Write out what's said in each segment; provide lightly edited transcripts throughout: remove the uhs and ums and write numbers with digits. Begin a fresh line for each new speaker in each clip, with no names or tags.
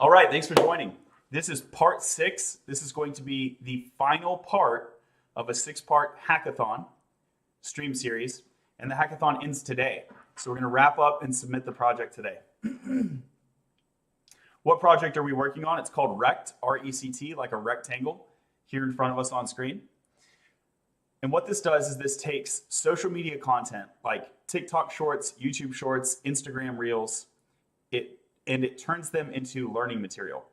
All right, thanks for joining. This is part 6. This is going to be the final part of a 6-part hackathon stream series, and the hackathon ends today. So we're going to wrap up and submit the project today. What project are we working on? It's called rect, R-E-C-T, like a rectangle, here in front of us on screen. And what this does is this takes social media content like TikTok Shorts, YouTube Shorts, Instagram Reels, and it turns them into learning material,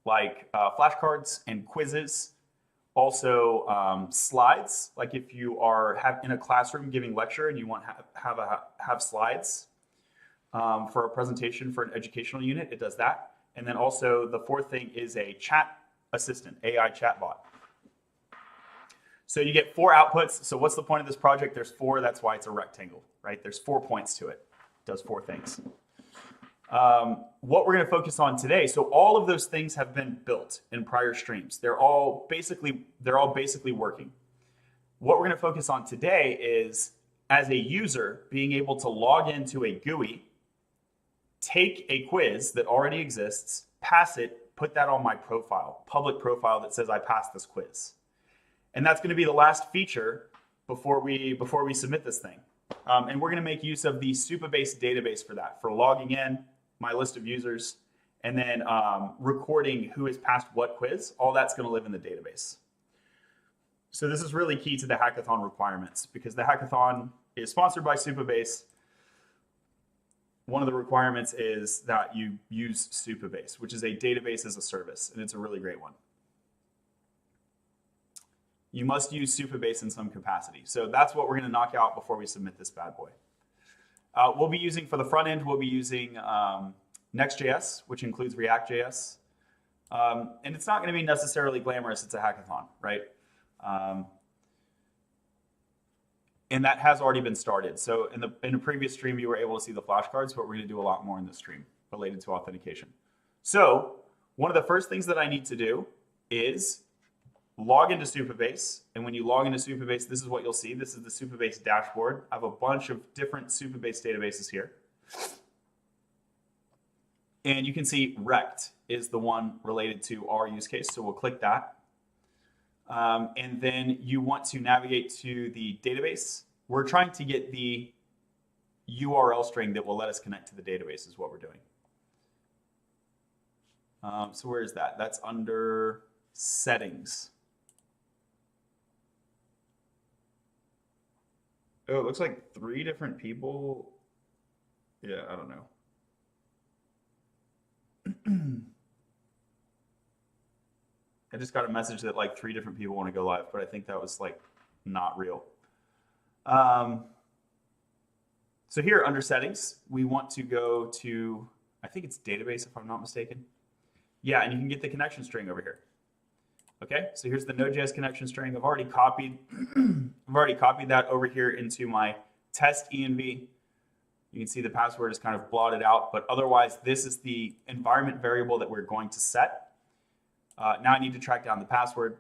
like flashcards and quizzes. Also, slides, like if you are in a classroom giving lecture and you want to have slides for a presentation for an educational unit, it does that. And then also the fourth thing is a chat assistant, AI chatbot. So you get 4 outputs. So what's the point of this project? There's 4. That's why it's a rectangle, right? There's 4 points to it. It does 4 things. What we're going to focus on today. So all of those things have been built in prior streams. They're all basically working. What we're going to focus on today is, as a user, being able to log into a GUI, take a quiz that already exists, pass it, put that on my profile, public profile that says I passed this quiz. And that's going to be the last feature before we submit this thing. And we're going to make use of the Supabase database for that, for logging in, my list of users, and then recording who has passed what quiz. All that's going to live in the database. So this is really key to the hackathon requirements, because the hackathon is sponsored by Supabase. One of the requirements is that you use Supabase, which is a database as a service, and it's a really great one. You must use Supabase in some capacity. So that's what we're going to knock out before we submit this bad boy. We'll be using, for the front end, we'll be using Next.js, which includes React.js. And it's not going to be necessarily glamorous. It's a hackathon, right? And that has already been started. So in a previous stream, you were able to see the flashcards, but we're going to do a lot more in this stream related to authentication. So one of the first things that I need to do is log into Supabase. And when you log into Supabase, this is what you'll see. This is the Supabase dashboard. I have a bunch of different Supabase databases here. And you can see rect is the one related to our use case. So we'll click that. And then you want to navigate to the database. We're trying to get the URL string that will let us connect to the database is what we're doing. So where is that? That's under settings. Oh, it looks like 3 different people. Yeah, I don't know. I just got a message that like 3 different people want to go live, but I think that was like not real. So here under settings, we want to go to, I think it's database if I'm not mistaken. Yeah, and you can get the connection string over here. Okay, so here's the Node.js connection string. I've already copied that over here into my test env. You can see the password is kind of blotted out, but otherwise this is the environment variable that we're going to set. Now I need to track down the password.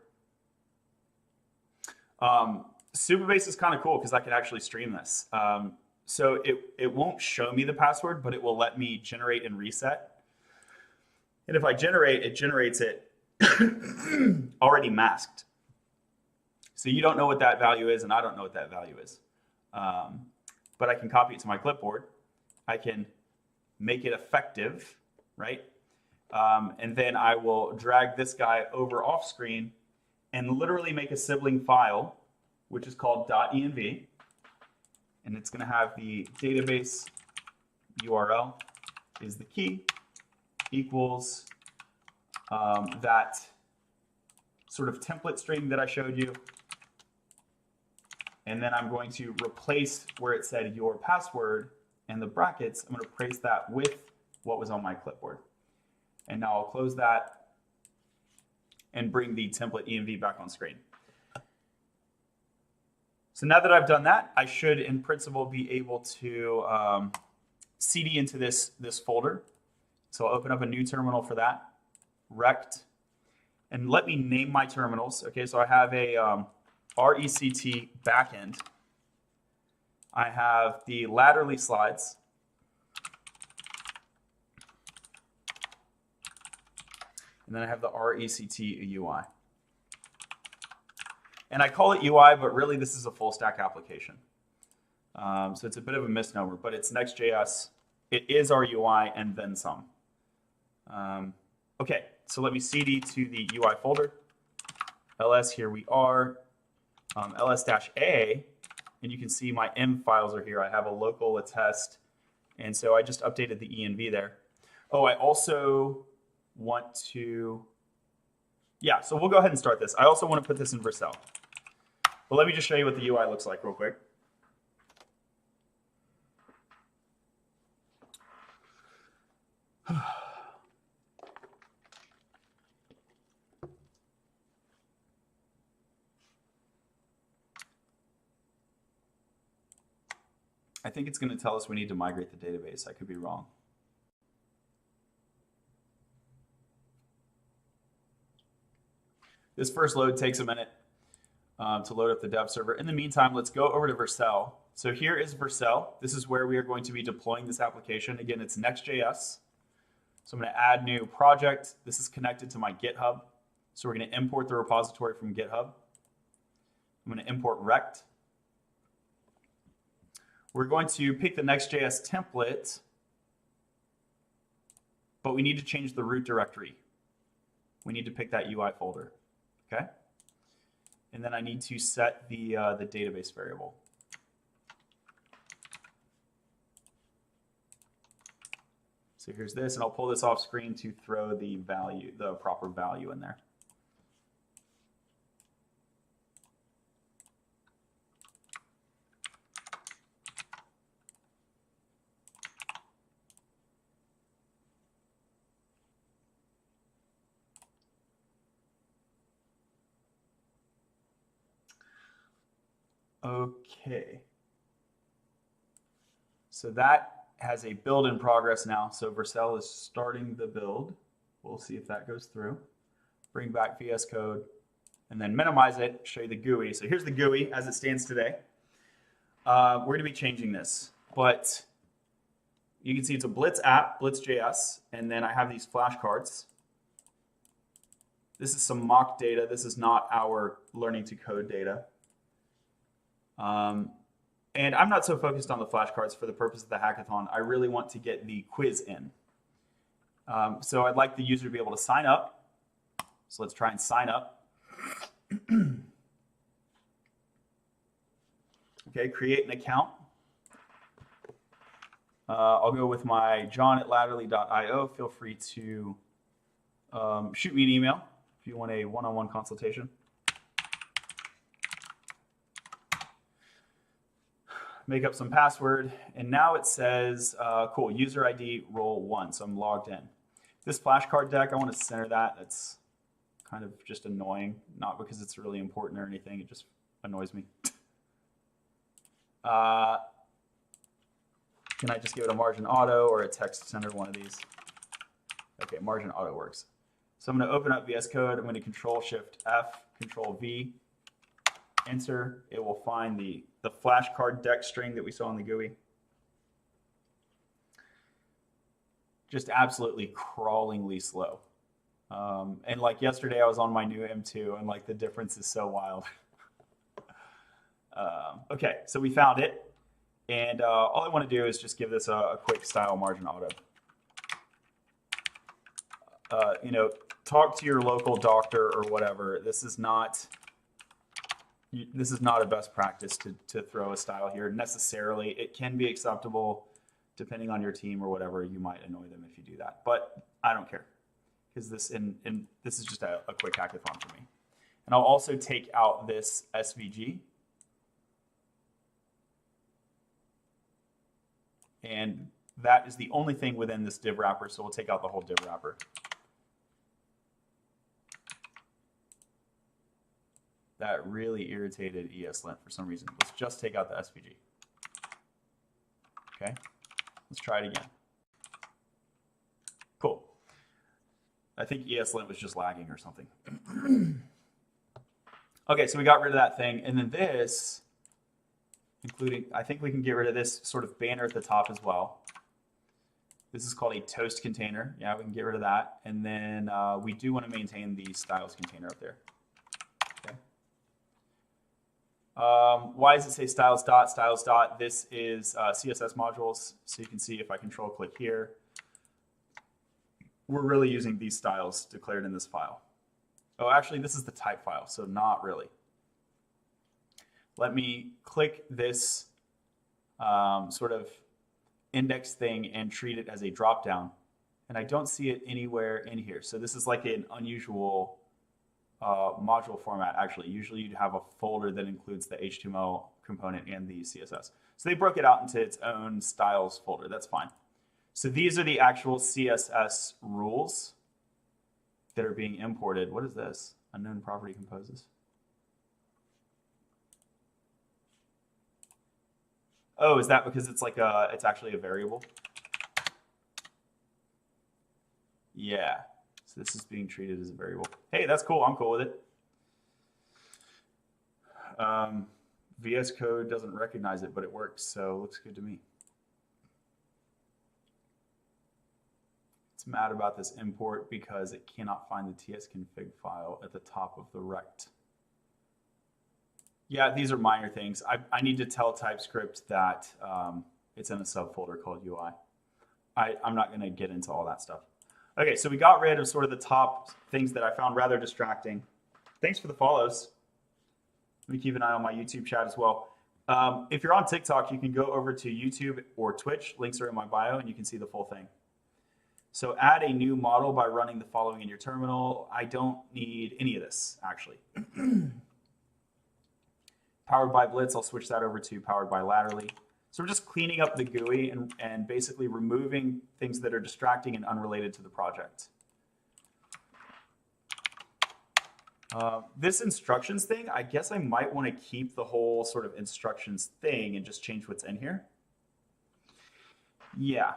Supabase is kind of cool because I can actually stream this. So it won't show me the password, but it will let me generate and reset. And if I generate, it generates it already masked. So you don't know what that value is, and I don't know what that value is. But I can copy it to my clipboard. I can make it effective, right? And then I will drag this guy over off screen and literally make a sibling file, which is called .env. And it's going to have the database URL is the key equals that sort of template string that I showed you. And then I'm going to replace where it said your password and the brackets. I'm going to replace that with what was on my clipboard. And now I'll close that and bring the template env back on screen. So now that I've done that, I should in principle be able to cd into this folder. So I'll open up a new terminal for that. Rect, and let me name my terminals. Okay, so I have a RECT backend. I have the latterly slides. And then I have the rect UI. And I call it UI, but really this is a full stack application. So it's a bit of a misnomer, but it's Next.js. It is our UI and then some. Okay, so let me cd to the UI folder. ls, here we are. ls-a, and you can see my M files are here. I have a local, a test, and so I just updated the env there. Oh, I also want to, yeah, so we'll go ahead and start this. I also want to put this in Vercel. But let me just show you what the UI looks like real quick. I think it's going to tell us we need to migrate the database. I could be wrong. This first load takes a minute to load up the dev server. In the meantime, let's go over to Vercel. So here is Vercel. This is where we are going to be deploying this application. Again, it's Next.js. So I'm going to add new project. This is connected to my GitHub. So we're going to import the repository from GitHub. I'm going to import rect. We're going to pick the Next.js template, but we need to change the root directory. We need to pick that UI folder, okay? And then I need to set the database variable. So here's this, and I'll pull this off screen to throw the value, the proper value in there. Okay. So that has a build in progress now. So Vercel is starting the build. We'll see if that goes through. Bring back VS Code and then minimize it, show you the GUI. So here's the GUI as it stands today. We're going to be changing this, but you can see it's a Blitz app, Blitz.js, and then I have these flashcards. This is some mock data. This is not our learning to code data. And I'm not so focused on the flashcards for the purpose of the hackathon. I really want to get the quiz in. So I'd like the user to be able to sign up. So let's try and sign up. Okay, create an account. I'll go with my john@latterly.io. Feel free to shoot me an email if you want a one-on-one consultation. Make up some password, and now it says, cool, user ID role 1, so I'm logged in. This flashcard deck, I want to center that. That's kind of just annoying, not because it's really important or anything, it just annoys me. Can I just give it a margin auto or a text center, one of these? Okay, margin auto works. So I'm going to open up VS Code, I'm going to Control-Shift-F, Control-V, enter, it will find the flashcard deck string that we saw in the GUI. Just absolutely crawlingly slow. And like yesterday, I was on my new M2, and like the difference is so wild. Okay, so we found it. And all I want to do is just give this a quick style margin auto. You know, talk to your local doctor or whatever. This is not a best practice to throw a style here necessarily. It can be acceptable depending on your team or whatever. You might annoy them if you do that, but I don't care because this is just a quick hackathon for me. And I'll also take out this SVG. And that is the only thing within this div wrapper, so we'll take out the whole div wrapper. That really irritated ESLint for some reason. Let's just take out the SVG. Okay, let's try it again. Cool. I think ESLint was just lagging or something. Okay, so we got rid of that thing. And then this, including, I think we can get rid of this sort of banner at the top as well. This is called a toast container. Yeah, we can get rid of that. And then we do want to maintain the styles container up there. Okay. Why does it say styles dot, styles dot? This is CSS modules. So you can see if I control click here, we're really using these styles declared in this file. Oh, actually, this is the type file, so not really. Let me click this sort of index thing and treat it as a dropdown. And I don't see it anywhere in here. So this is like an unusual module format, actually. Usually you'd have a folder that includes the HTML component and the CSS. So they broke it out into its own styles folder. That's fine. So these are the actual CSS rules that are being imported. What is this? Unknown property composes. Oh, is that because it's like it's actually a variable? Yeah. So this is being treated as a variable. Hey, that's cool. I'm cool with it. VS Code doesn't recognize it, but it works, so it looks good to me. It's mad about this import because it cannot find the tsconfig file at the top of the rect. Yeah, these are minor things. I need to tell TypeScript that it's in a subfolder called UI. I'm not going to get into all that stuff. Okay, so we got rid of sort of the top things that I found rather distracting. Thanks for the follows. Let me keep an eye on my YouTube chat as well. If you're on TikTok, you can go over to YouTube or Twitch. Links are in my bio, and you can see the full thing. So add a new model by running the following in your terminal. I don't need any of this, actually. Powered by Blitz, I'll switch that over to powered by Laterally. So we're just cleaning up the GUI and basically removing things that are distracting and unrelated to the project. This instructions thing, I guess I might want to keep the whole sort of instructions thing and just change what's in here. Yeah.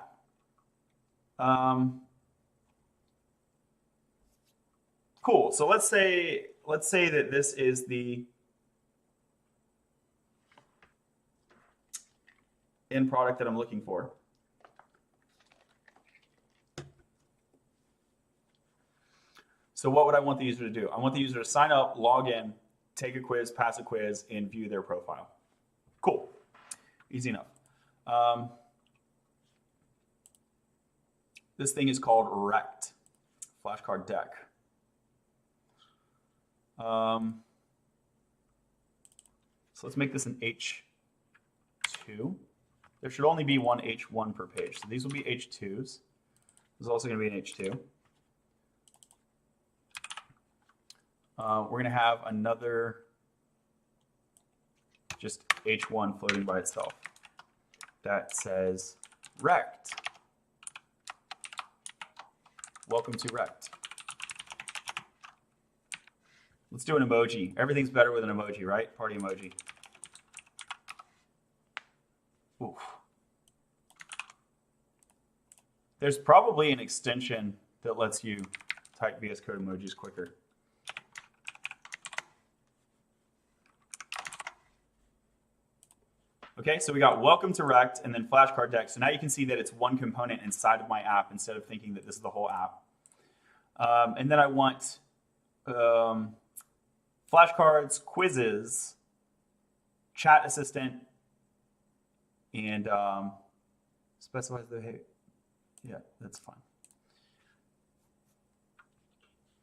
Cool. So let's say that this is the end product that I'm looking for. So what would I want the user to do? I want the user to sign up, log in, take a quiz, pass a quiz, and view their profile. Cool. Easy enough. This thing is called rect, flashcard deck. So let's make this an H2. There should only be one H1 per page. So these will be H2s. This is also going to be an H2. We're going to have another just H1 floating by itself that says rect. Welcome to rect. Let's do an emoji. Everything's better with an emoji, right? Party emoji. Oof. There's probably an extension that lets you type VS Code emojis quicker. Okay, so we got welcome to rect and then flashcard deck. So now you can see that it's one component inside of my app instead of thinking that this is the whole app. And then I want flashcards, quizzes, chat assistant, and specifies the behavior. Yeah, that's fine.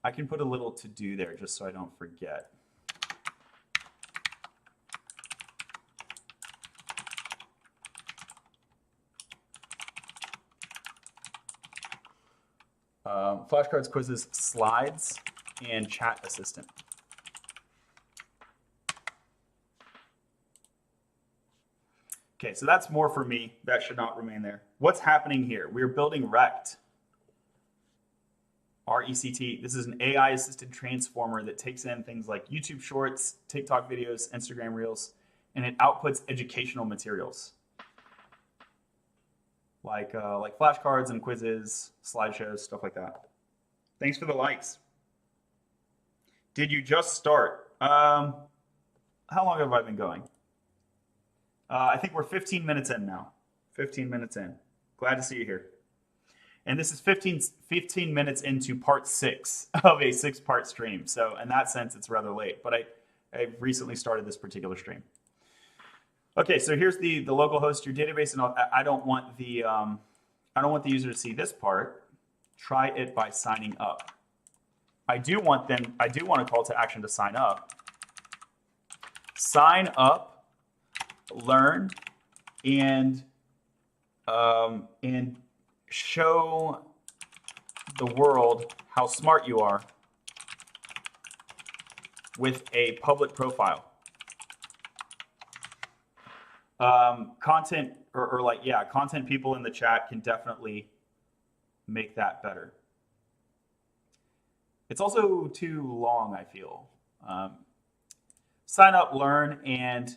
I can put a little to do there just so I don't forget. Flashcards, quizzes, slides, and chat assistant. Okay, so that's more for me. That should not remain there. What's happening here? We're building rect. R-E-C-T. This is an AI-assisted transformer that takes in things like YouTube Shorts, TikTok videos, Instagram Reels, and it outputs educational materials. Like flashcards and quizzes, slideshows, stuff like that. Thanks for the likes. Did you just start? How long have I been going? I think we're 15 minutes in now. 15 minutes in. Glad to see you here. And this is 15 minutes into part 6 of a 6-part stream. So in that sense, it's rather late. But I recently started this particular stream. Okay, so here's the local host, your database, and I don't want the user to see this part. Try it by signing up. I do want a call to action to sign up. Sign up, learn, and show the world how smart you are with a public profile. Content content people in the chat can definitely make that better. It's also too long, I feel. Sign up, learn, and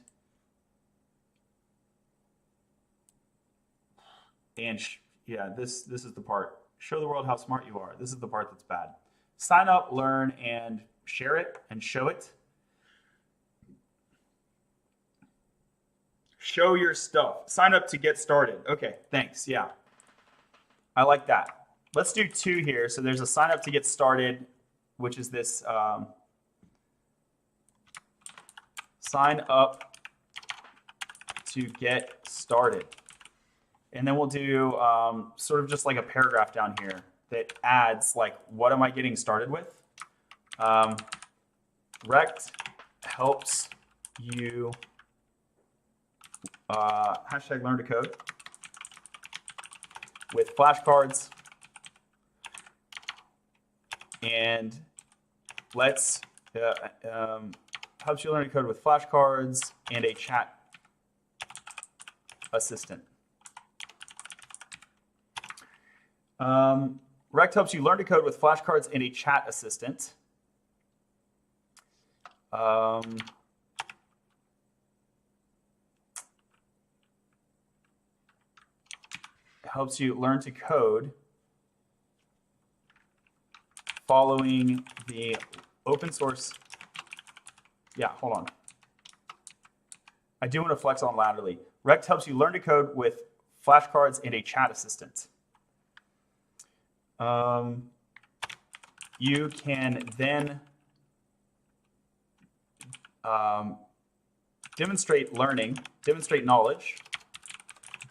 this is the part. Show the world how smart you are. This is the part that's bad. Sign up, learn, and share it and show it. Show your stuff. Sign up to get started. Okay, thanks. Yeah, I like that. Let's do 2 here. So there's a sign up to get started, which is this sign up to get started. And then we'll do sort of just like a paragraph down here that adds like, what am I getting started with? Rect helps you hashtag learn to code with flashcards, and let's helps you learn to code with flashcards and a chat assistant. Rect helps you learn to code with flashcards and a chat assistant. Helps you learn to code following the open source. Yeah, hold on. I do want to flex on laterally. Rect helps you learn to code with flashcards and a chat assistant. You can then demonstrate knowledge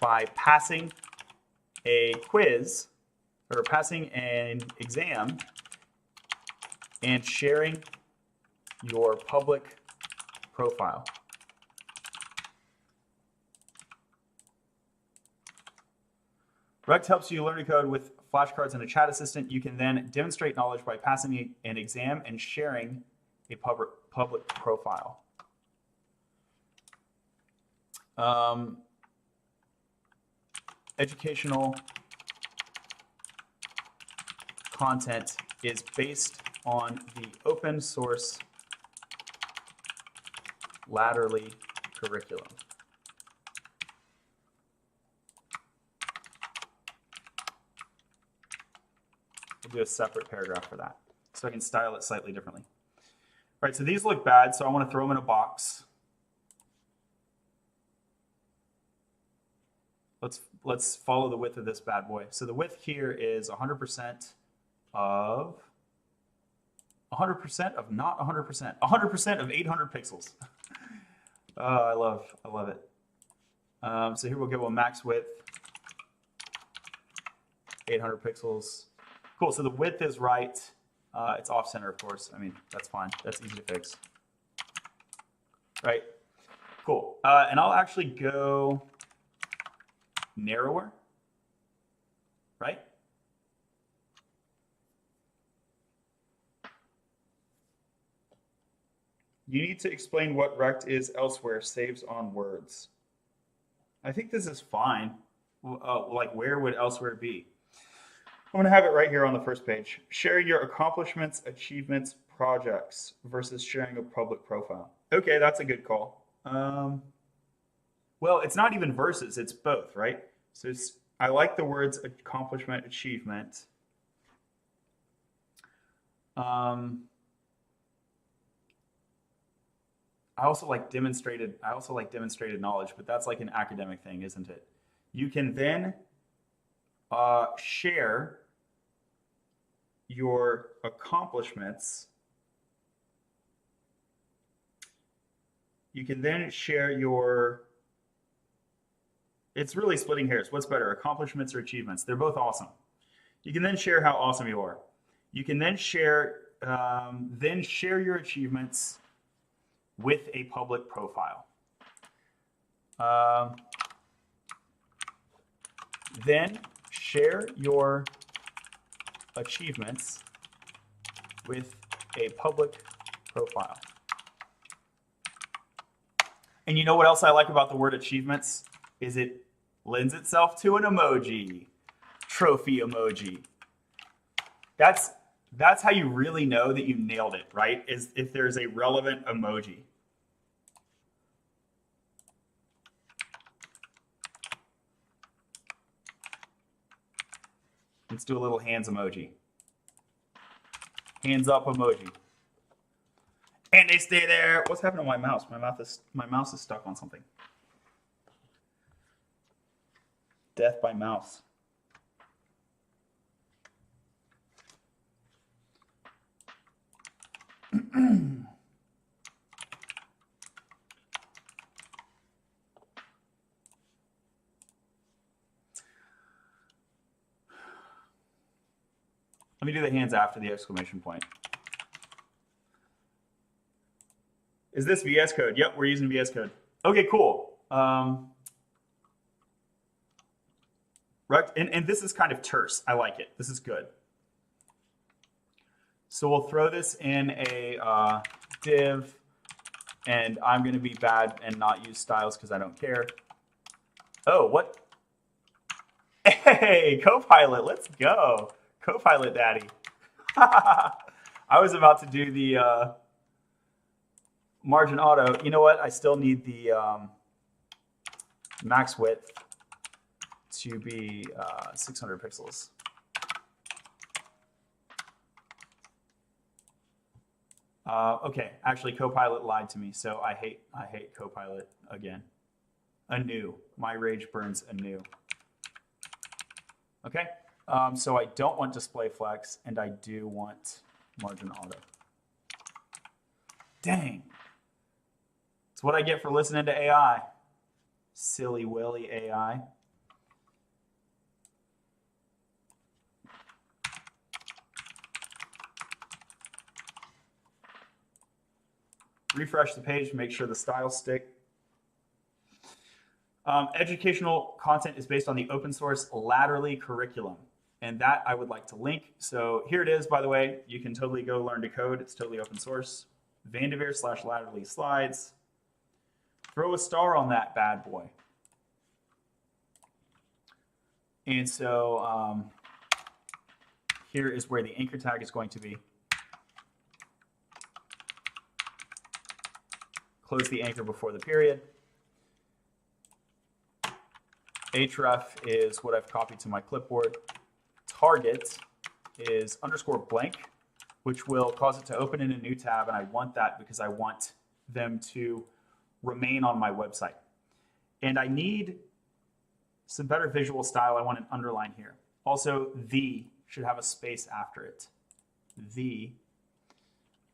by passing a quiz or passing an exam and sharing your public profile. Rect helps you learn to code with flashcards and a chat assistant. You can then demonstrate knowledge by passing an exam and sharing a public profile. Educational content is based on the open source laterally curriculum. We'll do a separate paragraph for that, so I can style it slightly differently. All right, so these look bad, so I want to throw them in a box. Let's follow the width of this bad boy. So the width here is 100% of 100% of not 100%. 100% of 800 pixels. Oh, I love it. So here we'll give a max width 800 pixels. Cool. So the width is right. It's off center, of course. I mean, that's fine. That's easy to fix. Right. Cool. And I'll actually go narrower, right? You need to explain what rect is elsewhere, saves on words. I think this is fine. Like, where would elsewhere be? I'm going to have it right here on the first page. Share your accomplishments, achievements, projects versus sharing a public profile. Okay, that's a good call. Well, it's not even versus, it's both, right? So I like the words accomplishment, achievement. I also like demonstrated knowledge, but that's like an academic thing, isn't it? You can then share your accomplishments. You can then share your, it's really splitting hairs. What's better, accomplishments or achievements? They're both awesome. You can then share how awesome you are. You can then share your achievements with a public profile. Then share your achievements with a public profile. And you know what else I like about the word achievements? Is it lends itself to an emoji, trophy emoji. That's how you really know that you nailed it, right? Is if there's a relevant emoji. Let's do a little hands emoji. Hands up emoji. And they stay there. What's happening to my mouse? My mouse is stuck on something. Death by mouse. Let me do the hands after the exclamation point. Is this VS Code? Yep, we're using VS Code. Okay, cool. Rect, and this is kind of terse. I like it. This is good. So we'll throw this in a div, and I'm going to be bad and not use styles because I don't care. Oh, what? Hey, Copilot, let's go. Copilot daddy. I was about to do the margin auto. You know what? I still need the max width to be 600 pixels. Okay, actually Copilot lied to me, so I hate Copilot again. Anew. My rage burns anew. Okay, so I don't want display flex, and I do want margin auto. Dang. It's what I get for listening to AI. Silly Willy AI. Refresh the page, make sure the styles stick. Educational content is based on the open source Latterly curriculum, and that I would like to link. So here it is, by the way. You can totally go learn to code. It's totally open source. Vanderveer/Latterly slides. Throw a star on that bad boy. And so here is where the anchor tag is going to be. Close the anchor before the period. href is what I've copied to my clipboard. Target is _blank, which will cause it to open in a new tab, and I want that because I want them to remain on my website. And I need some better visual style. I want an underline here. Also, the should have a space after it. The.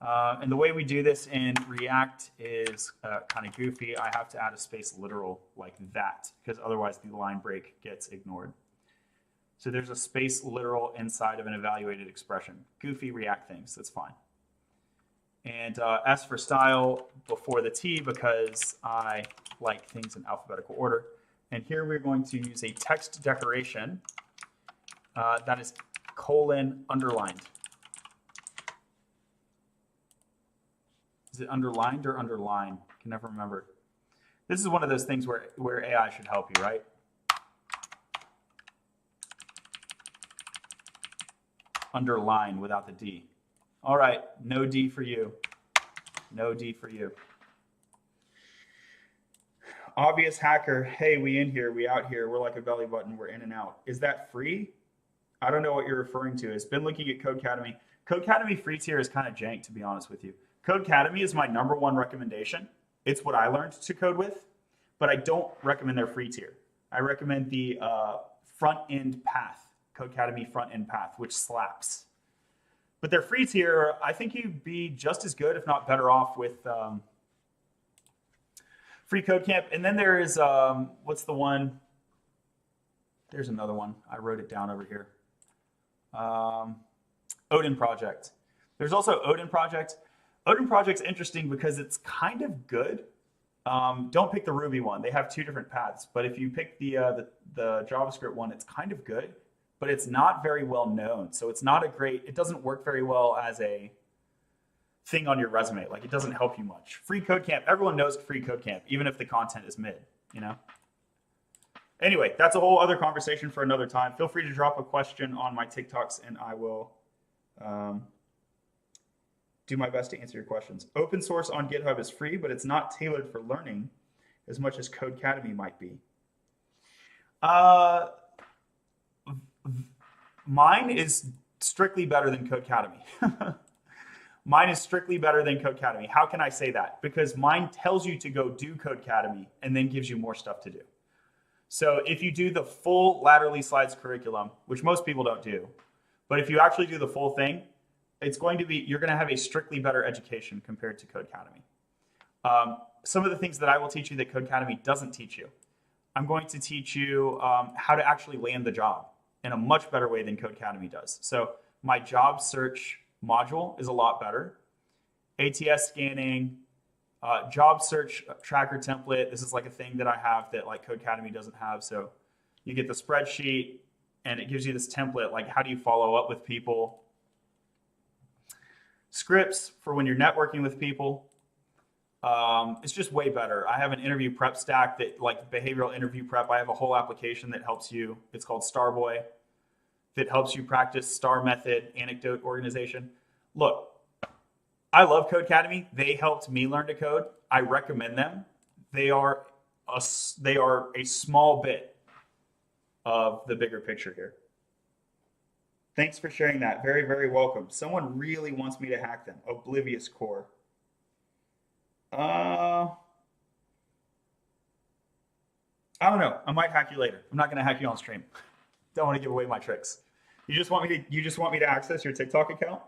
And the way we do this in React is kind of goofy. I have to add a space literal like that, because otherwise the line break gets ignored. So there's a space literal inside of an evaluated expression. Goofy React things, that's fine. And S for style before the T, because I like things in alphabetical order. And here we're going to use a text decoration that is colon underlined. Is it underlined or underline? I can never remember. This is one of those things where AI should help you, right? Underline without the D. All right, no D for you. No D for you. Obvious hacker, hey, we in here, we out here, we're like a belly button, we're in and out. Is that free? I don't know what you're referring to. It's been looking at Codecademy. Codecademy free tier is kind of jank, to be honest with you. Codecademy is my #1 recommendation. It's what I learned to code with, but I don't recommend their free tier. I recommend the front end path. Codecademy front-end path, which slaps. But their free tier, I think you'd be just as good, if not better off with free Codecamp. And then there is, what's the one? There's another one. I wrote it down over here. Odin Project. There's also Odin Project. Odin Project's interesting because it's kind of good. Don't pick the Ruby one. They have two different paths. But if you pick the JavaScript one, it's kind of good, but it's not very well known. So it's not a great, it doesn't work very well as a thing on your resume. Like, it doesn't help you much. Free Codecamp, everyone knows free Codecamp, even if the content is mid, you know? Anyway, that's a whole other conversation for another time. Feel free to drop a question on my TikToks and I will do my best to answer your questions. Open source on GitHub is free, but it's not tailored for learning as much as Codecademy might be. Mine is strictly better than Codecademy. Mine is strictly better than Codecademy. How can I say that? Because mine tells you to go do Codecademy and then gives you more stuff to do. So if you do the full laterally slides curriculum, which most people don't do, but if you actually do the full thing, it's going to be, you're going to have a strictly better education compared to Codecademy. Some of the things that I will teach you that Codecademy doesn't teach you. I'm going to teach you how to actually land the job in a much better way than Codecademy does. So my job search module is a lot better. ATS scanning, job search tracker template. This is like a thing that I have that like Codecademy doesn't have. So you get the spreadsheet and it gives you this template, like how do you follow up with people? Scripts for when you're networking with people. It's just way better. I have an interview prep stack that, like behavioral interview prep, I have a whole application that helps you. It's called Starboy, that helps you practice STAR method, anecdote organization. Look, I love Codecademy. They helped me learn to code. I recommend them. They are a small bit of the bigger picture here. Thanks for sharing that. Very, very welcome. Someone really wants me to hack them. Oblivious Core. I don't know. I might hack you later. I'm not going to hack you on stream. Don't want to give away my tricks. You just want me to access your TikTok account?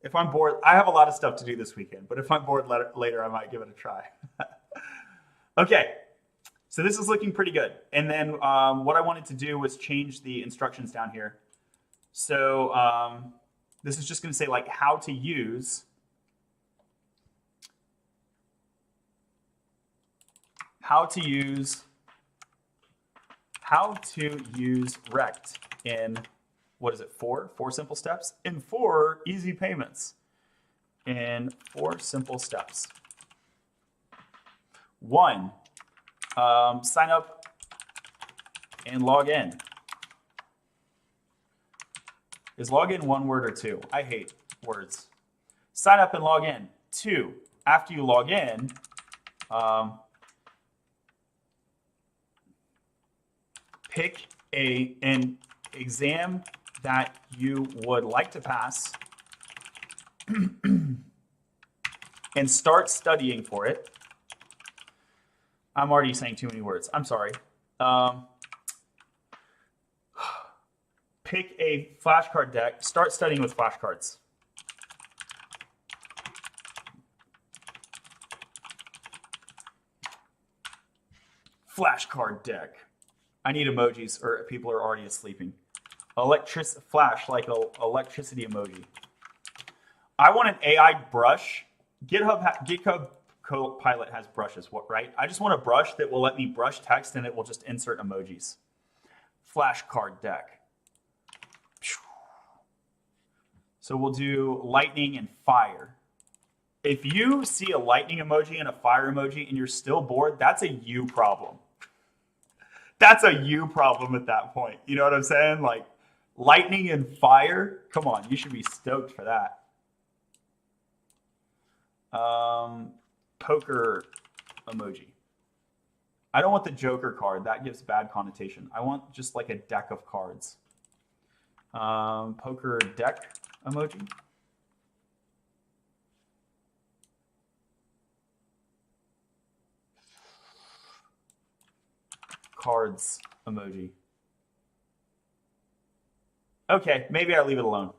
If I'm bored, I have a lot of stuff to do this weekend, but if I'm bored later, I might give it a try. Okay. So this is looking pretty good. And then what I wanted to do was change the instructions down here. So this is just going to say like how to use rect in, what is it, four simple steps in 4 easy payments in 4 simple steps. 1, sign up and log in. Is log in 1 word or 2? I hate words. Sign up and log in. 2, after you log in, pick an exam that you would like to pass and start studying for it. I'm already saying too many words. I'm sorry. Pick a flashcard deck. Start studying with flashcards. Flashcard deck. I need emojis or people are already sleeping. Flash, like an electricity emoji. I want an AI brush. GitHub Copilot has brushes, right? I just want a brush that will let me brush text and it will just insert emojis. Flashcard deck. So we'll do lightning and fire. If you see a lightning emoji and a fire emoji and you're still bored, that's a you problem. That's a you problem at that point. You know what I'm saying? Like lightning and fire. Come on, you should be stoked for that. Poker emoji. I don't want the Joker card. That gives bad connotation. I want just like a deck of cards. Poker deck emoji. Cards emoji. Okay, maybe I leave it alone.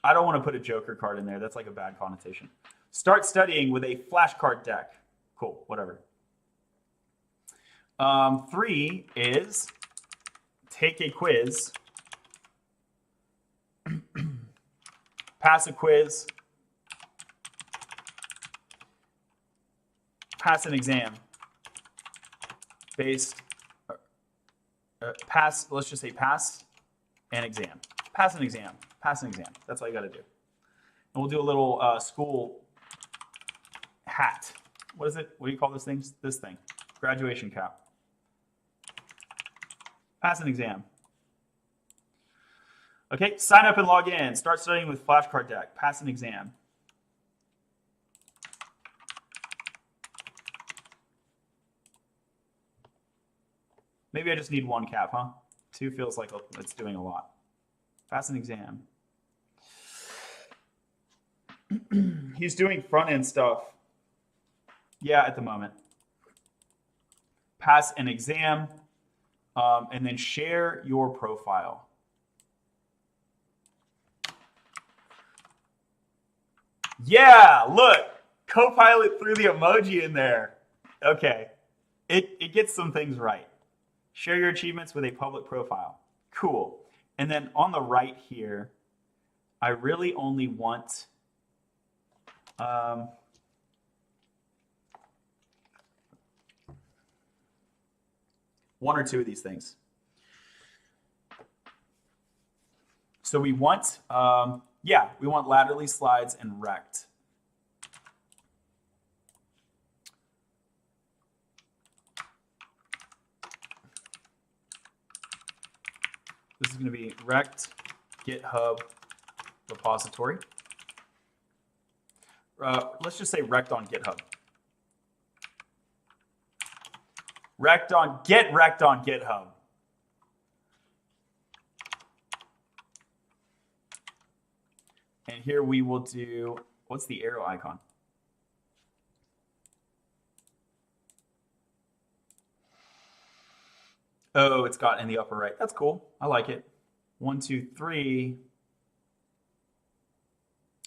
I don't want to put a Joker card in there. That's like a bad connotation. Start studying with a flashcard deck. Cool, whatever. 3 is take a quiz, pass a quiz, pass an exam based, pass, let's just say pass an exam. Pass an exam. Pass an exam. That's all you got to do. And we'll do a little school hat. What is it? What do you call those things? This thing. Graduation cap. Pass an exam. Okay, sign up and log in. Start studying with flashcard deck. Pass an exam. Maybe I just need 1 cap, huh? 2 feels like it's doing a lot. Pass an exam. He's doing front-end stuff. Yeah, at the moment. Pass an exam, and then share your profile. Yeah, look, Copilot threw the emoji in there. Okay, it gets some things right. Share your achievements with a public profile. Cool. And then on the right here, I really only want one or two of these things. So we want, we want laterally slides and rect. This is going to be rect GitHub repository. Let's just say rect on GitHub. Get rect on GitHub. And here we will do, what's the arrow icon? Oh, it's got in the upper right. That's cool. I like it. 1, 2, 3.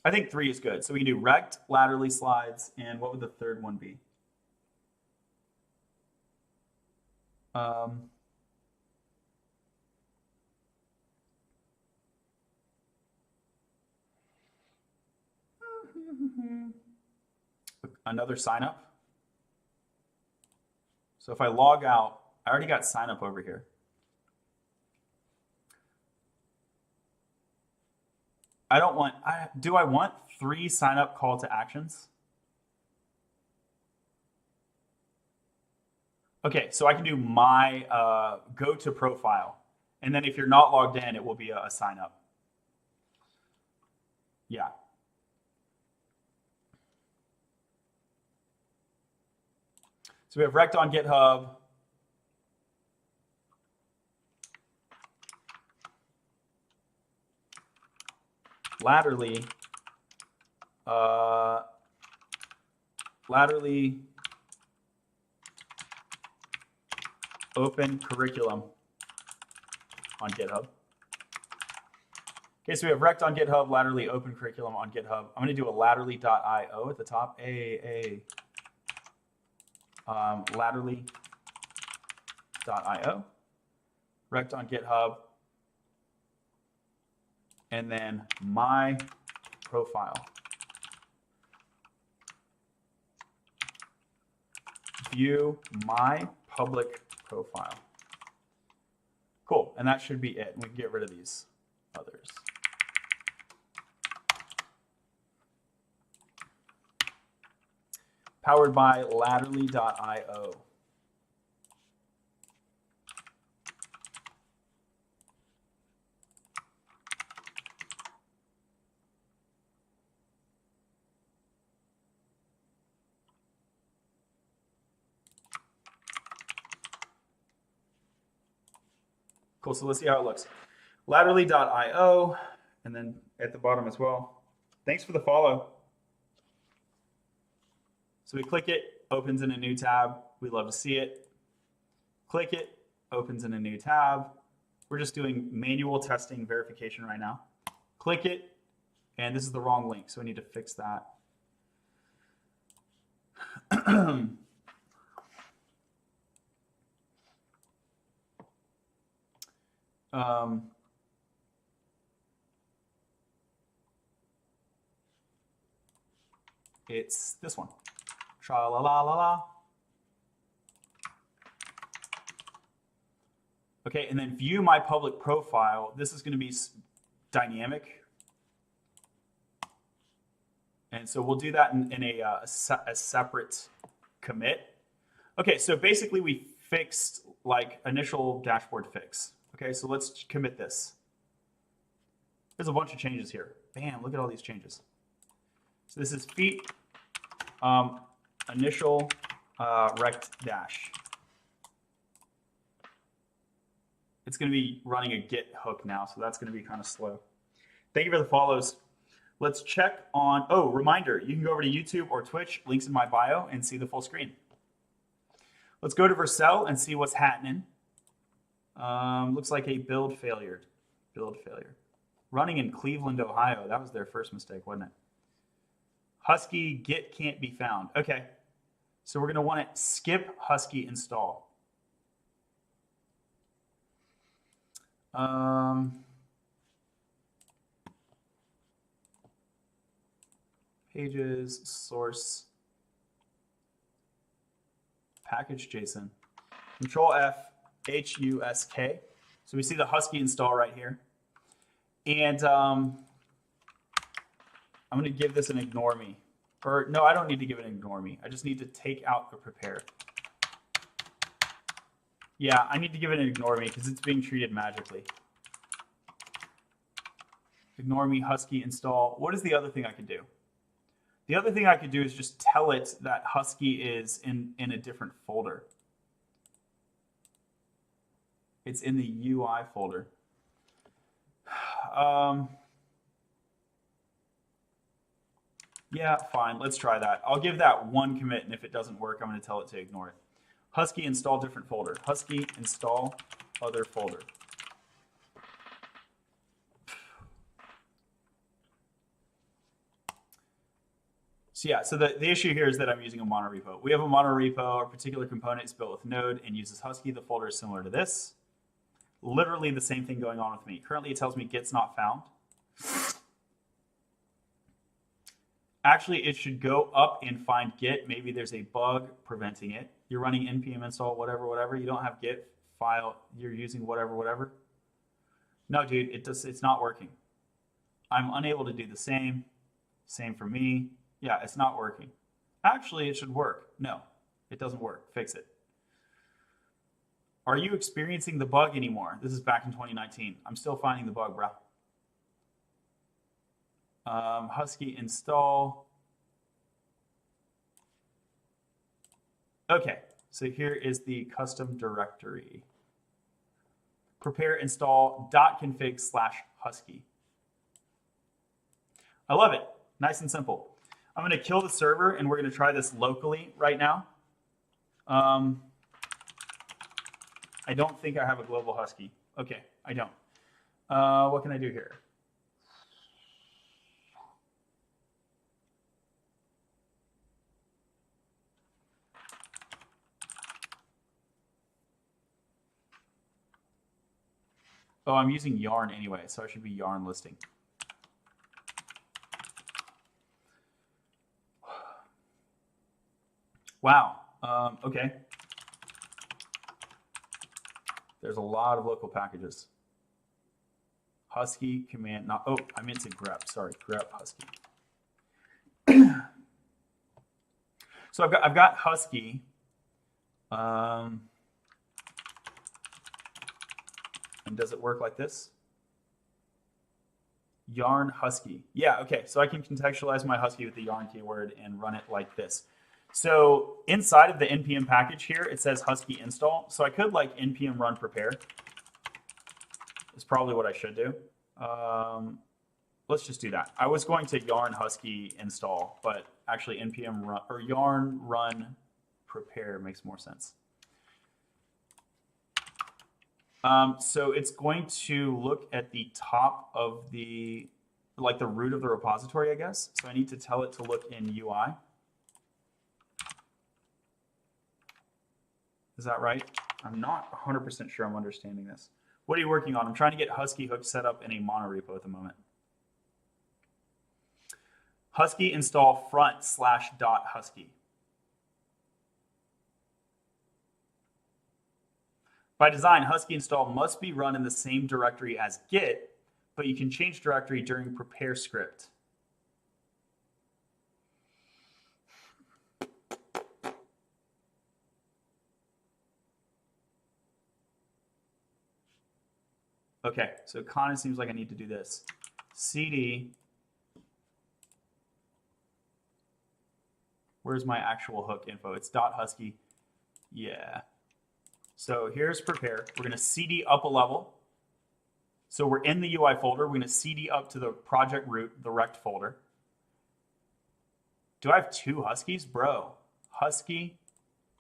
I think 3 is good. So we can do rect, laterally slides, and what would the third one be? Another sign up. So if I log out, I already got sign up over here. I don't want, do I want 3 sign up call to actions? Okay, so I can do my go to profile. And then if you're not logged in, it will be a sign up. Yeah. So we have rect on GitHub. Laterally open curriculum on GitHub. Okay, so we have rect on GitHub, laterally open curriculum on GitHub. I'm going to do a laterally.io at the top. Laterally.io. Rect on GitHub. And then my profile. View my public profile. Cool, and that should be it. We can get rid of these others. Powered by laterally.io. Cool, so let's see how it looks. Laterally.io, and then at the bottom as well. Thanks for the follow. So we click it, opens in a new tab. We love to see it. Click it, opens in a new tab. We're just doing manual testing verification right now. Click it, and this is the wrong link, so I need to fix that. It's this one. Tra-la-la-la-la. Okay, and then view my public profile. This is going to be dynamic. And so we'll do that in a separate commit. Okay, so basically we fixed like initial dashboard fix. Okay, so let's commit this. There's a bunch of changes here. Bam, look at all these changes. So this is feet initial rect dash. It's going to be running a Git hook now, so that's going to be kind of slow. Thank you for the follows. Let's check on, oh, reminder, you can go over to YouTube or Twitch, links in my bio, and see the full screen. Let's go to Vercel and see what's happening. Looks like a build failure. Build failure. Running in Cleveland, Ohio. That was their first mistake, wasn't it? Husky Git can't be found. Okay, so we're going to want to skip Husky install. Pages, source, package JSON. Control F, HUSK. So we see the Husky install right here. And I'm going to give this an ignore me. Or no, I don't need to give it an ignore me. I just need to take out the prepare. Yeah, I need to give it an ignore me because it's being treated magically. Ignore me, Husky install. What is the other thing I could do? The other thing I could do is just tell it that Husky is in a different folder. It's in the UI folder. Yeah, fine. Let's try that. I'll give that one commit, and if it doesn't work, I'm going to tell it to ignore it. Husky install different folder. Husky install other folder. So yeah, so the issue here is that I'm using a monorepo. We have a monorepo, a particular component is built with Node and uses Husky. The folder is similar to this. Literally the same thing going on with me. Currently it tells me Git's not found. Actually, it should go up and find Git. Maybe there's a bug preventing it. You're running npm install, whatever. You don't have Git file. You're using whatever. No, dude, it's not working. I'm unable to do the same. Same for me. Yeah, it's not working. Actually, it should work. No, it doesn't work. Fix it. Are you experiencing the bug anymore? This is back in 2019. I'm still finding the bug, bro. Husky install. Okay, so here is the custom directory. Prepare install .config/husky. I love it. Nice and simple. I'm going to kill the server, and we're going to try this locally right now. I don't think I have a global Husky. Okay, I don't. What can I do here? Oh, I'm using yarn anyway, so I should be yarn listing. Wow. Okay. There's a lot of local packages. Husky command. Not. Oh, I meant to grep. Sorry, grep Husky. So I've got Husky. And does it work like this? Yarn Husky. Yeah. Okay. So I can contextualize my Husky with the yarn keyword and run it like this. So inside of the npm package here, it says Husky install. So I could like npm run prepare. It's probably what I should do. Let's just do that. I was going to yarn Husky install, but actually npm run or yarn run prepare makes more sense. So it's going to look at the top of the, like the root of the repository, I guess. So I need to tell it to look in UI. Is that right? I'm not 100% sure I'm understanding this. What are you working on? I'm trying to get Husky hook set up in a monorepo at the moment. Husky install front/.husky. By design, Husky install must be run in the same directory as Git, but you can change directory during prepare script. Okay, so it kind of seems like I need to do this. CD, where's my actual hook info? It's .husky, yeah. So here's prepare. We're gonna CD up a level. So we're in the UI folder. We're gonna CD up to the project root, the rect folder. Do I have two Huskies? Bro, Husky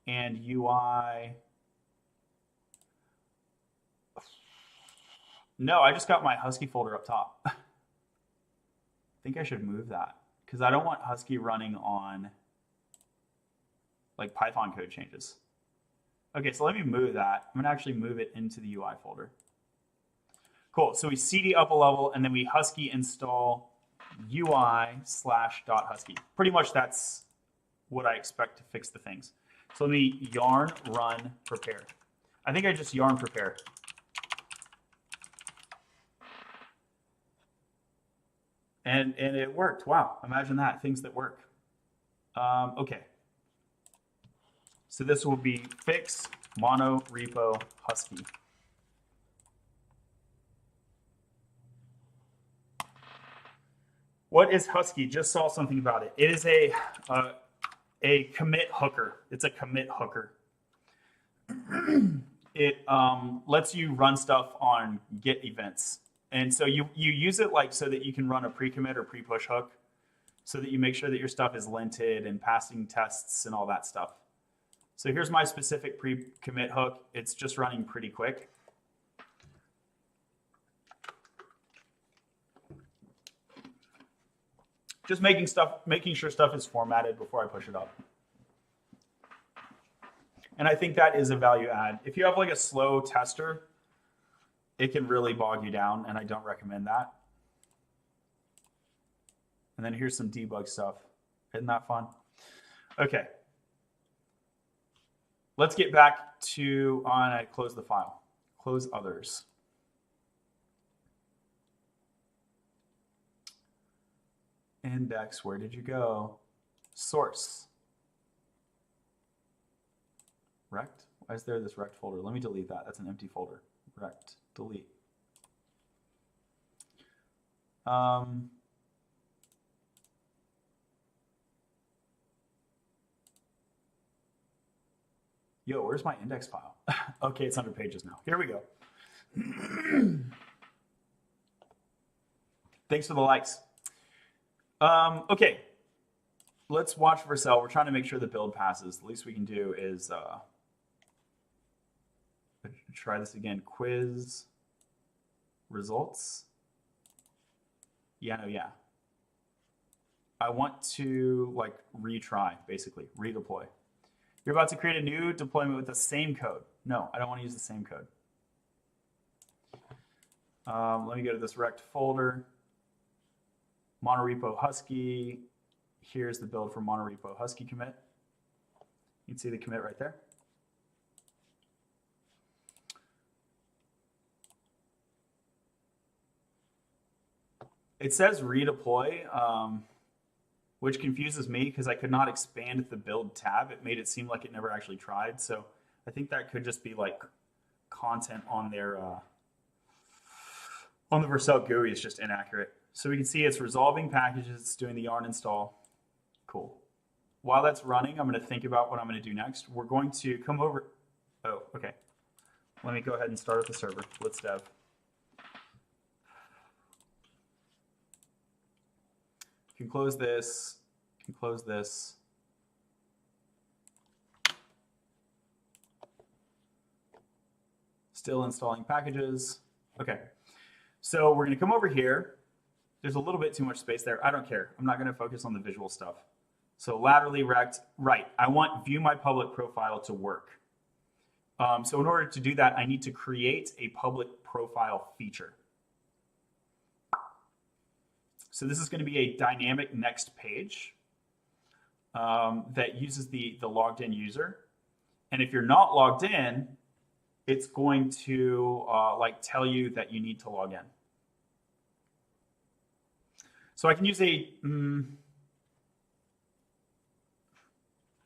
and UI. No, I just got my Husky folder up top. I think I should move that because I don't want Husky running on like Python code changes. Okay, so let me move that. I'm gonna actually move it into the UI folder. Cool, so we CD up a level and then we Husky install UI/.husky. Pretty much that's what I expect to fix the things. So let me yarn run prepare. I think I just yarn prepare. And it worked. Wow, imagine that, things that work. Okay. So this will be fix mono repo Husky. What is Husky? Just saw something about it. It is a commit hooker. It's a commit hooker. It lets you run stuff on Git events. And so you use it like so that you can run a pre-commit or pre-push hook so that you make sure that your stuff is linted and passing tests and all that stuff. So here's my specific pre-commit hook. It's just running pretty quick. Just making sure stuff is formatted before I push it up. And I think that is a value add. If you have like a slow tester, it can really bog you down, and I don't recommend that. And then here's some debug stuff. Isn't that fun? Okay. Let's get back to, I close the file. Close others. Index, where did you go? Source. Rect? Why is there this rect folder? Let me delete that. That's an empty folder. Rect. Delete. Yo, where's my index file? Okay, it's under pages now. Here we go. Thanks for the likes. Okay, let's watch Vercel. We're trying to make sure the build passes. The least we can do is try this again. Quiz results. Yeah, no, yeah. I want to like retry, basically, redeploy. You're about to create a new deployment with the same code. No, I don't want to use the same code. Let me go to this rect folder. Monorepo Husky. Here's the build for monorepo Husky commit. You can see the commit right there. It says redeploy, which confuses me because I could not expand the build tab. It made it seem like it never actually tried. So I think that could just be like content on their on the Vercel GUI is just inaccurate. So we can see it's resolving packages, it's doing the yarn install. Cool. While that's running, I'm going to think about what I'm going to do next. We're going to come over. Oh, okay. Let me go ahead and start up the server. Let's dev. You can close this. You can close this. Still installing packages. Okay, so we're gonna come over here. There's a little bit too much space there. I don't care. I'm not gonna focus on the visual stuff. So laterally rect, right. I want view my public profile to work. So in order to do that, I need to create a public profile feature. So this is going to be a dynamic next page that uses the logged in user. And if you're not logged in, it's going to like tell you that you need to log in. So I can use a,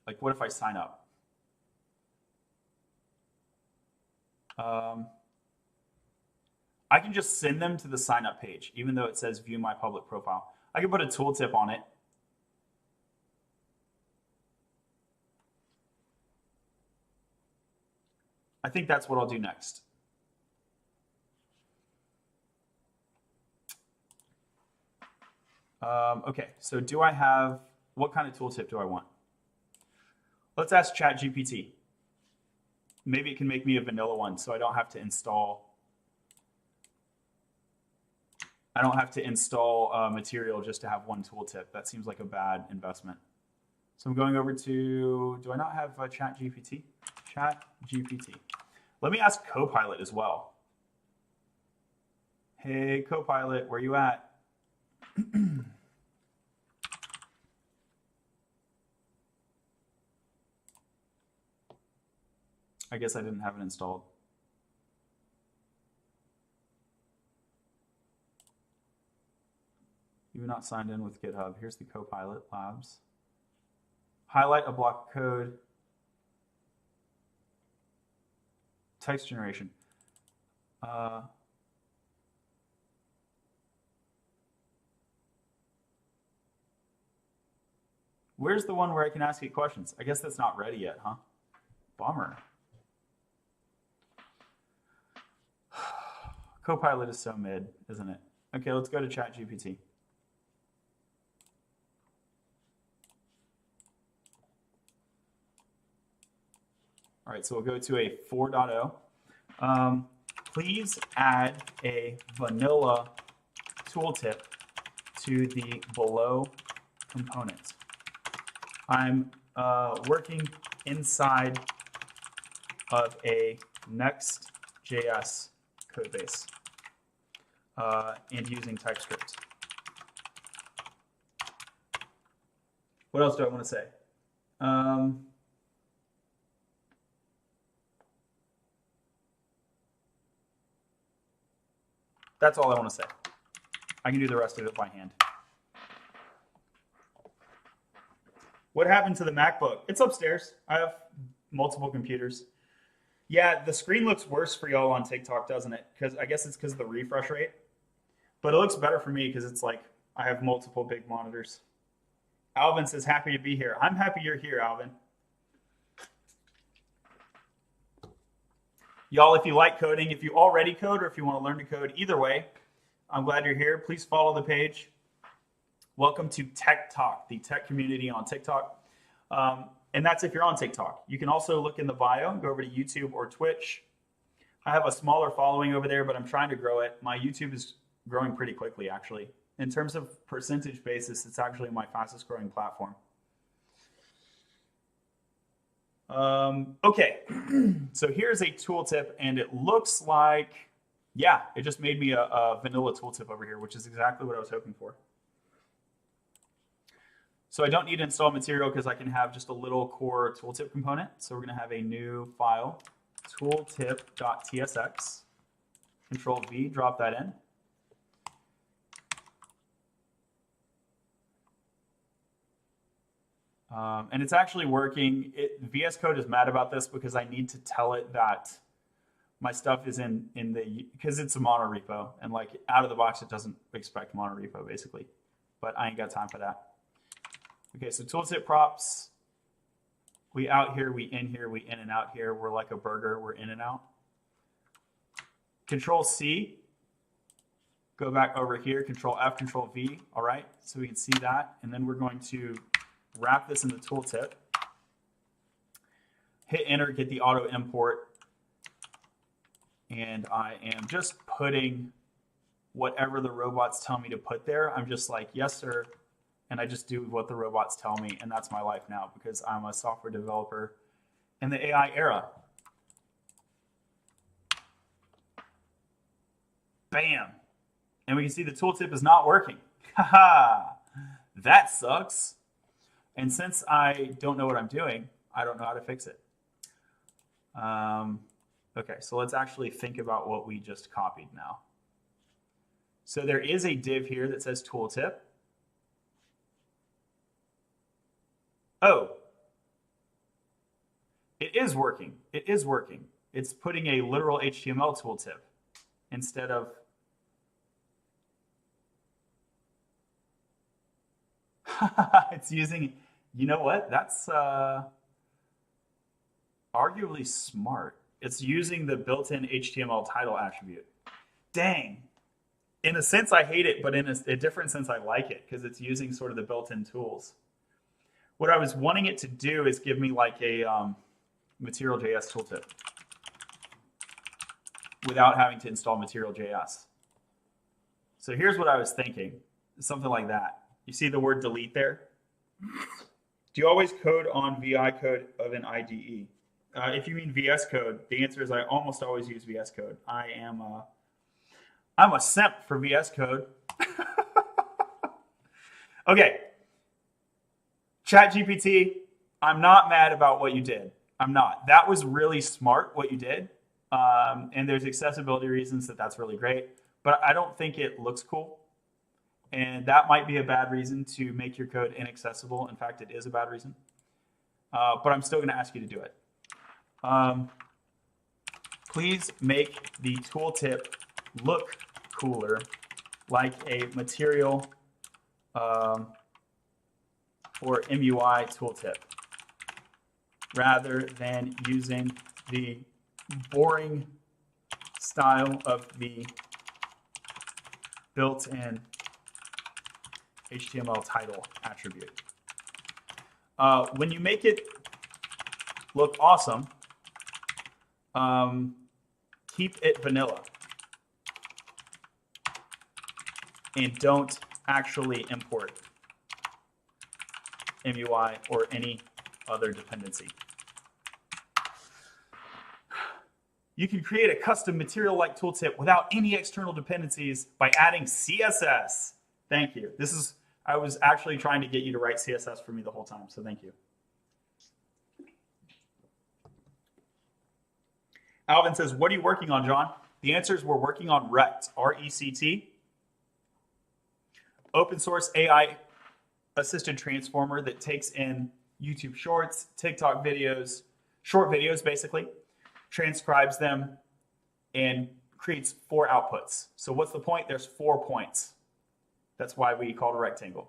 like what if I sign up? I can just send them to the sign up page, even though it says view my public profile. I can put a tooltip on it. I think that's what I'll do next. Okay, so do I have, what kind of tooltip do I want? Let's ask ChatGPT. Maybe it can make me a vanilla one so I don't have to install material just to have one tooltip. That seems like a bad investment. So I'm going over to, do I not have ChatGPT? ChatGPT. Let me ask Copilot as well. Hey, Copilot, where you at? I guess I didn't have it installed. You're not signed in with GitHub. Here's the Copilot Labs. Highlight a block of code. Text generation. Where's the one where I can ask it questions? I guess that's not ready yet, huh? Bummer. Copilot is so mid, isn't it? Okay, let's go to ChatGPT. All right, so we'll go to a 4.0. Please add a vanilla tooltip to the below component. I'm working inside of a Next.js code base and using TypeScript. What else do I want to say? That's all I want to say. I can do the rest of it by hand. What happened to the MacBook? It's upstairs. I have multiple computers. Yeah, the screen looks worse for y'all on TikTok, doesn't it? Because I guess it's because of the refresh rate. But it looks better for me because it's like I have multiple big monitors. Alvin says, happy to be here. I'm happy you're here, Alvin. Y'all, if you like coding, if you already code or if you want to learn to code, either way, I'm glad you're here. Please follow the page. Welcome to Tech Talk, the tech community on TikTok. And that's if you're on TikTok. You can also look in the bio, go over to YouTube or Twitch. I have a smaller following over there, but I'm trying to grow it. My YouTube is growing pretty quickly, actually. In terms of percentage basis, it's actually my fastest growing platform. Okay, so here's a tooltip, and it looks like, yeah, it just made me a vanilla tooltip over here, which is exactly what I was hoping for. So I don't need to install material because I can have just a little core tooltip component. So we're going to have a new file, tooltip.tsx. Control V, drop that in. And it's actually working. VS Code is mad about this because I need to tell it that my stuff is in the, because it's a monorepo, and like out of the box, it doesn't expect monorepo basically, but I ain't got time for that. Okay, so tooltip props, we out here, we in here, we in and out here. We're like a burger, we're in and out. Control C, go back over here, Control F, Control V, all right? So we can see that, and then we're going to wrap this in the tooltip. Hit enter, get the auto import. and I am just putting whatever the robots tell me to put there. I'm just like, yes, sir. And I just do what the robots tell me. And that's my life now because I'm a software developer in the AI era. Bam. And we can see the tooltip is not working. Haha, that sucks. And since I don't know what I'm doing, I don't know how to fix it. Okay, so let's actually think about what we just copied now. So there is a div here that says tooltip. Oh, it is working. It is working. It's putting a literal HTML tooltip instead of it's using, you know what? That's arguably smart. It's using the built-in HTML title attribute. Dang. In a sense, I hate it, but in a different sense, I like it because it's using sort of the built-in tools. What I was wanting it to do is give me like a Material.js tooltip without having to install Material.js. So here's what I was thinking, something like that. You see the word delete there? Do you always code on VI code of an IDE? If you mean VS Code, the answer is I almost always use VS Code. I'm a simp for VS Code. Okay. ChatGPT, I'm not mad about what you did. I'm not. That was really smart what you did. And there's accessibility reasons that that's really great. But I don't think it looks cool. And that might be a bad reason to make your code inaccessible. In fact, it is a bad reason. But I'm still going to ask you to do it. Please make the tooltip look cooler, like a material or MUI tooltip, rather than using the boring style of the built-in HTML title attribute. When you make it look awesome, keep it vanilla and don't actually import MUI or any other dependency. You can create a custom material-like tooltip without any external dependencies by adding CSS. Thank you. I was actually trying to get you to write CSS for me the whole time, so thank you. Alvin says, what are you working on, John? The answer is we're working on rect, R-E-C-T. Open source AI assisted transformer that takes in YouTube shorts, TikTok videos, short videos basically, transcribes them, and creates 4 outputs. So what's the point? There's 4 points. That's why we call it a rectangle.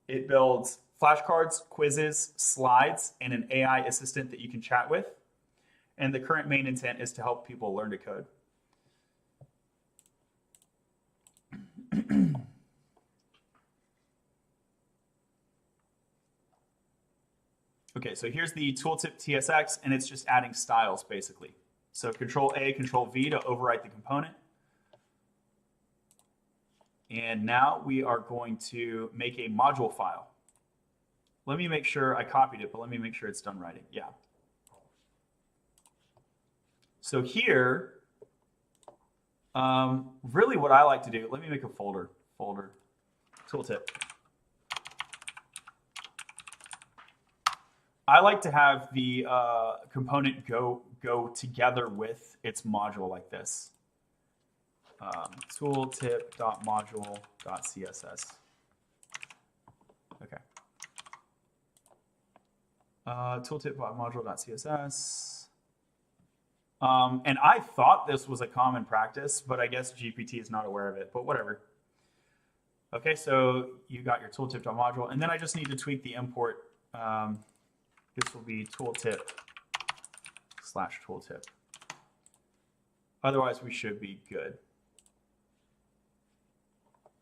It builds flashcards, quizzes, slides, and an AI assistant that you can chat with. And the current main intent is to help people learn to code. Okay, so here's the tooltip TSX, and it's just adding styles, basically. So Control A, Control V to overwrite the component. And now we are going to make a module file. Let me make sure I copied it, but let me make sure it's done writing. Yeah. So here, really what I like to do, let me make a folder, tooltip. I like to have the component go together with its module like this. Tooltip.module.css. Okay. Tooltip.module.css. And I thought this was a common practice, but I guess GPT is not aware of it, but whatever. Okay, so you got your tooltip.module, and then I just need to tweak the import. This will be tooltip/tooltip. Otherwise, we should be good.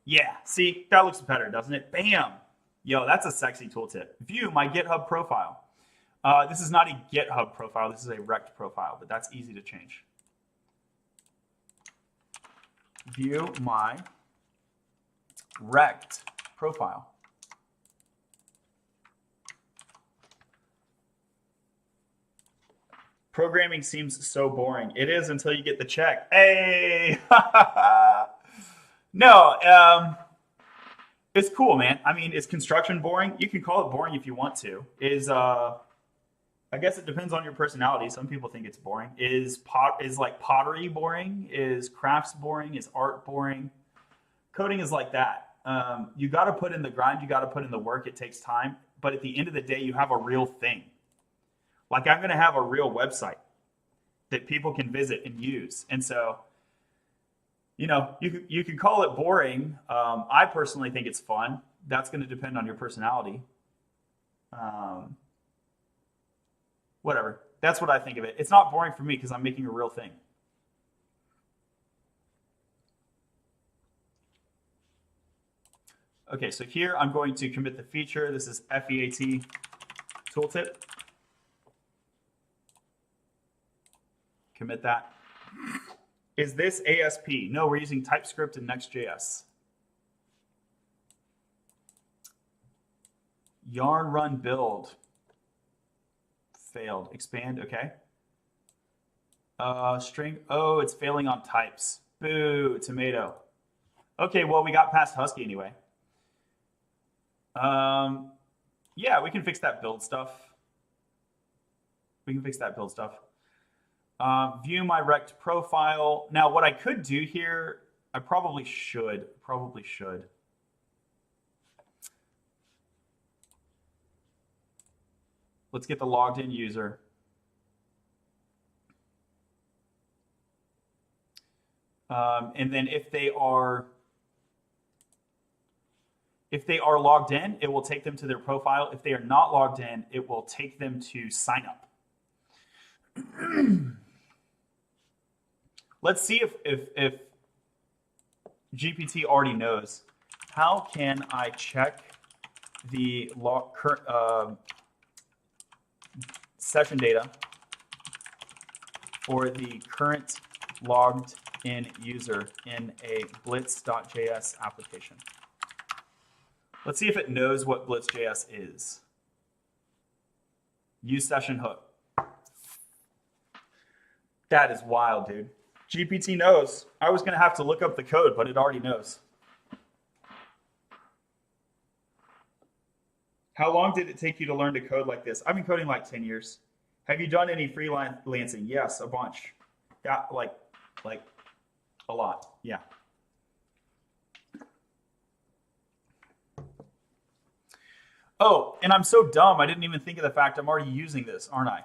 Yeah, see, that looks better, doesn't it? Bam! Yo, that's a sexy tooltip. View my GitHub profile. This is not a GitHub profile. This is a rect profile, but that's easy to change. view my rect profile. Programming seems so boring. It is until you get the check. Hey! No, it's cool, man. I mean, is construction boring? You can call it boring if you want to. I guess it depends on your personality. Some people think it's boring. Is like pottery boring? Is crafts boring? Is art boring? Coding is like that. You got to put in the grind. You got to put in the work. It takes time. But at the end of the day, you have a real thing. Like I'm going to have a real website that people can visit and use. And so, you know, you can call it boring. I personally think it's fun. That's going to depend on your personality. Whatever. That's what I think of it. It's not boring for me because I'm making a real thing. Okay, so here I'm going to commit the feature. This is FEAT tooltip. Commit that. Is this ASP? No, we're using TypeScript and Next.js. Yarn run build. Failed. Expand, okay. String, oh, it's failing on types. Boo, tomato. Okay, well, we got past Husky anyway. Yeah, we can fix that build stuff. View my rect profile. Now, what I could do here, I probably should. Let's get the logged in user. And then if they are logged in, it will take them to their profile. If they are not logged in, it will take them to sign up. Let's see if GPT already knows. How can I check the session data for the current logged in user in a blitz.js application? Let's see if it knows what blitz.js is. Use session hook. That is wild, dude. GPT knows. I was going to have to look up the code, but it already knows. How long did it take you to learn to code like this? I've been coding like 10 years. Have you done any freelancing? Yes, a bunch. Yeah, like a lot. Yeah. Oh, and I'm so dumb. I didn't even think of the fact I'm already using this, aren't I?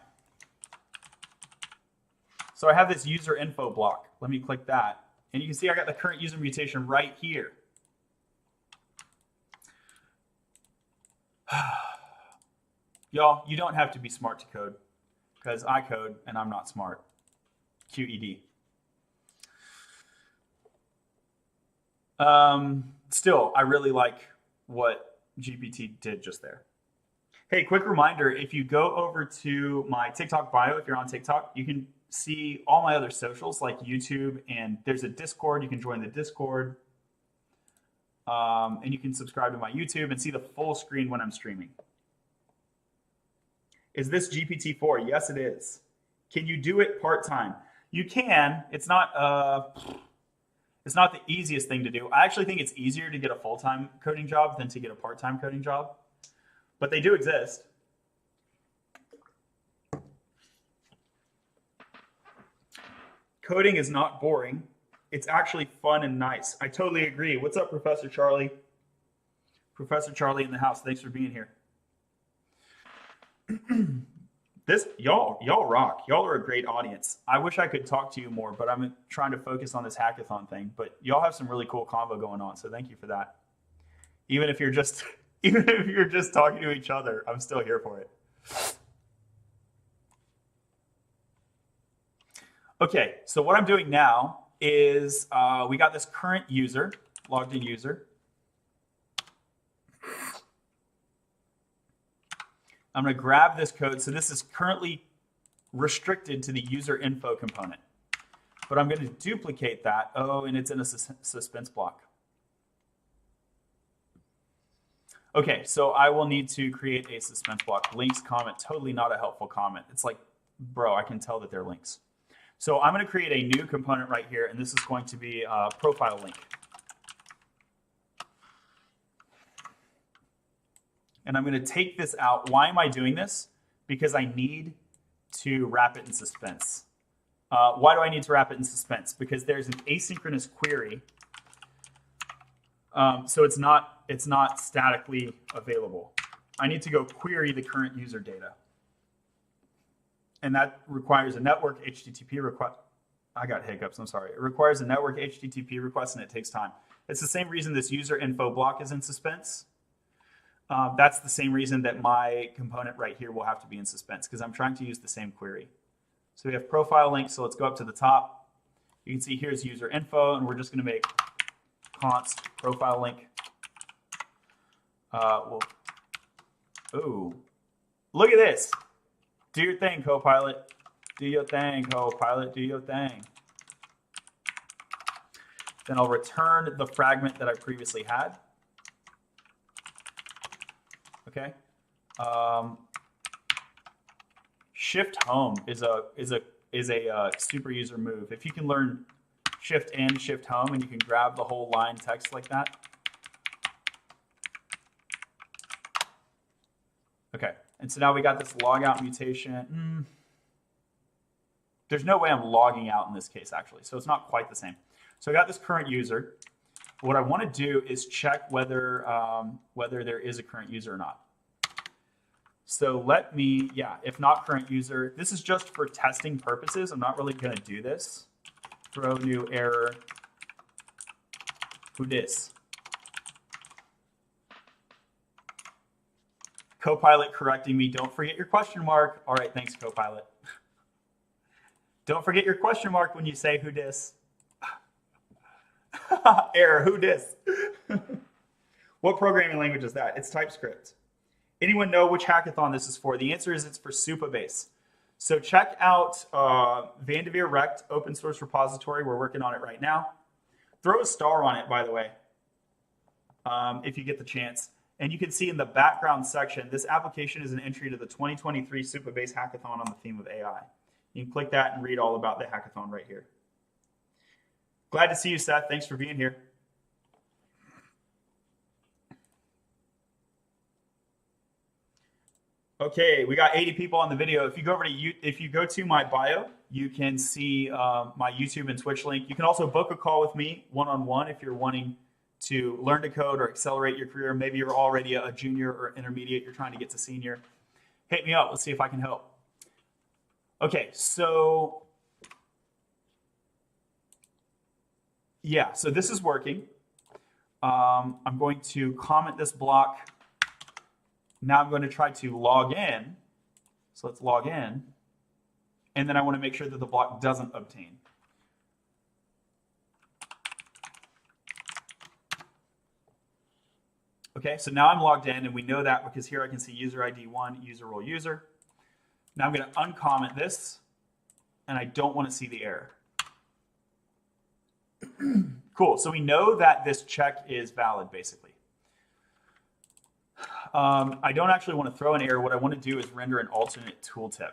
So I have this user info block. Let me click that. And you can see I got the current user mutation right here. Y'all, you don't have to be smart to code because I code and I'm not smart. QED. Still, I really like what GPT did just there. Hey, quick reminder, if you go over to my TikTok bio, if you're on TikTok, you can see all my other socials like YouTube, and there's a Discord. You can join the Discord. And you can subscribe to my YouTube and see the full screen when I'm streaming. Is this GPT-4? Yes, it is. Can you do it part-time? You can. It's not the easiest thing to do. I actually think it's easier to get a full-time coding job than to get a part-time coding job. But they do exist. Coding is not boring. It's actually fun and nice. I totally agree. What's up, Professor Charlie? Professor Charlie in the house. Thanks for being here. Y'all rock. Y'all are a great audience. I wish I could talk to you more, but I'm trying to focus on this hackathon thing. But y'all have some really cool convo going on, so thank you for that. Even if you're just talking to each other, I'm still here for it. Okay, so what I'm doing now is we got this current user, logged in user. I'm going to grab this code. So this is currently restricted to the user info component. but I'm going to duplicate that. Oh, and it's in a suspense block. Okay, so I will need to create a suspense block. Links comment, totally not a helpful comment. It's like, bro, I can tell that they're links. So I'm going to create a new component right here, and this is going to be a profile link. And I'm going to take this out. Why am I doing this? Because I need to wrap it in suspense. Why do I need to wrap it in suspense? Because there's an asynchronous query. So it's not statically available. I need to go query the current user data. And that requires a network HTTP request. I got hiccups, I'm sorry. It requires a network HTTP request and it takes time. It's the same reason this user info block is in suspense. That's the same reason that my component right here will have to be in suspense because I'm trying to use the same query. So we have profile link, so let's go up to the top. You can see here's user info, and we're just going to make const profile link. Ooh, look at this. Do your thing, Copilot. Do your thing, Copilot. Do your thing. Then I'll return the fragment that I previously had. Okay. Shift home is a super user move. If you can learn shift in, shift home, and you can grab the whole line text like that. Okay, and so now we got this logout mutation. There's no way I'm logging out in this case, actually, so it's not quite the same. So I got this current user. What I want to do is check whether there is a current user or not. So let me, if not current user, this is just for testing purposes. I'm not really going to do this. Throw new error. Who dis? Copilot correcting me. Don't forget your question mark. All right, thanks, Copilot. Don't forget your question mark when you say who dis. Error, who dis? What programming language is that? It's TypeScript. Anyone know which hackathon this is for? The answer is it's for Supabase. So check out Vanderveer Rect open source repository. We're working on it right now. Throw a star on it, by the way, if you get the chance. And you can see in the background section, this application is an entry to the 2023 Supabase hackathon on the theme of AI. You can click that and read all about the hackathon right here. Glad to see you, Seth. Thanks for being here. Okay, we got 80 people on the video. If you go to my bio, you can see my YouTube and Twitch link. You can also book a call with me one-on-one if you're wanting to learn to code or accelerate your career. Maybe you're already a junior or intermediate. You're trying to get to senior. Hit me up. Let's see if I can help. Okay, so yeah, so this is working. I'm going to comment this block. Now I'm going to try to log in. So let's log in. And then I want to make sure that the block doesn't obtain. Okay, so now I'm logged in, and we know that because here I can see user ID 1, user role user. Now I'm going to uncomment this, and I don't want to see the error. Cool, so we know that this check is valid, basically. I don't actually want to throw an error. What I want to do is render an alternate tooltip.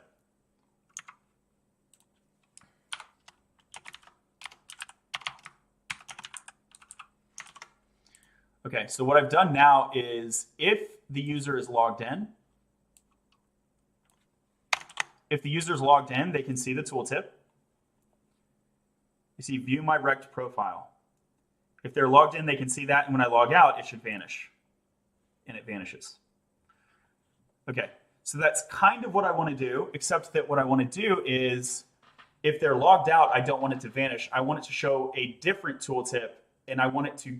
Okay, so what I've done now is if the user is logged in, they can see the tooltip. You see view my rect profile. If they're logged in, they can see that, and when I log out, it should vanish. And it vanishes. Okay, so that's kind of what I want to do, except that what I want to do is, if they're logged out, I don't want it to vanish. I want it to show a different tooltip, and I want it to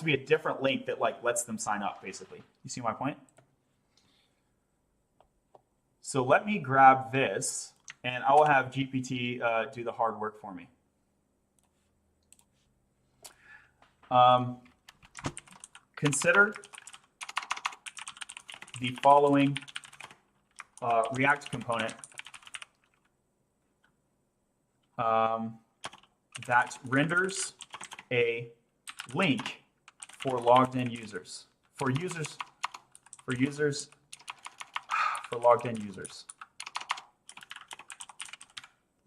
be a different link that lets them sign up, basically. You see my point? So let me grab this, and I will have GPT do the hard work for me. Consider the following React component that renders a link for logged in users. For logged in users.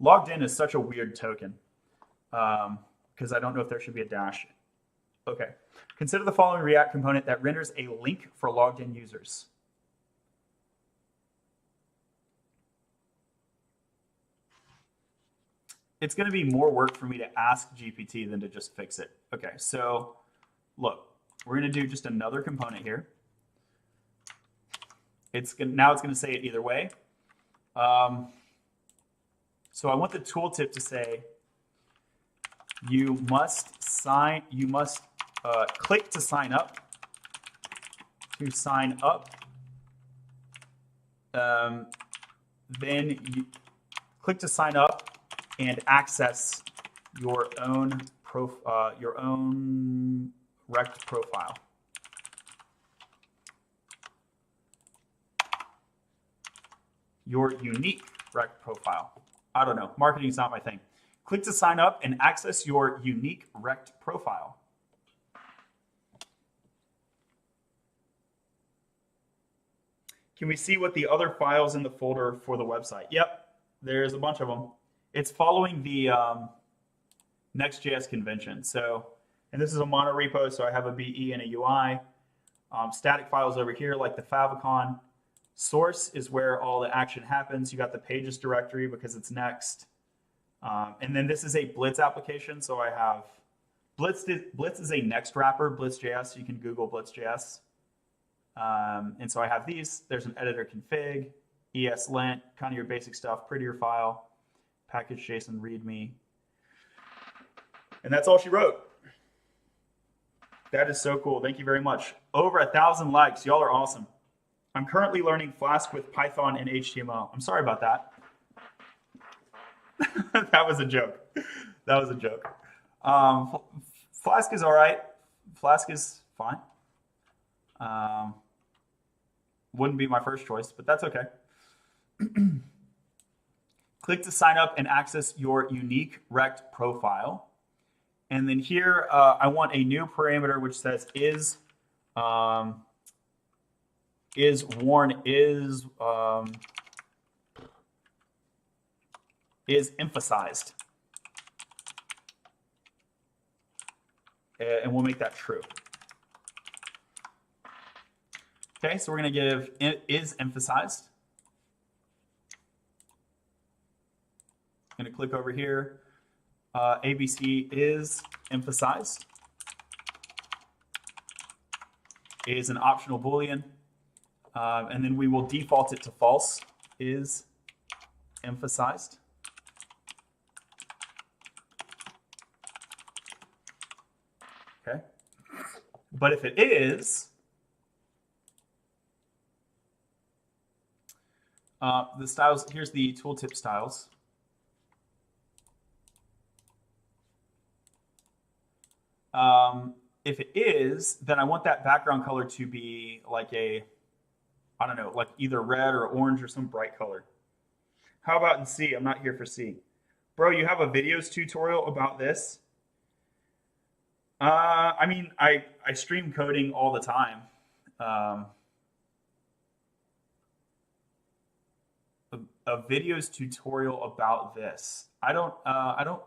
Logged in is such a weird token because I don't know if there should be a dash. Okay. Consider the following React component that renders a link for logged in users. It's going to be more work for me to ask GPT than to just fix it. Okay, so look, we're going to do just another component here. Now it's going to say it either way. So I want the tooltip to say you must click to sign up. Then you click to sign up and access your own rect profile. Your unique rect profile. I don't know. Marketing is not my thing. Click to sign up and access your unique rect profile. Can we see what the other files in the folder for the website? Yep, there's a bunch of them. It's following the Next.js convention. So, and this is a monorepo, so I have a BE and a UI. Static files over here, like the favicon. Source is where all the action happens. You got the pages directory because it's next. And then this is a Blitz application. So I have Blitz is a next wrapper, Blitz.js. You can Google Blitz.js. And so I have these. There's an editor config, ESLint, kind of your basic stuff, prettier file, package JSON readme. And that's all she wrote. That is so cool. Thank you very much. Over 1,000 likes. Y'all are awesome. I'm currently learning Flask with Python and HTML. I'm sorry about that. That was a joke. That was a joke. Flask is all right. Flask is fine. Wouldn't be my first choice, but that's okay. Click to sign up and access your unique rect profile. And then here, I want a new parameter which says is emphasized. And we'll make that true. Okay, so we're going to give is emphasized. I'm going to click over here. ABC is emphasized. Is an optional Boolean. And then we will default it to false, is emphasized. Okay. But if it is, the styles, here's the tooltip styles. If it is, then I want that background color to be like a, I don't know, like either red or orange or some bright color. How about in C? I'm not here for C. Bro, you have a videos tutorial about this? I mean, I stream coding all the time. A videos tutorial about this. I don't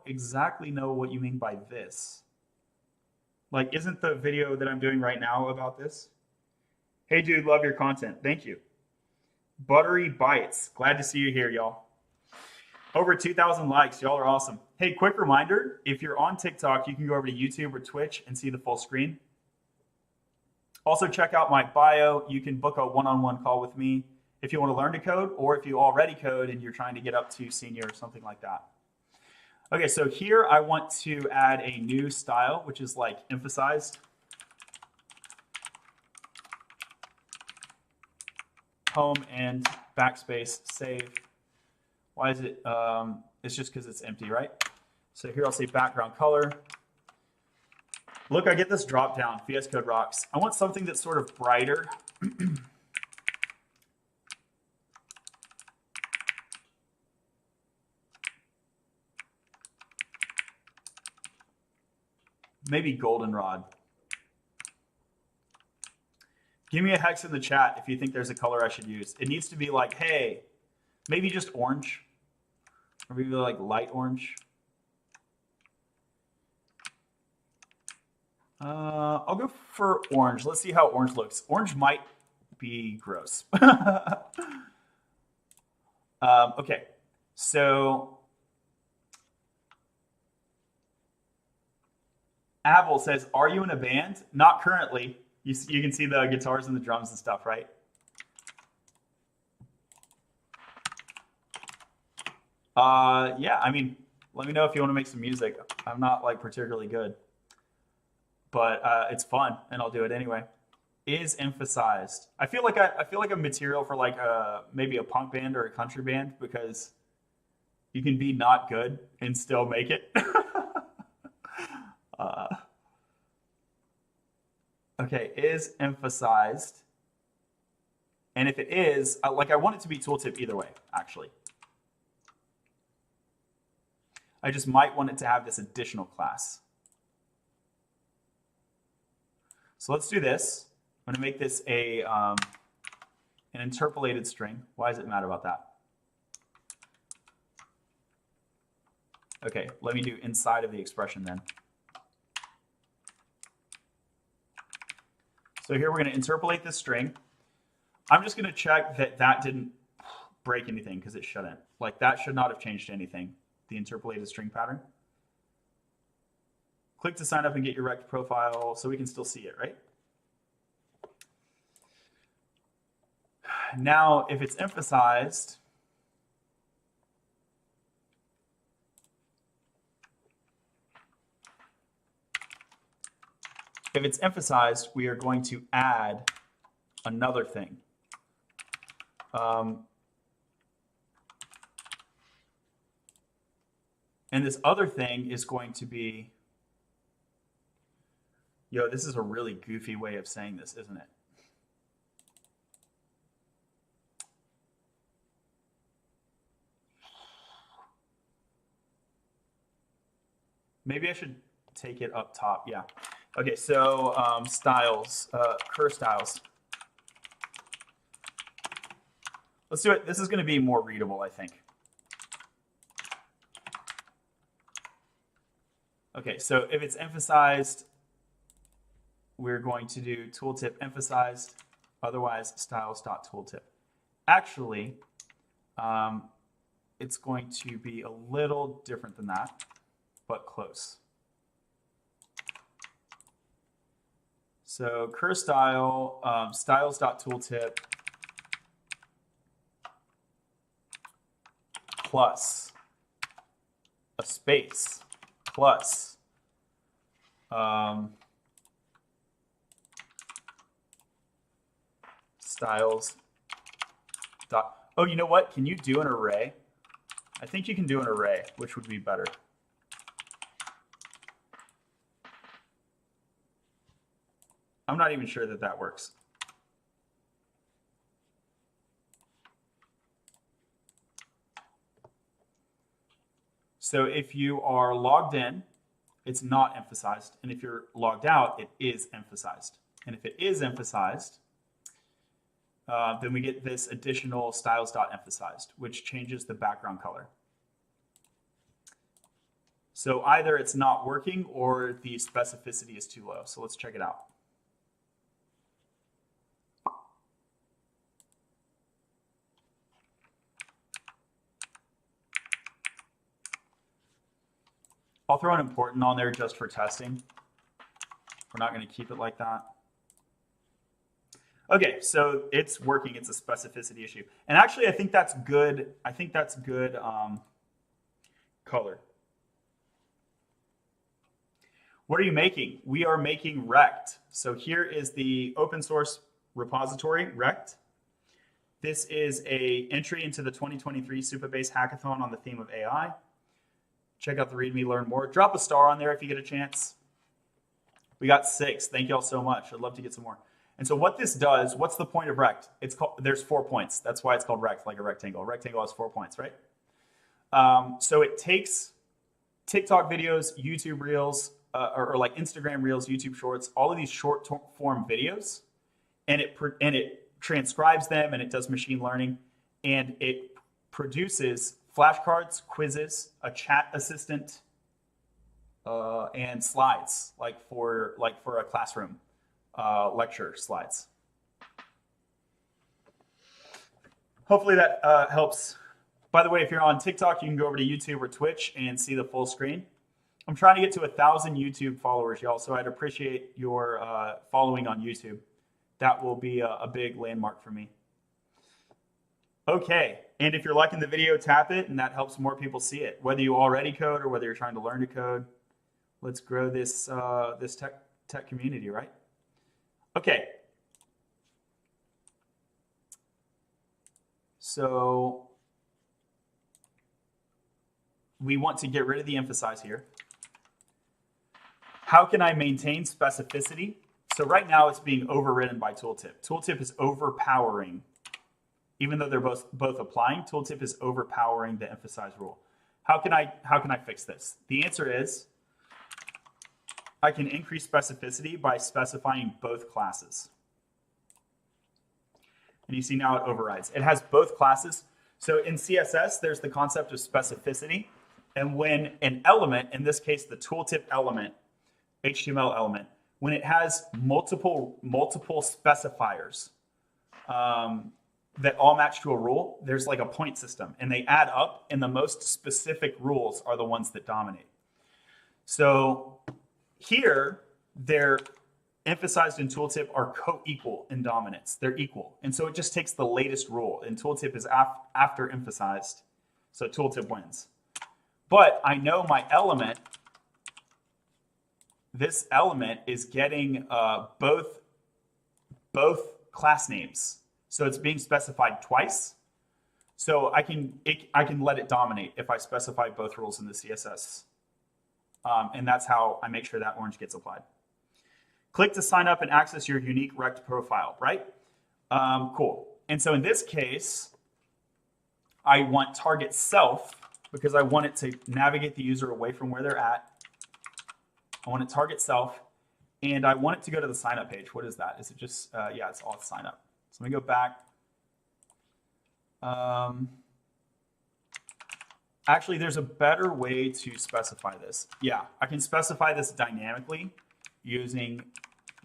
exactly know what you mean by this. Like, isn't the video that I'm doing right now about this? Hey, dude, love your content. Thank you. Buttery Bites. Glad to see you here, y'all. Over 2,000 likes. Y'all are awesome. Hey, quick reminder. If you're on TikTok, you can go over to YouTube or Twitch and see the full screen. Also, check out my bio. You can book a one-on-one call with me if you want to learn to code, or if you already code and you're trying to get up to senior or something like that. Okay, so here I want to add a new style, which is like emphasized. Home and backspace save. Why is it? It's just because it's empty, right? So here I'll say background color. Look, I get this drop down, VS Code rocks. I want something that's sort of brighter. Maybe goldenrod. Give me a hex in the chat if you think there's a color I should use. It needs to be like, hey, maybe just orange. Or maybe like light orange. I'll go for orange. Let's see how orange looks. Orange might be gross. Okay, so Abel says, are you in a band? Not currently. You can see the guitars and the drums and stuff, right? Yeah, I mean, let me know if you want to make some music. I'm not like particularly good, but it's fun and I'll do it anyway. Is emphasized. I feel like I'm material for like maybe a punk band or a country band because you can be not good and still make it. Okay, is emphasized. And if it is, I want it to be tooltip either way, actually. I just might want it to have this additional class. So let's do this. I'm going to make this an interpolated string. Why does it matter about that? Okay, let me do inside of the expression then. So here we're going to interpolate this string. I'm just going to check that that didn't break anything because it shouldn't. Like that should not have changed anything, the interpolated string pattern. Click to sign up and get your rect profile so we can still see it, right? Now, if it's emphasized, we are going to add another thing. And this other thing is going to be, this is a really goofy way of saying this, isn't it? Maybe I should take it up top, yeah. Okay, so styles, cur styles. Let's do it. This is going to be more readable, I think. Okay, so if it's emphasized, we're going to do tooltip emphasized, otherwise styles.tooltip. Actually, it's going to be a little different than that, but close. So cur style, styles.tooltip plus a space plus styles dot. Oh, you know what? Can you do an array? I think you can do an array, which would be better. I'm not even sure that that works. So if you are logged in, it's not emphasized. And if you're logged out, it is emphasized. And if it is emphasized, then we get this additional styles.emphasized, which changes the background color. So either it's not working or the specificity is too low. So let's check it out. I'll throw an important on there just for testing. We're not going to keep it like that. Okay, so it's working. It's a specificity issue. And actually, I think that's good. I think that's good color. What are you making? We are making rect. So here is the open source repository, rect. This is an entry into the 2023 Supabase hackathon on the theme of AI. Check out the README, learn more. Drop a star on there if you get a chance. We got 6. Thank you all so much. I'd love to get some more. And so what this does, what's the point of rect? It's called, there's 4 points. That's why it's called rect, like a rectangle. A rectangle has 4 points, right? So it takes TikTok videos, YouTube Reels, or like Instagram Reels, YouTube Shorts, all of these short form videos, and it transcribes them, and it does machine learning, and it produces flashcards, quizzes, a chat assistant, and slides like for a classroom lecture slides. Hopefully that helps. By the way, if you're on TikTok, you can go over to YouTube or Twitch and see the full screen. I'm trying to get to 1,000 YouTube followers, y'all, so I'd appreciate your following on YouTube. That will be a big landmark for me. Okay, and if you're liking the video, tap it, and that helps more people see it. Whether you already code or whether you're trying to learn to code, let's grow this this tech community, right? Okay. So we want to get rid of the emphasize here. How can I maintain specificity? So right now it's being overridden by tooltip. Tooltip is overpowering, even though they're both applying, tooltip is overpowering the emphasize rule. How can I fix this? The answer is I can increase specificity by specifying both classes. And you see now it overrides. It has both classes. So in CSS, there's the concept of specificity. And when an element, in this case, the tooltip element, HTML element, when it has multiple specifiers that all match to a rule, there's like a point system, and they add up, and the most specific rules are the ones that dominate. So here, they're emphasized in tooltip are co-equal in dominance. They're equal. And so it just takes the latest rule, and tooltip is after emphasized, so tooltip wins. But I know my element, this element is getting both class names. So it's being specified twice. So I can let it dominate if I specify both rules in the CSS. And that's how I make sure that orange gets applied. Click to sign up and access your unique rect profile, right? Cool. And so in this case, I want target self because I want it to navigate the user away from where they're at. I want to target self, and I want it to go to the sign up page. What is that? Is it just, yeah, it's all sign up. So let me go back. Actually, there's a better way to specify this. Yeah, I can specify this dynamically using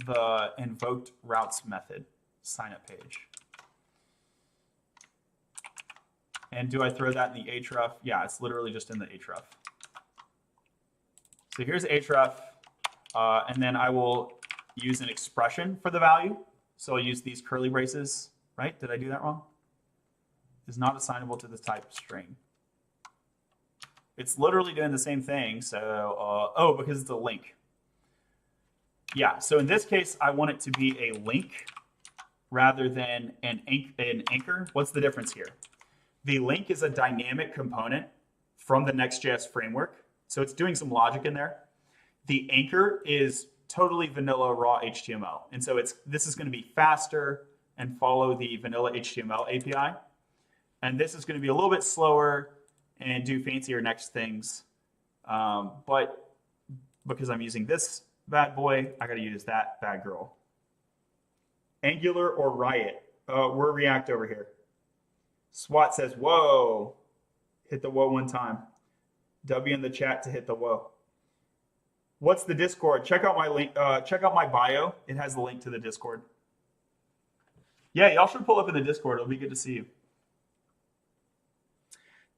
the invoked routes method, sign up page. And do I throw that in the href? Yeah, it's literally just in the href. So here's href, and then I will use an expression for the value. So I'll use these curly braces, right? Did I do that wrong? Is not assignable to the type string. It's literally doing the same thing. So, oh, because it's a link. Yeah, so in this case, I want it to be a link rather than an anchor. What's the difference here? The link is a dynamic component from the Next.js framework. So it's doing some logic in there. The anchor is totally vanilla raw HTML. And so this is going to be faster and follow the vanilla HTML API. And this is going to be a little bit slower and do fancier next things. But because I'm using this bad boy, I got to use that bad girl. Angular or Riot? We're React over here. SWAT says, whoa. Hit the whoa one time. W in the chat to hit the whoa. What's the Discord? Check out my link. Check out my bio. It has the link to the Discord. Yeah, y'all should pull up in the Discord. It'll be good to see you.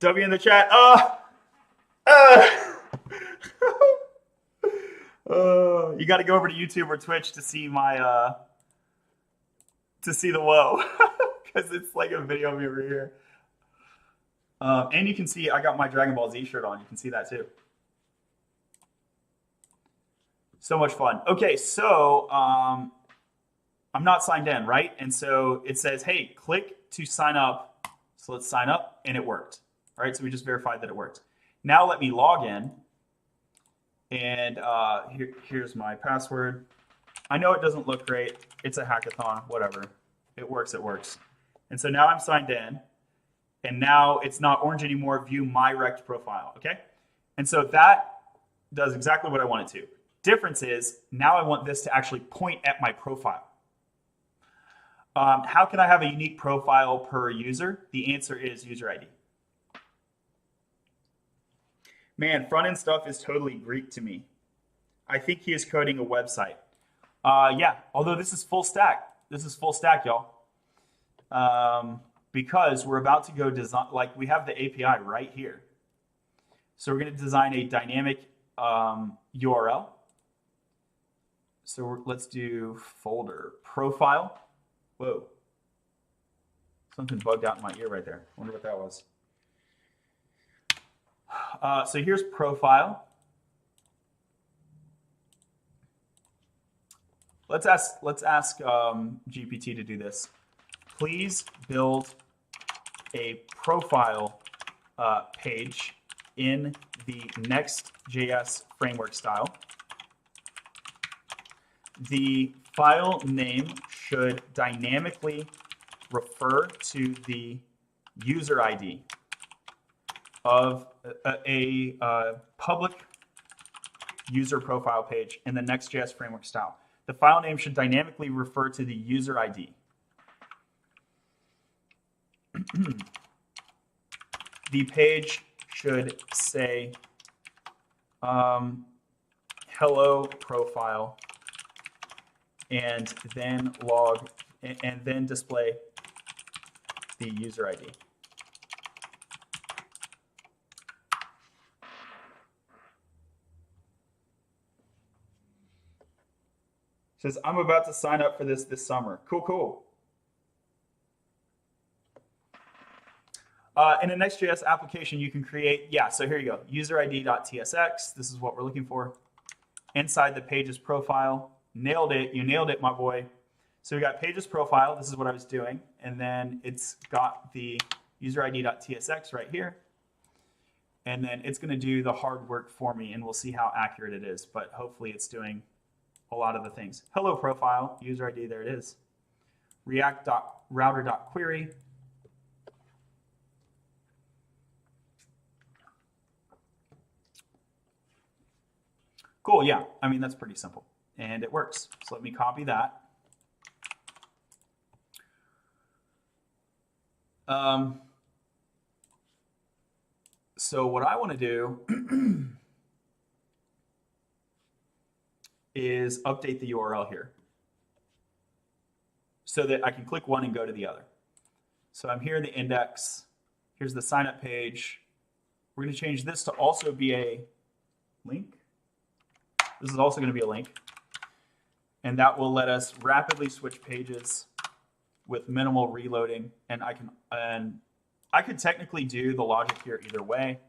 W in the chat. You got to go over to YouTube or Twitch to see my to see the whoa, because it's like a video of me over here. And you can see I got my Dragon Ball Z shirt on. You can see that too. So much fun. Okay, so I'm not signed in, right? And so it says, hey, click to sign up. So let's sign up, and it worked. All right, so we just verified that it worked. Now let me log in, and here's my password. I know it doesn't look great. It's a hackathon, whatever. It works, it works. And so now I'm signed in, and now it's not orange anymore. View my rect profile, okay? And so that does exactly what I want it to. Difference is now I want this to actually point at my profile. How can I have a unique profile per user? The answer is user ID. Man, front-end stuff is totally Greek to me. I think he is coding a website. Yeah, although this is full stack. This is full stack, y'all. Because we're about to go design, like we have the API right here. So we're going to design a dynamic URL. So let's do folder profile. Whoa. Something bugged out in my ear right there. I wonder what that was. So here's profile. Let's ask GPT to do this. Please build a profile page in the Next.js framework style. The file name should dynamically refer to the user ID of a public user profile page in the Next.js framework style. The file name should dynamically refer to the user ID. The page should say hello profile and then log and then display the user ID. Says, I'm about to sign up for this summer. Cool, cool. In a Next.js application, you can create, yeah, so here you go, userid.tsx. This is what we're looking for. Inside the pages profile. Nailed it. You nailed it, my boy. So we got pages profile. This is what I was doing. And then it's got the userid.tsx right here. And then it's going to do the hard work for me, and we'll see how accurate it is. But hopefully it's doing a lot of the things. Hello profile, user ID, there it is. React.router.query. Cool, yeah, I mean, that's pretty simple. And it works. So let me copy that. So what I want to do is update the URL here so that I can click one and go to the other. So I'm here in the index. Here's the sign up page. We're going to change this to also be a link. This is also going to be a link. And that will let us rapidly switch pages with minimal reloading. And I could technically do the logic here either way.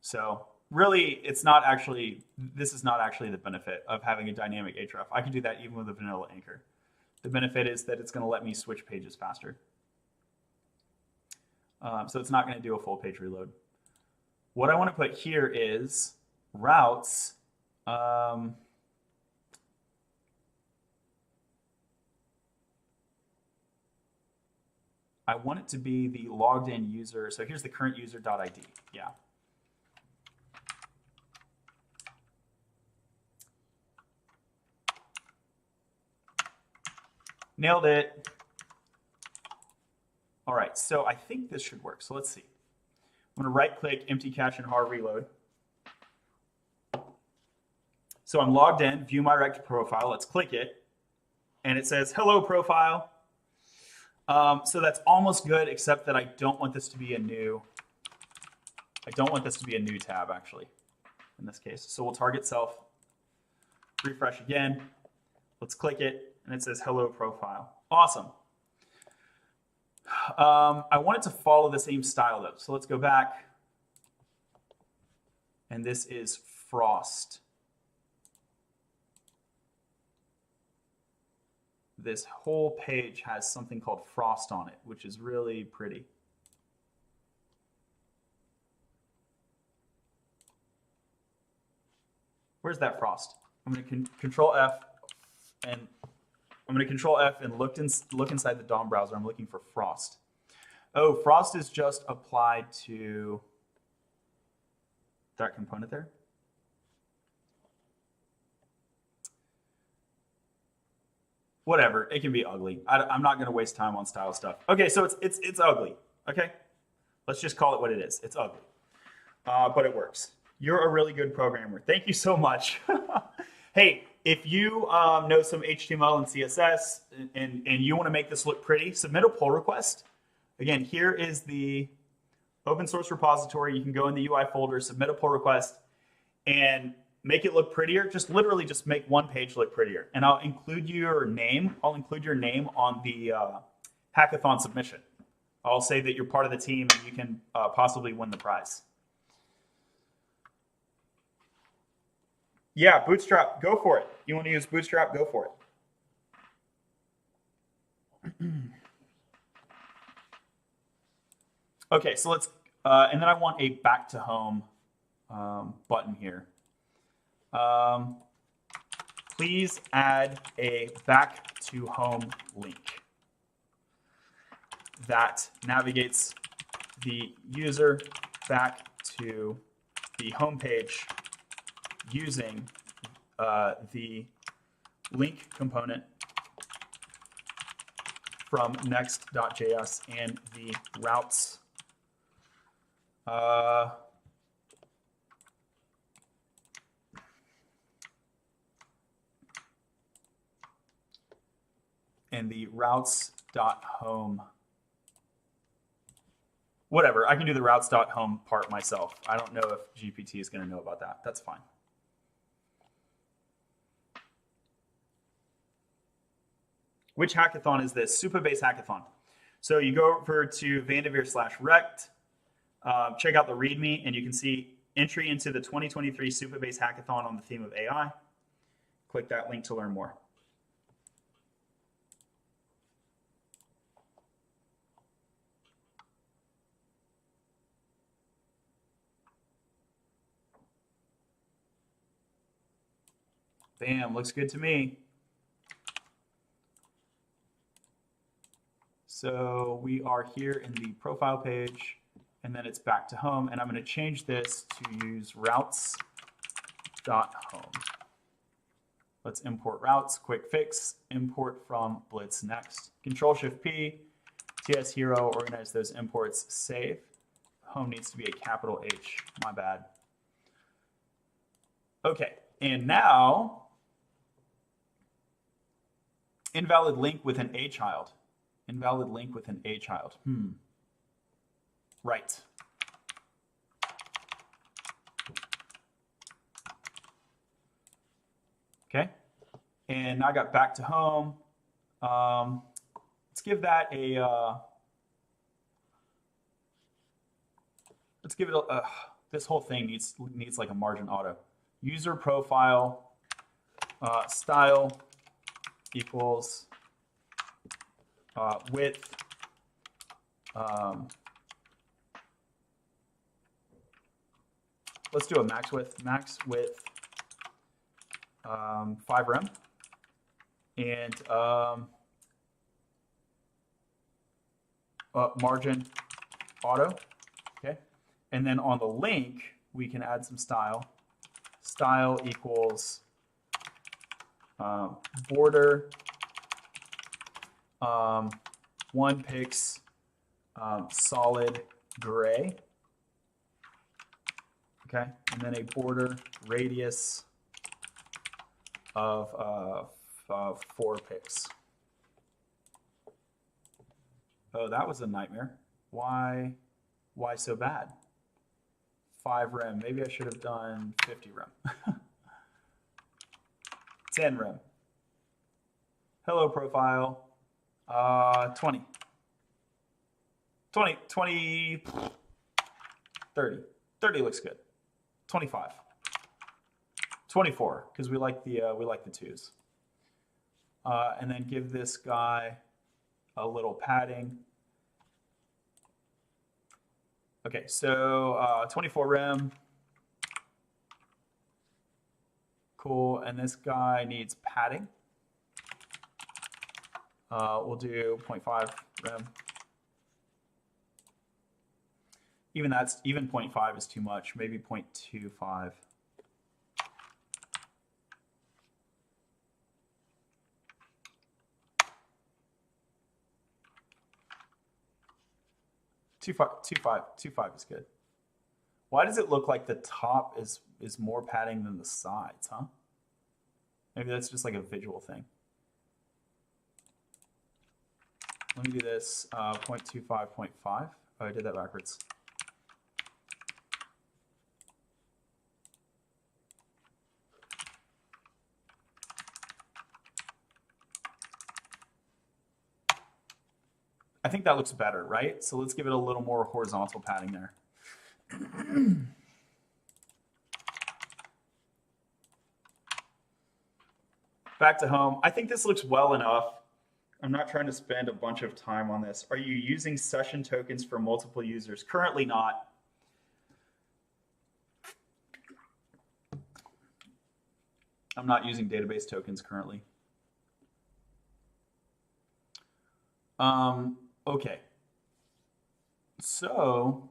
So really, this is not actually the benefit of having a dynamic href. I can do that even with a vanilla anchor. The benefit is that it's going to let me switch pages faster. So it's not going to do a full page reload. What I want to put here is routes. I want it to be the logged in user. So here's the current user.id. Yeah. Nailed it. All right, so I think this should work. So let's see. I'm going to right click, empty cache, and hard reload. So I'm logged in, view my rect profile. Let's click it. And it says, hello profile. So that's almost good, except that I don't want this to be a new tab, actually, in this case. So we'll target self, refresh again. Let's click it, and it says hello profile. Awesome. I want it to follow the same style, though. So let's go back. And this is Frost. This whole page has something called Frost on it, which is really pretty. Where's that Frost? I'm going to Control F, and I'm going to Control F and look inside the DOM browser. I'm looking for Frost. Oh, Frost is just applied to that component there. whatever. It can be ugly. I'm not going to waste time on style stuff. Okay, so it's ugly. Okay, let's just call it what it is. It's ugly, but it works. You're a really good programmer. Thank you so much. Hey, if you know some HTML and CSS and you want to make this look pretty, submit a pull request. Again, here is the open source repository. You can go in the UI folder, submit a pull request, and make it look prettier. Just literally just make one page look prettier. And I'll include your name. I'll include your name on the hackathon submission. I'll say that you're part of the team and you can possibly win the prize. Yeah, Bootstrap, go for it. You want to use Bootstrap, go for it. Okay, so let's, and then I want a back to home button here. Please add a back to home link that navigates the user back to the home page using the link component from next.js and the routes and the routes.home. Whatever, I can do the routes.home part myself. I don't know if GPT is going to know about that. That's fine. Which hackathon is this? Supabase hackathon. So you go over to Vanderveer/rect, check out the README, and you can see entry into the 2023 Supabase hackathon on the theme of AI. Click that link to learn more. Bam, looks good to me. So we are here in the profile page, and then it's back to home, and I'm going to change this to use routes.home. Let's import routes, quick fix, import from Blitz next. Control-Shift-P, TS Hero, organize those imports, save. Home needs to be a capital H, my bad. Okay, and now, invalid link with an A child. Invalid link with an A child. Right. Okay. And now I got back to home. Let's give that a, let's give it a, this whole thing needs like a margin auto. User profile style equals width let's do a max width 5 rem and margin auto. Okay, and then on the link we can add some style equals border 1 pix solid gray. Okay, and then a border radius of 4 pix. Oh, that was a nightmare. Why so bad? 5 rem. Maybe I should have done 50 rem. 10 rem. Hello profile. 20. 30. 30 looks good. 25. 24, because we like the 2s. And then give this guy a little padding. Okay, so 24 rem. Cool, and this guy needs padding. We'll do 0.5 rem. Even 0.5 is too much. Maybe 0.25. 2.5 is good. Why does it look like the top is more padding than the sides, huh? Maybe that's just like a visual thing. Let me do this, 0.25, 0.5. Oh, I did that backwards. I think that looks better, right? So let's give it a little more horizontal padding there. Back to home. I think this looks well enough. I'm not trying to spend a bunch of time on this. Are you using session tokens for multiple users? Currently not. I'm not using database tokens currently. Okay. So,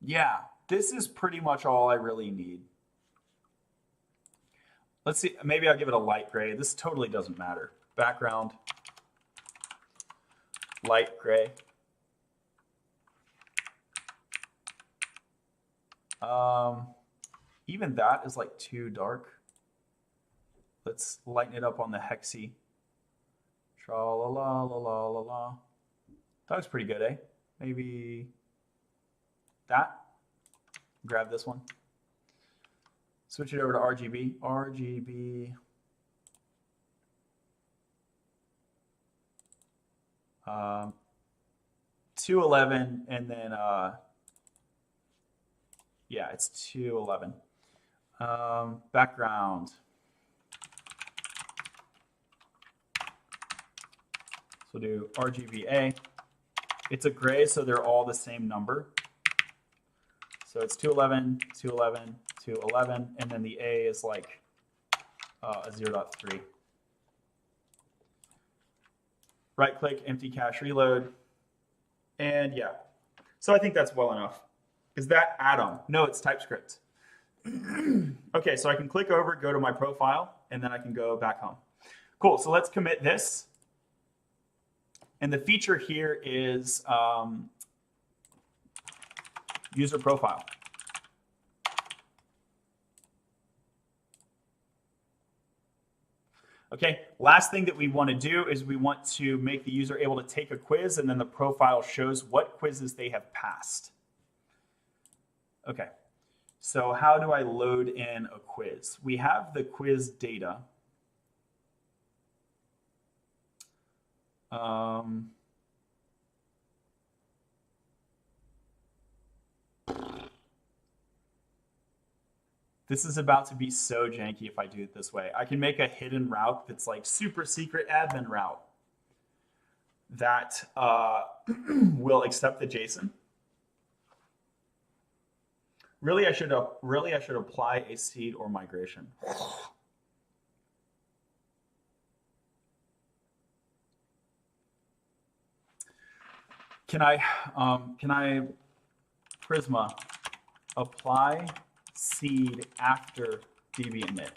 yeah, this is pretty much all I really need. Let's see, maybe I'll give it a light gray. This totally doesn't matter. Background, light gray. Even that is like too dark. Let's lighten it up on the hexy. Tra la la la la la la. That looks pretty good, eh? Maybe that. Grab this one. Switch it over to RGB. RGB. 211, and then yeah, it's 211. Background. So we'll do RGBA. It's a gray, so they're all the same number. So it's 211, 211, 211, and then the A is like a 0.3. Right click, empty cache reload. And yeah, so I think that's well enough. Is that Atom? No, it's TypeScript. Okay, so I can click over, go to my profile, and then I can go back home. Cool, so let's commit this. And the feature here is user profile. Okay, last thing that we want to do is we want to make the user able to take a quiz, and then the profile shows what quizzes they have passed. Okay, so how do I load in a quiz? We have the quiz data. This is about to be so janky if I do it this way. I can make a hidden route that's like super secret admin route that will accept the JSON. Really, I should apply a seed or migration. Can I Prisma apply seed after db init?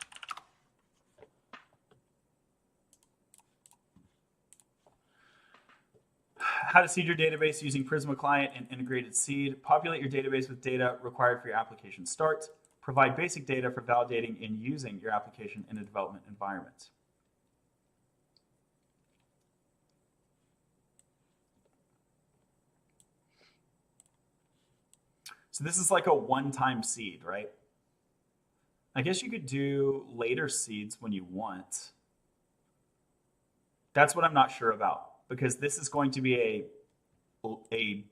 How to seed your database using Prisma Client and integrated seed. Populate your database with data required for your application start. Provide basic data for validating and using your application in a development environment. So this is like a one-time seed, right? I guess you could do later seeds when you want. That's what I'm not sure about, because this is going to be a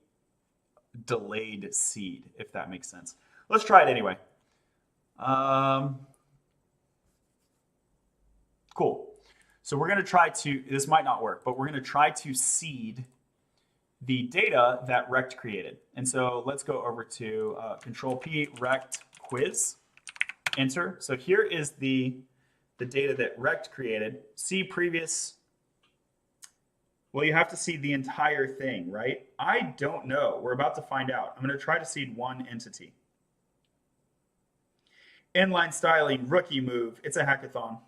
delayed seed, if that makes sense. Let's try it anyway. Cool. So we're going to try to, this might not work, but we're going to try to seed the data that rect created. And so let's go over to Control P, rect quiz, enter. So here is the data that rect created. See previous. Well, you have to seed the entire thing, right? I don't know. We're about to find out. I'm going to try to seed one entity. Inline styling, rookie move. It's a hackathon.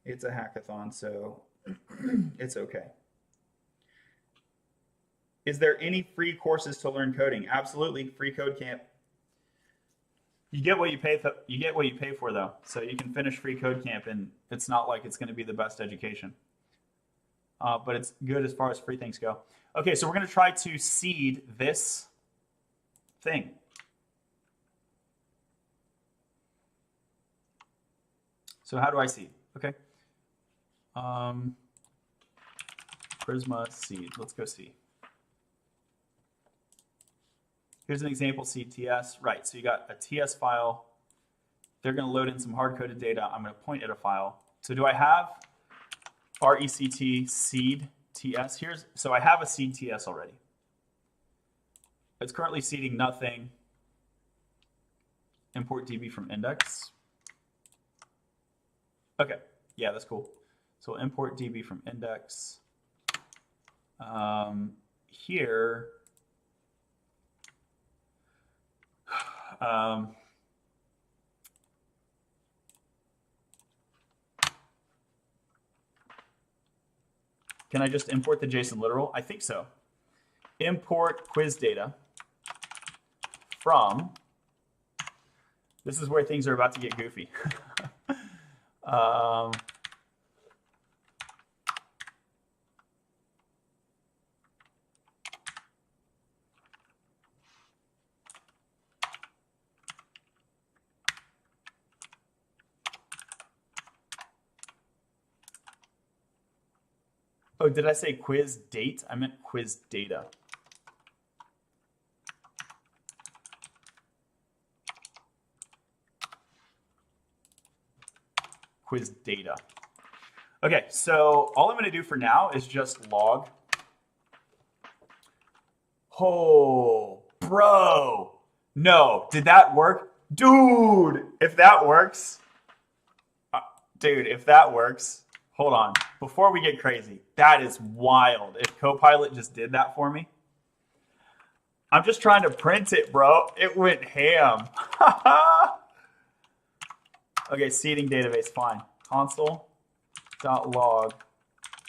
It's a hackathon, so it's okay. Is there any free courses to learn coding? Absolutely, free code camp. You get what you pay. You get what you pay for, though. So you can finish free code camp, and it's not like it's going to be the best education, but it's good as far as free things go. Okay, so we're going to try to seed this thing. So how do I seed? Okay. Prisma seed. Let's go see. Here's an example seed TS. Right, so you got a TS file. They're going to load in some hard-coded data. I'm going to point at a file. So do I have rect seed TS? So I have a seed TS already. It's currently seeding nothing. Import DB from index. Okay, yeah, that's cool. So we'll import DB from index. Here, can I just import the JSON literal? I think so. Import quiz data from, this is where things are about to get goofy. Oh, did I say quiz date? I meant quiz data. Quiz data. Okay, so all I'm going to do for now is just log. Oh, bro. No, did that work? Dude, if that works. Dude, if that works. Hold on. Before we get crazy, that is wild. If Copilot just did that for me. I'm just trying to print it, bro. It went ham. Okay, seeding database, fine. Console.log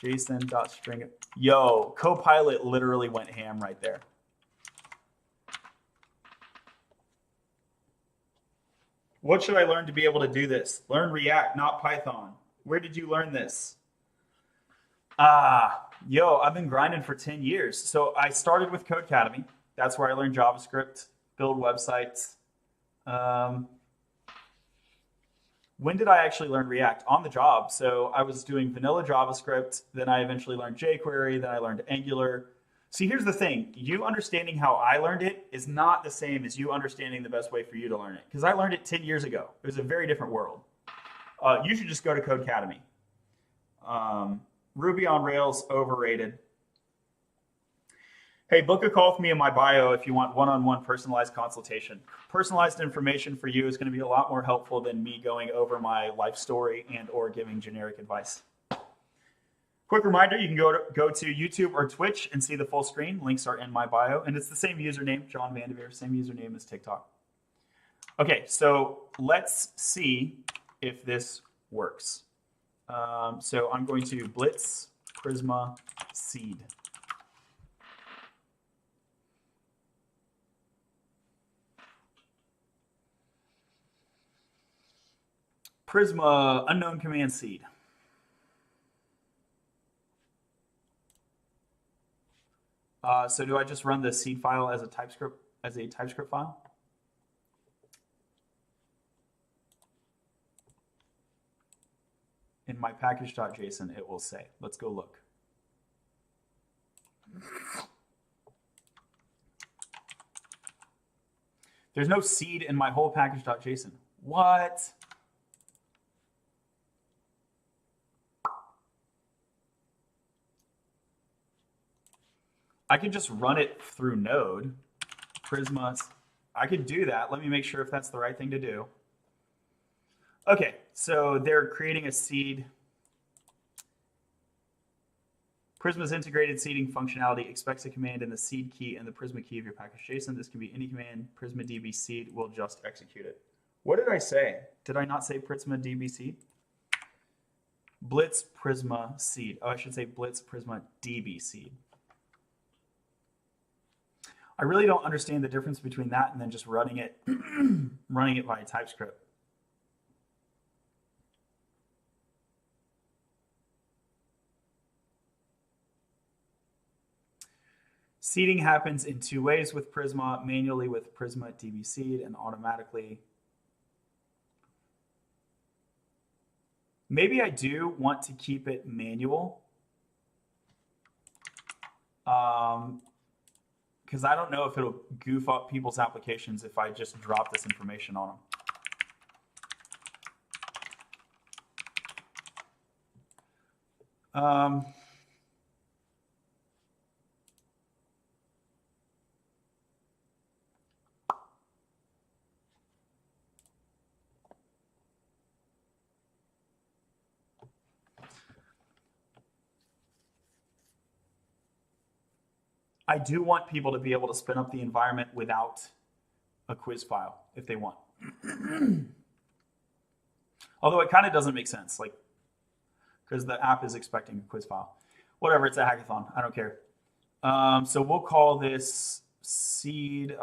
JSON.string. Yo, Copilot literally went ham right there. What should I learn to be able to do this? Learn React, not Python. Where did you learn this? Yo, I've been grinding for 10 years. So I started with Codecademy. That's where I learned JavaScript, build websites. When did I actually learn React? On the job. So I was doing vanilla JavaScript, then I eventually learned jQuery, then I learned Angular. See, here's the thing. You understanding how I learned it is not the same as you understanding the best way for you to learn it. Because I learned it 10 years ago. It was a very different world. You should just go to Codecademy. Ruby on Rails, overrated. Hey, book a call with me in my bio if you want one-on-one personalized consultation. Personalized information for you is going to be a lot more helpful than me going over my life story and or giving generic advice. Quick reminder, you can go to YouTube or Twitch and see the full screen. Links are in my bio, and it's the same username, John Vandeveer, same username as TikTok. Okay, so let's see if this works. So I'm going to blitz Prisma seed. Prisma unknown command seed. So do I just run the seed file as a TypeScript file? In my package.json, it will say. Let's go look. There's no seed in my whole package.json. What? I could just run it through Node. Prisma. I could do that. Let me make sure if that's the right thing to do. Okay, so they're creating a seed. Prisma's integrated seeding functionality expects a command in the seed key and the Prisma key of your package.json. This can be any command. Prisma DB seed will just execute it. What did I say? Did I not say Prisma DB seed? Blitz Prisma seed. Oh, I should say Blitz Prisma DB seed. I really don't understand the difference between that and then just running it running it via TypeScript. Seeding happens in two ways with Prisma, manually with Prisma DB seed and automatically. Maybe I do want to keep it manual. Because I don't know if it'll goof up people's applications if I just drop this information on them. I do want people to be able to spin up the environment without a quiz file if they want. Although it kind of doesn't make sense, like, because the app is expecting a quiz file. Whatever, it's a hackathon. I don't care. So we'll call this seed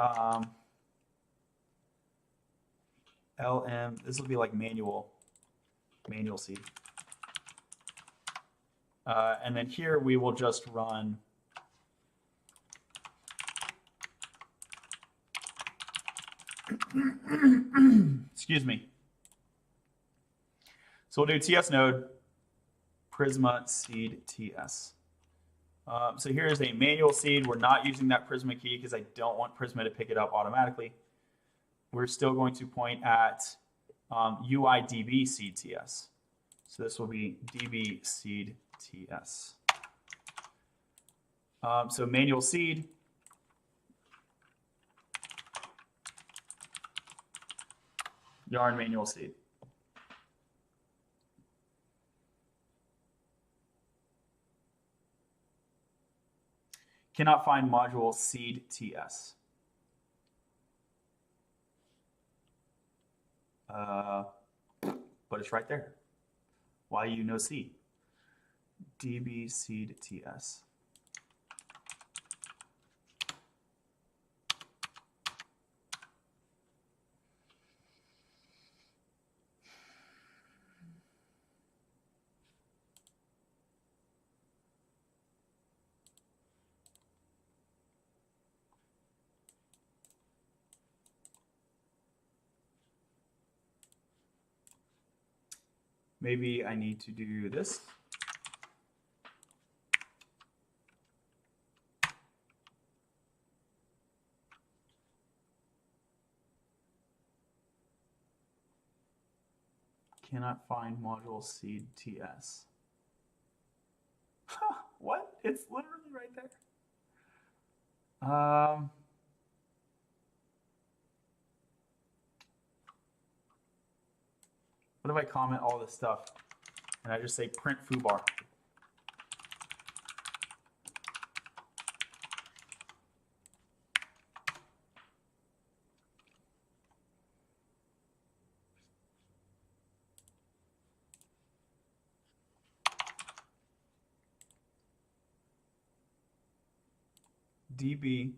LM. This will be like manual seed. And then here we will just run excuse me. So we'll do TS node Prisma seed TS. So here's a manual seed. We're not using that Prisma key because I don't want Prisma to pick it up automatically. We're still going to point at UIDB seed TS. So this will be DB seed TS. So manual seed. Yarn manual seed. Cannot find module seed TS. But it's right there. Why you know seed? DB seed TS. Maybe I need to do this. Cannot find module seed TS. Huh, what? It's literally right there. What if I comment all this stuff and I just say print foobar? DB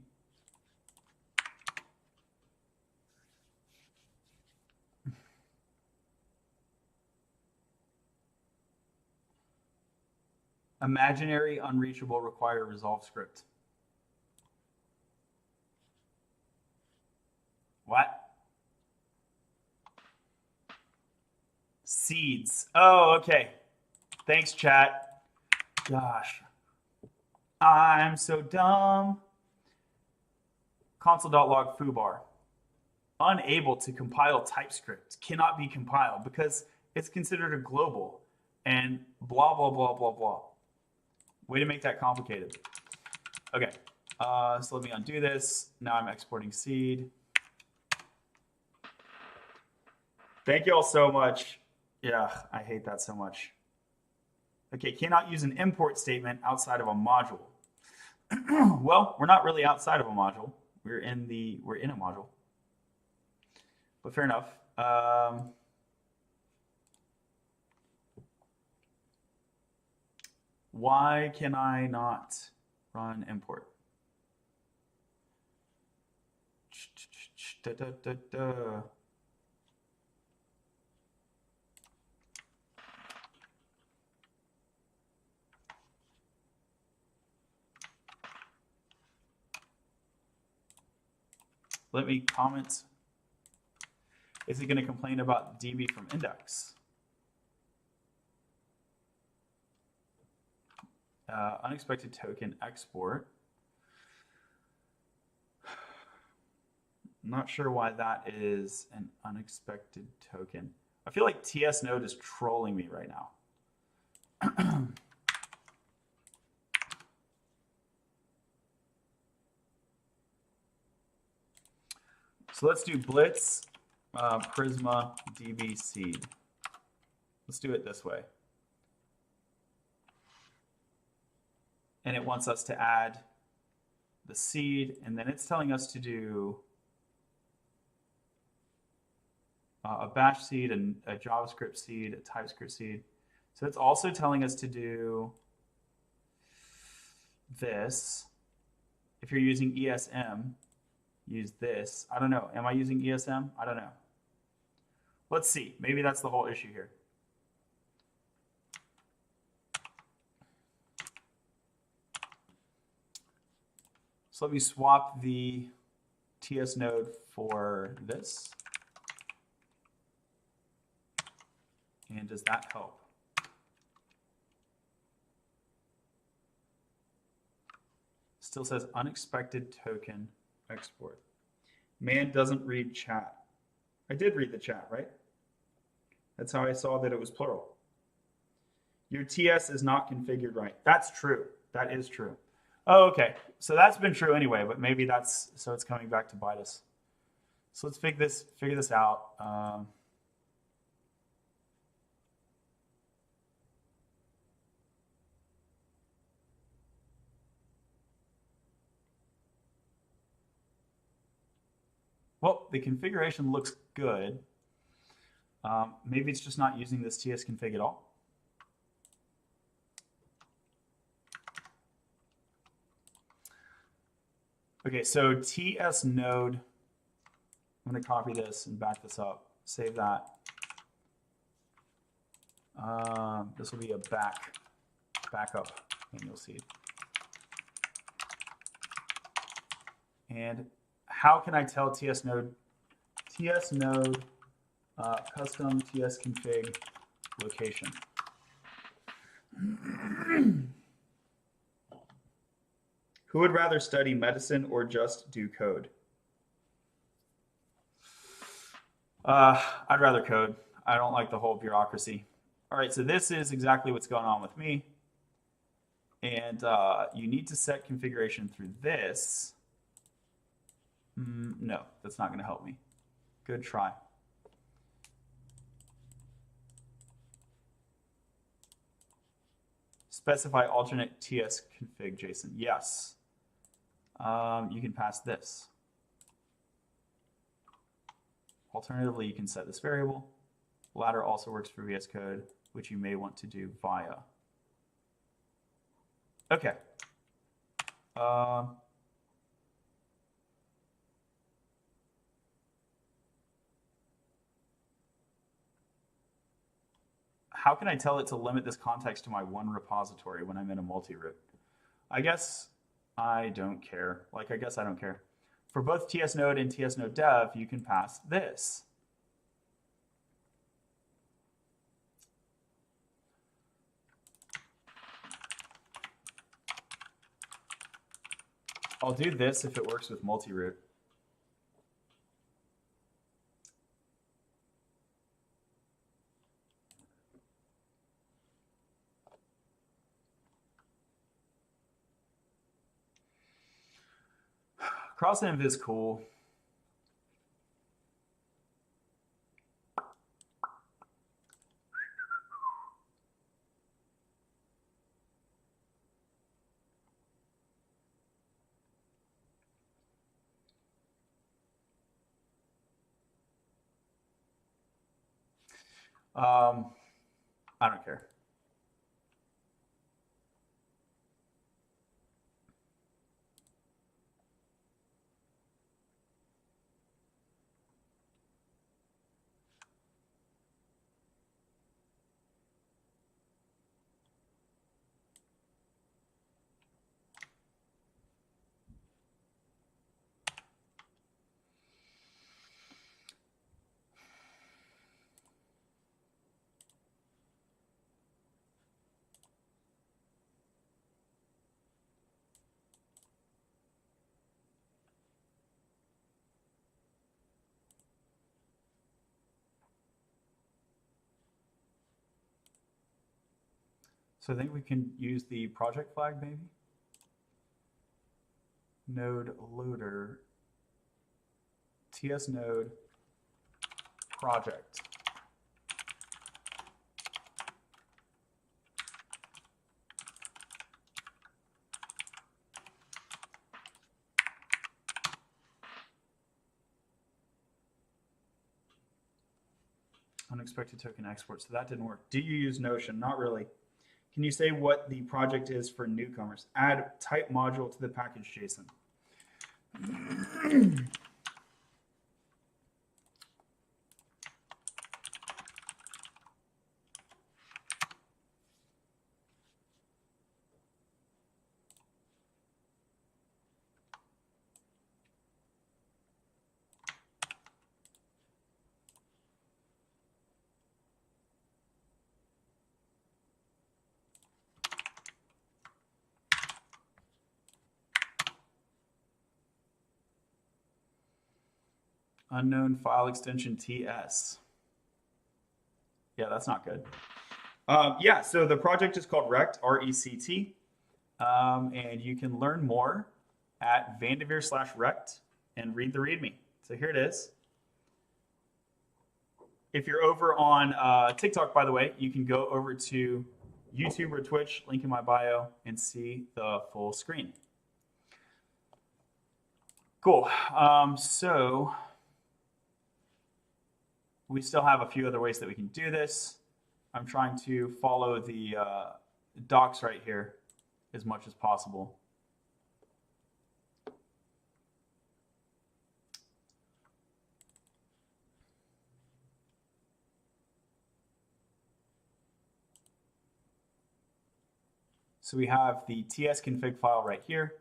imaginary unreachable require resolve script. What? Seeds. Oh, okay. Thanks, chat. Gosh. I'm so dumb. Console.log foobar. Unable to compile TypeScript. Cannot be compiled because it's considered a global. And blah, blah, blah, blah, blah. Way to make that complicated. Okay. So let me undo this. Now I'm exporting seed. Thank you all so much. Yeah, I hate that so much. Okay, cannot use an import statement outside of a module. Well, we're not really outside of a module. We're in a module. But fair enough. Why can I not run import? Da, da, da, da. Let me comment. Is it going to complain about DB from index? Unexpected token export. I'm not sure why that is an unexpected token. I feel like TS Node is trolling me right now. So let's do Blitz Prisma DB seed. Let's do it this way. And it wants us to add the seed, and then it's telling us to do a bash seed, and a JavaScript seed, a TypeScript seed. So it's also telling us to do this. If you're using ESM, use this. I don't know. Am I using ESM? I don't know. Let's see. Maybe that's the whole issue here. So let me swap the TS node for this. And does that help? Still says unexpected token export. Man doesn't read chat. I did read the chat, right? That's how I saw that it was plural. Your TS is not configured right. That's true. That is true. Oh, okay. So that's been true anyway, but maybe that's, so it's coming back to bite us. So let's figure this out. Well, the configuration looks good. Maybe it's just not using this TS config at all. Okay, so TS node, I'm going to copy this and back this up, save that. This will be a backup manual seed. And how can I tell TS node custom TS config location? Who would rather study medicine or just do code? I'd rather code. I don't like the whole bureaucracy. All right, so this is exactly what's going on with me. And you need to set configuration through this. No, that's not going to help me. Good try. Specify alternate TS config JSON. Yes. You can pass this. Alternatively, you can set this variable. Ladder also works for VS Code, which you may want to do via. Okay. How can I tell it to limit this context to my one repository when I'm in a multi-root? I guess I don't care. Like, I guess I don't care. For both TS node and TS node dev, you can pass this. I'll do this if it works with multi-root. Crossenv is cool. I don't care. So I think we can use the project flag maybe. Node loader, TS node project. Unexpected token export. So that didn't work. Do you use Notion? Not really. Can you say what the project is for newcomers? Add type module to the package JSON. Unknown file extension TS. Yeah, that's not good. Yeah, so the project is called rect, R-E-C-T, and you can learn more at vanderveer/rect and read the README. So here it is. If you're over on TikTok, by the way, you can go over to YouTube or Twitch, link in my bio, and see the full screen. Cool. So we still have a few other ways that we can do this. I'm trying to follow the docs right here as much as possible. So we have the TS config file right here.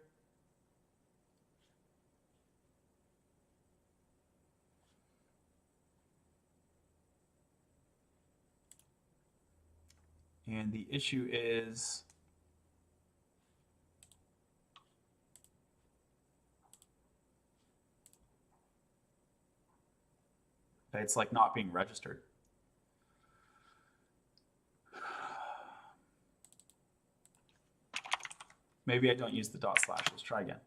And the issue is that it's like not being registered. Maybe I don't use the dot slash. Let's try again.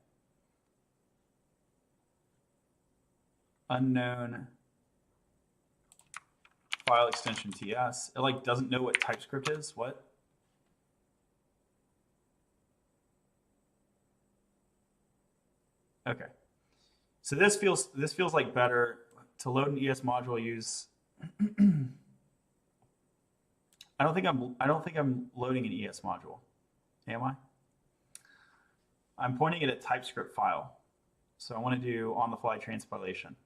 Unknown file extension TS. It like doesn't know what TypeScript is. What? Okay. So this feels like better to load an ES module. Use. I don't think I'm loading an ES module. Am I? I'm pointing at a TypeScript file. So I want to do on-the-fly transpilation.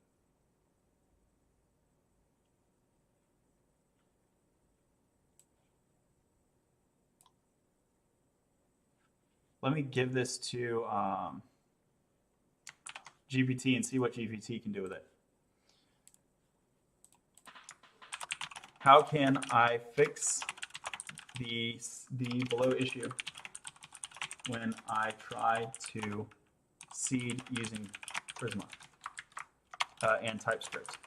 Let me give this to GPT and see what GPT can do with it. How can I fix the below issue when I try to seed using Prisma and TypeScript?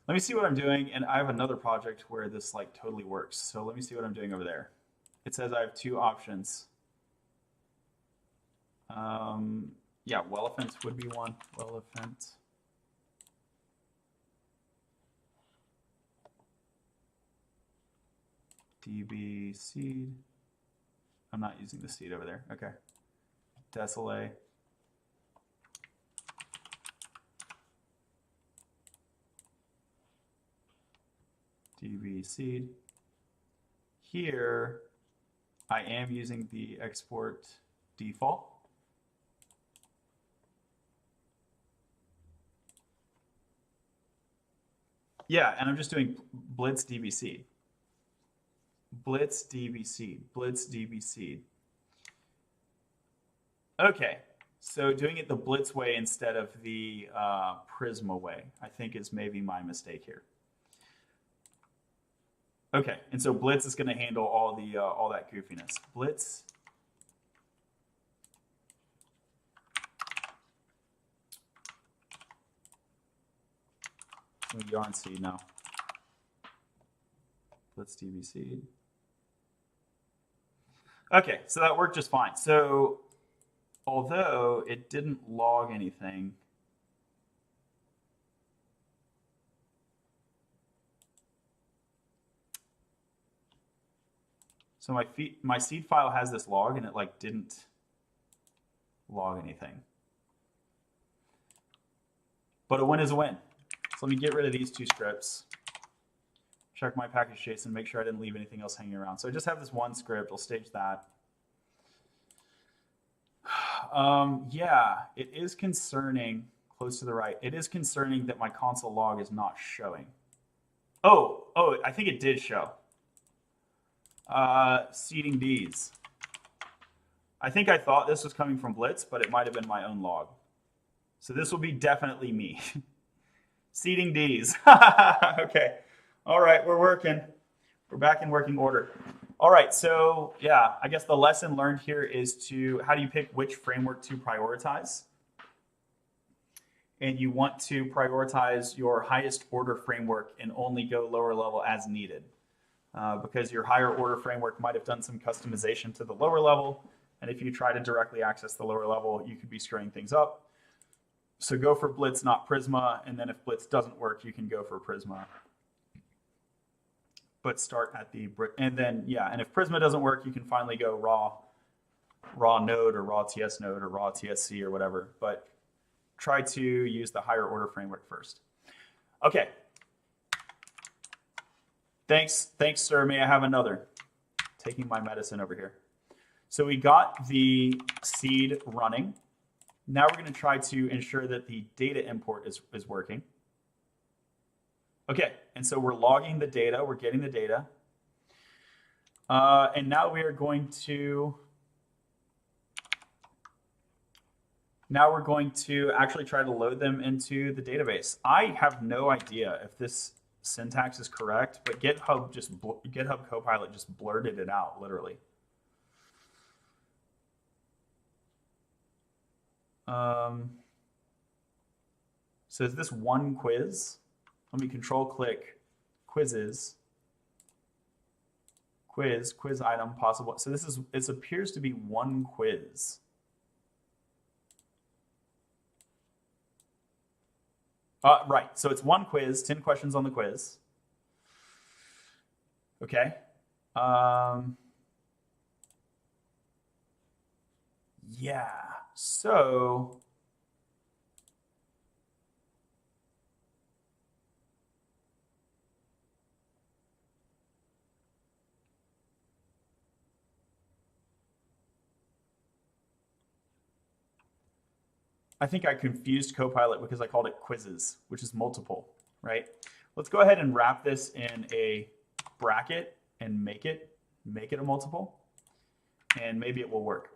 Let me see what I'm doing, and I have another project where this like totally works. So let me see what I'm doing over there. It says I have two options. Yeah, Welephant would be one. Welephant. DB seed. I'm not using the seed over there. Okay. Desolate. DB seed. Here, I am using the export default. Yeah, and I'm just doing blitz DB seed. Blitz DB seed. Blitz DB seed. Okay, So doing it the Blitz way instead of the Prisma way, I think is maybe my mistake here. Okay, and so Blitz is going to handle all the all that goofiness. Blitz. Yarn seed now. Blitz DB seed. Okay, so that worked just fine. So although it didn't log anything, so my seed file has this log and it like didn't log anything. But a win is a win. So let me get rid of these two scripts. Check my package.json, make sure I didn't leave anything else hanging around. So I just have this one script. I'll stage that. Yeah, it is concerning, close to the right, it is concerning that my console log is not showing. Oh, I think it did show. Seeding Ds. I think I thought this was coming from Blitz, but it might have been my own log. So this will be definitely me. Seeding Ds. Okay. All right, we're working. We're back in working order. All right, so yeah, I guess the lesson learned here is how do you pick which framework to prioritize? And you want to prioritize your highest order framework and only go lower level as needed. Because your higher order framework might have done some customization to the lower level. And if you try to directly access the lower level, you could be screwing things up. So go for Blitz, not Prisma. And then if Blitz doesn't work, you can go for Prisma. But start at the, and then, yeah, and if Prisma doesn't work, you can finally go raw node or raw TS node or raw TSC or whatever. But try to use the higher order framework first. Okay. Thanks, sir. May I have another? Taking my medicine over here. So we got the seed running. Now we're going to try to ensure that the data import is working. Okay, and so we're logging the data. We're getting the data. And now we are going to actually try to load them into the database. I have no idea if this syntax is correct, but GitHub Copilot just blurted it out, literally. So is this one quiz? Let me control click quizzes. Quiz item possible. So it appears to be one quiz. Right, so it's one quiz, 10 questions on the quiz. Okay. Yeah, so I think I confused Copilot because I called it quizzes, which is multiple, right? Let's go ahead and wrap this in a bracket and make it a multiple, and maybe it will work.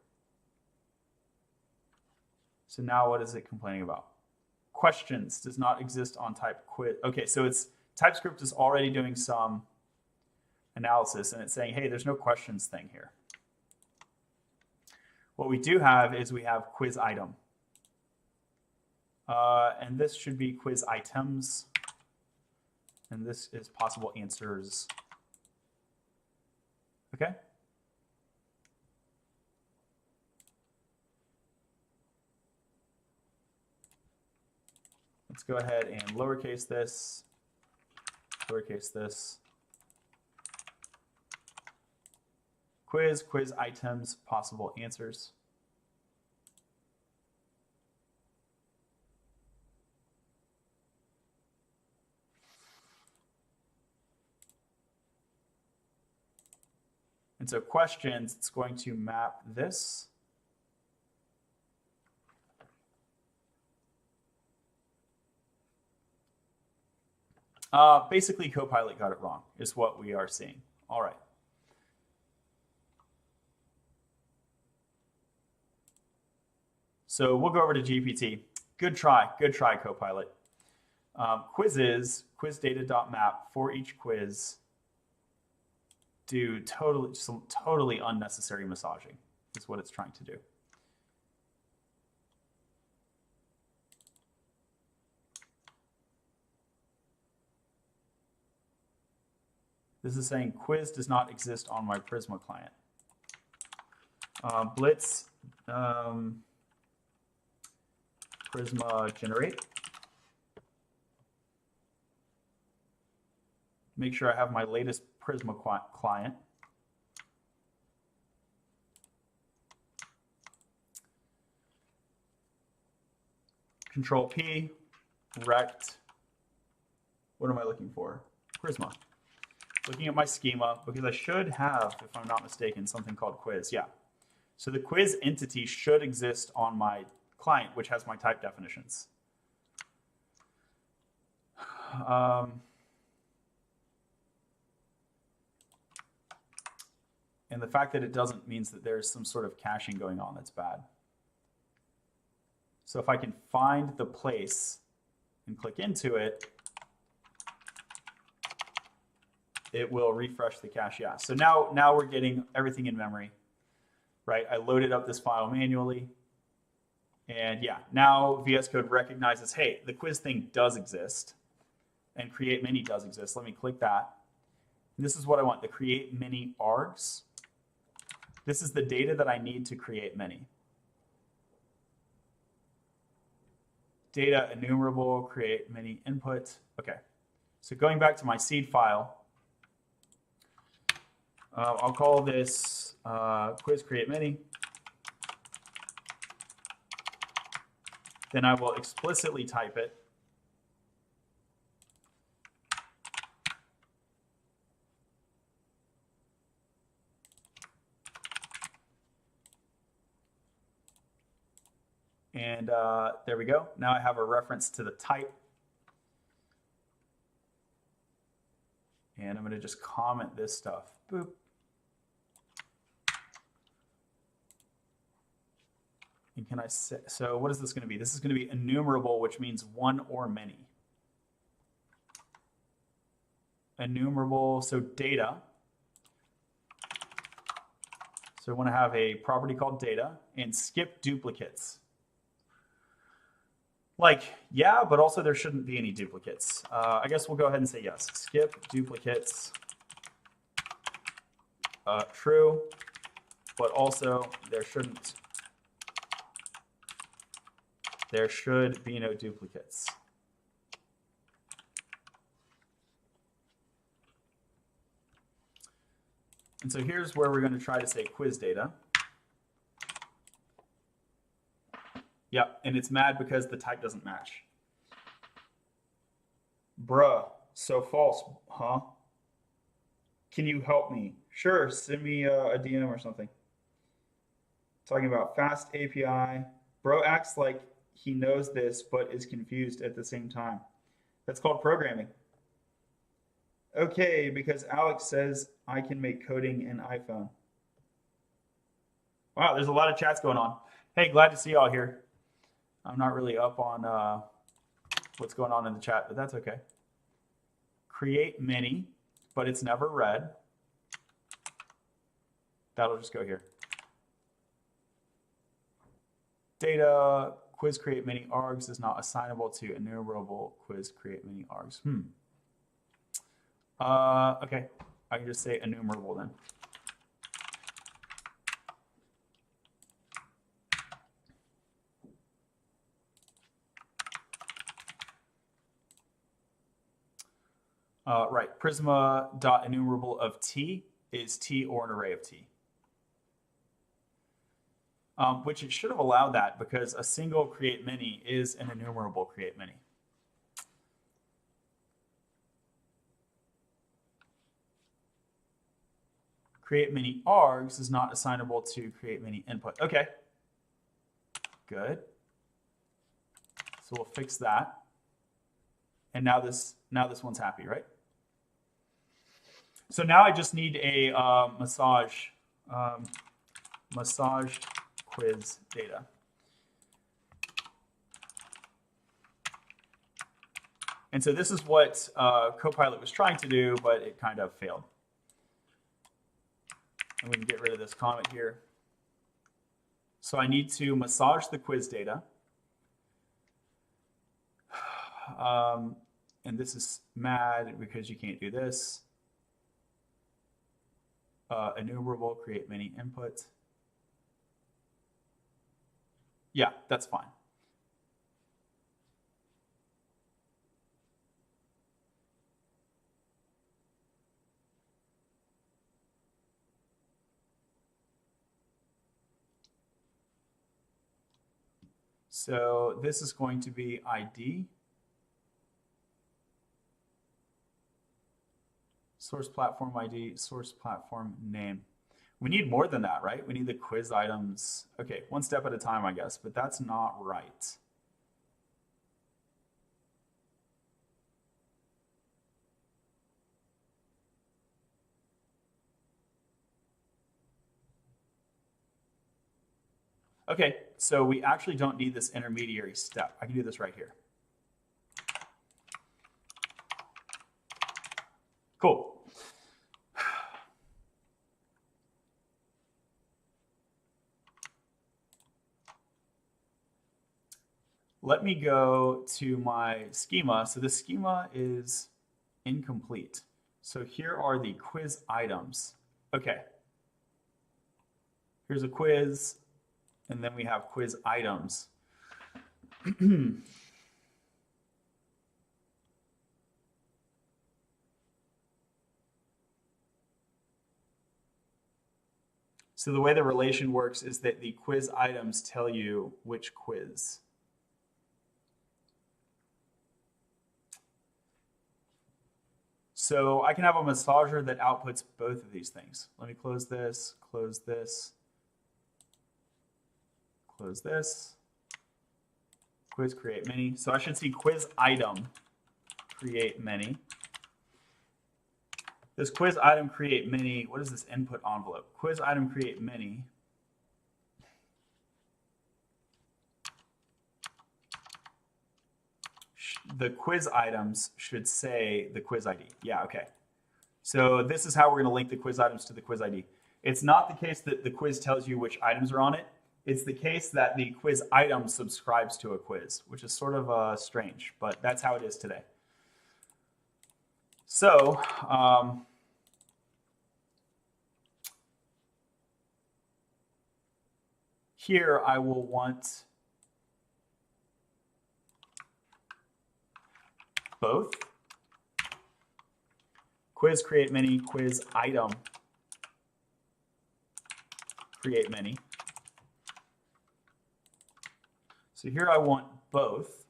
So now what is it complaining about? Questions does not exist on type quiz. Okay, so it's TypeScript is already doing some analysis, and it's saying, hey, there's no questions thing here. What we do have is we have quiz item. And this should be quiz items. And this is possible answers. Okay? Let's go ahead and lowercase this, quiz items, possible answers. And so questions, it's going to map this. Basically, Copilot got it wrong, is what we are seeing. All right. So we'll go over to GPT. Good try, Copilot. Quizzes, quizdata.map for each quiz do totally unnecessary massaging is what it's trying to do. This is saying quiz does not exist on my Prisma client. Blitz Prisma generate. Make sure I have my latest Prisma client. Control P, rect. What am I looking for? Prisma. Looking at my schema, because I should have, if I'm not mistaken, something called quiz. Yeah. So the quiz entity should exist on my client, which has my type definitions. And the fact that it doesn't means that there's some sort of caching going on that's bad. So if I can find the place and click into it, it will refresh the cache. Yeah. So now we're getting everything in memory, right? I loaded up this file manually. And yeah, now VS Code recognizes, hey, the quiz thing does exist and create many does exist. Let me click that. And this is what I want, the create many args. This is the data that I need to create many. Data enumerable, create many input. Okay. So going back to my seed file, I'll call this quiz create many. Then I will explicitly type it. And there we go. Now I have a reference to the type. And I'm going to just comment this stuff. Boop. And can I say, so what is this going to be? This is going to be enumerable, which means one or many. Enumerable, so data. So I want to have a property called data and skip duplicates. Like, yeah, but also there shouldn't be any duplicates. I guess we'll go ahead and say yes. Skip duplicates. True, but also there should be no duplicates. And so here's where we're going to try to say quiz data. Yeah, and it's mad because the type doesn't match. Bruh, so false, huh? Can you help me? Sure, send me a DM or something. Talking about fast API. Bro acts like he knows this, but is confused at the same time. That's called programming. Okay, because Alex says I can make coding in iPhone. Wow, there's a lot of chats going on. Hey, glad to see y'all here. I'm not really up on what's going on in the chat, but that's okay. Create many, but it's never read. That'll just go here. Data quiz create many args is not assignable to enumerable quiz create many args. Okay, I can just say enumerable then. Right, Prisma.enumerable of t is t or an array of t. Which it should have allowed that because a single create many is an enumerable create many. Create many args is not assignable to create many input. Okay, good. So we'll fix that. And now this one's happy, right? So now I just need a massaged quiz data. And so this is what Copilot was trying to do, but it kind of failed. And we can get rid of this comment here. So I need to massage the quiz data. And this is mad because you can't do this. Enumerable, create many input. Yeah, that's fine. So this is going to be ID. Source platform ID, source platform name. We need more than that, right? We need the quiz items. Okay, one step at a time, I guess, but that's not right. Okay, so we actually don't need this intermediary step. I can do this right here. Cool. Let me go to my schema. So the schema is incomplete. So here are the quiz items. Okay. Here's a quiz, and then we have quiz items. So the way the relation works is that the quiz items tell you which quiz. So I can have a massager that outputs both of these things. Let me close this, close this, close this. Quiz create many. So I should see quiz item create many. This quiz item create many. What is this input envelope? Quiz item create many. The quiz items should say the quiz ID. Yeah, okay. So this is how we're going to link the quiz items to the quiz ID. It's not the case that the quiz tells you which items are on it. It's the case that the quiz item subscribes to a quiz, which is sort of strange, but that's how it is today. So here I will want both. Quiz create many, quiz item create many. So here I want both.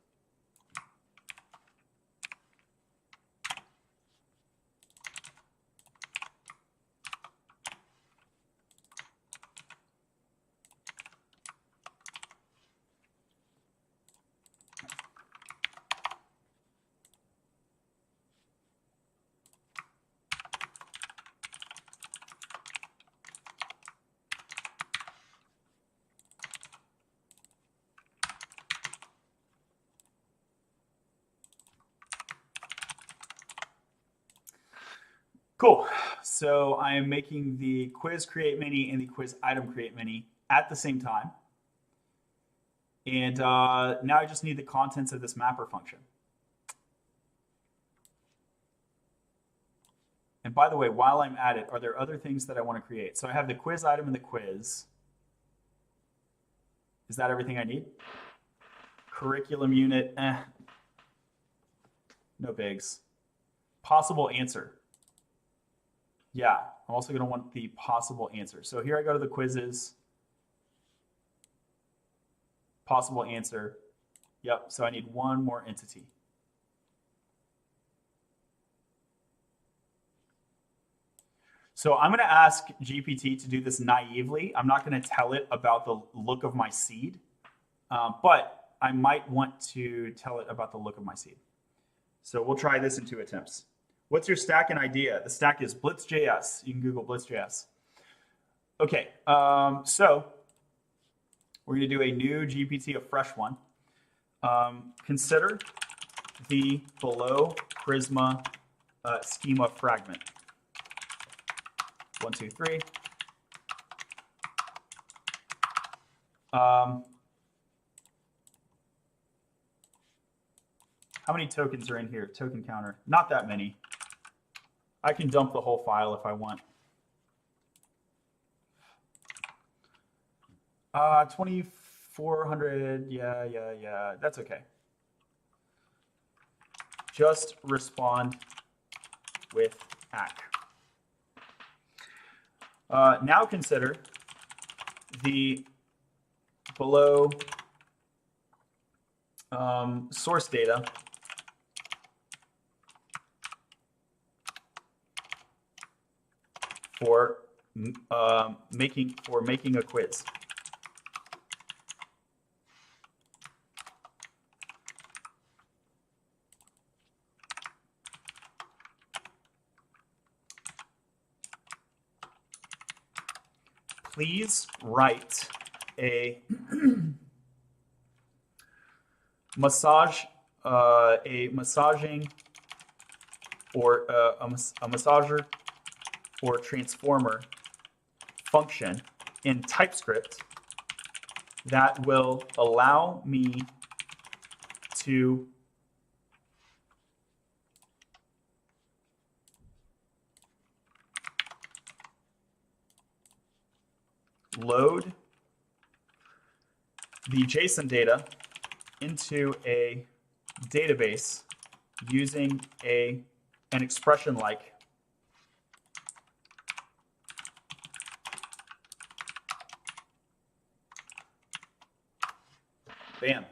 Cool. So I am making the quiz create many and the quiz item create many at the same time. And now I just need the contents of this mapper function. And by the way, while I'm at it, are there other things that I want to create? So I have the quiz item and the quiz. Is that everything I need? Curriculum unit, no bigs. Possible answer. Yeah, I'm also going to want the possible answer. So here I go to the quizzes. Possible answer. Yep, so I need one more entity. So I'm going to ask GPT to do this naively. I'm not going to tell it about the look of my seed, but I might want to tell it about the look of my seed. So we'll try this in 2 attempts. What's your stack and idea? The stack is Blitz.js. You can Google Blitz.js. Okay, so we're going to do a new GPT, a fresh one. Consider the below Prisma schema fragment. 1, 2, 3. How many tokens are in here? Token counter. Not that many. I can dump the whole file if I want. 2,400. Yeah. That's okay. Just respond with hack. Now consider the below source data for making a quiz. Please write a massaging or a massager or transformer function in TypeScript that will allow me to load the JSON data into a database using an expression like bam.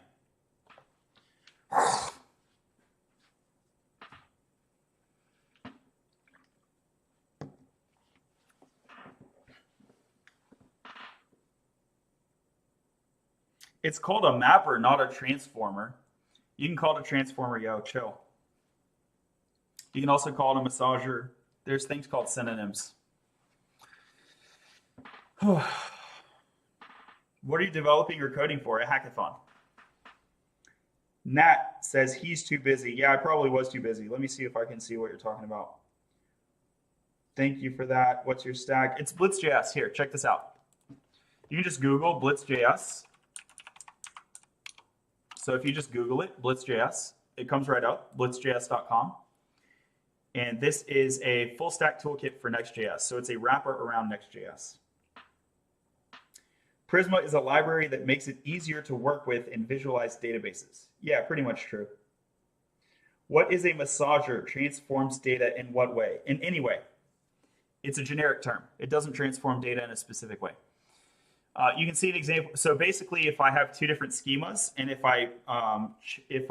It's called a mapper, not a transformer. You can call it a transformer, yo, chill. You can also call it a massager. There's things called synonyms. What are you developing or coding for? A hackathon. Nat says he's too busy. Yeah, I probably was too busy. Let me see if I can see what you're talking about. Thank you for that. What's your stack? It's Blitz.js. Here, check this out. You can just Google Blitz.js. So if you just Google it, Blitz.js, it comes right up, blitzjs.com. And this is a full stack toolkit for Next.js. So it's a wrapper around Next.js. Prisma is a library that makes it easier to work with and visualize databases. Yeah, pretty much true. What is a massager? Transforms data in what way? In any way. It's a generic term. It doesn't transform data in a specific way. You can see an example. So basically, if I have two different schemas, and if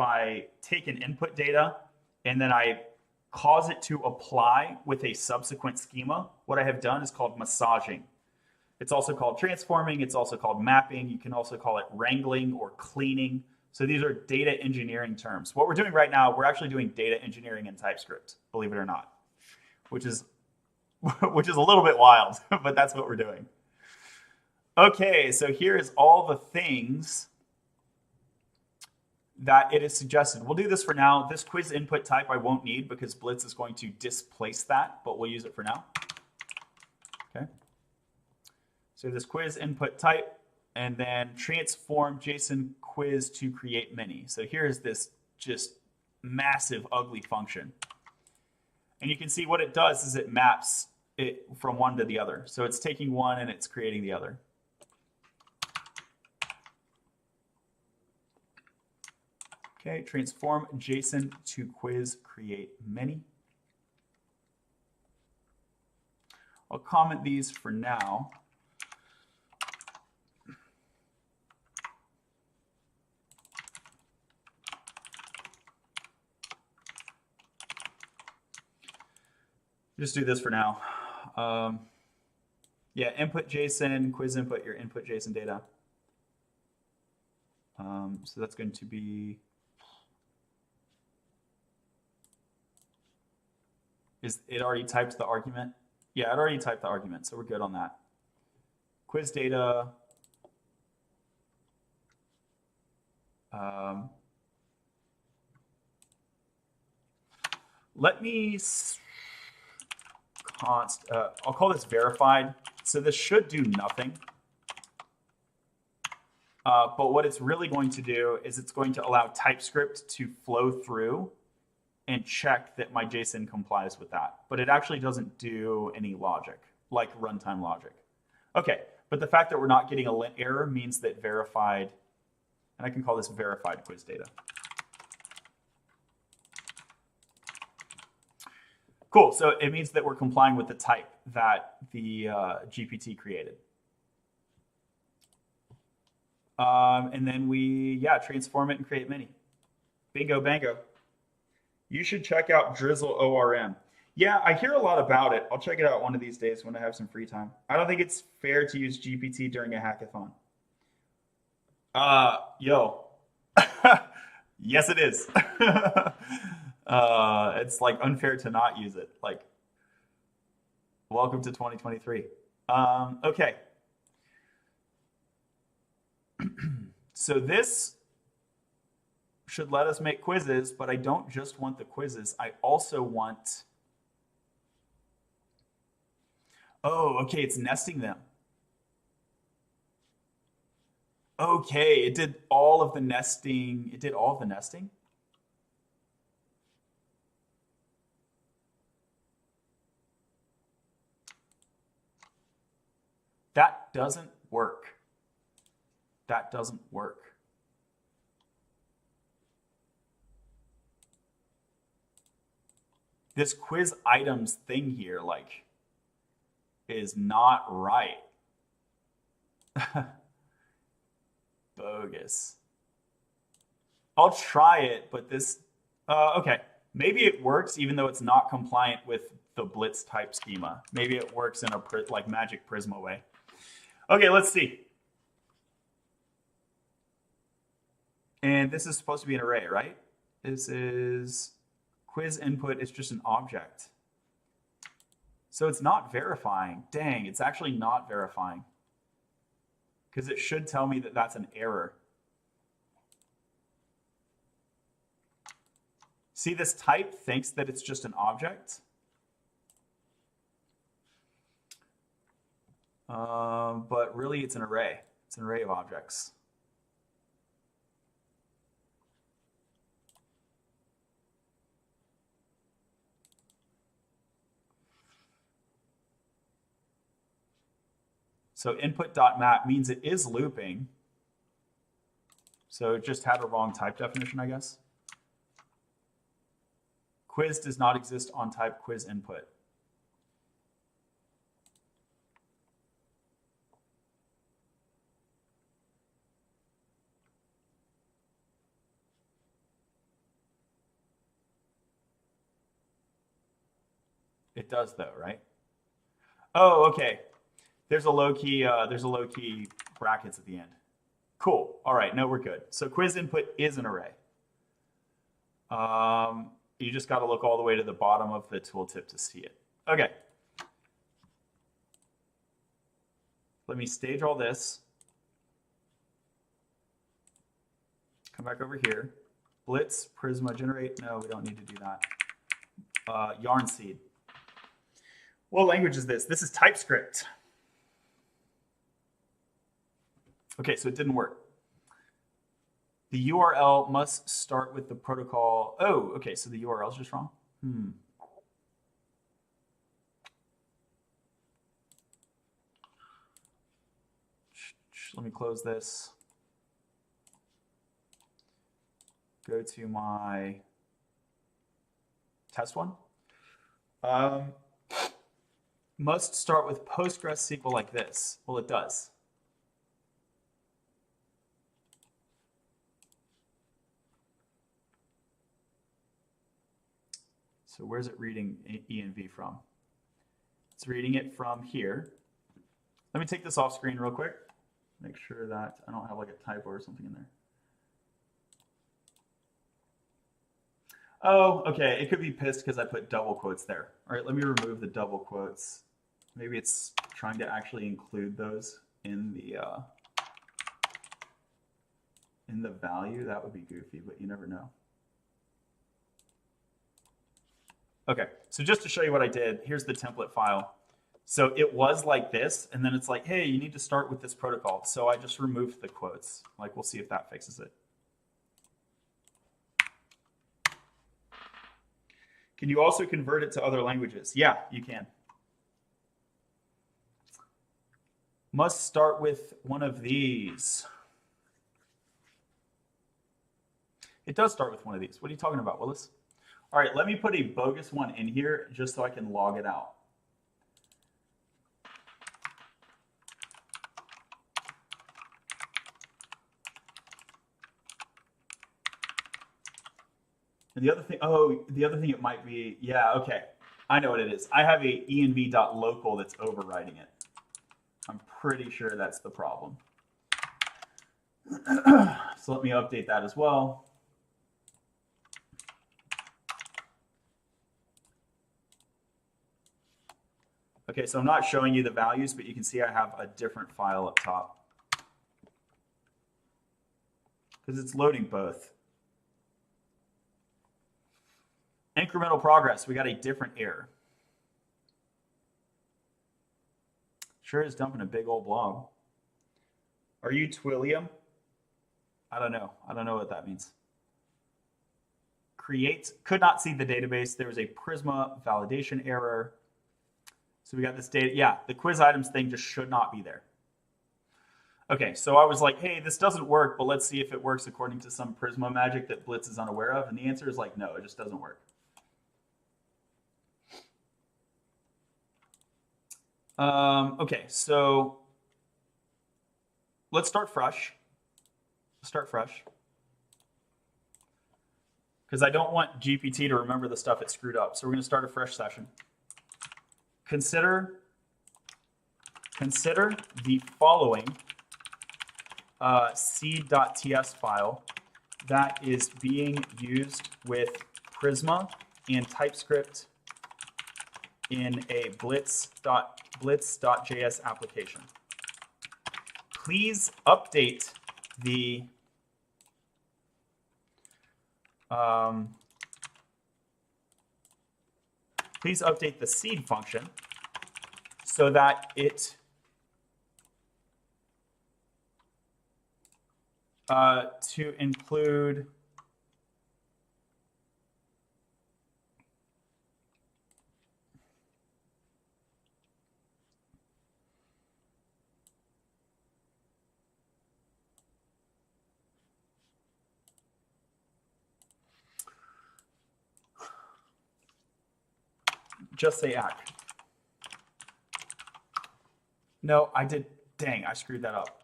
I take an input data and then I cause it to apply with a subsequent schema, what I have done is called massaging. It's also called transforming. It's also called mapping. You can also call it wrangling or cleaning. So these are data engineering terms. What we're doing right now, we're actually doing data engineering in TypeScript, believe it or not, which is a little bit wild, but that's what we're doing. Okay, so here is all the things that it is suggested. We'll do this for now. This quiz input type I won't need because Blitz is going to displace that, but we'll use it for now. Okay. So this quiz input type, and then transform JSON quiz to create many. So here's this just massive ugly function. And you can see what it does is it maps it from one to the other. So it's taking one and it's creating the other. Okay, transform JSON to quiz create many. I'll comment these for now. Just do this for now. Yeah, input JSON, quiz input, your input JSON data. So that's going to be, is it already typed the argument? Yeah, it already typed the argument, so we're good on that. Quiz data. Let me I'll call this verified. So this should do nothing. But what it's really going to do is it's going to allow TypeScript to flow through and check that my JSON complies with that. But it actually doesn't do any logic, like runtime logic. Okay, but the fact that we're not getting a lint error means that verified, and I can call this verified quiz data. Cool, so it means that we're complying with the type that the GPT created. And then we, transform it and create mini. Bingo, bango. You should check out Drizzle ORM. Yeah, I hear a lot about it. I'll check it out one of these days when I have some free time. I don't think it's fair to use GPT during a hackathon. Yes, it is. It's like unfair to not use it. Like, welcome to 2023. Okay. So this should let us make quizzes, but I don't just want the quizzes. I also want... Oh, okay, it's nesting them. Okay, it did all of the nesting. It did all of the nesting? That doesn't work. That doesn't work. This quiz items thing here, like, is not right. Bogus. I'll try it, but this, okay. Maybe it works even though it's not compliant with the Blitz type schema. Maybe it works in a like Magic Prisma way. Okay, let's see. And this is supposed to be an array, right? This is quiz input is just an object. So it's not verifying. Dang, it's actually not verifying. Because it should tell me that that's an error. See, this type thinks that it's just an object. But really it's an array. It's an array of objects. So input.map means it is looping. So it just had a wrong type definition, I guess. Quiz does not exist on type quiz input. It does though, right? Oh, okay. There's a low key brackets at the end. Cool. All right, no, we're good. So quiz input is an array. You just got to look all the way to the bottom of the tooltip to see it. Okay. Let me stage all this. Come back over here. Blitz, Prisma, generate. No, we don't need to do that. Yarn seed. What language is this? This is TypeScript. Okay, so it didn't work. The URL must start with the protocol. Oh, okay, so the URL is just wrong. Let me close this. Go to my test one. Must start with PostgreSQL like this. Well, it does. So where's it reading env from? It's reading it from here. Let me take this off screen real quick. Make sure that I don't have like a typo or something in there. Oh, okay. It could be pissed because I put double quotes there. All right, let me remove the double quotes. Maybe it's trying to actually include those in the value. That would be goofy, but you never know. Okay, so just to show you what I did, here's the template file. So it was like this, and then it's like, hey, you need to start with this protocol. So I just removed the quotes. Like, we'll see if that fixes it. Can you also convert it to other languages? Yeah, you can. Must start with one of these. It does start with one of these. What are you talking about, Willis? All right, let me put a bogus one in here just so I can log it out. And the other thing, the other thing it might be, yeah, okay. I know what it is. I have a env.local that's overriding it. I'm pretty sure that's the problem. So let me update that as well. Okay, so I'm not showing you the values, but you can see I have a different file up top because it's loading both. Incremental progress, we got a different error. Sure is dumping a big old blob. Are you Twillium? I don't know. I don't know what that means. Create, could not see the database. There was a Prisma validation error. So we got this data. Yeah, the quiz items thing just should not be there. Okay, so I was like, hey, this doesn't work, but let's see if it works according to some Prisma magic that Blitz is unaware of. And the answer is like, no, it just doesn't work. Okay, so let's start fresh. Start fresh. Because I don't want GPT to remember the stuff it screwed up. So we're going to start a fresh session. Consider the following seed.ts file that is being used with Prisma and TypeScript in a blitz.js application. Please update the seed function so that it to include just say act. No, I did. Dang, I screwed that up.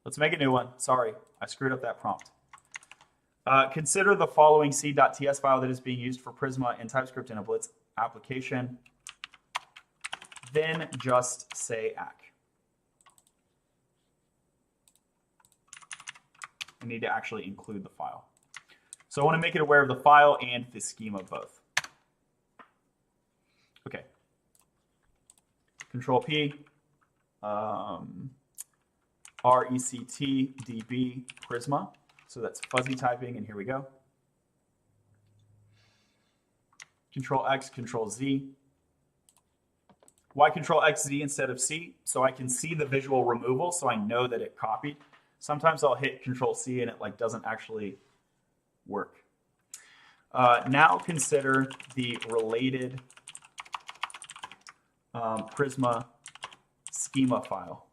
Let's make a new one. Sorry, I screwed up that prompt. Consider the following seed.ts file that is being used for Prisma and TypeScript in a Blitz application. Then just say ack. I need to actually include the file. So I want to make it aware of the file and the schema both. Okay. Control P. Rect db Prisma. So that's fuzzy typing, and here we go. Control X, Control Z. Why Control X, Z instead of C? So I can see the visual removal, so I know that it copied. Sometimes I'll hit Control C and it like doesn't actually work. Now consider the related Prisma schema file.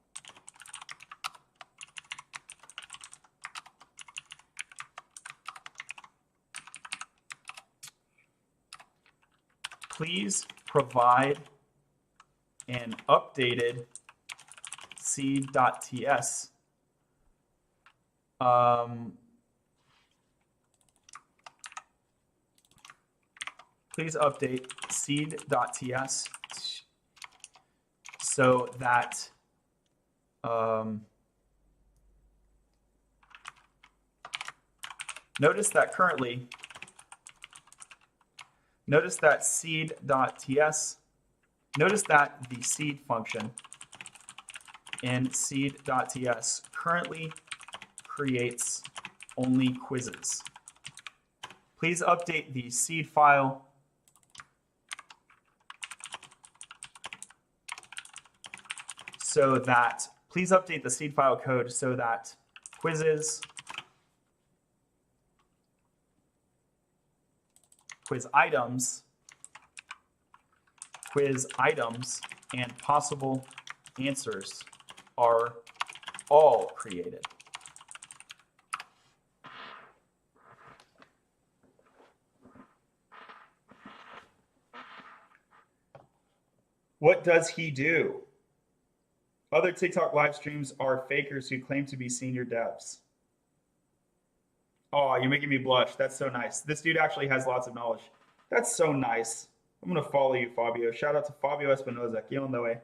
Please provide an updated seed.ts please update seed.ts so that notice that currently, notice that seed.ts, notice that the seed function in seed.ts currently creates only quizzes. Please update the seed file so that, please update the seed file code so that quizzes, quiz items, and possible answers are all created. What does he do? Other TikTok live streams are fakers who claim to be senior devs. Oh, you're making me blush. That's so nice. This dude actually has lots of knowledge. That's so nice. I'm going to follow you, Fabio. Shout out to Fabio Espinoza. Get on the way.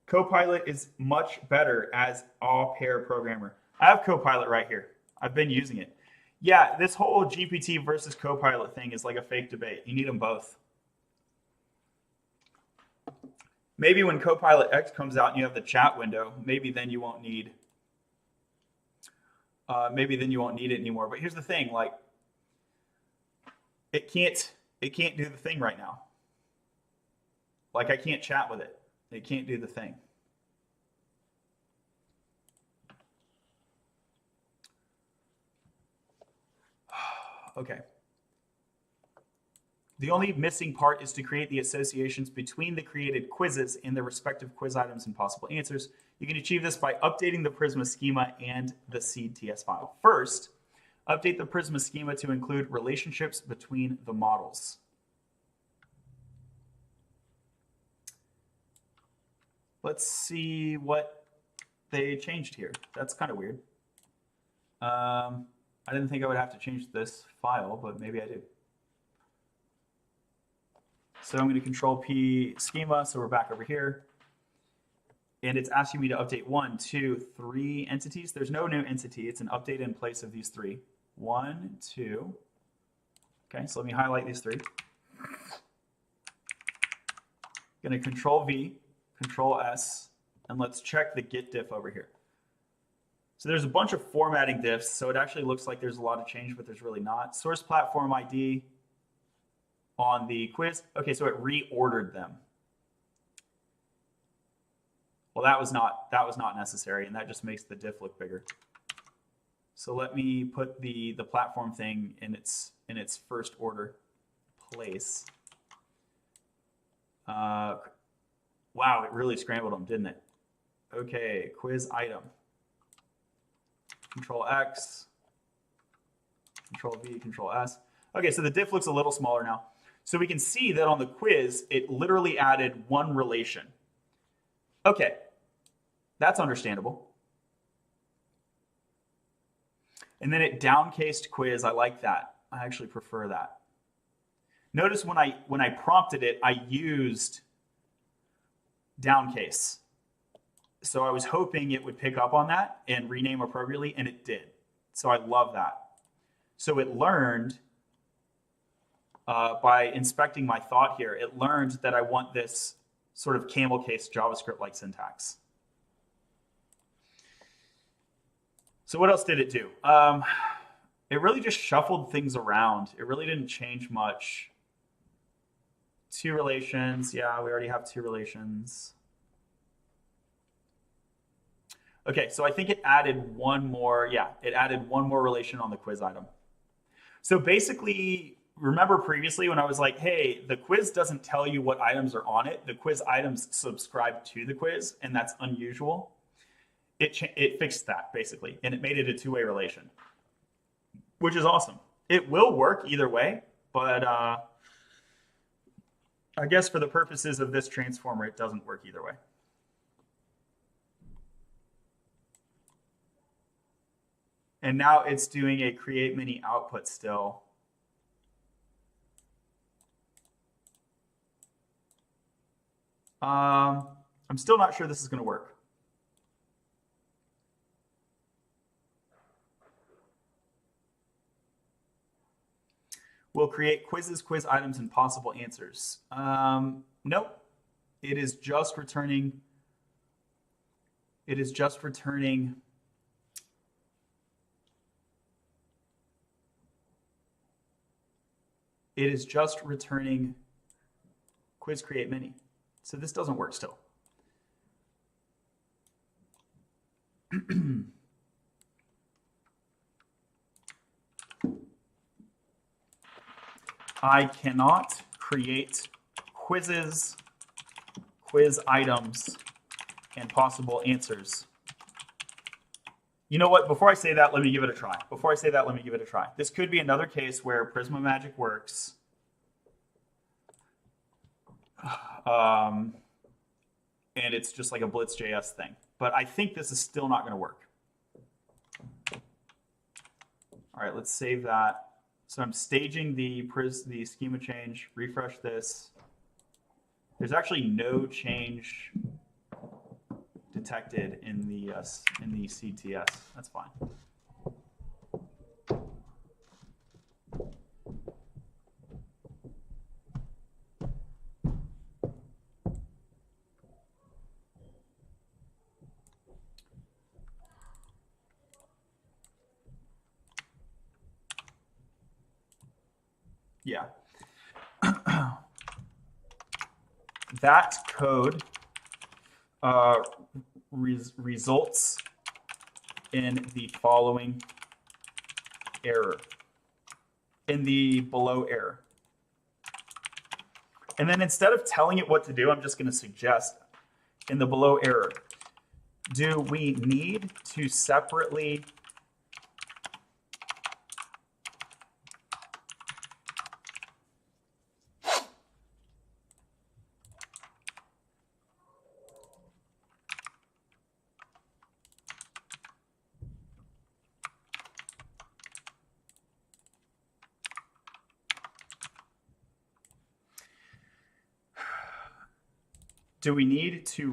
Copilot is much better as a pair programmer. I have Copilot right here. I've been using it. Yeah, this whole GPT versus Copilot thing is like a fake debate. You need them both. Maybe when Copilot X comes out and you have the chat window, maybe then you won't need it anymore. But here's the thing, like it can't do the thing right now. Like I can't chat with it. It can't do the thing. Okay. The only missing part is to create the associations between the created quizzes and their respective quiz items and possible answers. You can achieve this by updating the Prisma schema and the seed TS file. First, update the Prisma schema to include relationships between the models. Let's see what they changed here. That's kind of weird. I didn't think I would have to change this file, but maybe I do. So I'm going to control P schema, so we're back over here. And it's asking me to update 1, 2, 3 entities. There's no new entity. It's an update in place of these 3. 1, 2. Okay, so let me highlight these 3. Going to control V, control S, and let's check the git diff over here. So there's a bunch of formatting diffs, so it actually looks like there's a lot of change, but there's really not. Source platform ID on the quiz. Okay, so it reordered them. Well, that was not necessary, and that just makes the diff look bigger. So let me put the platform thing in its first order place. Wow, it really scrambled them, didn't it? Okay, quiz item. Control X, Control V, Control S. Okay, so the diff looks a little smaller now. So we can see that on the quiz, it literally added 1 relation. Okay, that's understandable. And then it downcased quiz. I like that. I actually prefer that. Notice when I prompted it, I used downcase. So I was hoping it would pick up on that and rename appropriately, and it did. So I love that. So it learned, by inspecting my thought here, it learned that I want this sort of camel case JavaScript-like syntax. So what else did it do? It really just shuffled things around. It really didn't change much. 2 relations. Yeah, we already have 2 relations. Okay, so I think it added 1 more. Yeah, it added 1 more relation on the quiz item. So basically, remember previously when I was like, hey, the quiz doesn't tell you what items are on it. The quiz items subscribe to the quiz, and that's unusual. It fixed that, basically, and it made it a 2-way relation, which is awesome. It will work either way, but I guess for the purposes of this transformer, it doesn't work either way. And now it's doing a create mini output still. I'm still not sure this is going to work. We'll create quizzes, quiz items, and possible answers. Nope. It is just returning. It is just returning. It is just returning quiz create mini. So this doesn't work still. I cannot create quizzes, quiz items, and possible answers. You know what? Before I say that, let me give it a try. This could be another case where Prisma Magic works. And it's just like a Blitz.js thing. But I think this is still not going to work. All right, let's save that. So I'm staging the schema change, refresh this. There's actually no change detected in the CTS. That's fine. Yeah. That code results in the following error, in the below error. And then instead of telling it what to do, I'm just going to suggest in the below error, do we need to separately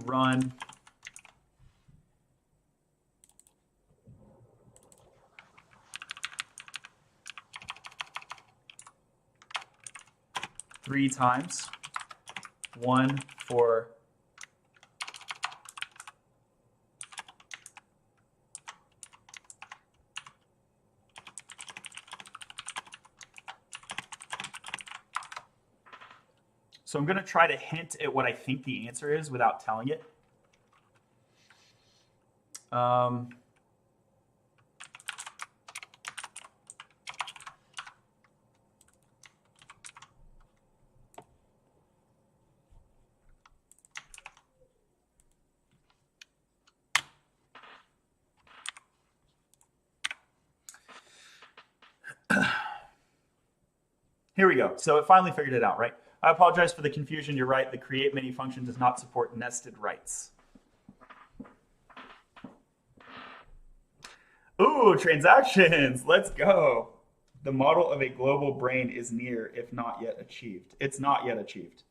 run three times? One for So I'm going to try to hint at what I think the answer is without telling it. Here we go. So it finally figured it out, right? I apologize for the confusion. You're right. The create many function does not support nested writes. Ooh, transactions. Let's go. The model of a global brain is near, if not yet achieved. It's not yet achieved.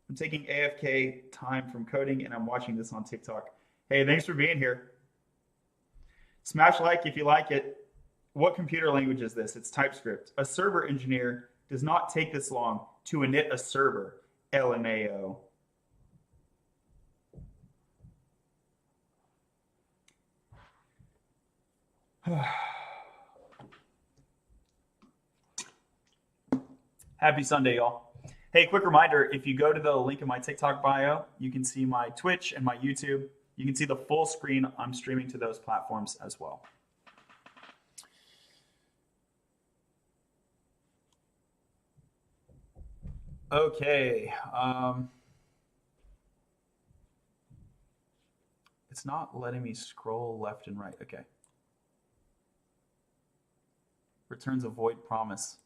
I'm taking AFK time from coding, and I'm watching this on TikTok. Hey, thanks for being here. Smash like if you like it. What computer language is this? It's TypeScript. A server engineer does not take this long to init a server. LMAO. Happy Sunday, y'all. Hey, quick reminder, if you go to the link in my TikTok bio, you can see my Twitch and my YouTube. You can see the full screen. I'm streaming to those platforms as well. Okay. It's not letting me scroll left and right. Okay. Returns a void promise.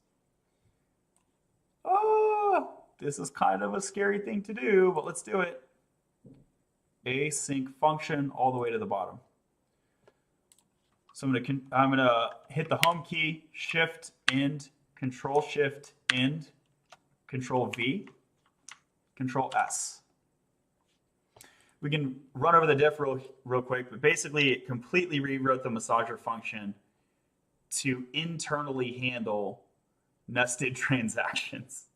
Oh, this is kind of a scary thing to do, but let's do it. Async function all the way to the bottom. So I'm gonna hit the home key, Shift End, Control Shift End, Control V, Control S. We can run over the diff real quick, but basically it completely rewrote the massager function to internally handle nested transactions.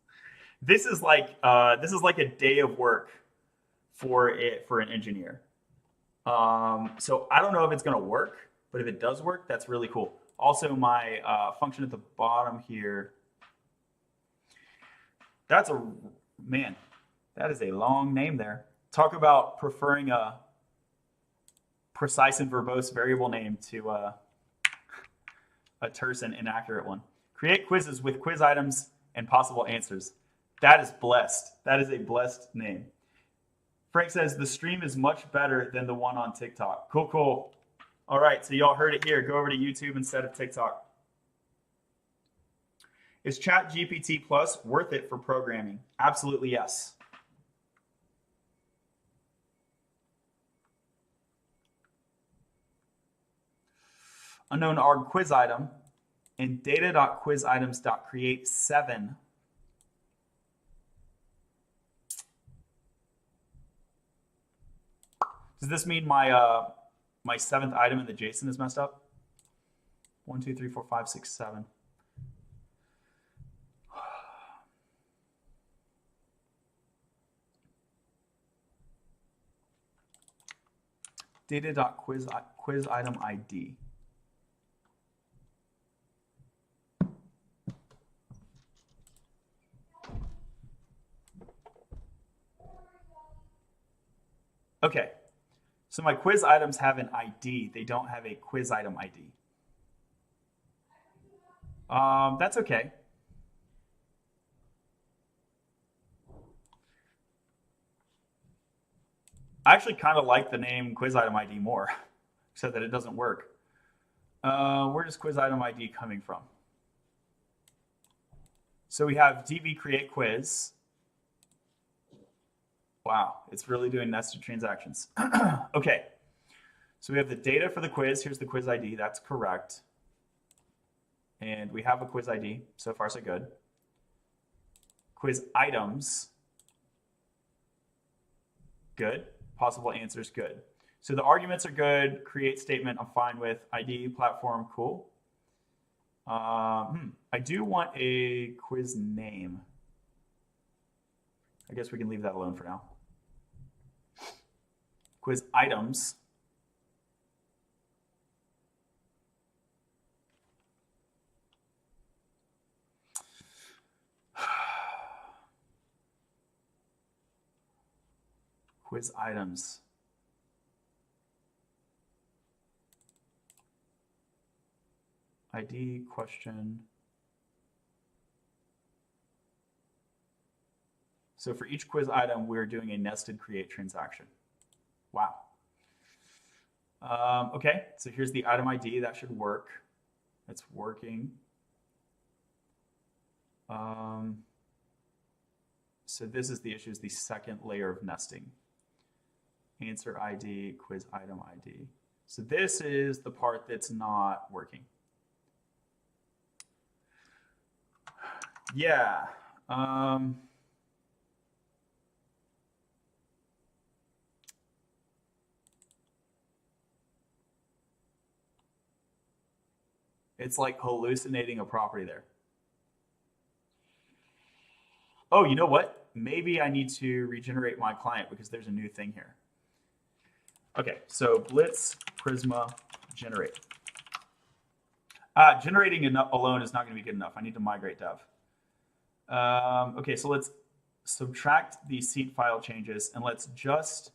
This is like a day of work for an engineer. So I don't know if it's going to work, but if it does work, that's really cool. Also, my function at the bottom here. That is a long name there. Talk about preferring a precise and verbose variable name to a terse and inaccurate one. Create quizzes with quiz items and possible answers. That is blessed. That is a blessed name. Frank says the stream is much better than the one on TikTok. Cool, cool. All right, so y'all heard it here. Go over to YouTube instead of TikTok. Is ChatGPT Plus worth it for programming? Absolutely yes. Unknown arg quiz item and data.quizitems.create7. Does this mean my my seventh item in the JSON is messed up? 1, 2, 3, 4, 5, 6, 7. Data.quiz item ID. Okay, so my quiz items have an ID. They don't have a quiz item ID. That's okay. I actually kind of like the name quiz item ID more, except that it doesn't work. Where does quiz item ID coming from? So we have db create quiz. Wow, it's really doing nested transactions. Okay, so we have the data for the quiz. Here's the quiz ID. That's correct. And we have a quiz ID. So far, so good. Quiz items. Good. Possible answers, good. So the arguments are good. Create statement, I'm fine with. ID, platform, cool. I do want a quiz name. I guess we can leave that alone for now. Quiz items. Quiz items. ID, question. So for each quiz item, we're doing a nested create transaction. Wow. Okay, so here's the item ID. That should work. It's working. So this is the issue, is the second layer of nesting. Answer ID, quiz item ID. So this is the part that's not working. Yeah. It's like hallucinating a property there. Oh, you know what? Maybe I need to regenerate my client because there's a new thing here. Okay, so Blitz Prisma generate. Generating alone is not going to be good enough. I need to migrate dev. Okay, so let's subtract the seed file changes and let's just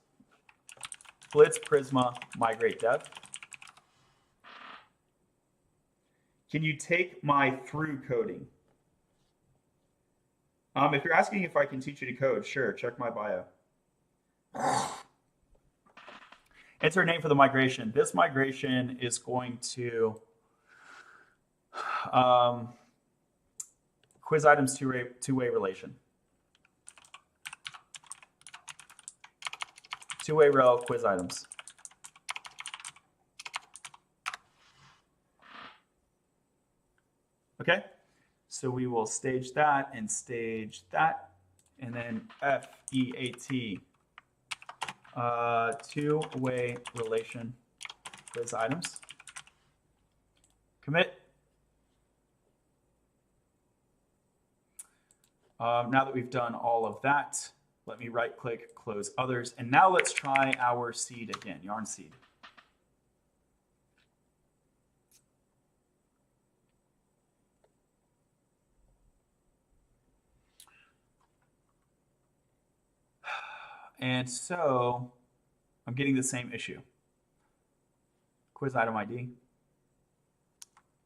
Blitz Prisma migrate dev. Can you take my through coding? If you're asking if I can teach you to code, sure, check my bio. Enter a name for the migration. This migration is going to quiz items two-way relation. Two-way rel quiz items. Okay, so we will stage that, and then FEAT, two-way relation quiz items. Commit. Now that we've done all of that, let me right-click, close others, and now let's try our seed again, yarn seed. And so I'm getting the same issue. Quiz item ID.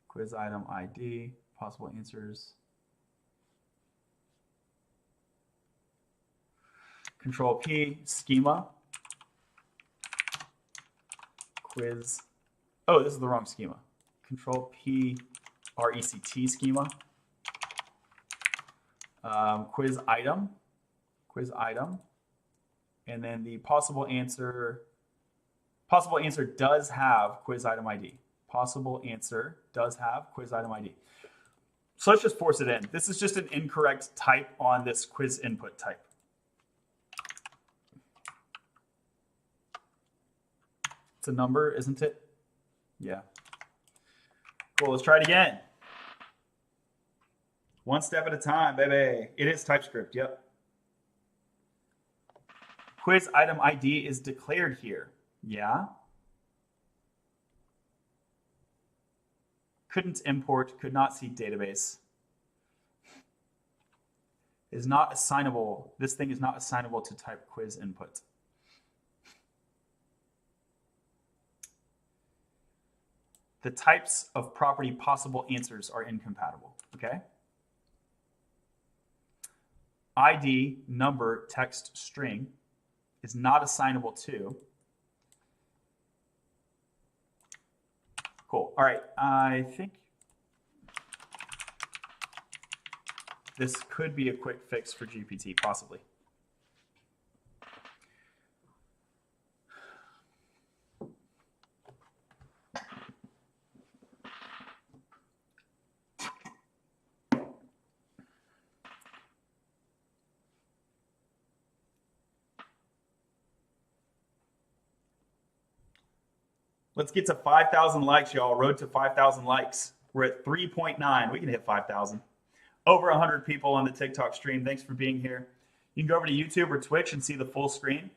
Quiz item ID, possible answers. Control P, schema. Quiz. Oh, this is the wrong schema. Control P, RECT schema. Quiz item. Quiz item. And then the possible answer does have quiz item ID. Possible answer does have quiz item ID. So let's just force it in. This is just an incorrect type on this quiz input type. It's a number, isn't it? Yeah. Cool, let's try it again. One step at a time, baby. It is TypeScript, yep. Quiz item ID is declared here. Yeah. Couldn't import, could not see database. Is not assignable. This thing is not assignable to type quiz input. The types of property possible answers are incompatible, okay? ID, number, text, string is not assignable to. Cool. All right. I think this could be a quick fix for GPT, possibly. Let's get to 5,000 likes, y'all. Road to 5,000 likes. We're at 3.9. We can hit 5,000. Over 100 people on the TikTok stream. Thanks for being here. You can go over to YouTube or Twitch and see the full screen.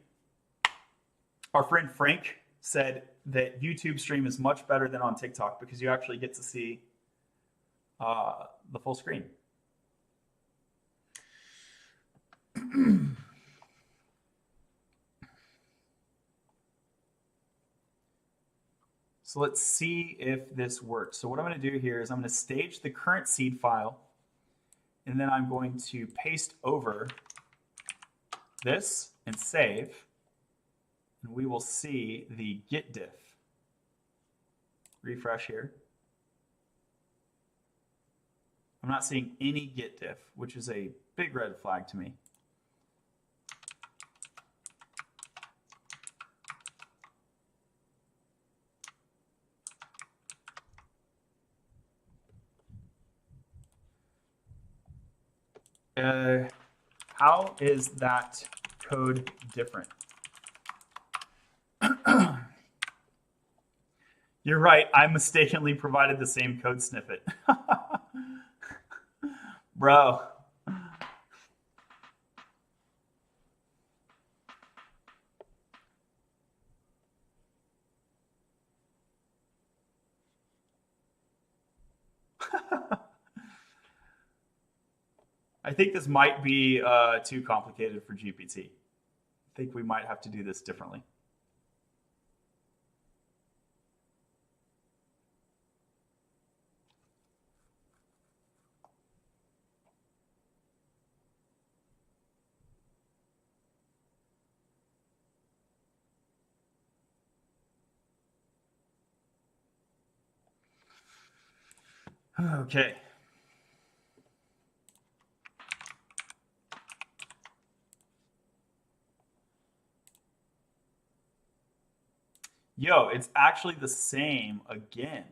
Our friend Frank said that YouTube stream is much better than on TikTok because you actually get to see the full screen. So let's see if this works. So what I'm going to do here is I'm going to stage the current seed file, and then I'm going to paste over this and save, and we will see the git diff. Refresh here. I'm not seeing any git diff, which is a big red flag to me. How is that code different? You're right. I mistakenly provided the same code snippet. Bro. I think this might be too complicated for GPT. I think we might have to do this differently. Okay. Yo, it's actually the same again.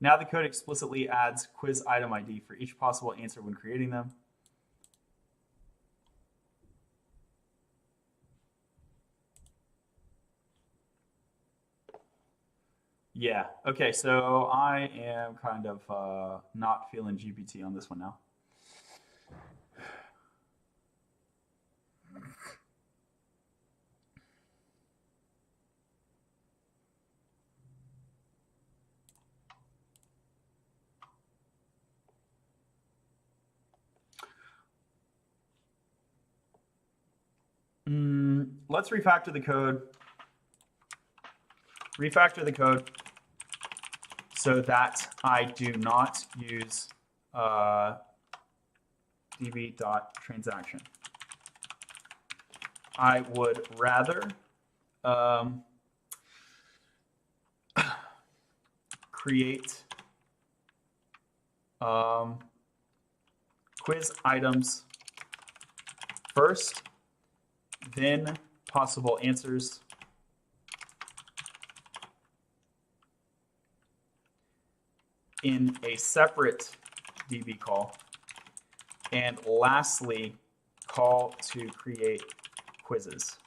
Now the code explicitly adds quiz item ID for each possible answer when creating them. Yeah, okay, so I am kind of not feeling GPT on this one now. let's refactor the code. Refactor the code so that I do not use db.transaction. I would rather create quiz items first, then possible answers, in a separate DB call, and lastly, call to create quizzes.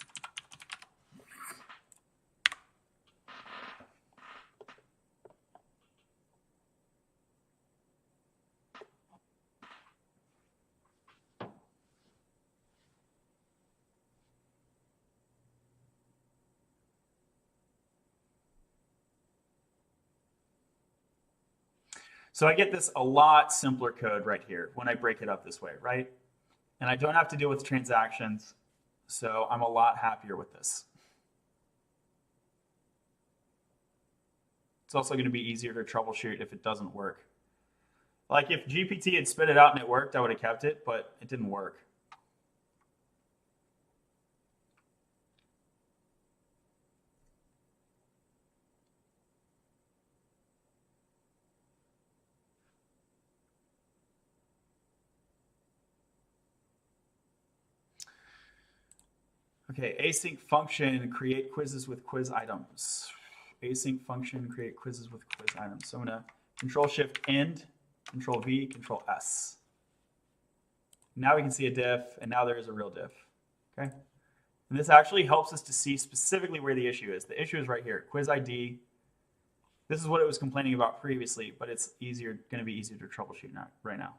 So I get this a lot simpler code right here when I break it up this way, right? And I don't have to deal with transactions, so I'm a lot happier with this. It's also going to be easier to troubleshoot if it doesn't work. Like if GPT had spit it out and it worked, I would have kept it, but it didn't work. Okay, async function, create quizzes with quiz items. Async function, create quizzes with quiz items. So I'm gonna Control-Shift-End, Control-V, Control-S. Now we can see a diff, and now there is a real diff, okay? And this actually helps us to see specifically where the issue is. The issue is right here, quiz ID. This is what it was complaining about previously, but it's gonna be easier to troubleshoot now, right now.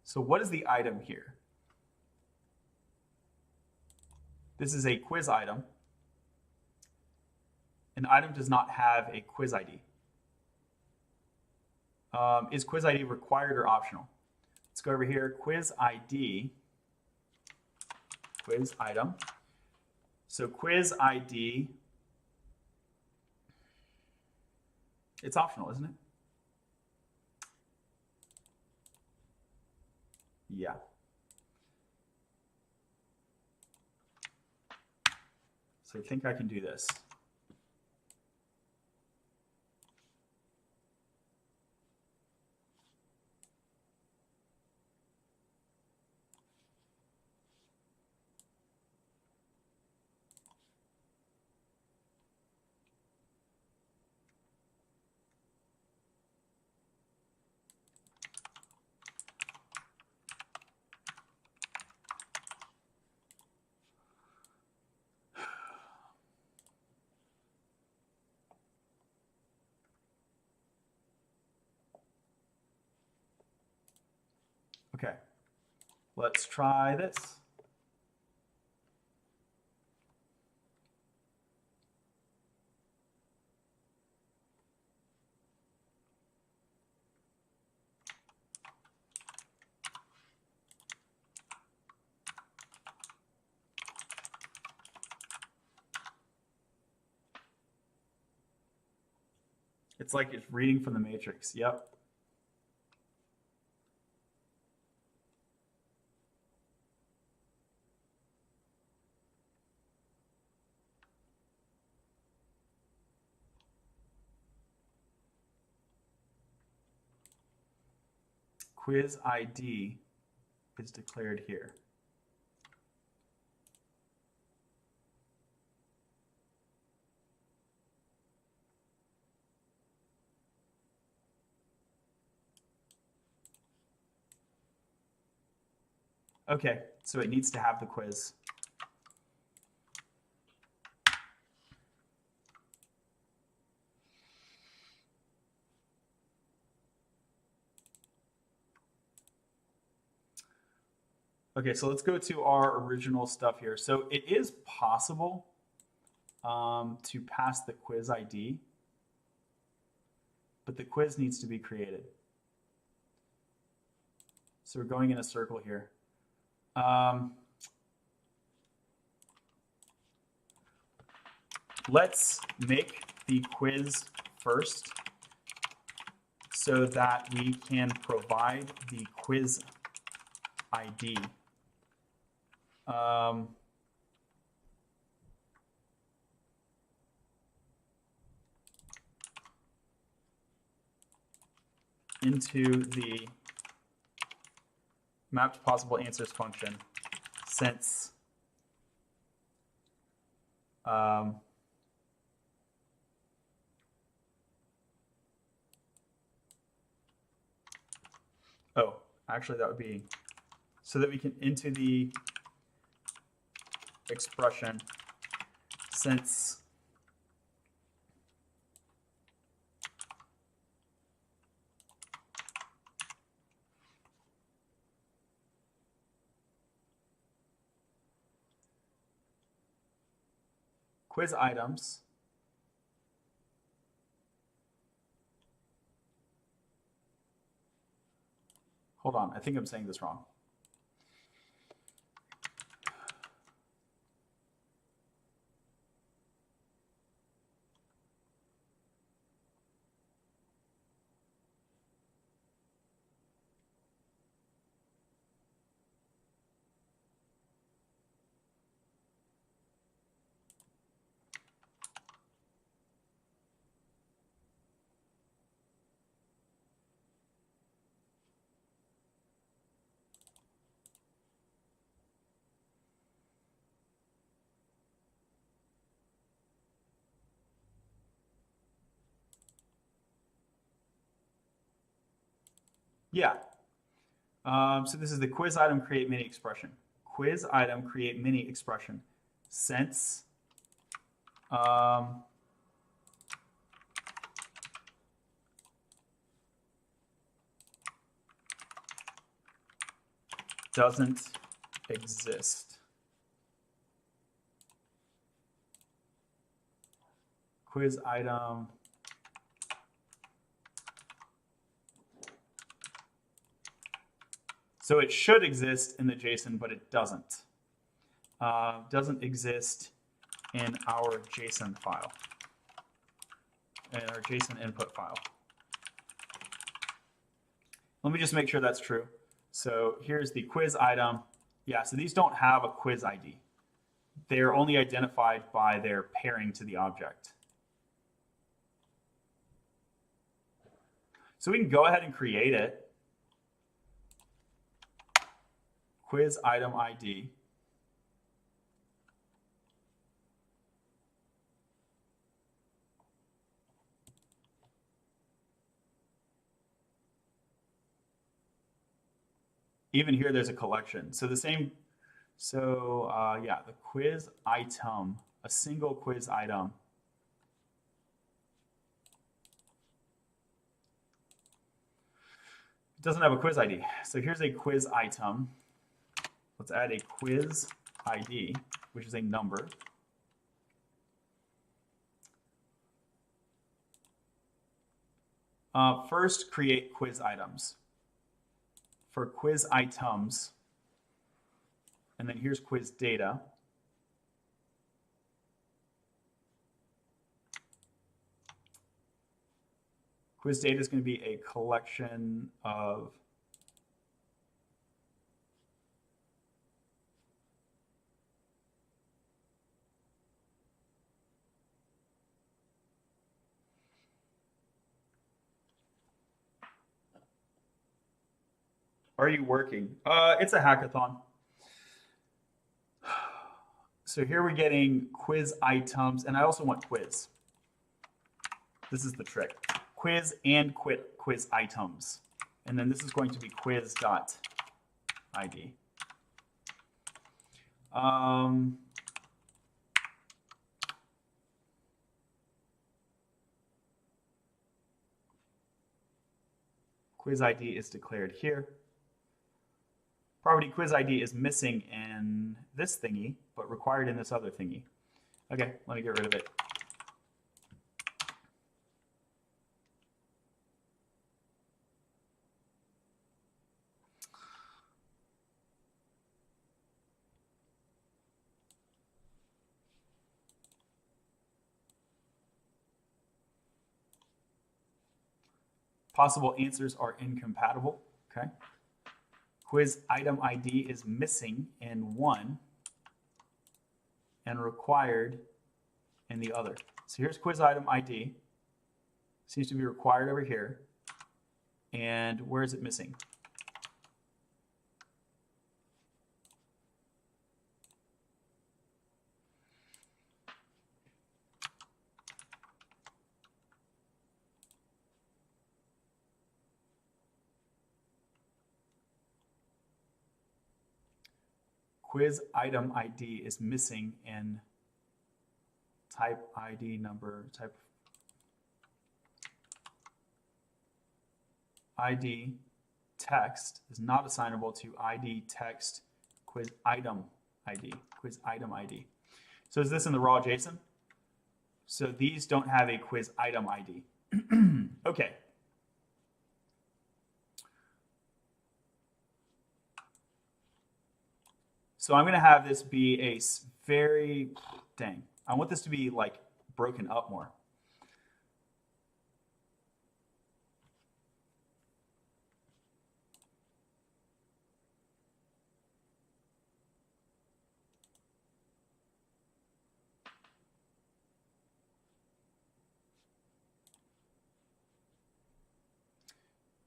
So what is the item here? This is a quiz item. An item does not have a quiz ID. Is quiz ID required or optional? Let's go over here, quiz ID, quiz item. So quiz ID, it's optional, isn't it? Yeah. So I think I can do this. Okay, let's try this. It's like it's reading from the Matrix. Yep. Quiz ID is declared here. Okay, so it needs to have the quiz. Okay, so let's go to our original stuff here. So it is possible to pass the quiz ID, but the quiz needs to be created. So we're going in a circle here. Let's make the quiz first so that we can provide the quiz ID. Into the mapped possible answers function, since oh, actually that would be so that we can into the expression, since quiz items hold on, I think I'm saying this wrong. Yeah. So this is the quiz item create mini expression. Quiz item create mini expression. Since doesn't exist. Quiz item so it should exist in the JSON, but it doesn't. Doesn't exist in our JSON file, in our JSON input file. Let me just make sure that's true. So here's the quiz item. Yeah, so these don't have a quiz ID. They're only identified by their pairing to the object. So we can go ahead and create it. Quiz item ID. Even here, there's a collection. So the same, so yeah, the quiz item, a single quiz item. It doesn't have a quiz ID. So here's a quiz item. Let's add a quiz ID, which is a number. First, create quiz items. For quiz items, and then here's quiz data. Quiz data is going to be a collection of Are you working? It's a hackathon. So here we're getting quiz items, and I also want quiz. This is the trick. Quiz and quiz items. And then this is going to be quiz.id. Quiz ID is declared here. Property quiz ID is missing in this thingy, but required in this other thingy. Okay, let me get rid of it. Possible answers are incompatible. Okay. Quiz item ID is missing in one and required in the other. So here's quiz item ID. Seems to be required over here. And where is it missing? Quiz item ID is missing in type ID number, type ID text is not assignable to ID text quiz item ID, quiz item ID. So is this in the raw JSON? So these don't have a quiz item ID. Okay. So I'm going to have this be a very, dang, I want this to be like broken up more.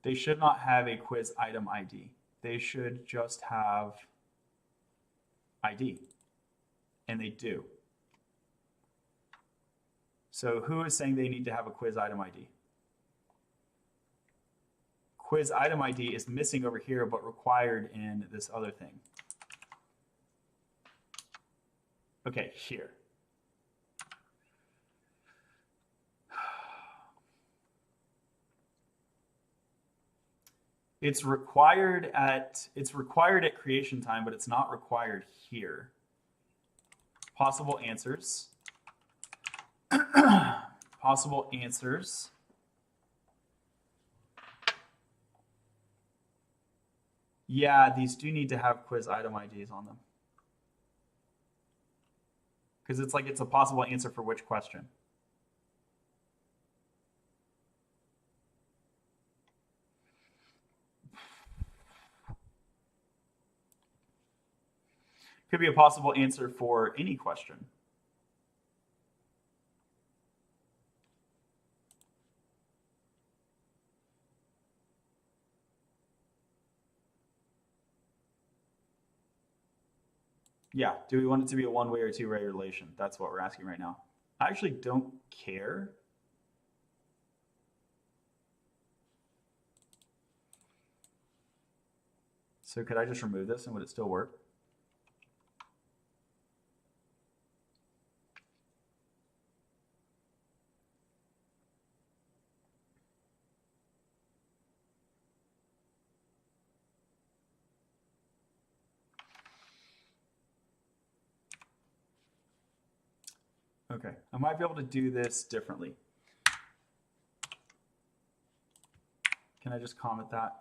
They should not have a quiz item ID. They should just have ID, and they do. So who is saying they need to have a quiz item ID? Quiz item ID is missing over here, but required in this other thing. Okay, here. It's required at creation time, but it's not required here. Possible answers. Possible answers. Yeah, these do need to have quiz item IDs on them. Because it's like it's a possible answer for which question. Could be a possible answer for any question. Yeah, do we want it to be a one-way or two-way relation? That's what we're asking right now. I actually don't care. So could I just remove this and would it still work? Okay, I might be able to do this differently. Can I just comment that?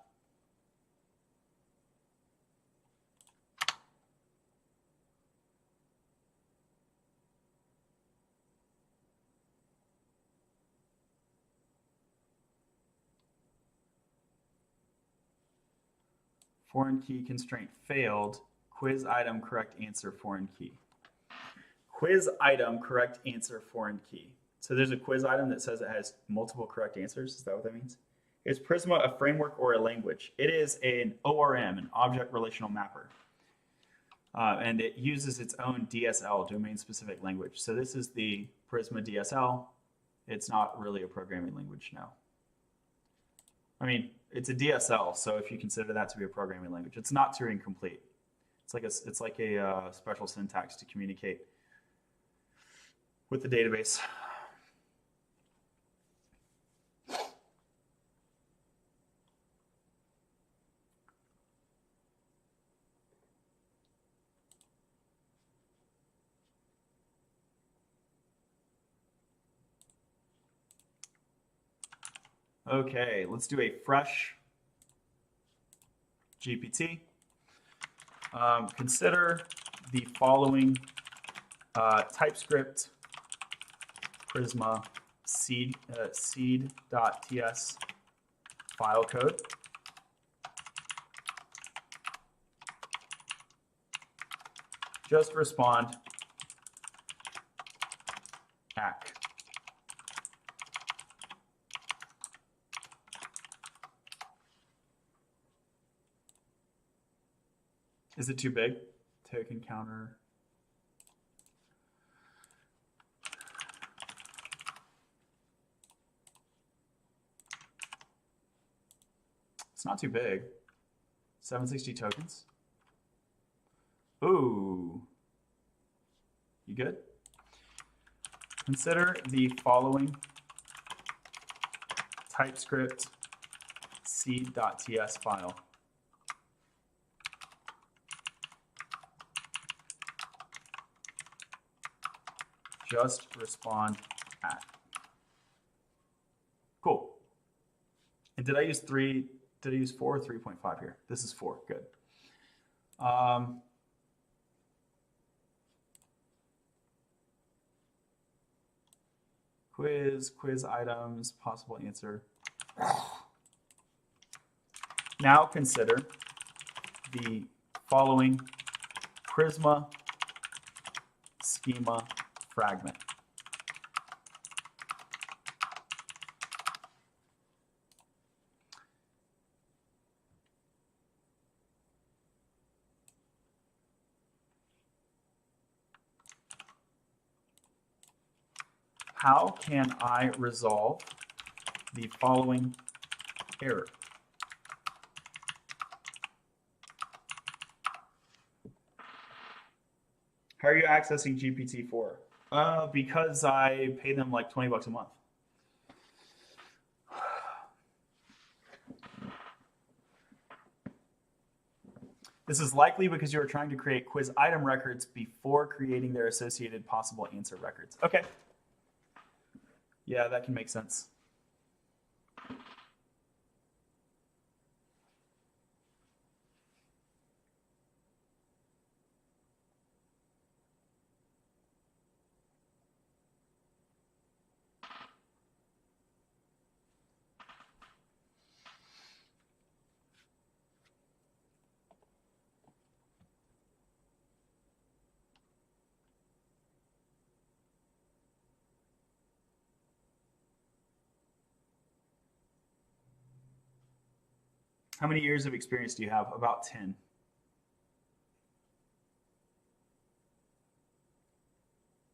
Foreign key constraint failed. Quiz item correct answer foreign key. Quiz item correct answer foreign key. So there's a quiz item that says it has multiple correct answers. Is that what that means? Is Prisma a framework or a language? It is an ORM, an object relational mapper. And it uses its own DSL, domain-specific language. So this is the Prisma DSL. It's not really a programming language now. I mean, it's a DSL, so if you consider that to be a programming language, it's not Turing complete. It's like a special syntax to communicate with the database. Okay, let's do a fresh GPT. Consider the following TypeScript Prisma seed.ts file code. Just respond hack. Is it too big? Token counter. It's not too big. 760 tokens. Ooh. You good? Consider the following TypeScript seed.ts file. Just respond at. Cool. And did I use 3? Did I use 4 or 3.5 here? This is 4. Good. Quiz items, possible answer. Now consider the following Prisma schema fragment. How can I resolve the following error? How are you accessing GPT-4? Because I pay them like 20 bucks a month. This is likely because you are trying to create quiz item records before creating their associated possible answer records. Okay. Yeah, that can make sense. How many years of experience do you have? About 10.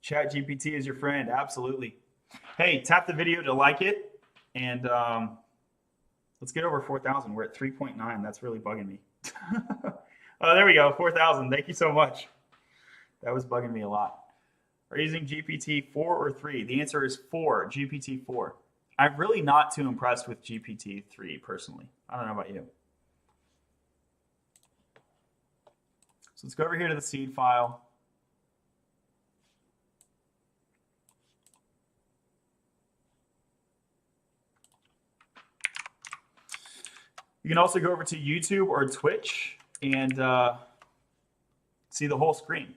ChatGPT is your friend. Absolutely. Hey, tap the video to like it. And let's get over 4,000. We're at 3.9. That's really bugging me. Oh, there we go. 4,000. Thank you so much. That was bugging me a lot. Are you using GPT-4 or 3? The answer is 4, GPT-4. I'm really not too impressed with GPT-3 personally. I don't know about you. So let's go over here to the seed file. You can also go over to YouTube or Twitch and see the whole screen.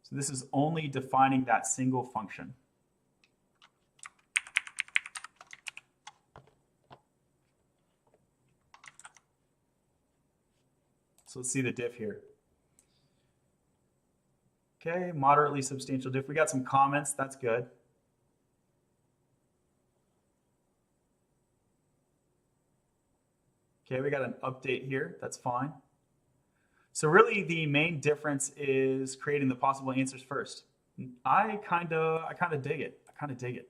So this is only defining that single function. So let's see the diff here. Okay, moderately substantial diff. We got some comments, that's good. Okay, we got an update here, that's fine. So really the main difference is creating the possible answers first. I kind of dig it. I kind of dig it.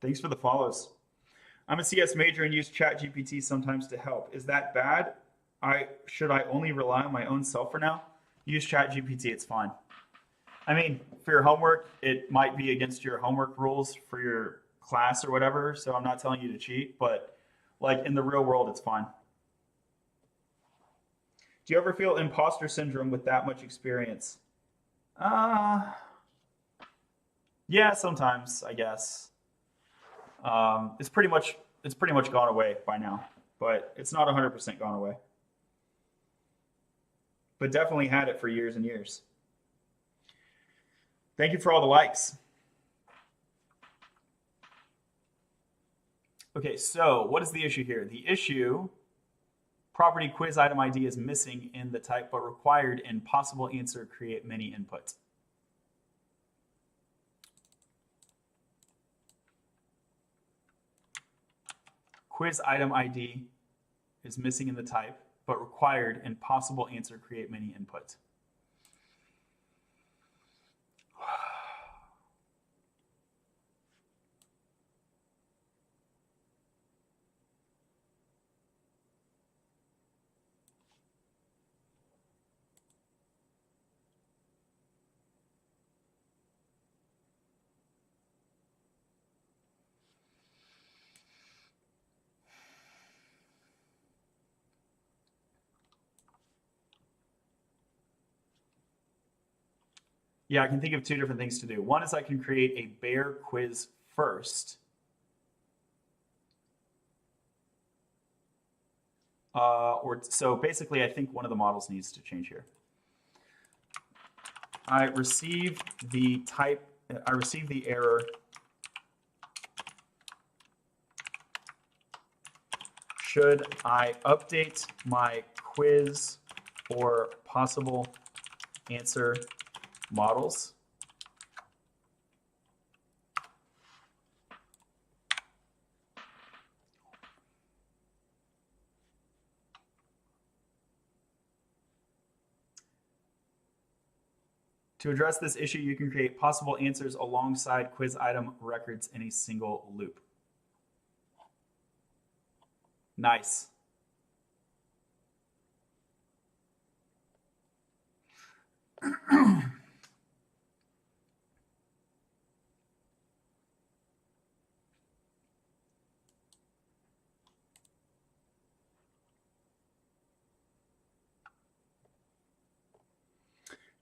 Thanks for the follows. I'm a CS major and use ChatGPT sometimes to help. Is that bad? Should I only rely on my own self for now? Use ChatGPT, it's fine. I mean, for your homework, it might be against your homework rules for your class or whatever, so I'm not telling you to cheat, but like in the real world, it's fine. Do you ever feel imposter syndrome with that much experience? Uh, yeah, sometimes, I guess. It's pretty much gone away by now, but it's not 100% gone away. But definitely had it for years and years. Thank you for all the likes. Okay, so what is the issue here? The issue, property quiz item ID is missing in the type but required in possible answer create many inputs. Quiz item ID is missing in the type but required in possible answer create many inputs. Yeah, I can think of two different things to do. One is I can create a bare quiz first. So basically, I think one of the models needs to change here. I received the error. Should I update my quiz or possible answer models? To address this issue, you can create possible answers alongside quiz item records in a single loop. Nice.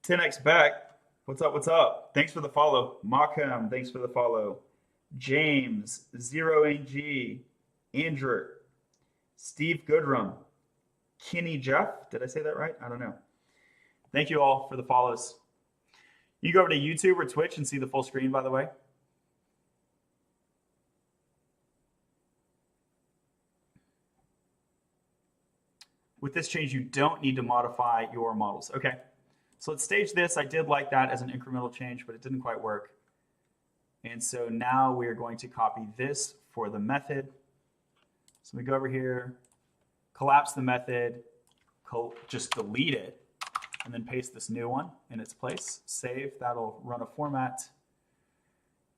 Ten x back. What's up? What's up? Thanks for the follow. Markham, thanks for the follow. James, Zero AG, Andrew, Steve Goodrum, Kenny Jeff. Did I say that right? I don't know. Thank you all for the follows. You go over to YouTube or Twitch and see the full screen, by the way. With this change, you don't need to modify your models. Okay, so let's stage this. I did like that as an incremental change, but it didn't quite work. And so now we are going to copy this for the method. So we go over here, collapse the method, just delete it, and then paste this new one in its place. Save, that'll run a format.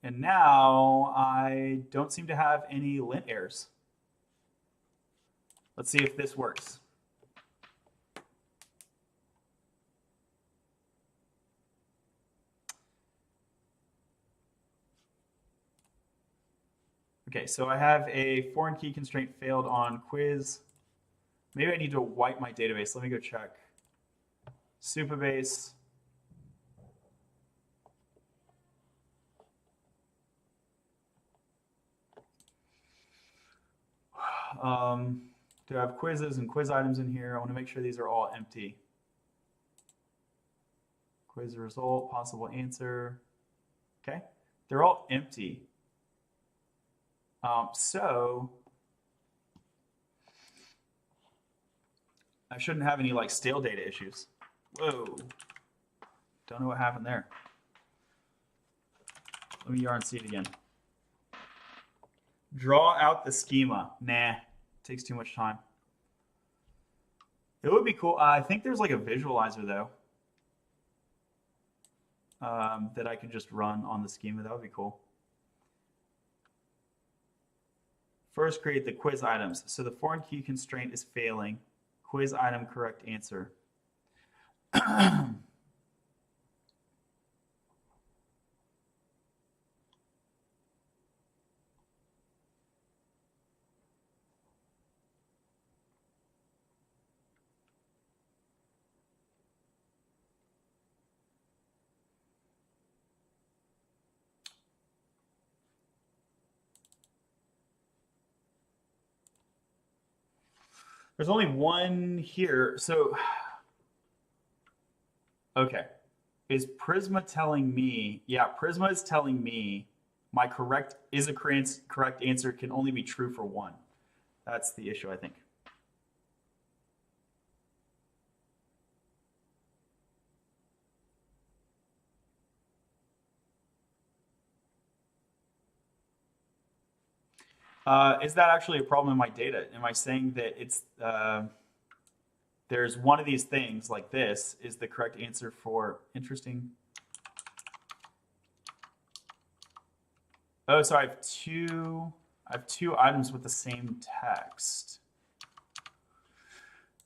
And now I don't seem to have any lint errors. Let's see if this works. Okay, so I have a foreign key constraint failed on quiz. Maybe I need to wipe my database. Let me go check. Supabase. Do I have quizzes and quiz items in here? I want to make sure these are all empty. Quiz result, possible answer. Okay, they're all empty. So I shouldn't have any like stale data issues. Whoa, don't know what happened there. Let me yarn see it again. Draw out the schema. Nah, takes too much time. It would be cool. I think there's like a visualizer though that I could just run on the schema. That would be cool. First, create the quiz items. So the foreign key constraint is failing. Quiz item correct answer. There's only one here. So, okay. Is Prisma telling me, yeah, Prisma is telling me my correct answer can only be true for one. That's the issue, I think. Is that actually a problem in my data? Am I saying that it's there's one of these things like this is the correct answer for interesting? Oh, sorry, I have two items with the same text.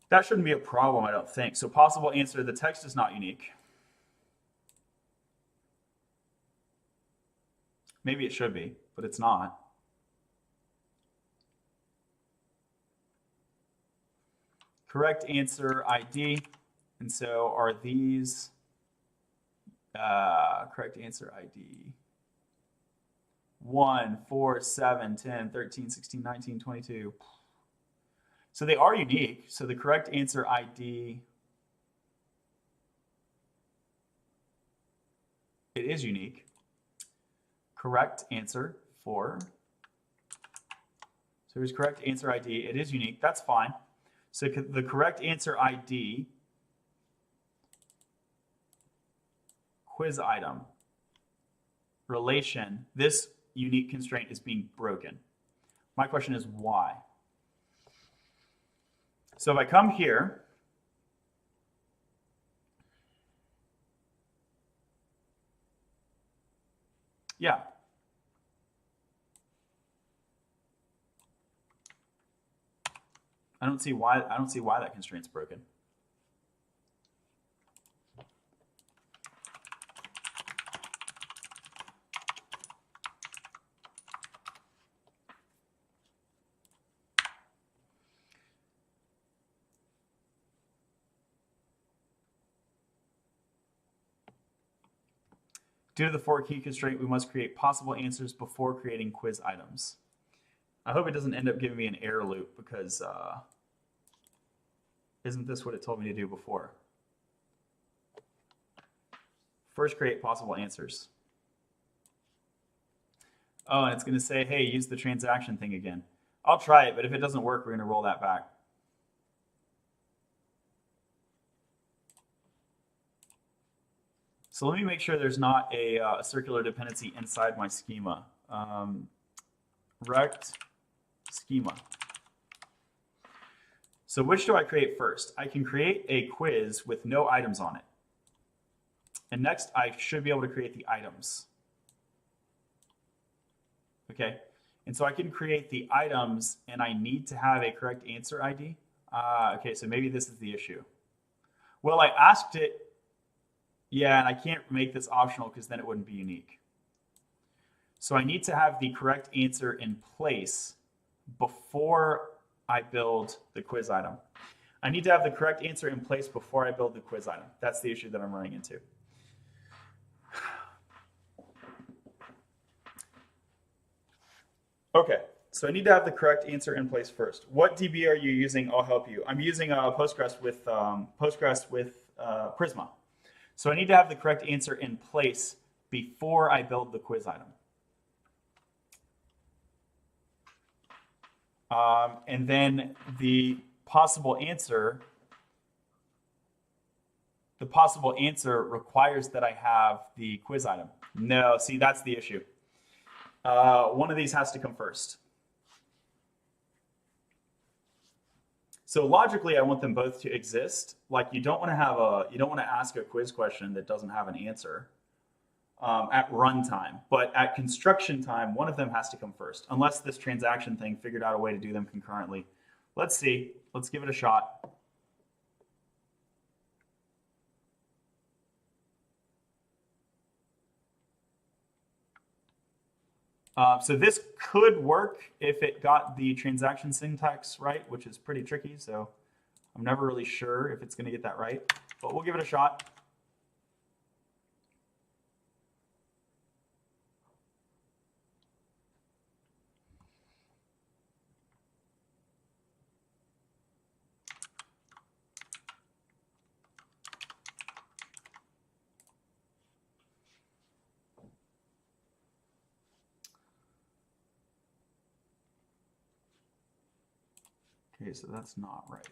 That shouldn't be a problem, I don't think. So possible answer, the text is not unique. Maybe it should be, but it's not. Correct answer ID. And so are these correct answer ID? 1, 4, 7, 10, 13, 16, 19, 22. So they are unique. So the correct answer ID, it is unique. Correct answer 4. So here's correct answer ID. It is unique. That's fine. So the correct answer ID, quiz item, relation, this unique constraint is being broken. My question is why? So if I come here, yeah. I don't see why that constraint's broken. Due to the for key constraint, we must create possible answers before creating quiz items. I hope it doesn't end up giving me an error loop because isn't this what it told me to do before? First create possible answers. Oh, and it's going to say, hey, use the transaction thing again. I'll try it, but if it doesn't work, we're going to roll that back. So let me make sure there's not a circular dependency inside my schema. Rect schema. So which do I create first? I can create a quiz with no items on it. And next, I should be able to create the items. Okay, and so I can create the items, and I need to have a correct answer ID. Okay, so maybe this is the issue. Well, I asked it, yeah, and I can't make this optional because then it wouldn't be unique. So I need to have the correct answer in place before I build the quiz item. I need to have the correct answer in place before I build the quiz item. That's the issue that I'm running into. Okay, so I need to have the correct answer in place first. What DB are you using? I'll help you. I'm using Postgres with Prisma. So I need to have the correct answer in place before I build the quiz item. And then the possible answer requires that I have the quiz item. No, see, that's the issue. One of these has to come first. So logically, I want them both to exist. Like you don't want to ask a quiz question that doesn't have an answer at runtime. But at construction time, one of them has to come first, unless this transaction thing figured out a way to do them concurrently. Let's see. Let's give it a shot. So this could work if it got the transaction syntax right, which is pretty tricky. So I'm never really sure if it's going to get that right, but we'll give it a shot. Okay, so that's not right.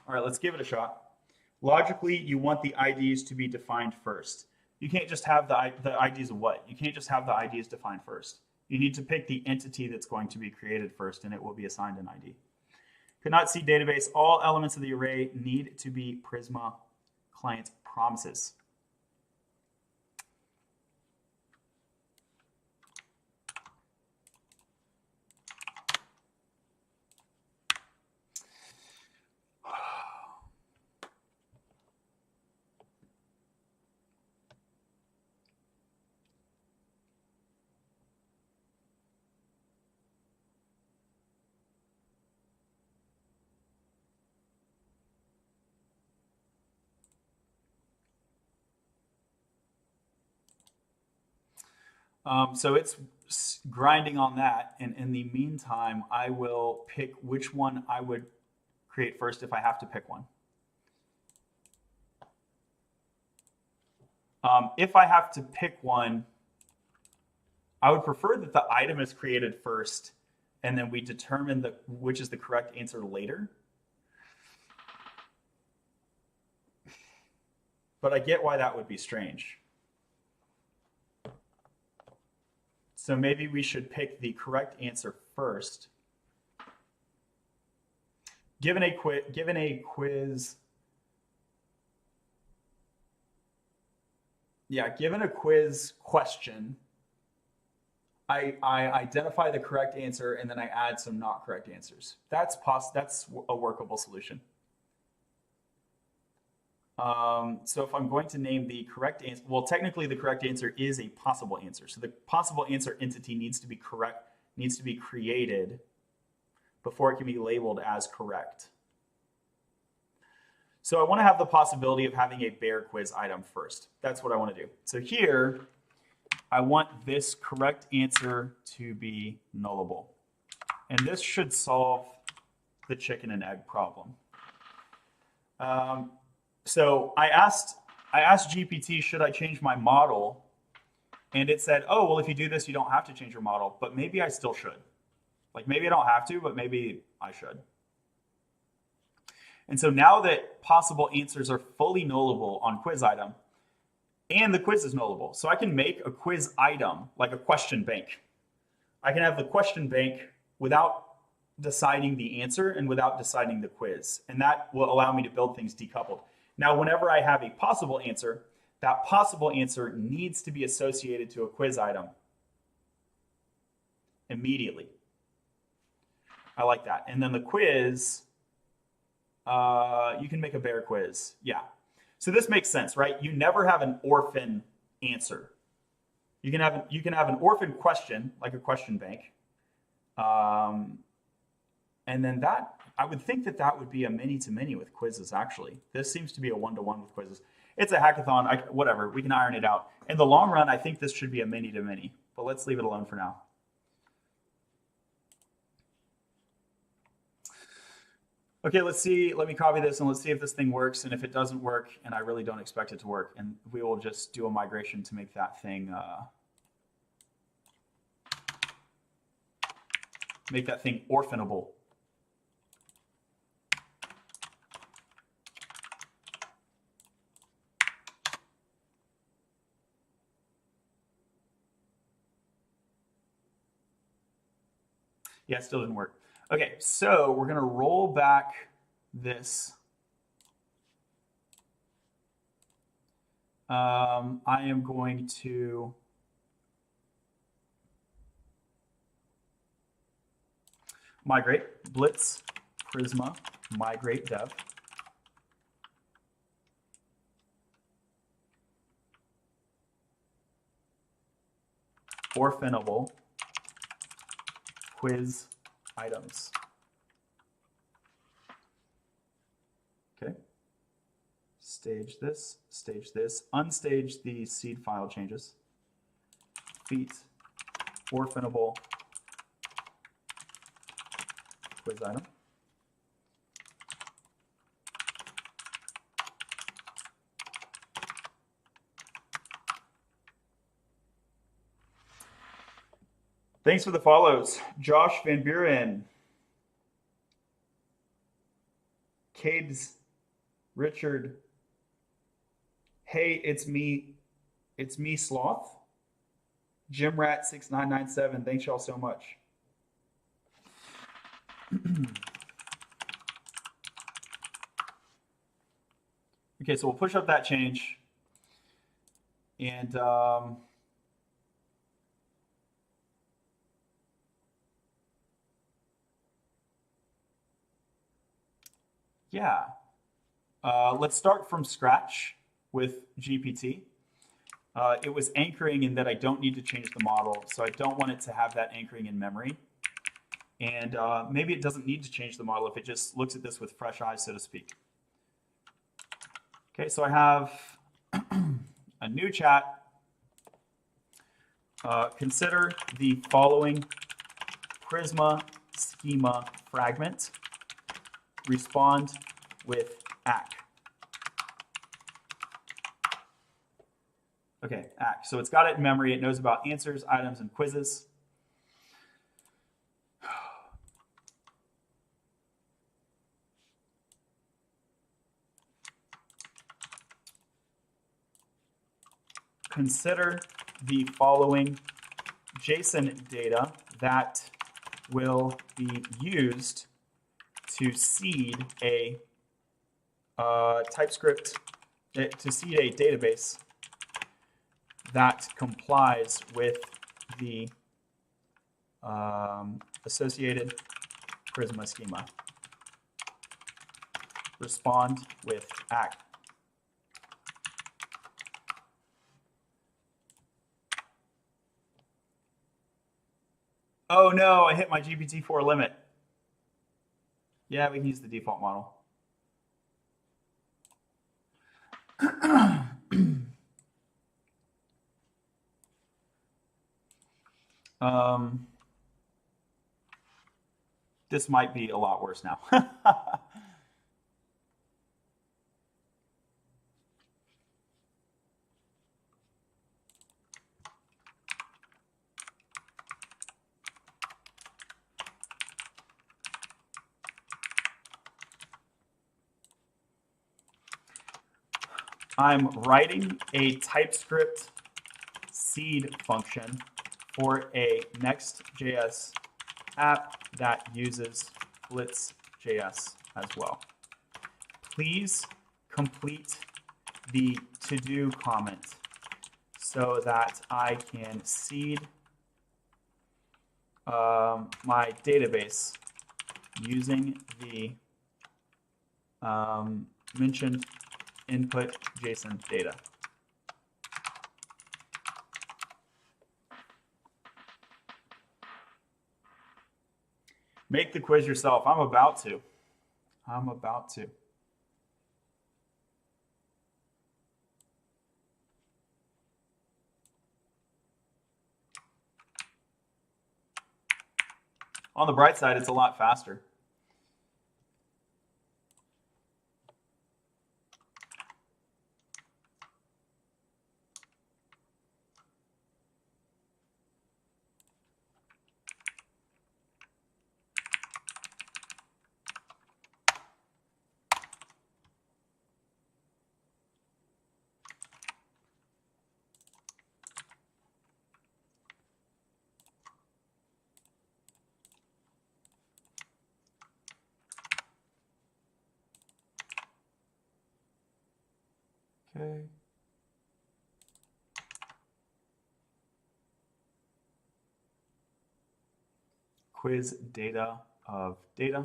All right, let's give it a shot. Logically, you want the IDs to be defined first. You can't just have the IDs of what? You can't just have the IDs defined first. You need to pick the entity that's going to be created first, and it will be assigned an ID. Could not see database. All elements of the array need to be Prisma client promises. So it's grinding on that, and in the meantime, I will pick which one I would create first if I have to pick one. If I have to pick one, I would prefer that the item is created first, and then we determine which is the correct answer later. But I get why that would be strange. So maybe we should pick the correct answer first. Given a quiz, yeah, given a quiz question, I identify the correct answer and then I add some not correct answers. That's a workable solution. So if I'm going to name the correct answer, well, technically the correct answer is a possible answer. So the possible answer entity needs to be created before it can be labeled as correct. So I want to have the possibility of having a bare quiz item first. That's what I want to do. So here, I want this correct answer to be nullable. And this should solve the chicken and egg problem. So I asked GPT, should I change my model? And it said, oh, well, if you do this, you don't have to change your model, but maybe I still should. Like maybe I don't have to, but maybe I should. And so now that possible answers are fully nullable on quiz item, and the quiz is nullable, so I can make a quiz item like a question bank. I can have the question bank without deciding the answer and without deciding the quiz. And that will allow me to build things decoupled. Now, whenever I have a possible answer, that possible answer needs to be associated to a quiz item immediately. I like that. And then the quiz, you can make a bare quiz. Yeah. So this makes sense, right? You never have an orphan answer. You can have an orphan question, like a question bank. And then that, I would think that would be a many-to-many with quizzes, actually. This seems to be a one-to-one with quizzes. It's a hackathon, whatever, we can iron it out. In the long run, I think this should be a many-to-many, but let's leave it alone for now. Okay, let's see, let me copy this and let's see if this thing works, and if it doesn't work, and I really don't expect it to work, and we will just do a migration to make that thing orphanable. Yeah, it still didn't work. Okay, so we're gonna roll back this. I am going to migrate, blitz, Prisma, migrate dev. Orphanable quiz items. Okay. Stage this, unstage the seed file changes. Feet, orphanable quiz item. Thanks for the follows. Josh Van Buren, Cades, Richard. Hey, it's me. It's me, Sloth. JimRat6997. Thanks y'all so much. Okay, so we'll push up that change. And yeah, let's start from scratch with GPT. It was anchoring in that I don't need to change the model, so I don't want it to have that anchoring in memory. And maybe it doesn't need to change the model if it just looks at this with fresh eyes, so to speak. Okay, so I have a new chat. Consider the following Prisma schema fragment. Respond with ACK. Okay, ACK. So it's got it in memory. It knows about answers, items, and quizzes. Consider the following JSON data that will be used to seed a TypeScript, to seed a database that complies with the associated Prisma schema. Respond with ACK. Oh no, I hit my GPT-4 limit. Yeah, we can use the default model. This might be a lot worse now. I'm writing a TypeScript seed function for a Next.js app that uses Blitz.js as well. Please complete the to-do comment so that I can seed my database using the mentioned input JSON data. Make the quiz yourself. I'm about to. On the bright side, it's a lot faster. Okay. Quiz data of data.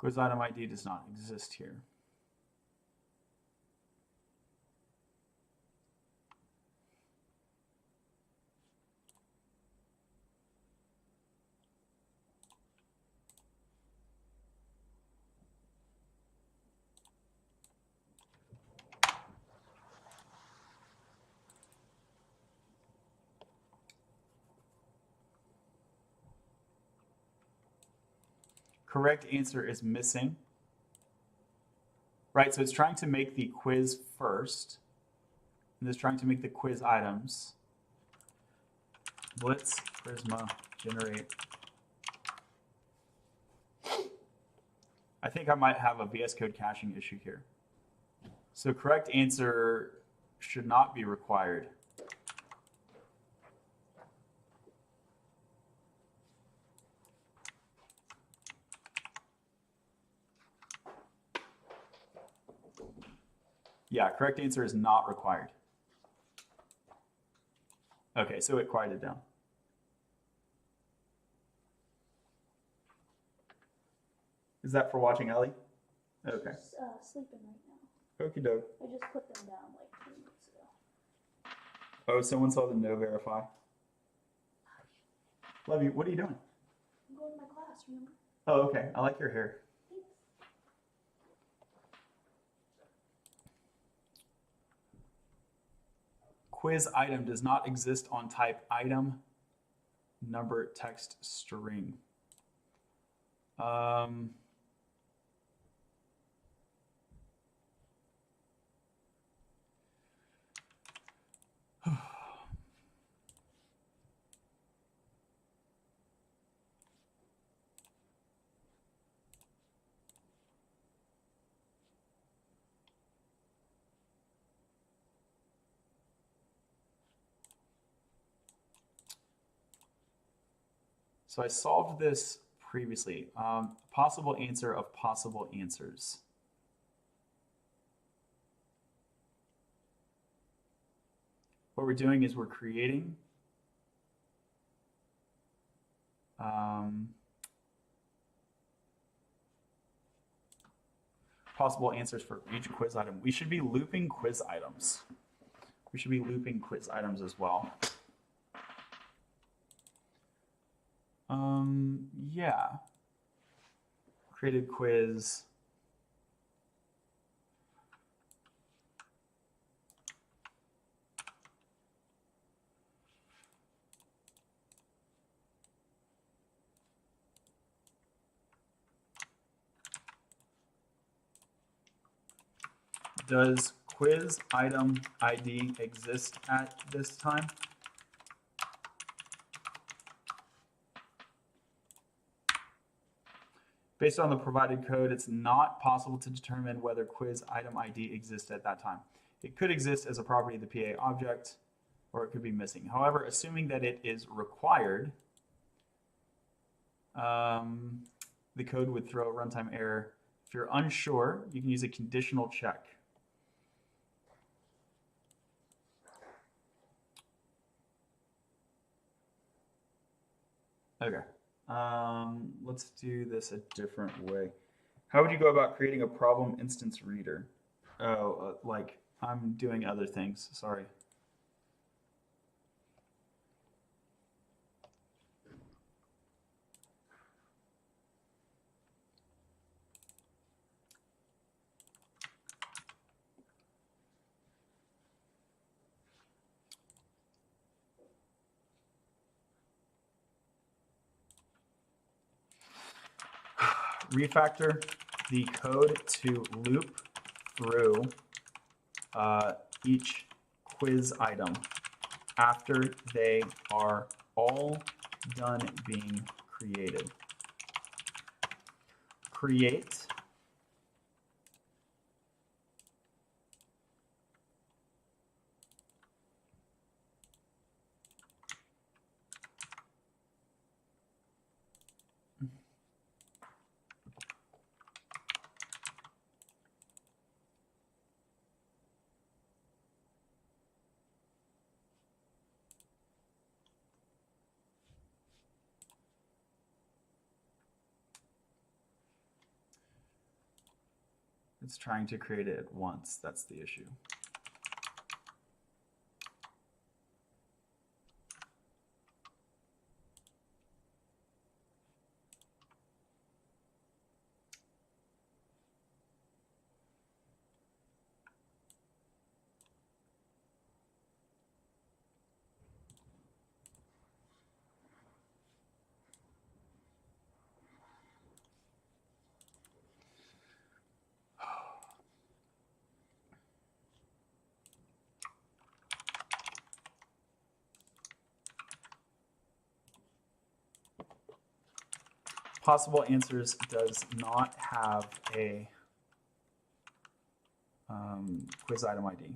Quiz item ID does not exist here. Correct answer is missing. Right, so it's trying to make the quiz first, and it's trying to make the quiz items. Blitz, Prisma, generate. I think I might have a VS Code caching issue here. So correct answer should not be required. Yeah, correct answer is not required. Okay, so it quieted down. Is that for watching Ellie? Okay.
Just, sleeping right now.
Okie doke.
I just put them down like 2 minutes ago.
Oh, someone saw the no verify. Love you. What are you doing?
I'm going to my class, remember?
Oh, okay. I like your hair.
Thanks.
Quiz item does not exist on type item, number, text, string. So I solved this previously. Possible answer of possible answers. What we're doing is we're creating possible answers for each quiz item. We should be looping quiz items. We should be looping quiz items as well. Yeah. Created quiz. Does quiz item ID exist at this time? Based on the provided code, it's not possible to determine whether quiz item ID exists at that time. It could exist as a property of the PA object, or it could be missing. However, assuming that it is required, the code would throw a runtime error. If you're unsure, you can use a conditional check. Okay. Let's do this a different way. How would you go about creating a problem instance reader? Oh, like I'm doing other things, sorry. Refactor the code to loop through each quiz item after they are all done being created. Create It's trying to create it at once. That's the issue. Possible answers does not have a quiz item ID.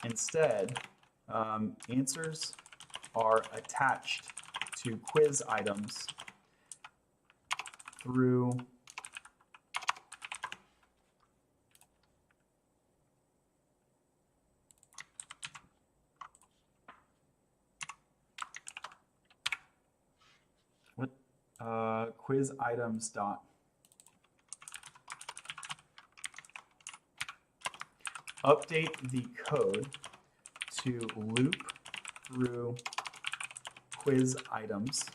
Instead, answers are attached to quiz items through quiz items dot update the code to loop through quiz items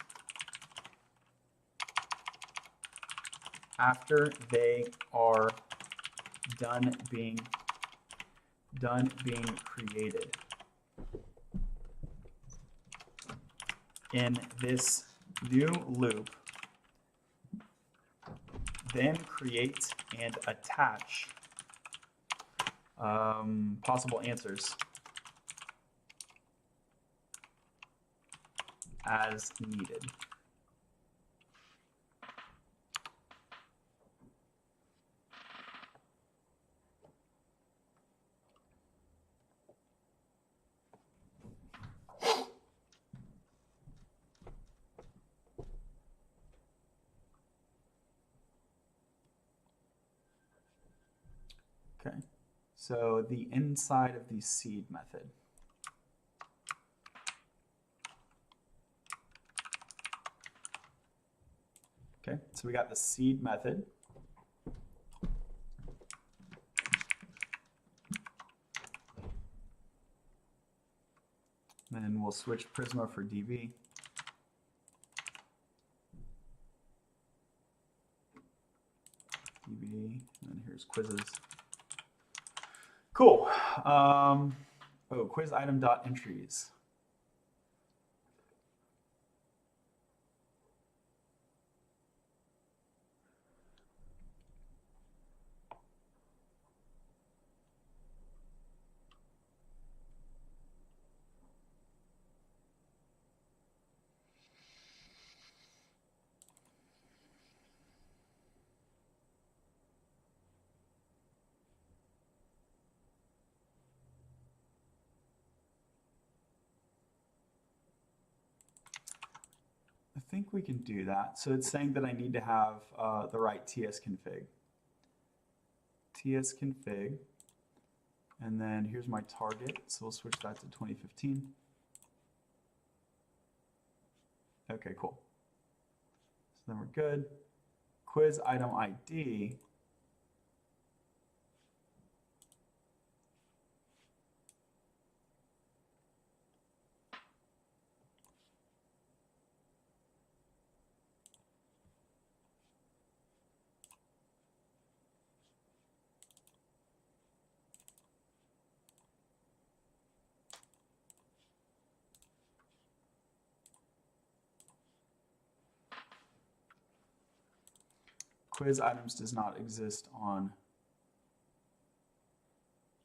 after they are done being created. In this new loop, then create and attach possible answers as needed. Okay, so the inside of the seed method. Okay, so we got the seed method. Then we'll switch Prisma for DB. DB, and here's quizzes. Cool. Oh, quiz item dot entries. I think we can do that. So it's saying that I need to have the right tsconfig. Tsconfig, and then here's my target. So we'll switch that to 2015. Okay, cool. So then we're good. Quiz item ID. Quiz items does not exist on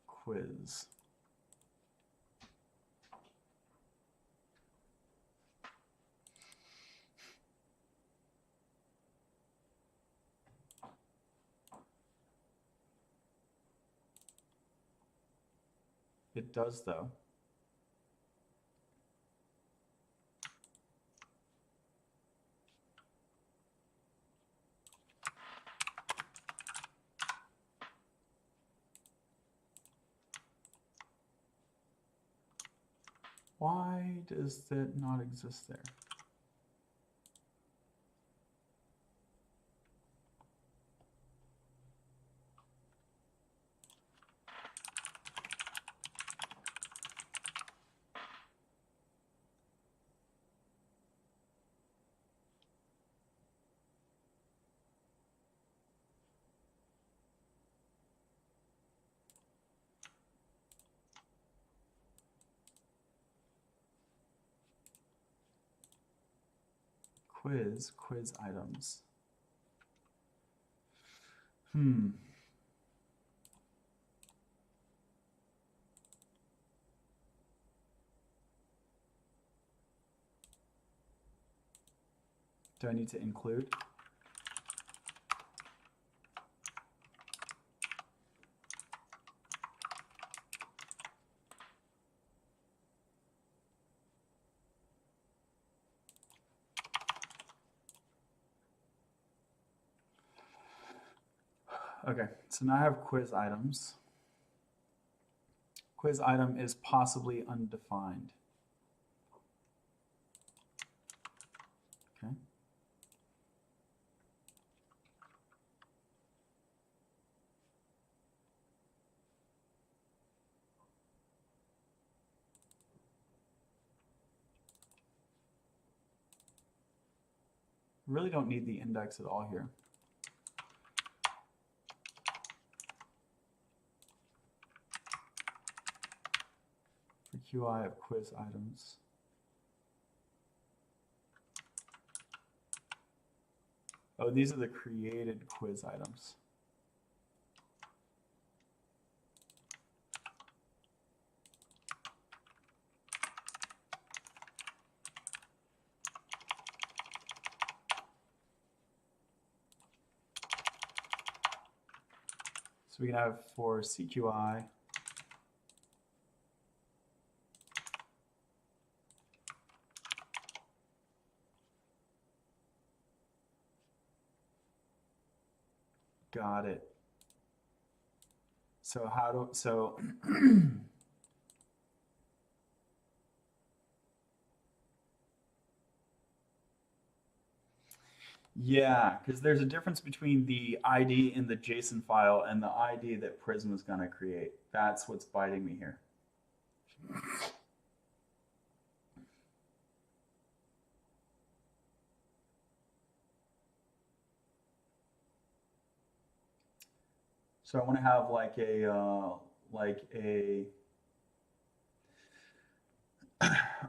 quiz. It does though. Why does that not exist there? quiz items. Do I need to include? Okay, so now I have quiz items. Quiz item is possibly undefined. Okay. Really don't need the index at all here. For QI of quiz items. Oh, these are the created quiz items. So we can have for CQI, got it. So how do, so yeah, because there's a difference between the ID in the JSON file and the ID that Prism is going to create. That's what's biting me here. So I want to have like a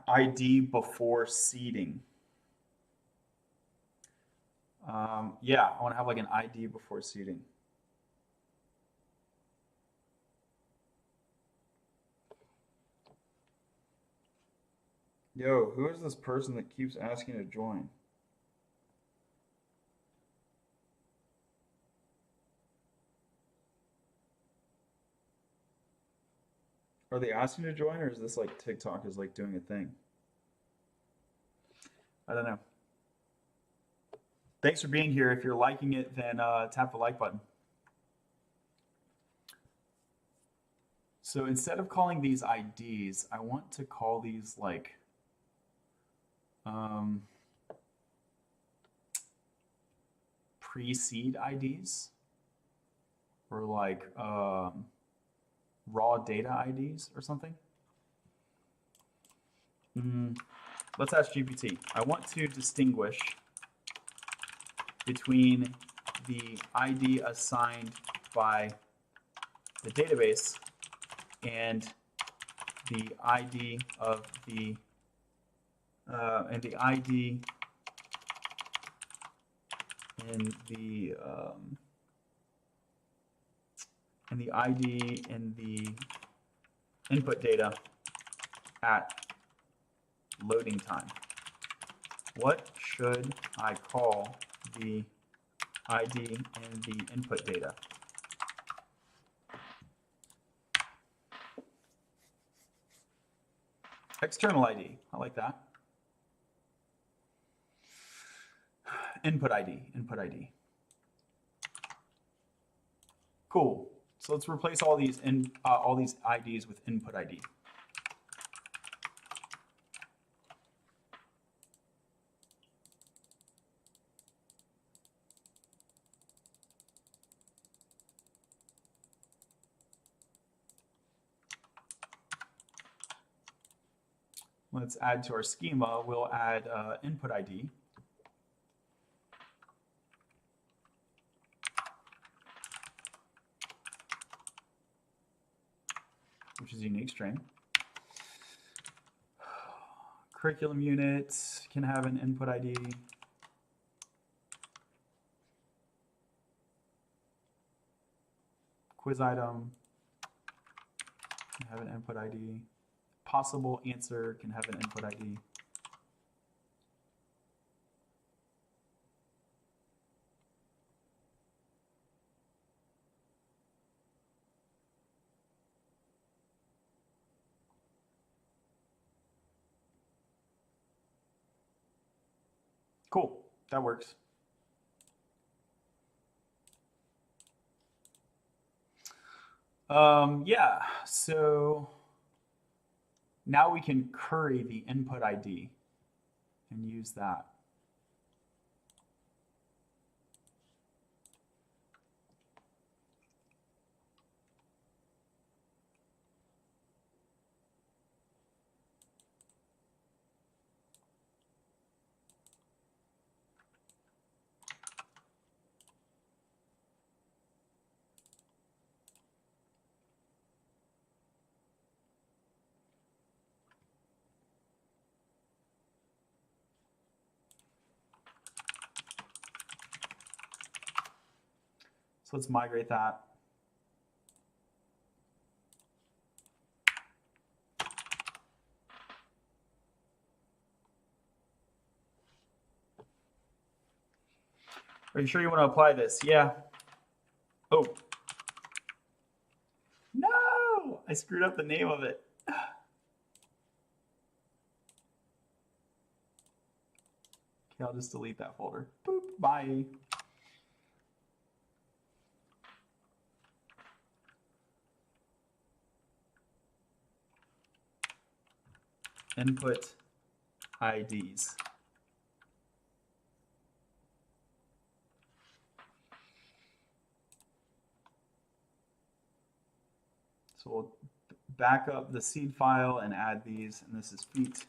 ID before seeding. Yeah, I want to have like an ID before seeding. Yo, who is this person that keeps asking to join? Are they asking to join, or is this like TikTok is like doing a thing? I don't know. Thanks for being here. If you're liking it, then tap the like button. So instead of calling these IDs, I want to call these like pre-seed IDs or like raw data IDs or something. Let's ask GPT. I want to distinguish between the ID assigned by the database and the ID of the ID in the input data at loading time. What should I call the ID in the input data? External ID, I like that. Input ID, input ID. Cool. So let's replace all these IDs with input ID. Let's add to our schema. We'll add input ID. Which is a unique string. Curriculum unit can have an input ID. quiz item can have an input ID. Possible answer can have an input ID. Cool, that works. Yeah, so now we can query the input ID and use that. So let's migrate that. Are you sure you want to apply this? Yeah. Oh. No! I screwed up the name of it. Okay, I'll just delete that folder. Boop, bye. Input IDs. So we'll back up the seed file and add these, and this is feet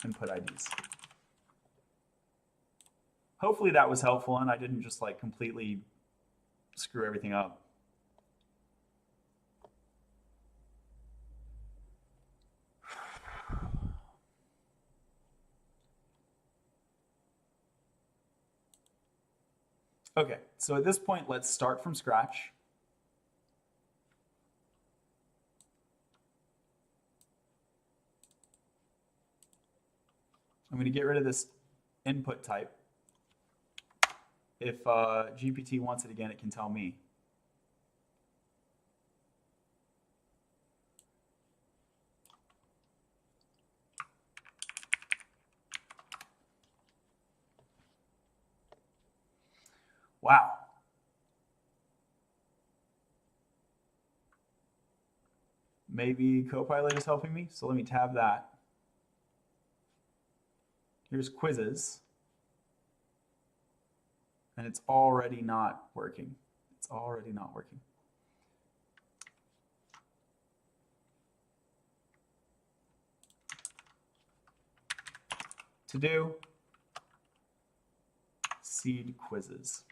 input IDs. Hopefully that was helpful and I didn't just like completely screw everything up. Okay, so at this point, let's start from scratch. I'm going to get rid of this input type. If GPT wants it again, it can tell me. Wow. Maybe Copilot is helping me, so let me tab that. Here's quizzes. And it's already not working. It's already not working. To do, seed quizzes.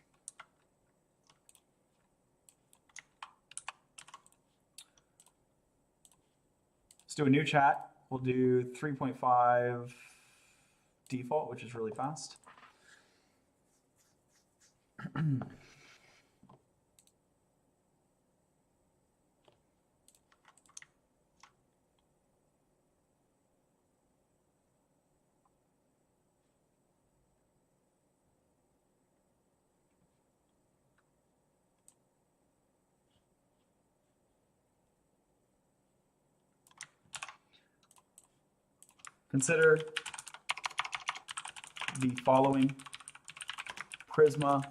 Let's do a new chat. We'll do 3.5 default, which is really fast. Consider the following Prisma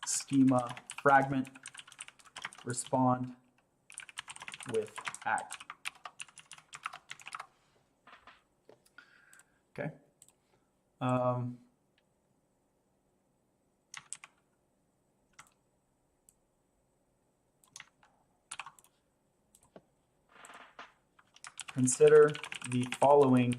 schema fragment. Respond with act. Okay. Consider the following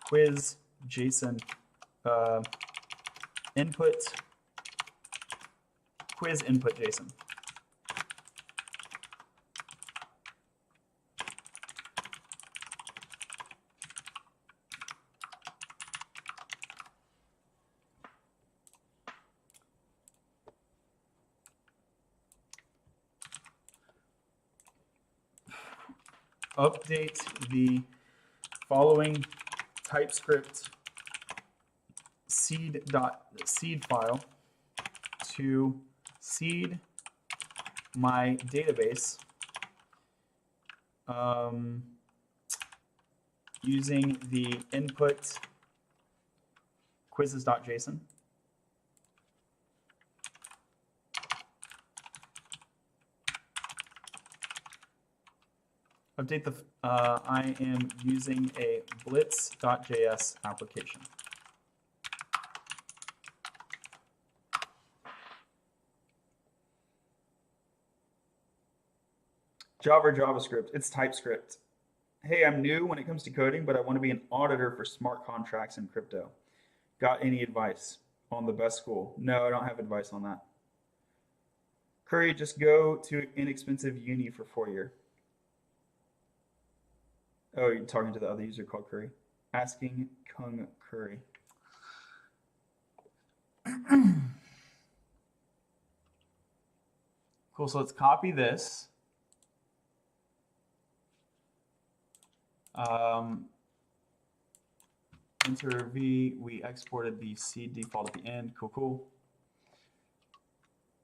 quiz JSON input quiz input JSON. update the following TypeScript seed file to seed my database using the input quizzes.json. Update the, I am using a blitz.js application. Java or JavaScript, it's TypeScript. Hey, I'm new when it comes to coding, but I want to be an auditor for smart contracts and crypto. Got any advice on the best school? No, I don't have advice on that. Curry, just go to inexpensive uni for 4-year. Oh, you're talking to the other user called Curry. Asking Kung Curry. Cool, so let's copy this. Enter V, we exported the seed default at the end. Cool, cool.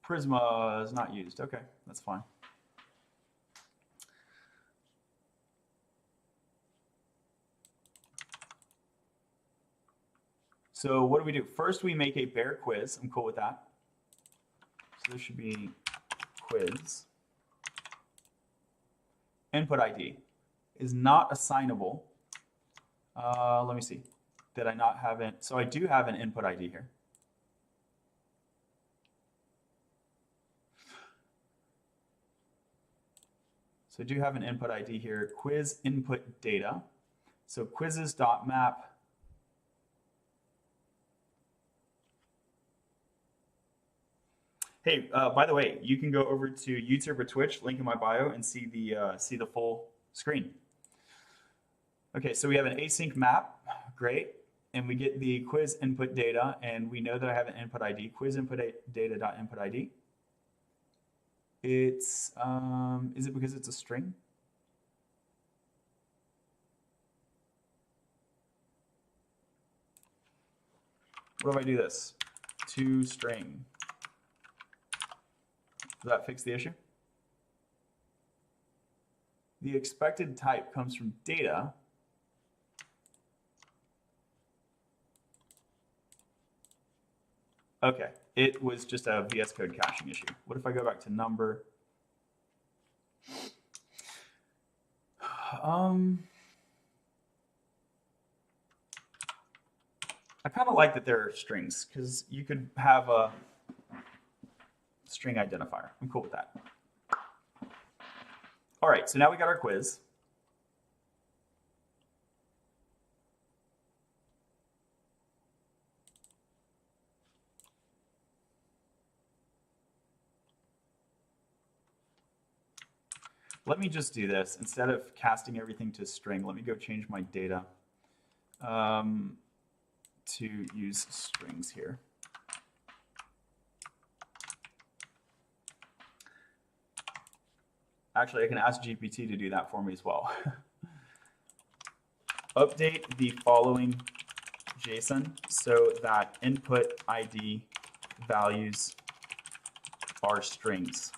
Prisma is not used. Okay, that's fine. So what do we do? First, we make a bare quiz. I'm cool with that. So this should be quiz. Input ID is not assignable. Let me see. Did I not have it? So I do have an input ID here. So I do have an input ID here, quiz input data. So quizzes.map. Hey, by the way, you can go over to YouTube or Twitch, link in my bio, and see the full screen. Okay, so we have an async map, great, and we get the quiz input data, and we know that I have an input ID, quiz input data.input ID. It's is it because it's a string? What if I do this? ToString. Does that fix the issue? The expected type comes from data. Okay, it was just a VS Code caching issue. What if I go back to number? I kind of like that there are strings because you could have a string identifier. I'm cool with that. All right, so now we got our quiz. Let me just do this. Instead of casting everything to string, let me go change my data to use strings here. Actually, I can ask GPT to do that for me as well. Update the following JSON so that input ID values are strings.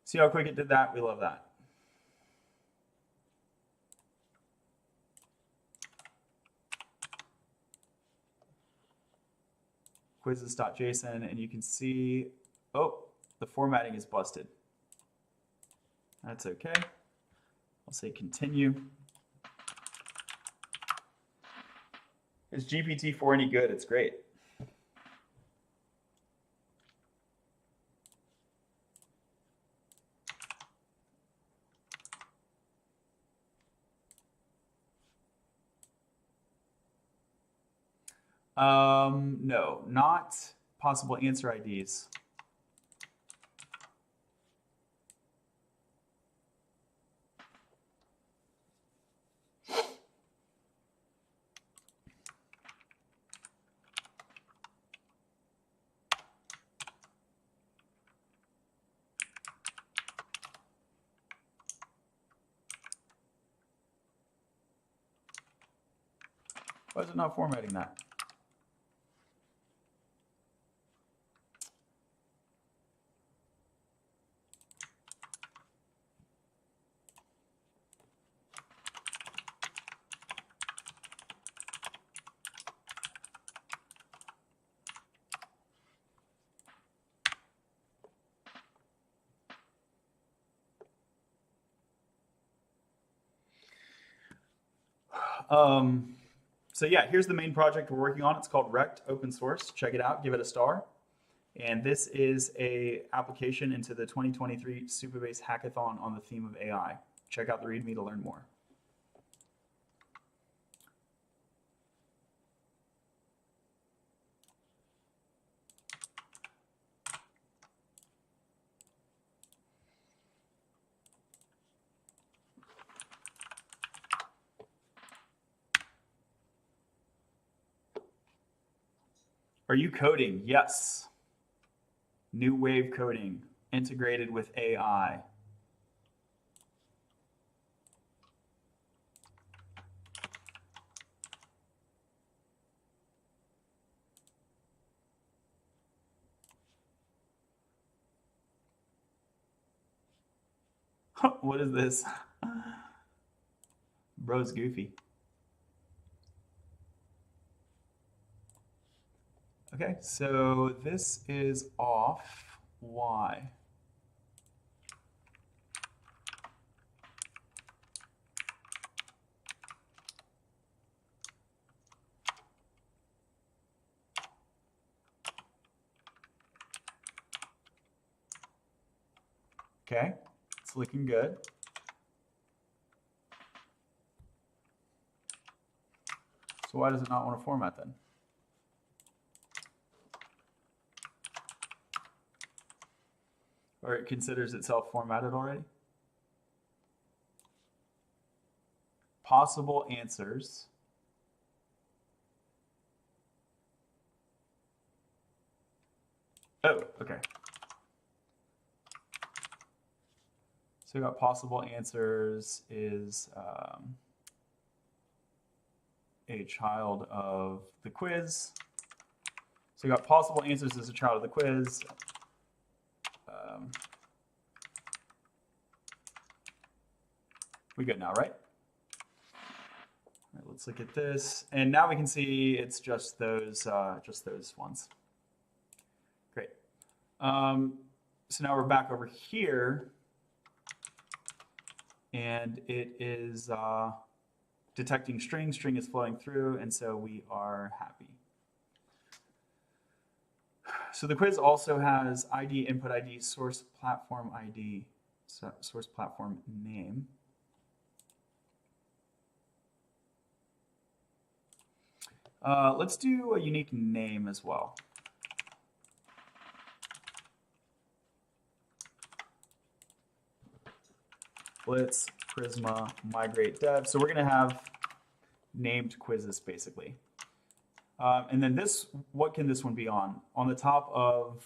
See how quick it did that? We love that. Quizzes.json, and you can see, oh, the formatting is busted. That's okay. I'll say continue. Is GPT-4 any good? It's great. No, not possible answer IDs. Why is it not formatting that? So yeah, here's the main project we're working on. It's called Rect, open source. Check it out, give it a star. And this is a application into the 2023 Supabase hackathon on the theme of AI. Check out the README to learn more. Are you coding? Yes. New wave coding integrated with AI. What is this? Bro's goofy. Okay, so this is off. Why? Okay, it's looking good. So why does it not want to format then? Or it considers itself formatted already? Possible answers. Oh, okay. So we got possible answers is a child of the quiz. So we got possible answers as a child of the quiz. We good now, right? All right, let's look at this, and now we can see it's just those ones. Great. So now we're back over here, and it is detecting string. String is flowing through, and so we are happy. So the quiz also has ID, input ID, source platform ID, source platform name. Let's do a unique name as well. Blitz, Prisma, migrate dev. So we're going to have named quizzes basically. And then this, what can this one be on? On the top of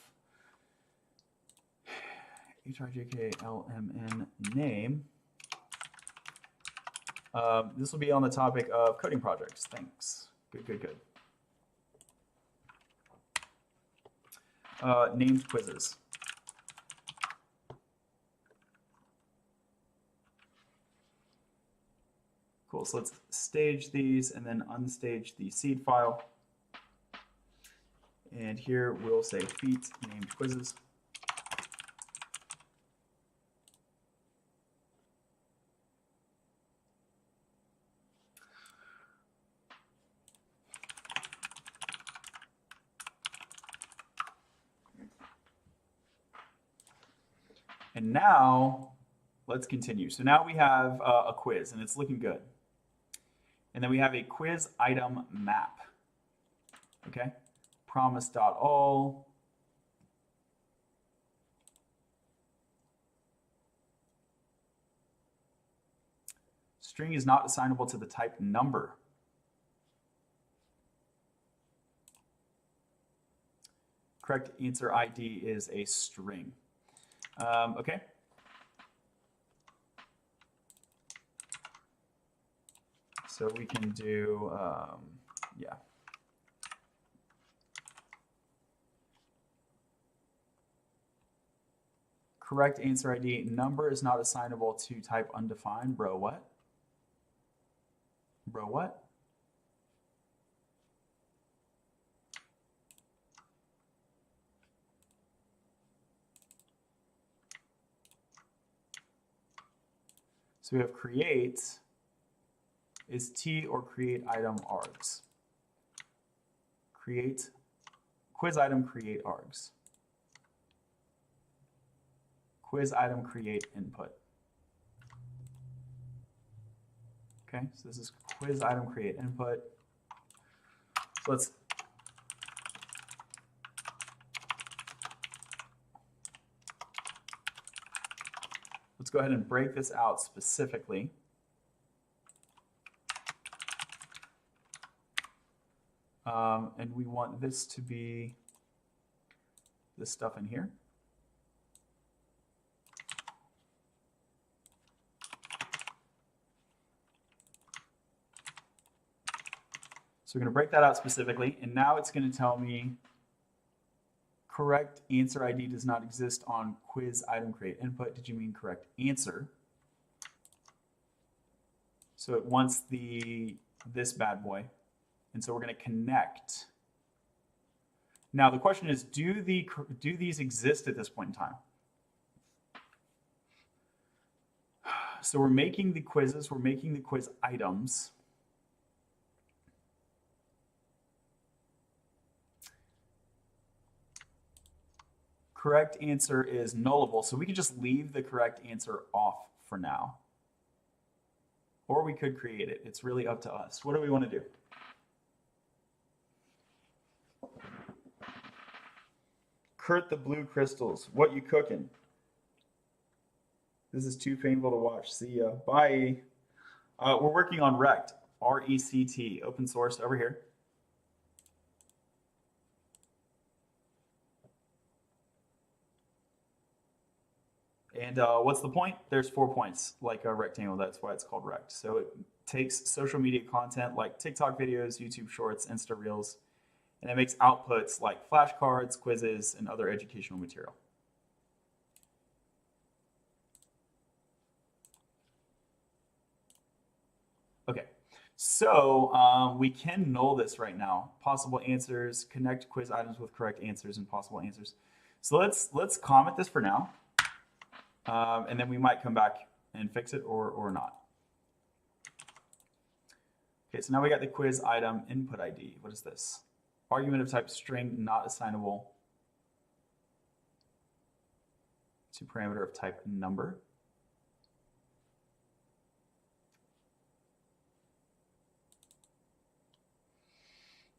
HRJKLMN name. This will be on the topic of coding projects. Thanks. Good, good, good. Named quizzes. Cool, so let's stage these and then unstage the seed file. And here we'll say feat named quizzes. And now let's continue. So now we have a quiz and it's looking good. And then we have a quiz item map. Okay, promise.all. String is not assignable to the type number. Correct answer ID is a string. Okay. So we can do Yeah. Correct answer ID. Number is not assignable to type undefined. Bro, what? Bro, what? So we have create is T or create item args. Create, quiz item create args. Quiz item create input. Okay, so this is quiz item create input. So let's go ahead and break this out specifically. And we want this to be this stuff in here. So we're going to break that out specifically, and now it's going to tell me correct answer ID does not exist on quiz item create input. Did you mean correct answer? So it wants this bad boy, and so we're going to connect. Now the question is, do these exist at this point in time? So we're making the quizzes, we're making the quiz items. Correct answer is nullable, so we can just leave the correct answer off for now. Or we could create it. It's really up to us. What do we want to do? Kurt the Blue Crystals, what you cooking? This is too painful to watch. See ya. Bye. We're working on rect, R-E-C-T, open source over here. And what's the point? There's 4 points, like a rectangle. That's why it's called rect. So it takes social media content like TikTok videos, YouTube Shorts, Insta Reels, and it makes outputs like flashcards, quizzes, and other educational material. Okay, so we can null this right now. Possible answers, connect quiz items with correct answers and possible answers. So let's comment this for now. And then we might come back and fix it or not. Okay, so now we got the quiz item input ID. What is this? Argument of type string not assignable to parameter of type number.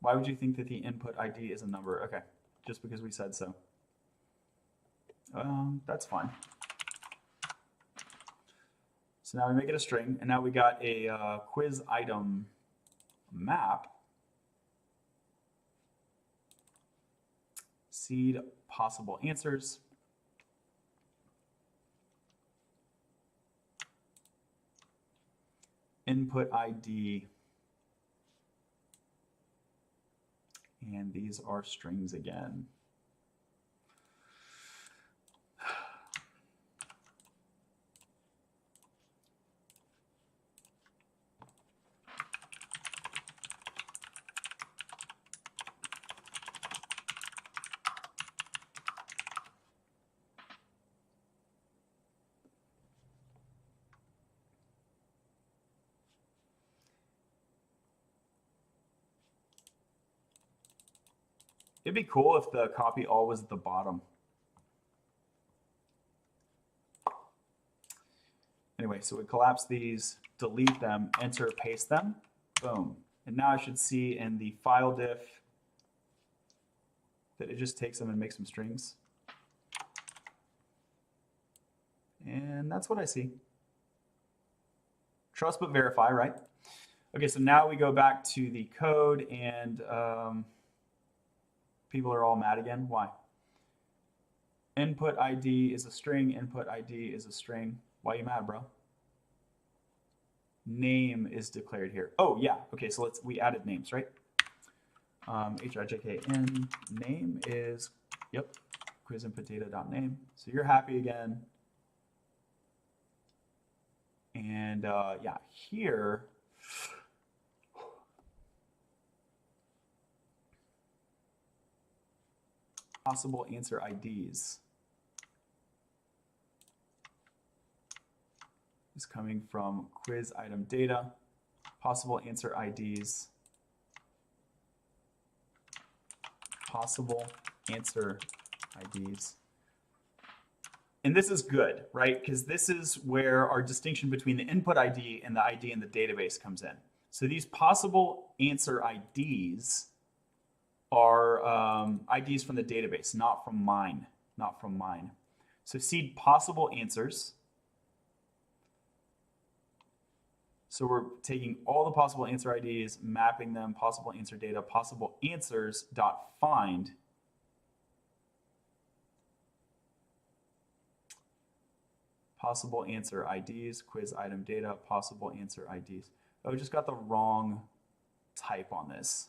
Why would you think that the input ID is a number? Okay, just because we said so. That's fine. So now we make it a string, and now we got a quiz item map. Seed possible answers. Input ID. And these are strings again. It'd be cool if the copy all was at the bottom. Anyway, so we collapse these, delete them, enter, paste them, boom. And now I should see in the file diff that it just takes them and makes them strings. And that's what I see. Trust but verify, right? Okay, so now we go back to the code and people are all mad again. Why? Input ID is a string. Input ID is a string. Why are you mad, bro? Name is declared here. Oh, yeah. Okay, so we added names, right? HIJKN name is, yep, quiz input data.name. So you're happy again. And yeah, here, possible answer IDs is coming from quiz item data, possible answer IDs, possible answer IDs. And this is good, right? Because this is where our distinction between the input ID and the ID in the database comes in. So these possible answer IDs are IDs from the database, not from mine, not from mine. So seed possible answers. So we're taking all the possible answer IDs, mapping them, possible answer data, possible answers dot find. Possible answer IDs, quiz item data, possible answer IDs. Oh, I just got the wrong type on this.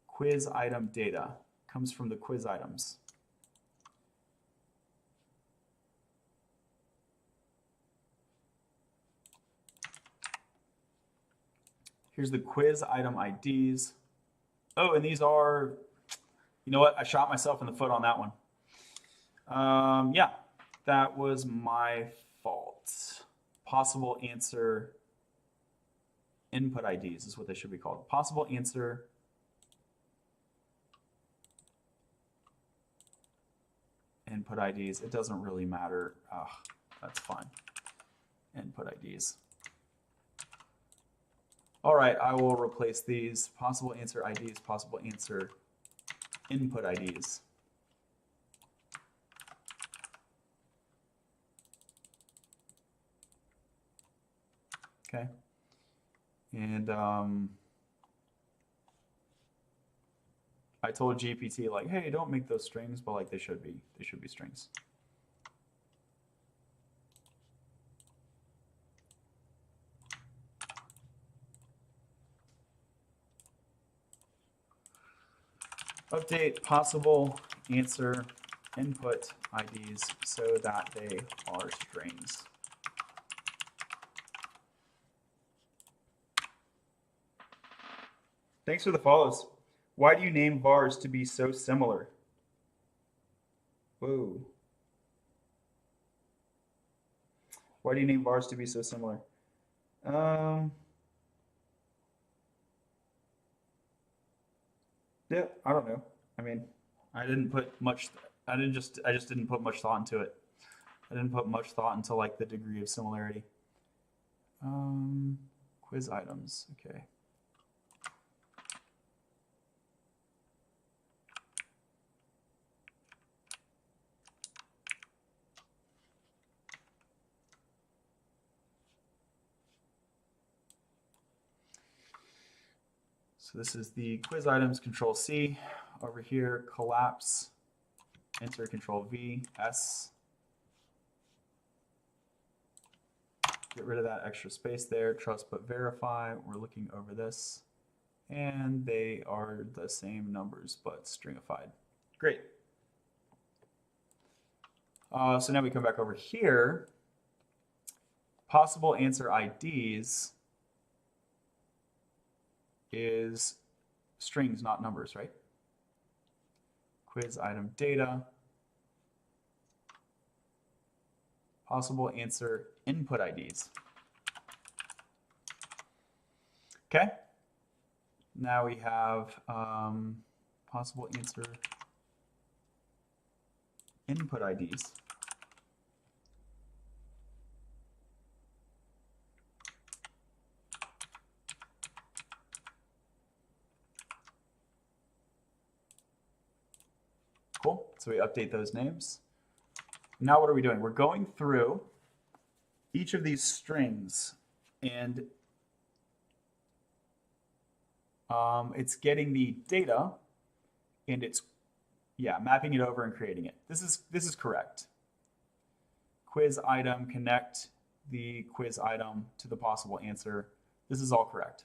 Quiz item data comes from the quiz items. Here's the quiz item IDs. Oh, and these are, you know what? I shot myself in the foot on that one. Yeah, that was my fault. Possible answer input IDs is what they should be called. Possible answer input IDs. It doesn't really matter. Oh, that's fine. Input IDs. All right, I will replace these. Possible answer IDs, possible answer input IDs. Okay. And I told GPT like, hey, don't make those strings, but like they should be strings. Update possible answer input IDs so that they are strings. Thanks for the follows. Why do you name vars to be so similar? Whoa. Why do you name vars to be so similar? Yeah, I don't know. I mean, I just didn't put much thought into it. I didn't put much thought into like the degree of similarity. Quiz items, okay. So this is the quiz items, Control C. Over here, collapse, enter Control V, S. Get rid of that extra space there, trust but verify. We're looking over this, and they are the same numbers but stringified. Great. So now we come back over here. Possible answer IDs is strings, not numbers, right? Quiz item data. Possible answer input IDs. Okay. Now we have possible answer input IDs. Cool. So we update those names. Now what are we doing? We're going through each of these strings, and it's getting the data, and it's mapping it over and creating it. This is correct. Quiz item, connect the quiz item to the possible answer. This is all correct.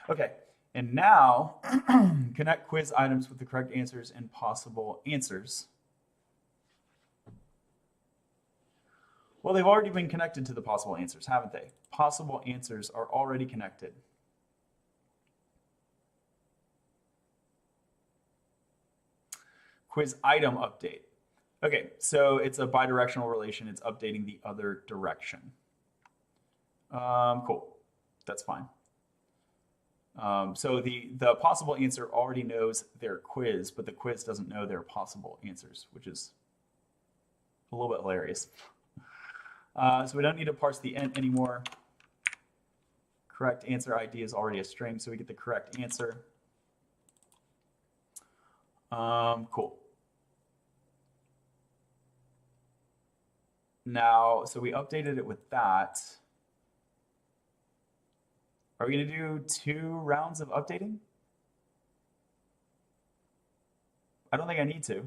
Okay, And now, connect quiz items with the correct answers and possible answers. Well, they've already been connected to the possible answers, haven't they? Possible answers are already connected. Quiz item update. Okay, so it's a bidirectional relation. It's updating the other direction. Cool, that's fine. So the possible answer already knows their quiz, but the quiz doesn't know their possible answers, which is a little bit hilarious. So we don't need to parse the int anymore. Correct answer ID is already a string, so we get the correct answer. Cool. Now, so we updated it with that. Are we going to do 2 rounds of updating? I don't think I need to.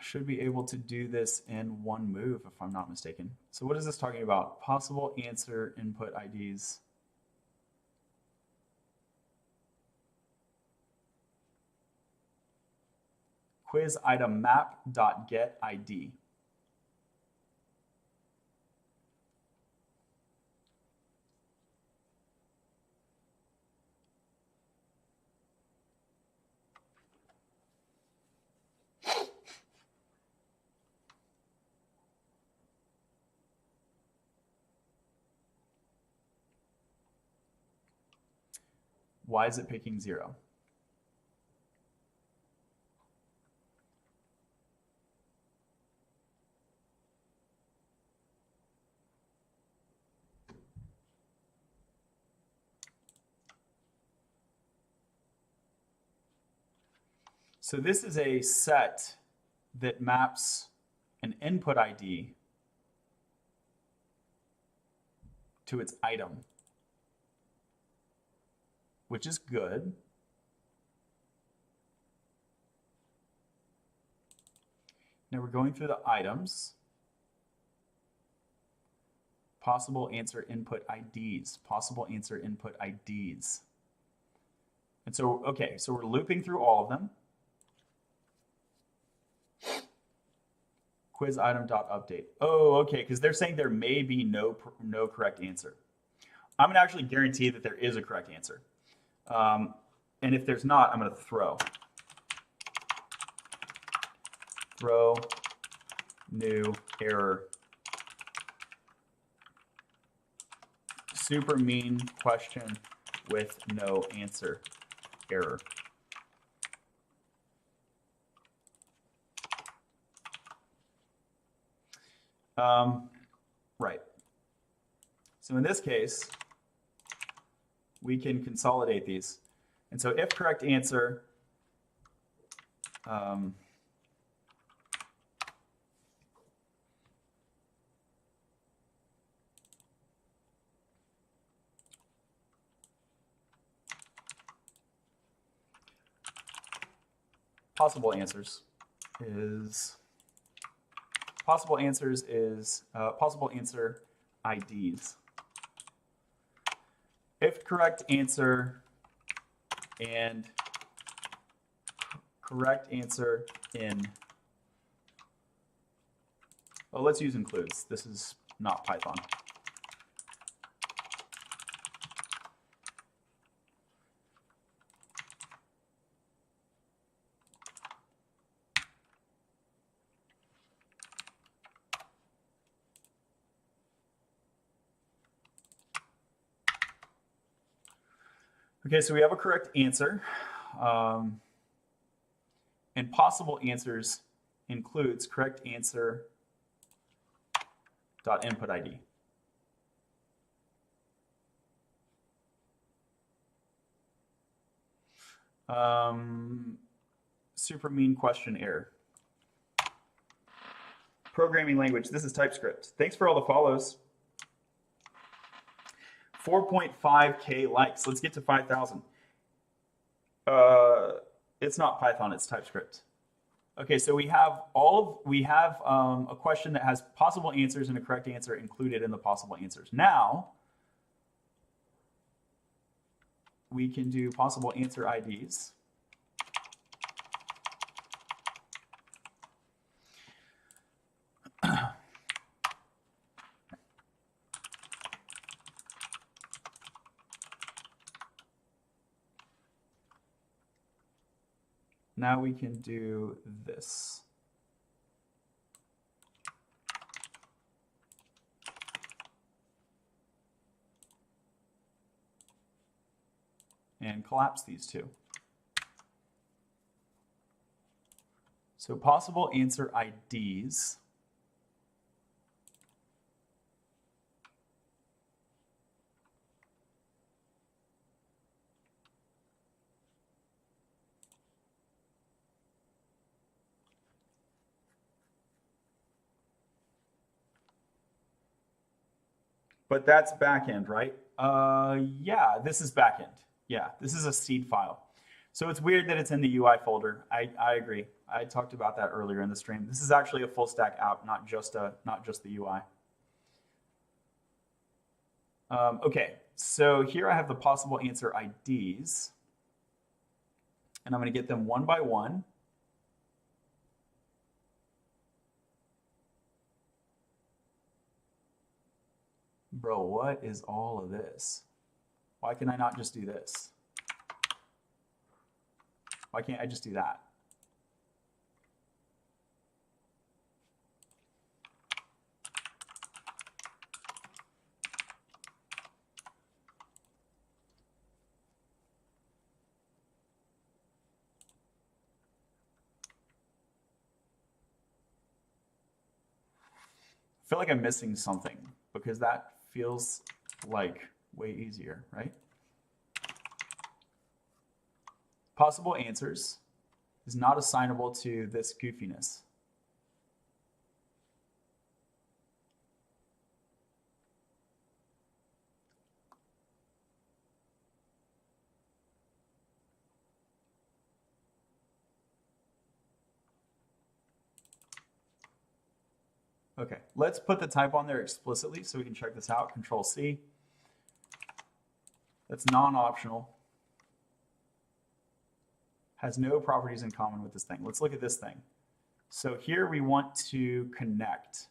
Should be able to do this in one move, if I'm not mistaken. So what is this talking about? Possible answer input IDs. Quiz item map.get ID. Why is it picking 0? So this is a set that maps an input ID to its item, which is good. Now we're going through the items. Possible answer input IDs, possible answer input IDs. And so, okay, so we're looping through all of them. Quiz item.update. Oh, okay, because they're saying there may be no correct answer. I'm gonna actually guarantee that there is a correct answer. And if there's not, I'm gonna throw new error. Super mean question with no answer error. Right. So in this case, we can consolidate these. And so if correct answer, possible answers is possible answer IDs. If correct answer and correct answer in, oh, let's use includes. This is not Python. Okay, so we have a correct answer. And possible answers includes correct answer dot input ID. Super mean question error. Programming language, this is TypeScript. Thanks for all the follows. 4.5K likes. Let's get to 5,000. It's not Python, it's TypeScript. Okay, so we have a question that has possible answers and a correct answer included in the possible answers. Now, we can do possible answer IDs. Now we can do this. And collapse these two. So possible answer IDs. But that's backend, right? Yeah, this is backend. Yeah, this is a seed file. So it's weird that it's in the UI folder. I agree. I talked about that earlier in the stream. This is actually a full stack app, not just the UI. Okay, so here I have the possible answer IDs, and I'm going to get them one by one. Bro, what is all of this? Why can I not just do this? Why can't I just do that? I feel like I'm missing something because that feels like way easier, right? Possible answers is not assignable to this goofiness. Okay, let's put the type on there explicitly so we can check this out. Control C. That's non-optional. Has no properties in common with this thing. Let's look at this thing. So here we want to connect.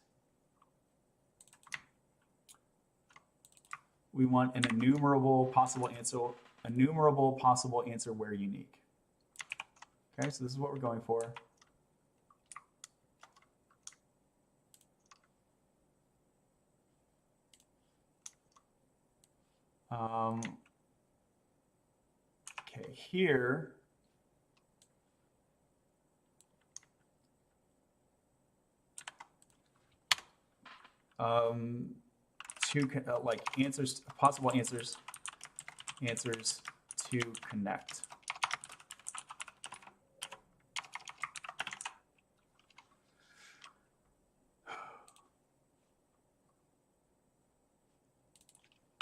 We want an enumerable possible answer where unique. Okay, so this is what we're going for. Okay, here like answers, possible answers to connect.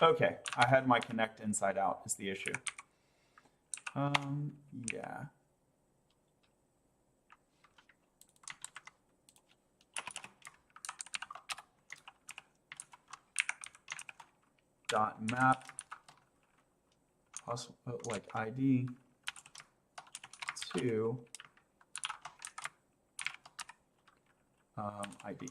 Okay, I had my connect inside out is the issue. Yeah. Dot map like ID to ID.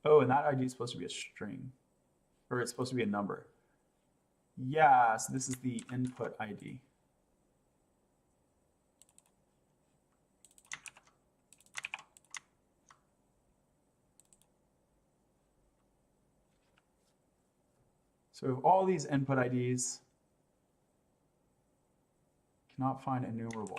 Oh, and that ID is supposed to be a string, or it's supposed to be a number. Yeah, so this is the input ID. So if all these input IDs cannot find enumerable.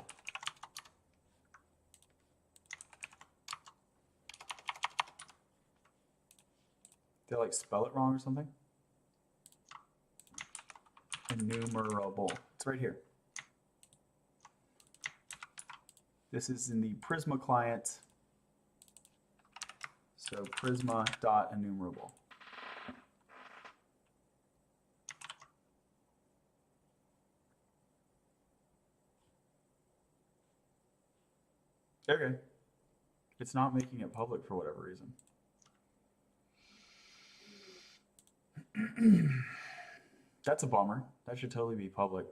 Did I like spell it wrong or something? Enumerable. It's right here. This is in the Prisma client. So prisma.enumerable. Okay. It's not making it public for whatever reason. That's a bummer. That should totally be public.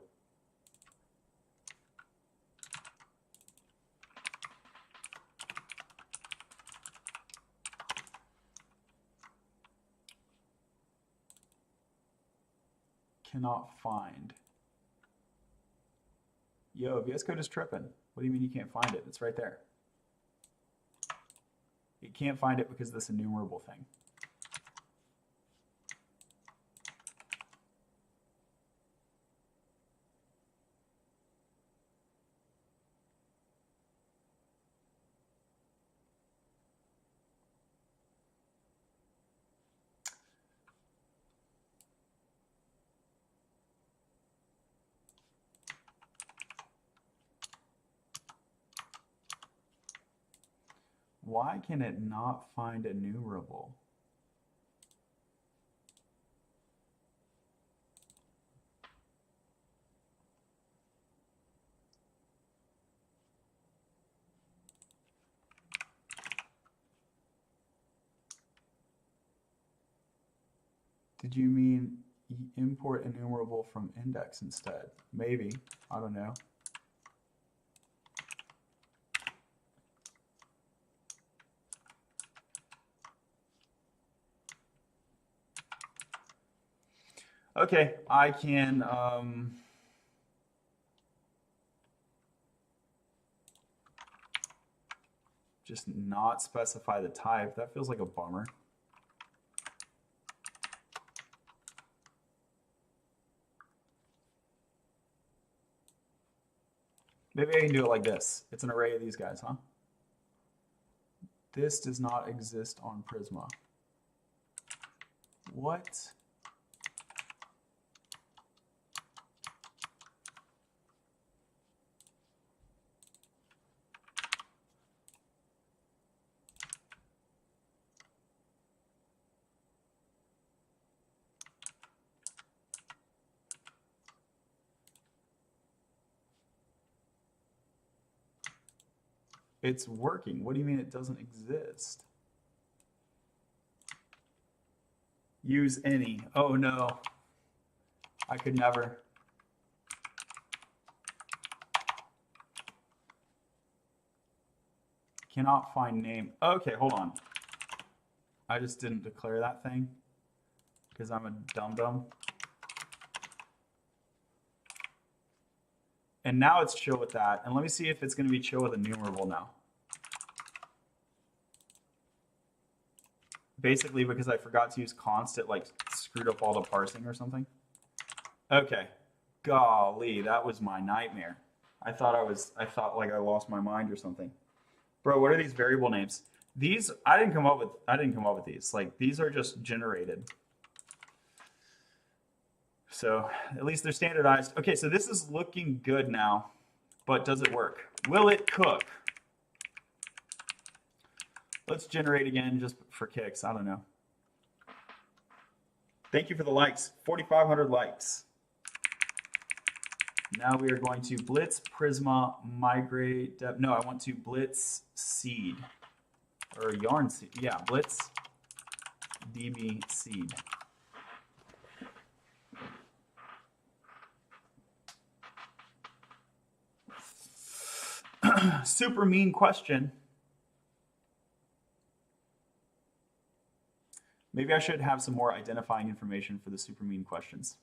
Cannot find. Yo, VS Code is tripping. What do you mean you can't find it? It's right there. You can't find it because of this enumerable thing. Why can it not find enumerable? Did you mean import enumerable from index instead? Maybe. I don't know. Okay, I can just not specify the type. That feels like a bummer. Maybe I can do it like this. It's an array of these guys, huh? This does not exist on Prisma. What? It's working. What do you mean it doesn't exist? Use any. Oh no. I could never. Cannot find name. Okay, hold on. I just didn't declare that thing because I'm a dum-dum. And now it's chill with that. And let me see if it's going to be chill with enumerable now. Basically because I forgot to use const, it like screwed up all the parsing or something. Okay. Golly, that was my nightmare. I thought like I lost my mind or something. Bro, what are these variable names? These I didn't come up with these. Like these are just generated. So at least they're standardized. Okay, so this is looking good now, but does it work? Will it cook? Let's generate again just for kicks. I don't know. Thank you for the likes. 4,500 likes. Now we are going to blitz Prisma migrate. No, I want to blitz seed or yarn seed. Yeah, blitz db seed. Super mean question. Maybe I should have some more identifying information for the super mean questions.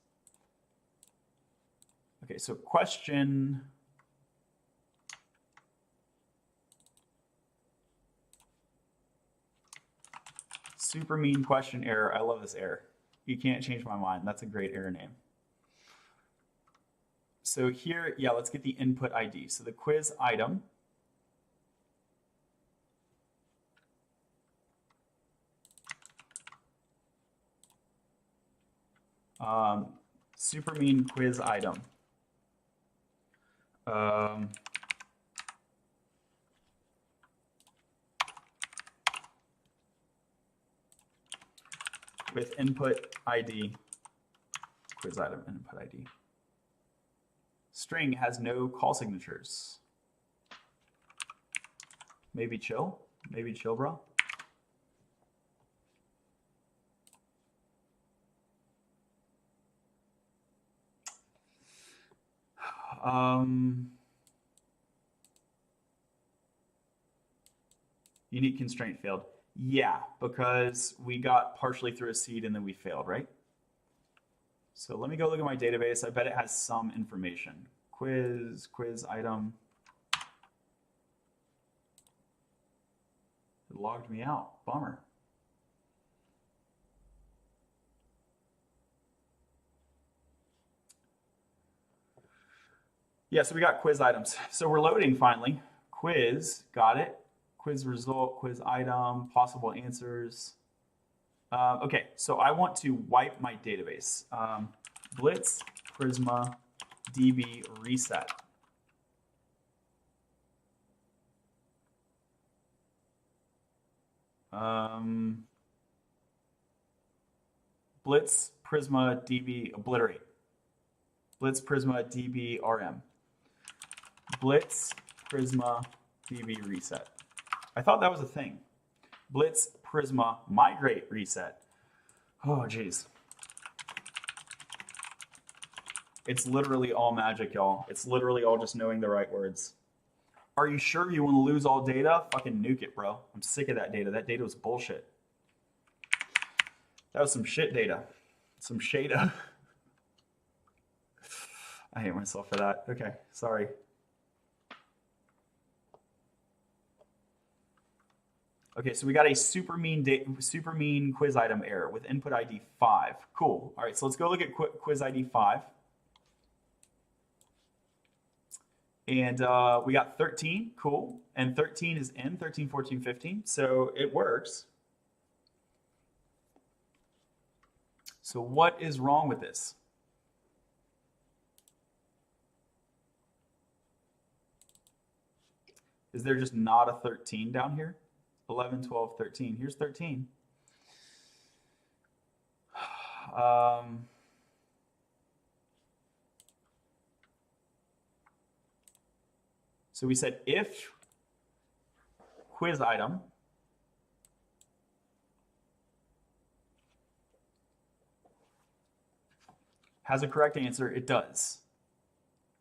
Okay, so question. Super mean question error. I love this error. You can't change my mind. That's a great error name. So here, yeah, let's get the input ID. So the quiz item. Super mean quiz item. with input ID, quiz item, input ID. String has no call signatures. Maybe chill? Maybe chill, bro? Unique constraint failed. Yeah, because we got partially through a seed and then we failed, right? So let me go look at my database. I bet it has some information. Quiz item. It logged me out. Bummer. Yeah, so we got quiz items. So we're loading finally. Quiz, got it. Quiz result, quiz item, possible answers. Okay, so I want to wipe my database. Blitz Prisma DB reset. Blitz Prisma DB obliterate. Blitz Prisma DB RM. Blitz Prisma DB reset. I thought that was a thing. Blitz Prisma migrate reset. Oh, geez. It's literally all magic, y'all. It's literally all just knowing the right words. Are you sure you want to lose all data? Fucking nuke it, bro. I'm sick of that data. That data was bullshit. That was some shit data. Some shada. I hate myself for that. Okay, sorry. Okay, so we got a super mean quiz item error with input ID 5. Cool. All right, so let's go look at quiz ID 5. And we got 13, cool. And 13 is in, 13, 14, 15. So it works. So what is wrong with this? Is there just not a 13 down here? 11, 12, 13. Here's 13. So we said if quiz item has a correct answer, it does.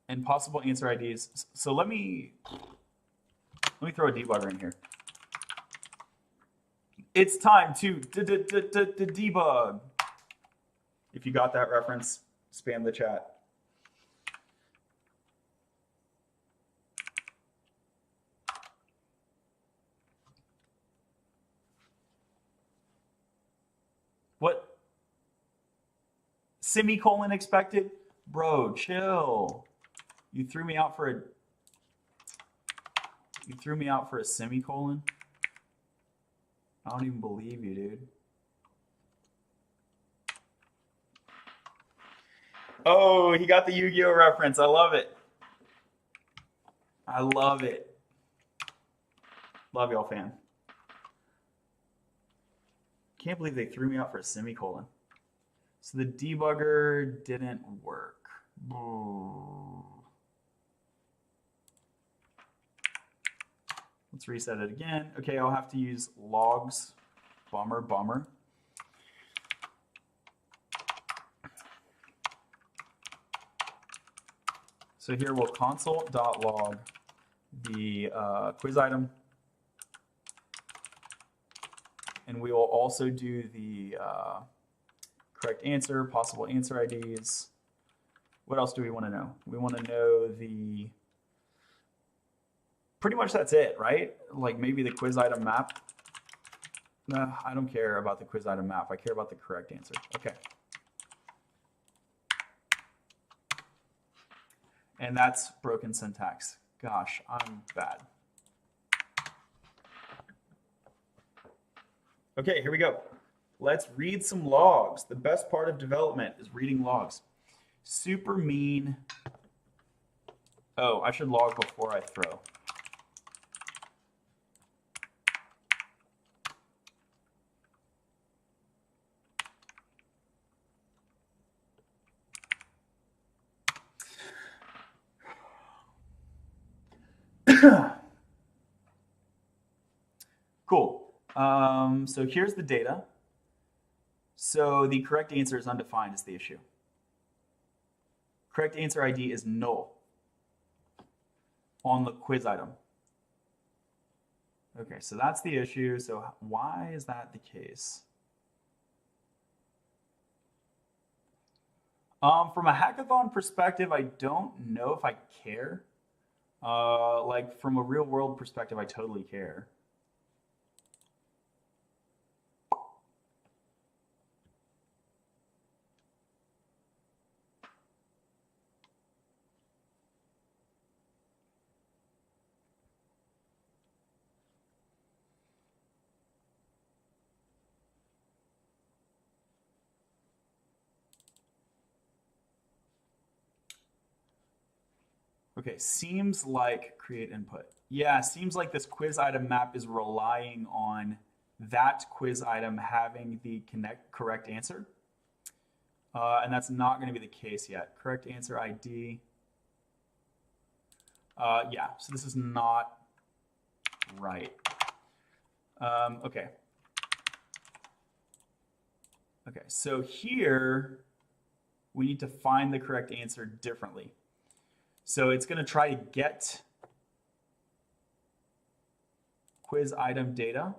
And possible answer IDs. So let me throw a debugger in here. It's time to debug. If you got that reference, spam the chat. What? Semicolon expected? Bro, chill. You threw me out for a semicolon? I don't even believe you, dude. Oh, he got the Yu-Gi-Oh reference. I love it. I love it. Love y'all, fam. Can't believe they threw me out for a semicolon. So the debugger didn't work. Ooh. Let's reset it again. Okay, I'll have to use logs. Bummer, bummer. So here we'll console.log the quiz item. And we will also do the correct answer, possible answer IDs. What else do we want to know? We want to know the, pretty much that's it, right? Like maybe the quiz item map. No, I don't care about the quiz item map. I care about the correct answer. Okay. And that's broken syntax. Gosh, I'm bad. Okay, here we go. Let's read some logs. The best part of development is reading logs. Super mean. Oh, I should log before I throw. Cool. So here's the data. So the correct answer is undefined is the issue. Correct answer ID is null on the quiz item. Okay, so that's the issue. So why is that the case? From a hackathon perspective, I don't know if I care. Like from a real world perspective, I totally care. Okay, seems like create input. Yeah, seems like this quiz item map is relying on that quiz item having the correct answer. And that's not going to be the case yet. Correct answer ID. Yeah, so this is not right. Okay. Okay, so here we need to find the correct answer differently. So it's going to try to get quiz item data.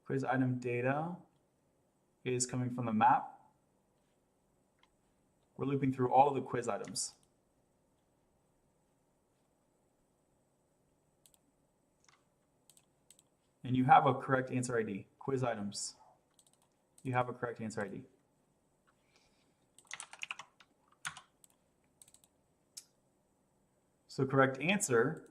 Quiz item data is coming from the map. We're looping through all of the quiz items. And you have a correct answer ID. Quiz items. You have a correct answer ID. So correct answer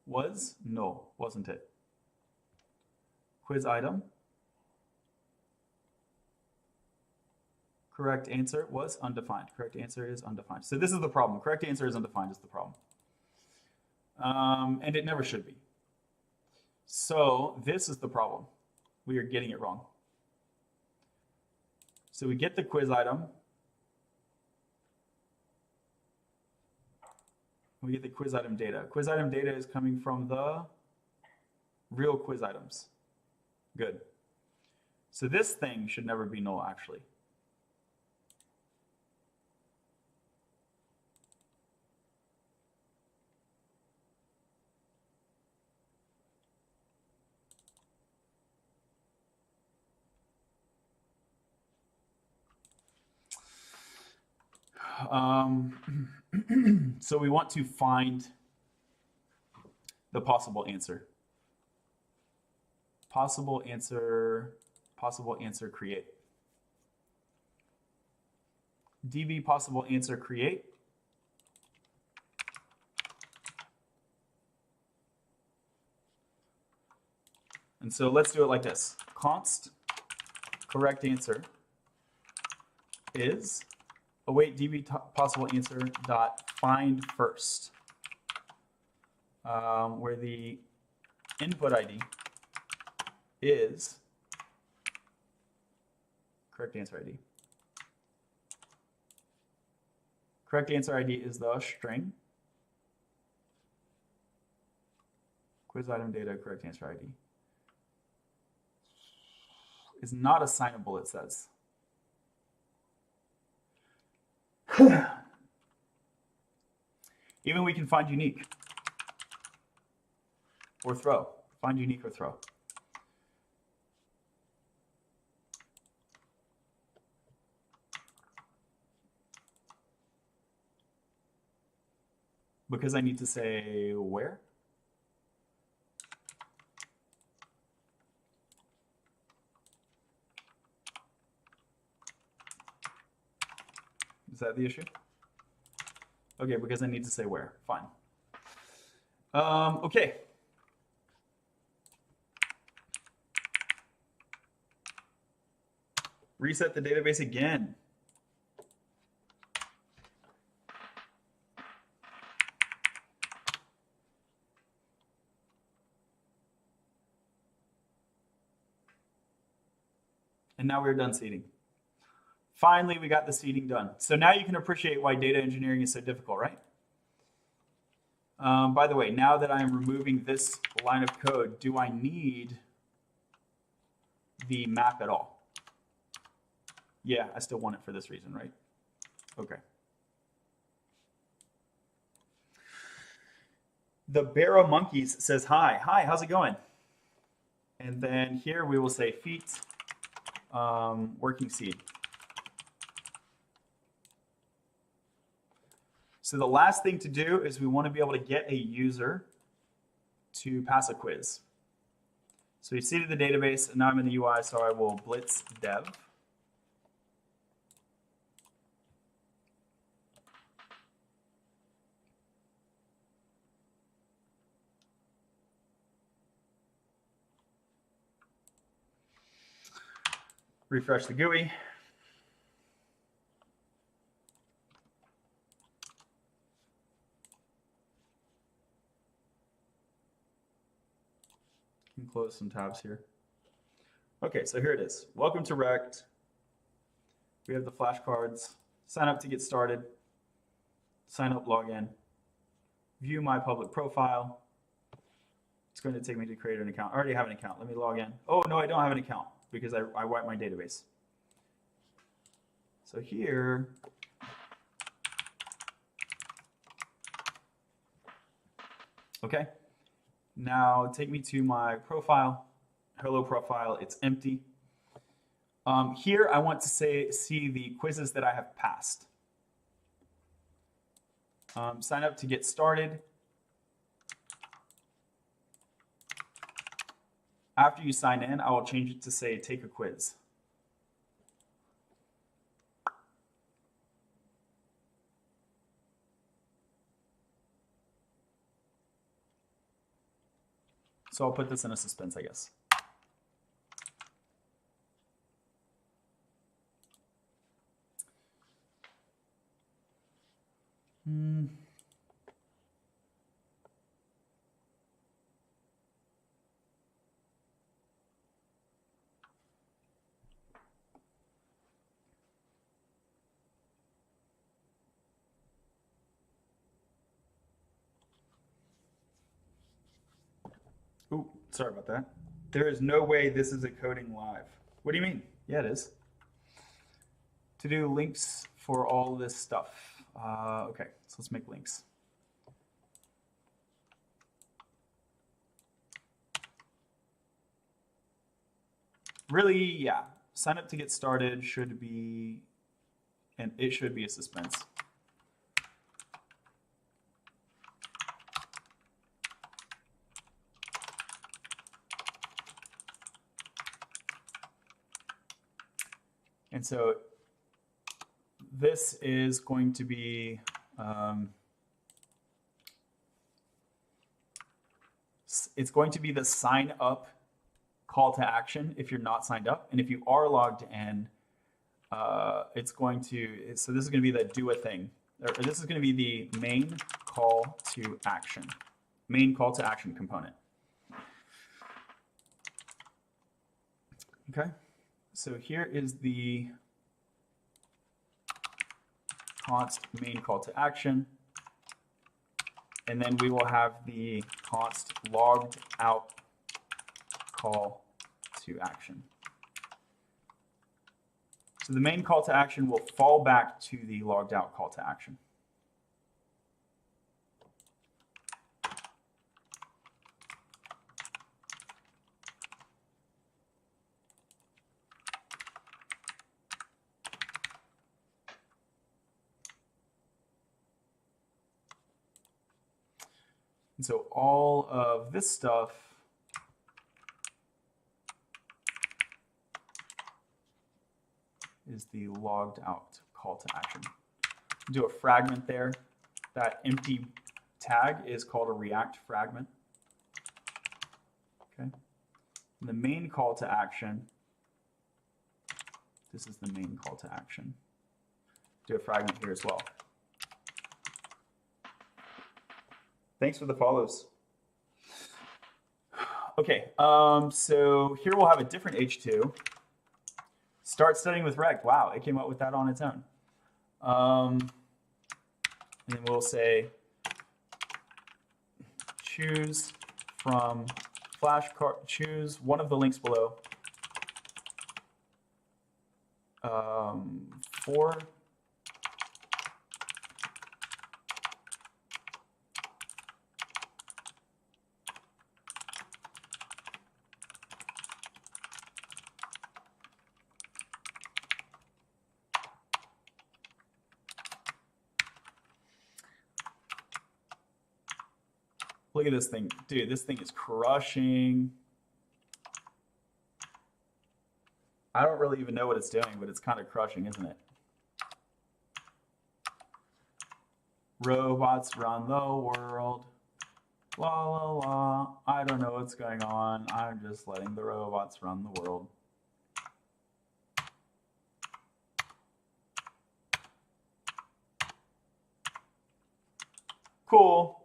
was no, wasn't it? Quiz item. Correct answer was undefined. Correct answer is undefined. So this is the problem. Correct answer is undefined is the problem. And it never should be. So this is the problem. We are getting it wrong. So we get the quiz item. We get the quiz item data. Quiz item data is coming from the real quiz items. Good. So this thing should never be null, actually. So we want to find the possible answer. Possible answer create. db possible answer create. And so let's do it like this. Const correct answer is await db possible answer dot find first, where the input ID is correct answer ID. Correct answer ID is the string. Quiz item data correct answer ID is not assignable, it says. Even we can find unique or throw. Find unique or throw. Because I need to say where. Is that the issue? Okay, because I need to say where. Fine. Okay. Reset the database again. And now we're done seeding. Finally, we got the seeding done. So now you can appreciate why data engineering is so difficult, right? By the way, now that I'm removing this line of code, do I need the map at all? Yeah, I still want it for this reason, right? Okay. The Barrow Monkeys says hi. Hi, how's it going? And then here we will say feet working seed. So the last thing to do is we want to be able to get a user to pass a quiz. So we've seeded the database, and now I'm in the UI, so I will blitz dev. Refresh the GUI. Can close some tabs here. Okay, so here it is. Welcome to rect. We have the flashcards. Sign up to get started. Sign up, login. View my public profile. It's going to take me to create an account. I already have an account. Let me log in. Oh, no, I don't have an account because I wiped my database. So here, okay. Now take me to my profile. Hello profile, it's empty. Here I want to see the quizzes that I have passed. Sign up to get started. After you sign in, I will change it to say take a quiz. So I'll put this in a suspense, I guess. Ooh, sorry about that. There is no way this is a coding live. What do you mean? Yeah, it is. To do links for all this stuff. Okay, so let's make links. Really, yeah. Sign up to get started should be, and it should be a suspense. And so this is going to be it's going to be the sign up call to action if you're not signed up, and if you are logged in, it's going to. So this is going to be the do a thing, or this is going to be the main call to action, component. Okay. So here is the const main call to action, and then we will have the const logged out call to action. So the main call to action will fall back to the logged out call to action. And so all of this stuff is the logged out call to action. Do a fragment there. That empty tag is called a React fragment. Okay. And the main call to action, this is the main call to action. Do a fragment here as well. Thanks for the follows. Okay, so here we'll have a different H2. Start studying with rect. Wow, it came up with that on its own. And then we'll say choose from flashcard, choose one of the links below. 4. Look at this thing. Dude, this thing is crushing. I don't really even know what it's doing, but it's kind of crushing, isn't it? Robots run the world. La la la. I don't know what's going on. I'm just letting the robots run the world. Cool.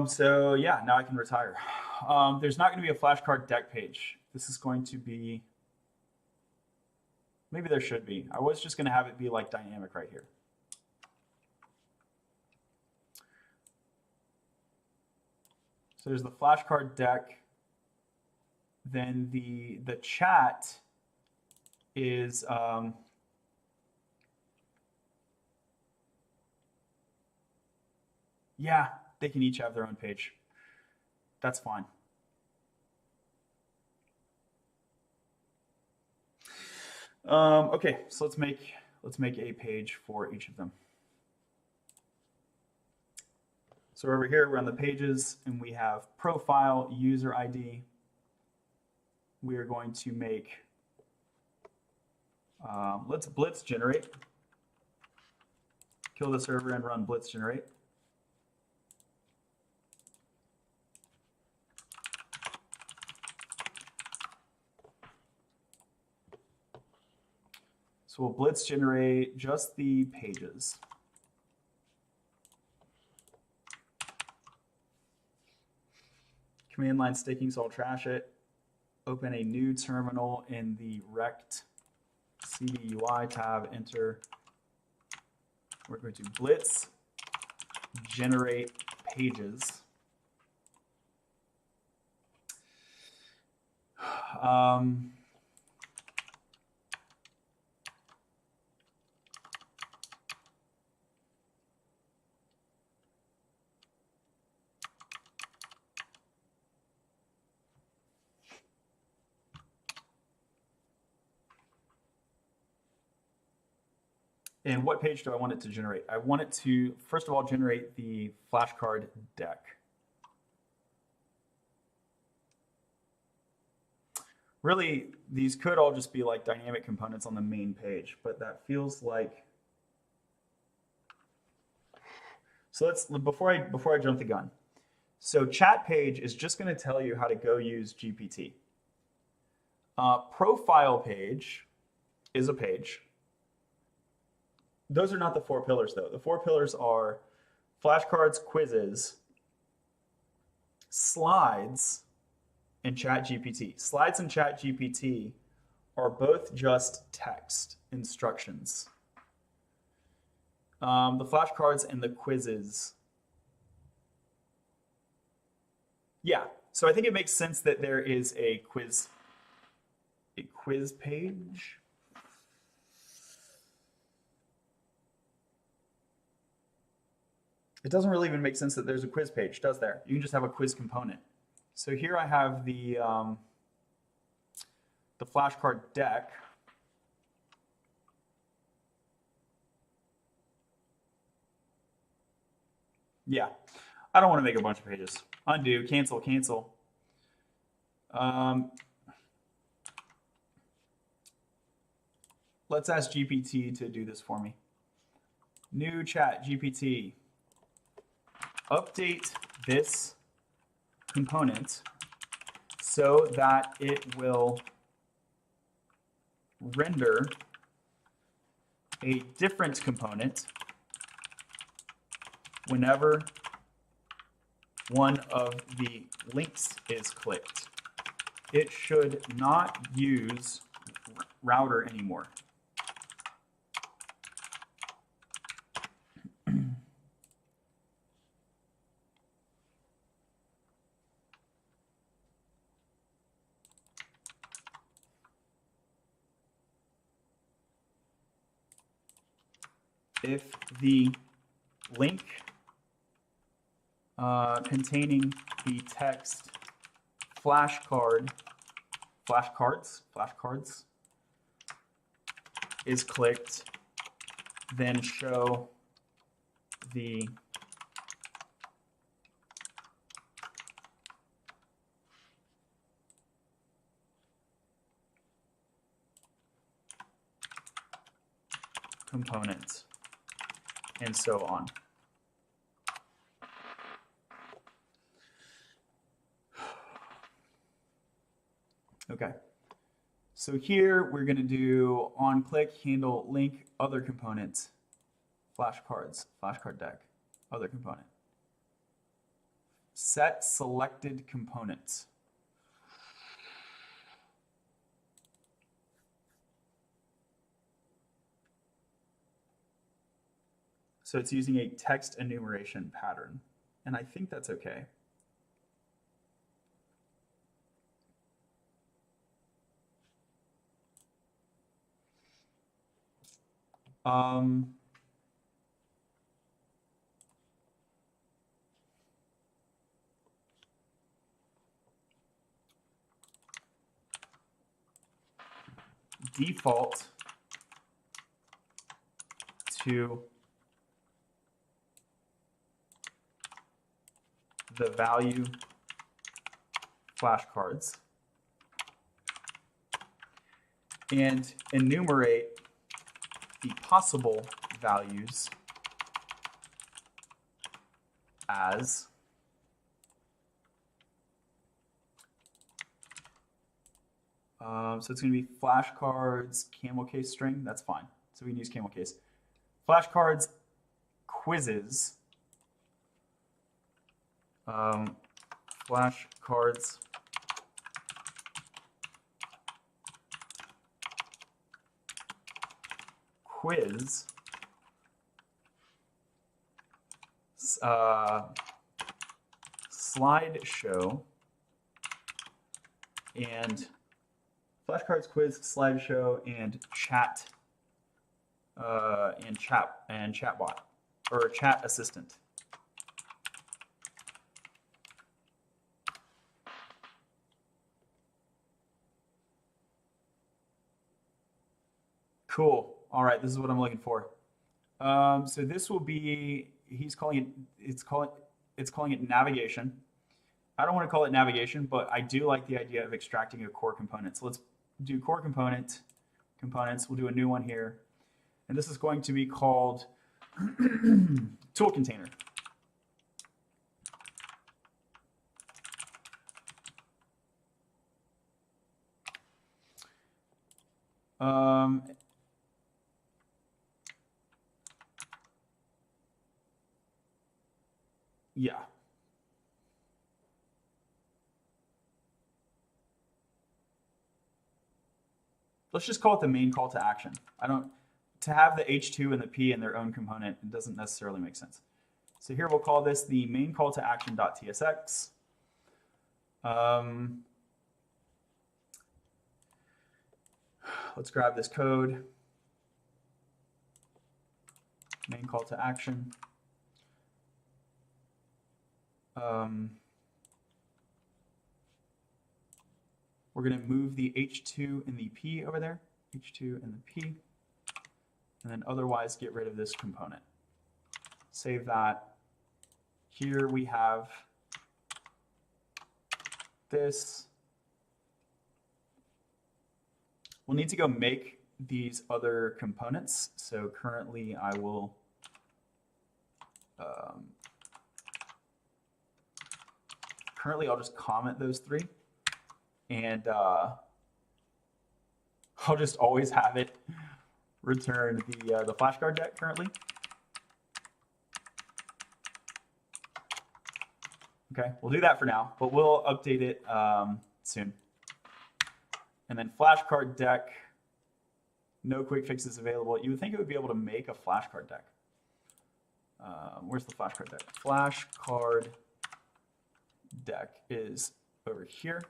So yeah, now I can retire. There's not going to be a flashcard deck page. This is going to be, maybe there should be. I was just going to have it be like dynamic right here. So there's the flashcard deck. Then the chat is yeah, they can each have their own page. That's fine. Okay, so let's make a page for each of them. So over here, we're on the pages, and we have profile, user ID. We are going to make, let's blitz generate. Kill the server and run blitz generate. So we'll blitz generate just the pages. Command line sticking, so I'll trash it. Open a new terminal in the rect cdui tab, enter. We're going to blitz generate pages. And what page do I want it to generate? I want it to, first of all, generate the flashcard deck. Really, these could all just be like dynamic components on the main page, but that feels like. So let's, before I jump the gun. So chat page is just going to tell you how to go use GPT. Profile page is a page. Those are not the 4 pillars, though. The 4 pillars are flashcards, quizzes, slides, and ChatGPT. Slides and ChatGPT are both just text instructions. The flashcards and the quizzes. Yeah, so I think it makes sense that there is a quiz page. It doesn't really even make sense that there's a quiz page, does there? You can just have a quiz component. So here I have the flashcard deck. Yeah, I don't want to make a bunch of pages. Undo, cancel, cancel. Let's ask GPT to do this for me. New chat, GPT. Update this component so that it will render a different component whenever one of the links is clicked. It should not use router anymore. if the link containing the text flashcards is clicked, then show the component, and so on. Okay, so here we're going to do on click handle link other component, flashcard deck, other component. Set selected components. So it's using a text enumeration pattern, and I think that's okay. Default to the value flashcards and enumerate the possible values as so it's going to be flashcards camel case string. That's fine. So we can use camel case. Flashcards quizzes. Flashcards quiz slideshow and flashcards quiz slideshow and chatbot or chat assistant. Cool. All right, this is what I'm looking for. So this will be, it's calling it navigation. I don't want to call it navigation, but I do like the idea of extracting a core component. So let's do core components. We'll do a new one here. And this is going to be called tool container. Yeah. Let's just call it the main call to action. To have the H2 and the P in their own component, it doesn't necessarily make sense. So here we'll call this the main call to action.tsx. Let's grab this code. Main call to action. We're going to move the H2 and the P over there, H2 and the P, and then otherwise get rid of this component. Save that. Here we have this. We'll need to go make these other components. So currently I will I'll just comment those three, and I'll just always have it return the flashcard deck currently. Okay, we'll do that for now, but we'll update it soon. And then flashcard deck, no quick fixes available. You would think it would be able to make a flashcard deck. Where's the flashcard deck? Flashcard deck is over here.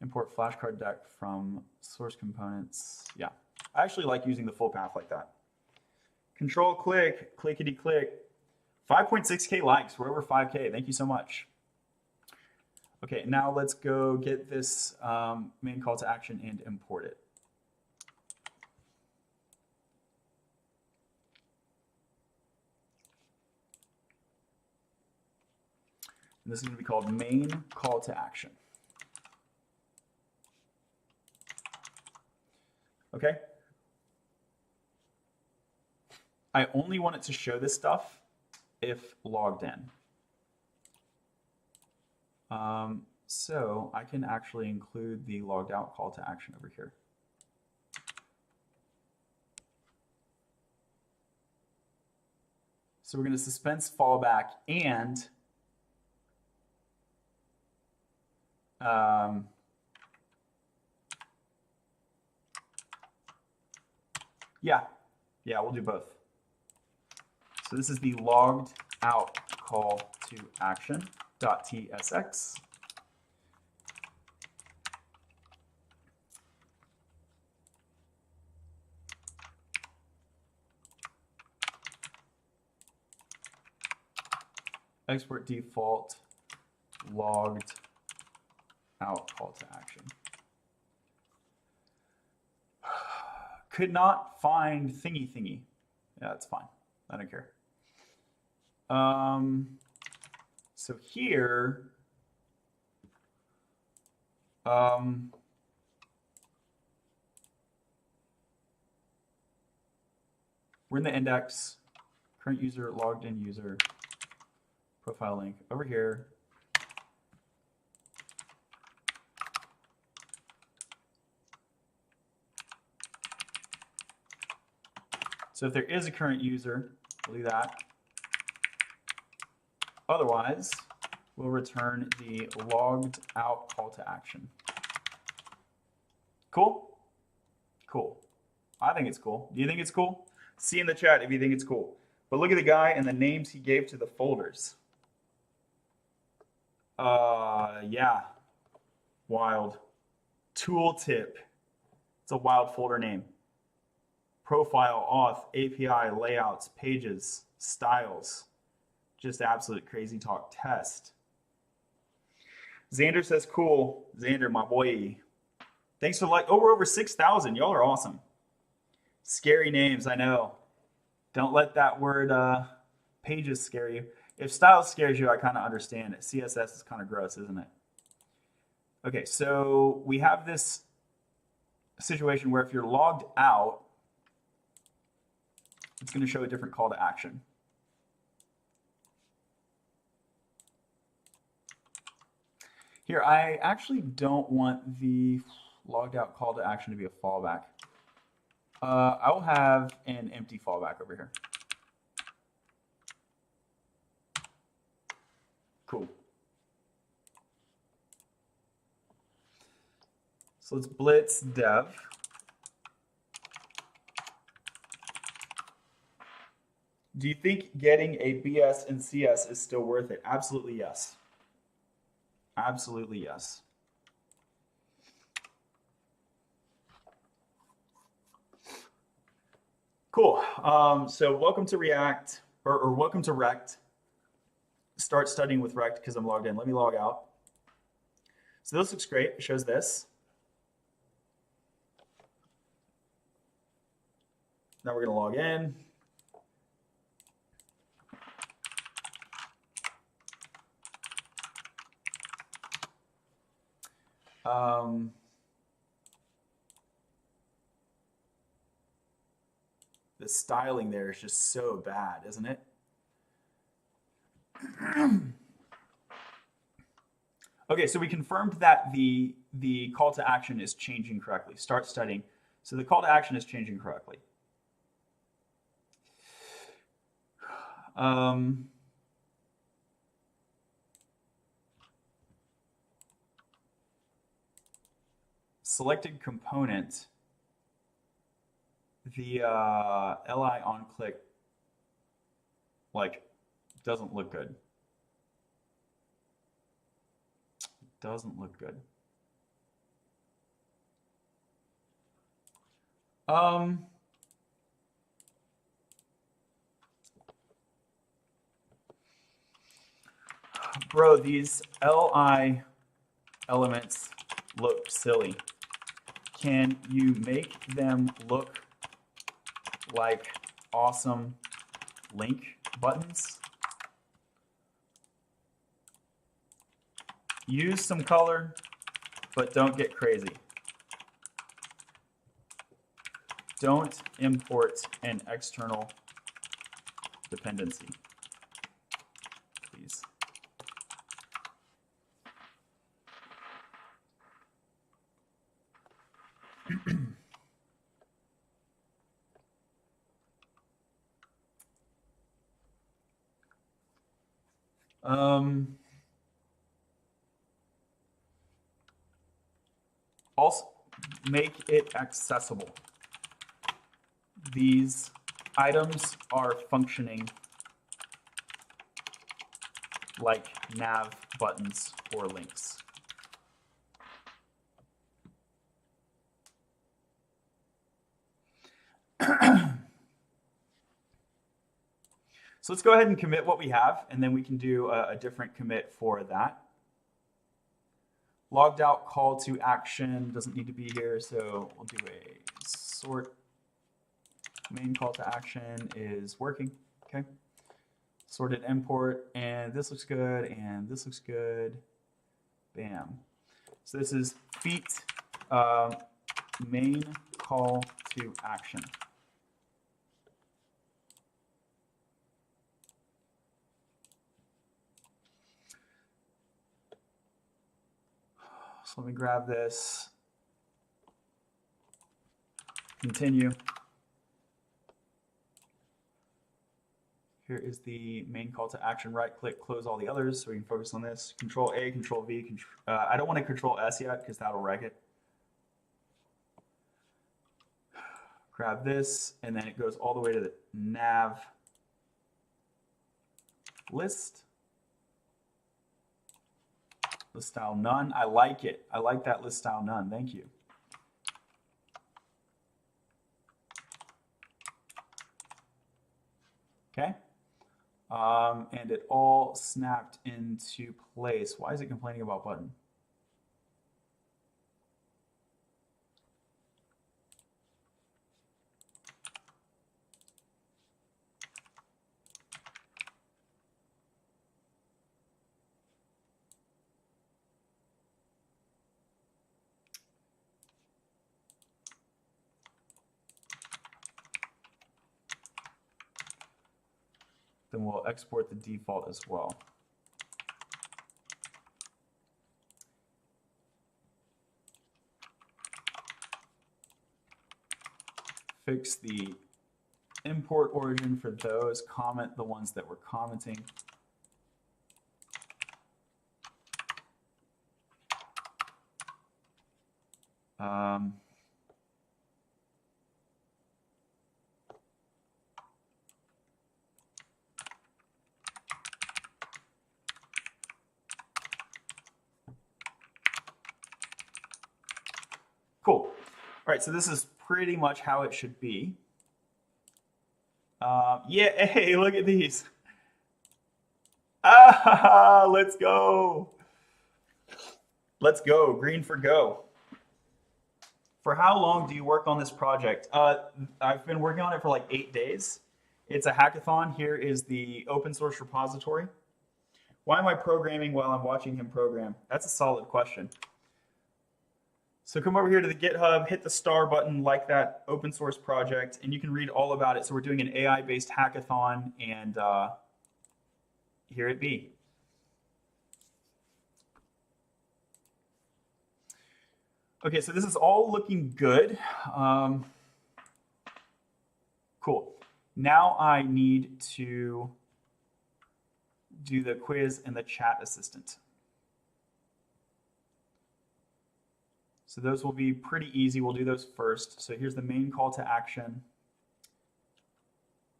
Import flashcard deck from source components. Yeah, I actually like using the full path like that. Control click, clickety click. 5.6K likes. We're over 5K. Thank you so much. Okay, now let's go get this main call to action and import it. And this is going to be called main call to action. Okay. I only want it to show this stuff if logged in. So I can actually include the logged out call to action over here. So we're going to suspense fallback and yeah, we'll do both. So this is the logged out call to action .tsx. Export default logged out call to action. Could not find thingy. Yeah, that's fine. I don't care. So here, we're in the index, current user, logged in user, profile link over here. So if there is a current user, we'll do that. Otherwise, we'll return the logged out call to action. Cool? Cool. I think it's cool. Do you think it's cool? See in the chat if you think it's cool. But look at the guy and the names he gave to the folders. Yeah. Wild. Tooltip. It's a wild folder name. Profile, auth, API, layouts, pages, styles. Just absolute crazy talk. Test. Xander says cool. Xander, my boy. Thanks for like, oh, we're over 6,000. Y'all are awesome. Scary names, I know. Don't let that word pages scare you. If style scares you, I kind of understand it. CSS is kind of gross, isn't it? Okay, so we have this situation where if you're logged out, it's going to show a different call to action. Here, I actually don't want the logged out call to action to be a fallback. I will have an empty fallback over here. Cool. So let's blitz dev. Do you think getting a BS in CS is still worth it? Absolutely yes. Absolutely yes. Cool. So welcome to React, or welcome to rect. Start studying with rect because I'm logged in. Let me log out. So this looks great. It shows this. Now we're going to log in. The styling there is just so bad, isn't it? Okay, so we confirmed that the call to action is changing correctly. Start studying. So the call to action is changing correctly. Selected component, the li on click doesn't look good. Doesn't look good. Bro, these li elements look silly. Can you make them look like awesome link buttons? Use some color, but don't get crazy. Don't import an external dependency, please. Also, make it accessible. These items are functioning like nav buttons or links. So let's go ahead and commit what we have, and then we can do a different commit for that. Logged out call to action doesn't need to be here, so we'll do a sort. Main call to action is working, okay? Sorted import, and this looks good, and this looks good. Bam. So this is feat main call to action. So let me grab this. Continue. Here is the main call to action. Right click, close all the others so we can focus on this. Control A, Control V. I don't want to Control S yet because that'll wreck it. Grab this, and then it goes all the way to the nav list. List style none. I like it. I like that list style none. Thank you. Okay. And it all snapped into place. Why is it complaining about button? Then we'll export the default as well. Fix the import origin for those, comment the ones that we're commenting. Cool. All right, so this is pretty much how it should be. Yeah, hey, look at these. Ah, let's go. Let's go, green for go. For how long do you work on this project? I've been working on it for like 8 days. It's a hackathon. Here is the open source repository. Why am I programming while I'm watching him program? That's a solid question. So come over here to the GitHub, hit the star button like that open source project, and you can read all about it. So we're doing an AI-based hackathon, and here it be. Okay, so this is all looking good. Cool. Now I need to do the quiz and the chat assistant. So those will be pretty easy. We'll do those first. So here's the main call to action.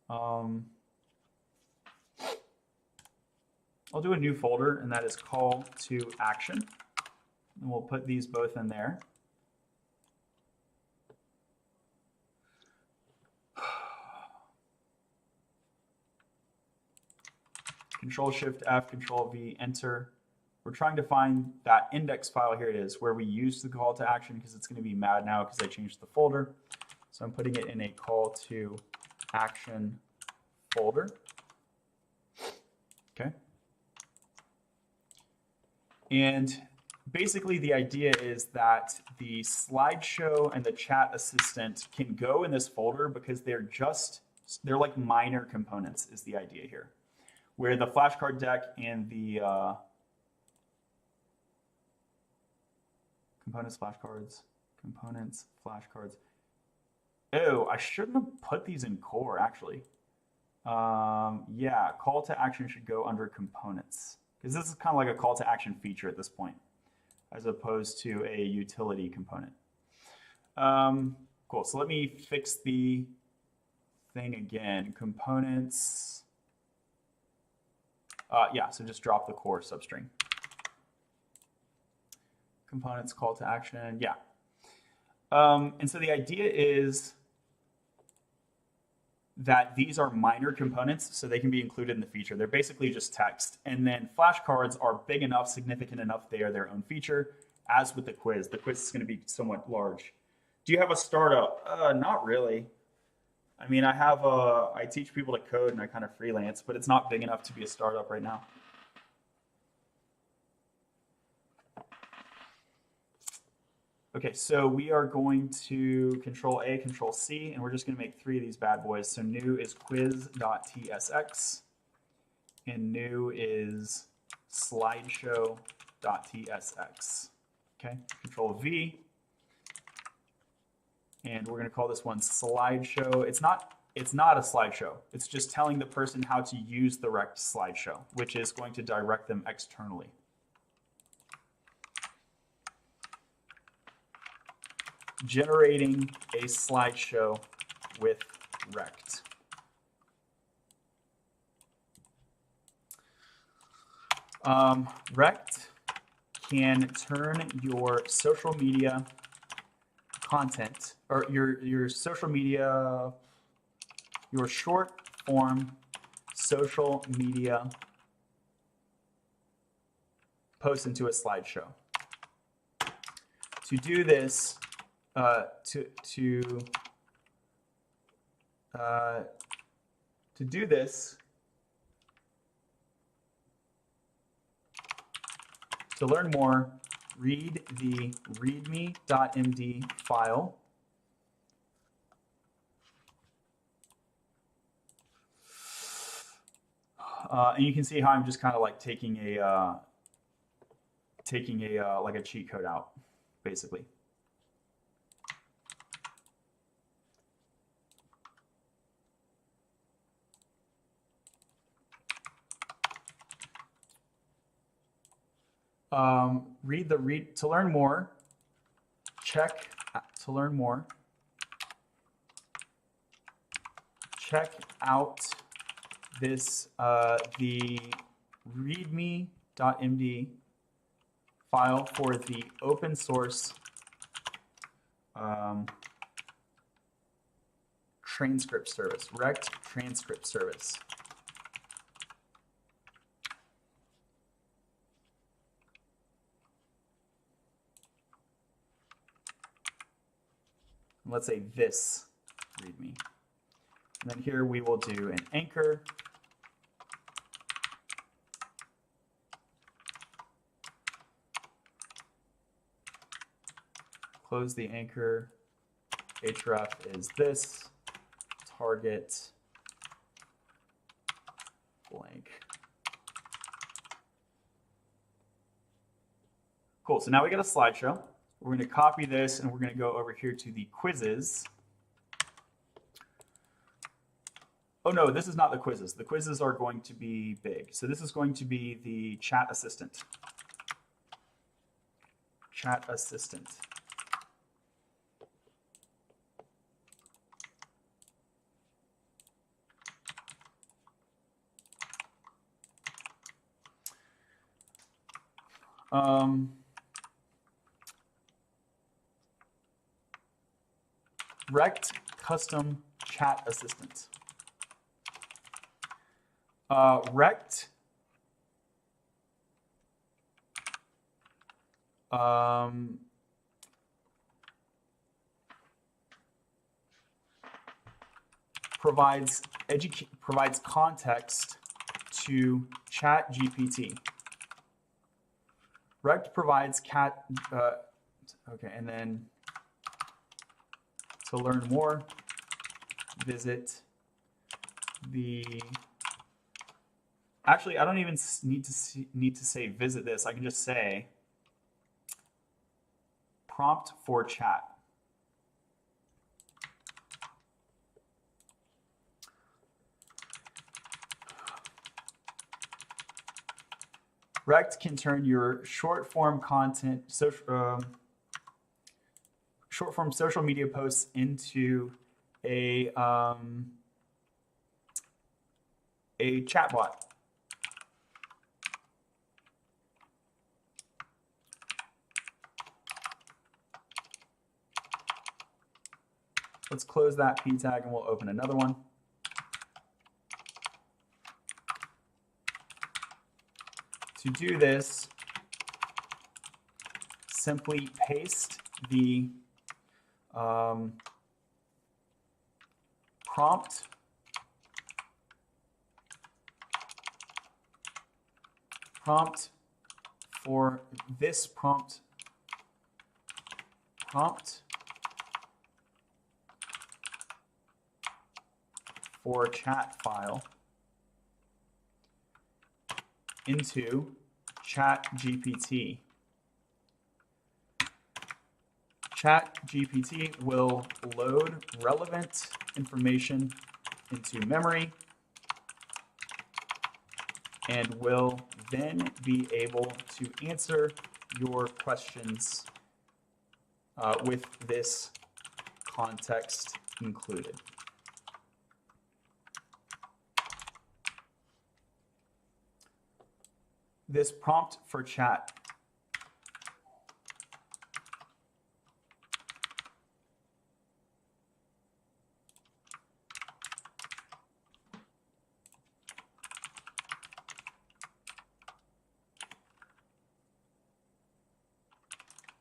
I'll do a new folder, and that is call to action. And we'll put these both in there. Control Shift F, Control V, Enter. We're trying to find that index file. Here it is, where we use the call to action because it's going to be mad now because I changed the folder. So I'm putting it in a call to action folder. Okay. And basically the idea is that the slideshow and the chat assistant can go in this folder because they're like minor components is the idea here. Where the flashcard deck and the components, flashcards. Oh, I shouldn't have put these in core actually. Yeah, call to action should go under components because this is kind of like a call to action feature at this point, as opposed to a utility component. Cool, so let me fix the thing again. Components. Yeah, so just drop the core substring. Components, call to action, yeah. And so the idea is that these are minor components, so they can be included in the feature. They're basically just text. And then flashcards are big enough, significant enough, they are their own feature, as with the quiz. The quiz is going to be somewhat large. Do you have a startup? Not really. I mean, I teach people to code and I kind of freelance, but it's not big enough to be a startup right now. Okay, so we are going to Control A, Control C, and we're just going to make 3 of these bad boys. So new is quiz.tsx, and new is slideshow.tsx. Okay, Control V, and we're going to call this one slideshow. It's not a slideshow. It's just telling the person how to use the rect slideshow, which is going to direct them externally. Generating a slideshow with rect. Rect can turn your social media content, or your social media, your short form social media post into a slideshow. To do this, to do this, to learn more, read the readme.md file. And you can see how I'm just kind of like taking a like a cheat code out, basically. To learn more, check to learn more, check out this the readme.md file for the open source transcript service, rect transcript service. Let's say this readme. And then here we will do an anchor. Close the anchor. href is this. Target blank. Cool, so now we got a slideshow. We're going to copy this and we're going to go over here to the quizzes. Oh no, this is not the quizzes. The quizzes are going to be big. So this is going to be the chat assistant. Chat assistant. Rect custom chat assistant. Rect provides context to Chat GPT. Rect provides okay, and then to learn more, visit the. Actually, I don't even need to say visit this. I can just say prompt for chat. Rect can turn your short form content, short form social media posts into a chatbot. Let's close that p tag and we'll open another one. To do this, simply paste the prompt for this prompt for chat file into Chat GPT. Chat GPT will load relevant information into memory and will then be able to answer your questions with this context included. This prompt for chat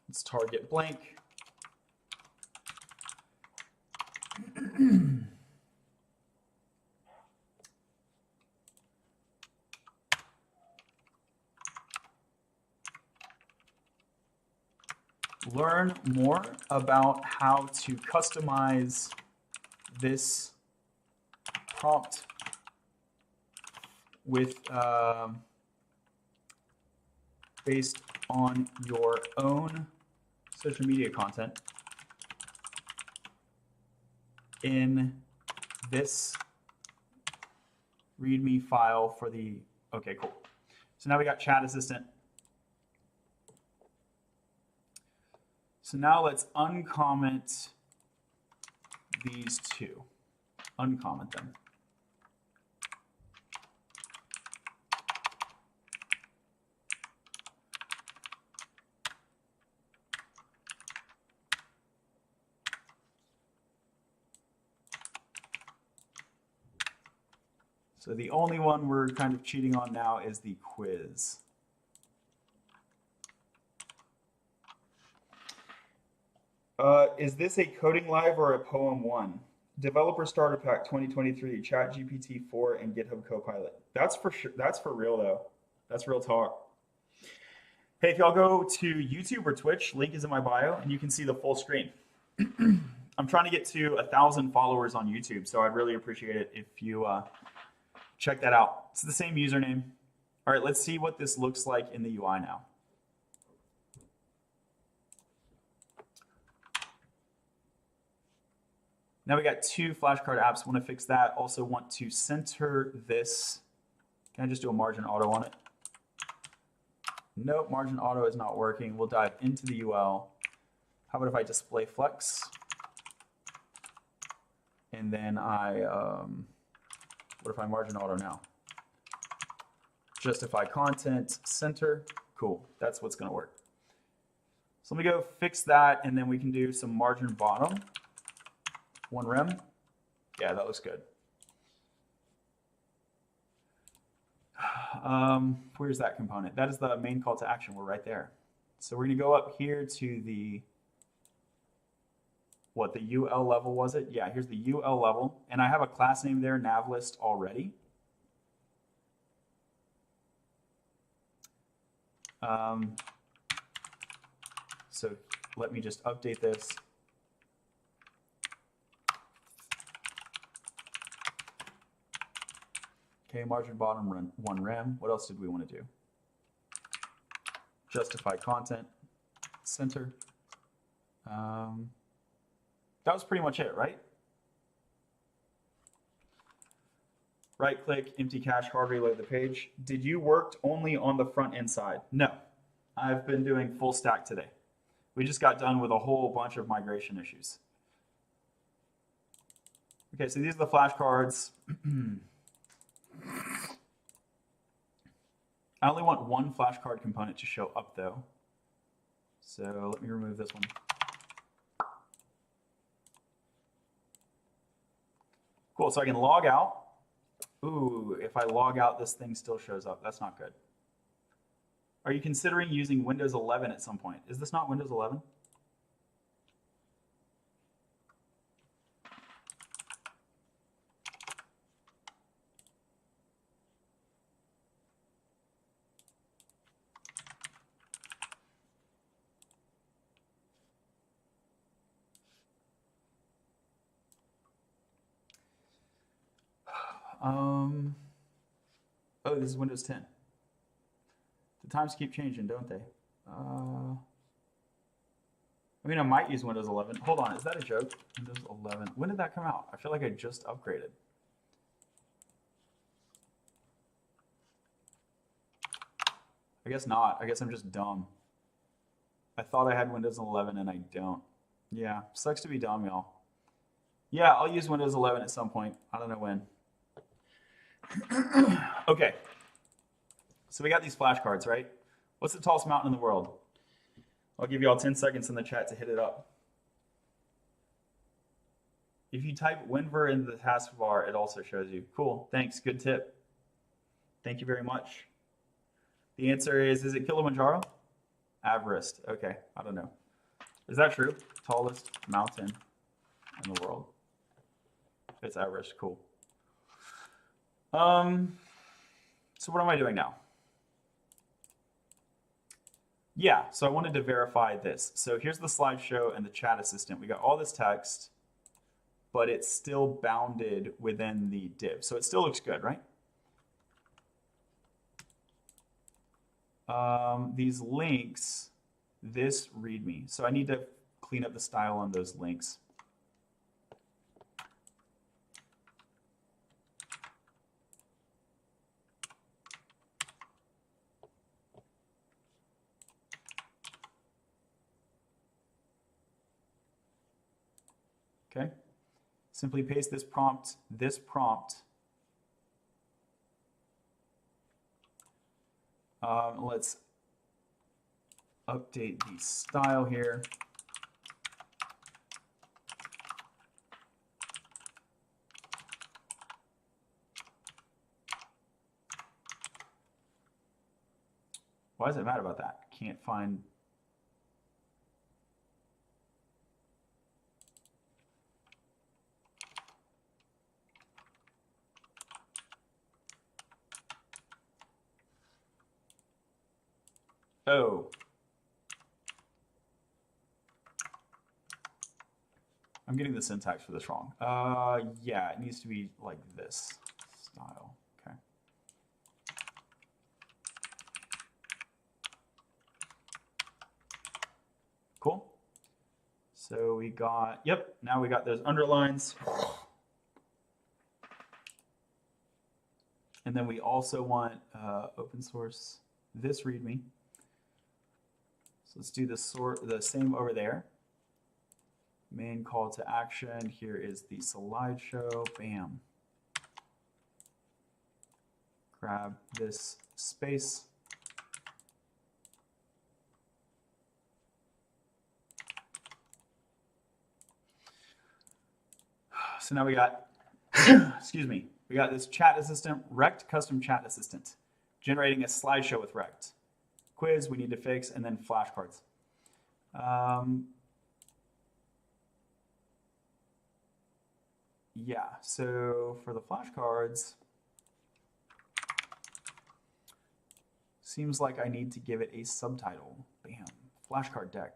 let's target blank. Learn more about how to customize this prompt with based on your own social media content in this README file for the, okay, cool. So now we got Chat Assistant. So now let's uncomment these two. Uncomment them. So the only one we're kind of cheating on now is the quiz. Is this a Coding Live or a Poem 1? Developer Starter Pack 2023, ChatGPT 4, and GitHub Copilot. That's for sure. That's for real though. That's real talk. Hey, if y'all go to YouTube or Twitch, link is in my bio, and you can see the full screen. I'm trying to get to 1,000 followers on YouTube, so I'd really appreciate it if you check that out. It's the same username. All right, let's see what this looks like in the UI now. Now we got two flashcard apps. Want to fix that. Also want to center this. Can I just do a margin auto on it? Nope, margin auto is not working. We'll dive into the UL. How about if I display flex? And then what if I margin auto now? Justify content, center. Cool, that's what's gonna work. So let me go fix that, and then we can do some margin bottom. One rem. Yeah, that looks good. Where's that component? That is the main call to action. We're right there. So we're going to go up here to the, what, the UL level was it? Yeah, here's the UL level. And I have a class name there, navlist, already. So let me just update this. Okay, margin bottom, run one rem. What else did we want to do? Justify content, center. That was pretty much it, right? Right click, empty cache, hard reload the page. Did you work only on the front end side? No, I've been doing full stack today. We just got done with a whole bunch of migration issues. Okay, so these are the flashcards. I only want one flashcard component to show up though. So let me remove this one. Cool, so I can log out. Ooh, if I log out, this thing still shows up. That's not good. Are you considering using Windows 11 at some point? Is this not Windows 11? Oh, this is Windows 10. The times keep changing, don't they? I mean, I might use Windows 11. Hold on, is that a joke? Windows 11. When did that come out? I feel like I just upgraded. I guess not. I guess I'm just dumb. I thought I had Windows 11 and I don't. Yeah, sucks to be dumb, y'all. Yeah, I'll use Windows 11 at some point. I don't know when. Okay. So we got these flashcards, right? What's the tallest mountain in the world? I'll give you all 10 seconds in the chat to hit it up. If you type WinVer into the taskbar, it also shows you. Cool, thanks, good tip. Thank you very much. The answer is it Kilimanjaro? Everest, okay, I don't know. Is that true? Tallest mountain in the world. It's Everest, cool. So what am I doing now? Yeah, so I wanted to verify this. So here's the slideshow and the chat assistant. We got all this text, but it's still bounded within the div. So it still looks good, right? These links, this readme. So I need to clean up the style on those links. Okay, simply paste this prompt. Let's update the style here. Why is it mad about that? Can't find. Oh. I'm getting the syntax for this wrong. Yeah, it needs to be like this style. Okay. Cool. So we got, yep, now we got those underlines. And then we also want open source this README. So let's do the same over there. Main call to action. Here is the slideshow. Bam. Grab this space. So now we got, excuse me, we got this chat assistant, rect custom chat assistant, generating a slideshow with rect. quiz we need to fix, and then flashcards. Yeah, so for the flashcards, seems like I need to give it a subtitle. Bam, flashcard deck.